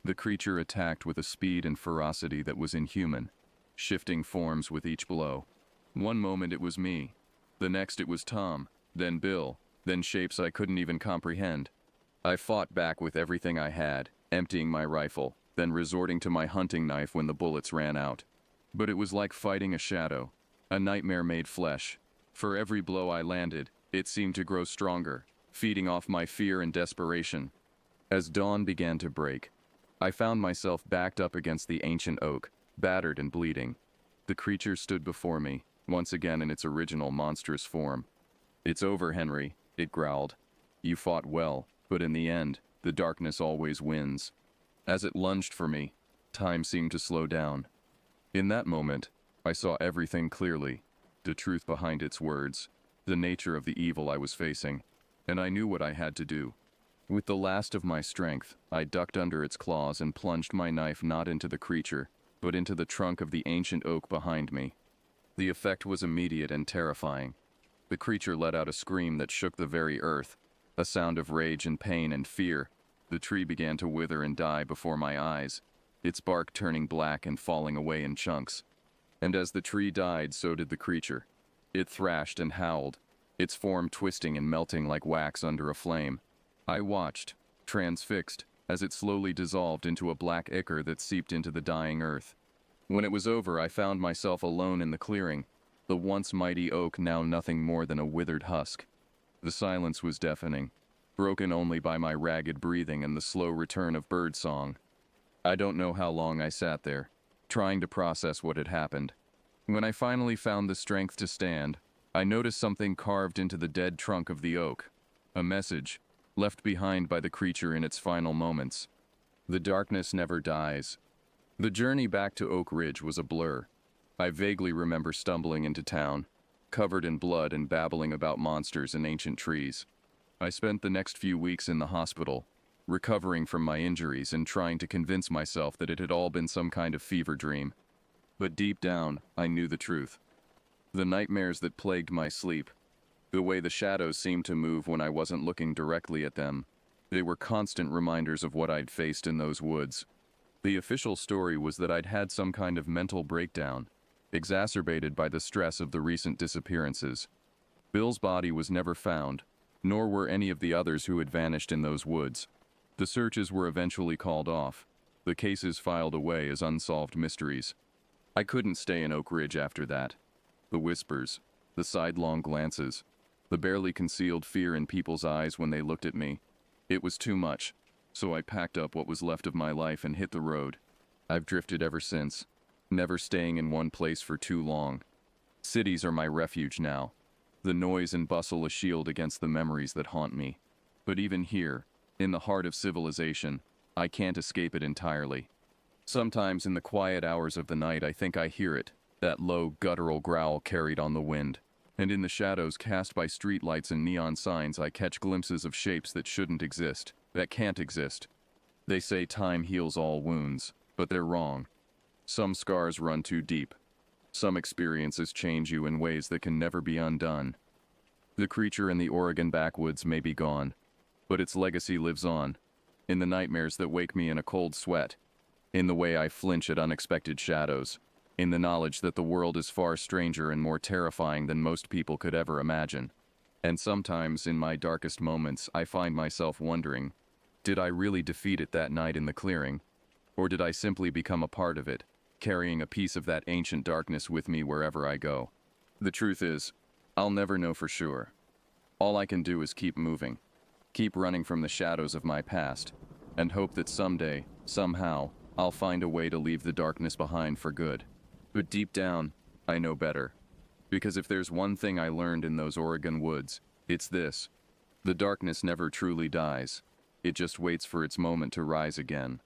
The creature attacked with a speed and ferocity that was inhuman, shifting forms with each blow. One moment it was me, the next it was Tom, then Bill, then shapes I couldn't even comprehend. I fought back with everything I had, emptying my rifle, then resorting to my hunting knife when the bullets ran out. But it was like fighting a shadow, a nightmare made flesh. For every blow I landed, it seemed to grow stronger, feeding off my fear and desperation. As dawn began to break, I found myself backed up against the ancient oak, battered and bleeding. The creature stood before me, once again in its original monstrous form. "It's over, Henry," it growled. "You fought well, but in the end, the darkness always wins." As it lunged for me, time seemed to slow down. In that moment, I saw everything clearly, the truth behind its words, the nature of the evil I was facing, and I knew what I had to do. With the last of my strength, I ducked under its claws and plunged my knife not into the creature, but into the trunk of the ancient oak behind me. The effect was immediate and terrifying. The creature let out a scream that shook the very earth, a sound of rage and pain and fear. The tree began to wither and die before my eyes, its bark turning black and falling away in chunks. And as the tree died, so did the creature. It thrashed and howled, its form twisting and melting like wax under a flame. I watched, transfixed, as it slowly dissolved into a black ichor that seeped into the dying earth. When it was over, I found myself alone in the clearing, the once mighty oak now nothing more than a withered husk. The silence was deafening, broken only by my ragged breathing and the slow return of birdsong. I don't know how long I sat there, trying to process what had happened. When I finally found the strength to stand, I noticed something carved into the dead trunk of the oak. A message, left behind by the creature in its final moments. The darkness never dies. The journey back to Oak Ridge was a blur. I vaguely remember stumbling into town, covered in blood and babbling about monsters and ancient trees. I spent the next few weeks in the hospital, recovering from my injuries and trying to convince myself that it had all been some kind of fever dream. But deep down, I knew the truth. The nightmares that plagued my sleep, the way the shadows seemed to move when I wasn't looking directly at them, they were constant reminders of what I'd faced in those woods. The official story was that I'd had some kind of mental breakdown, exacerbated by the stress of the recent disappearances. Bill's body was never found, nor were any of the others who had vanished in those woods. The searches were eventually called off, the cases filed away as unsolved mysteries. I couldn't stay in Oak Ridge after that. The whispers, the sidelong glances, the barely concealed fear in people's eyes when they looked at me. It was too much, so I packed up what was left of my life and hit the road. I've drifted ever since, never staying in one place for too long. Cities are my refuge now. The noise and bustle a shield against the memories that haunt me. But even here, in the heart of civilization, I can't escape it entirely. Sometimes in the quiet hours of the night I think I hear it, that low guttural growl carried on the wind. And in the shadows cast by streetlights and neon signs I catch glimpses of shapes that shouldn't exist, that can't exist. They say time heals all wounds, but they're wrong. Some scars run too deep. Some experiences change you in ways that can never be undone. The creature in the Oregon backwoods may be gone, but its legacy lives on, in the nightmares that wake me in a cold sweat, in the way I flinch at unexpected shadows, in the knowledge that the world is far stranger and more terrifying than most people could ever imagine. And sometimes, in my darkest moments, I find myself wondering, did I really defeat it that night in the clearing? Or did I simply become a part of it, carrying a piece of that ancient darkness with me wherever I go? The truth is, I'll never know for sure. All I can do is keep moving, keep running from the shadows of my past, and hope that someday, somehow, I'll find a way to leave the darkness behind for good. But deep down, I know better. Because if there's one thing I learned in those Oregon woods, it's this: the darkness never truly dies. It just waits for its moment to rise again.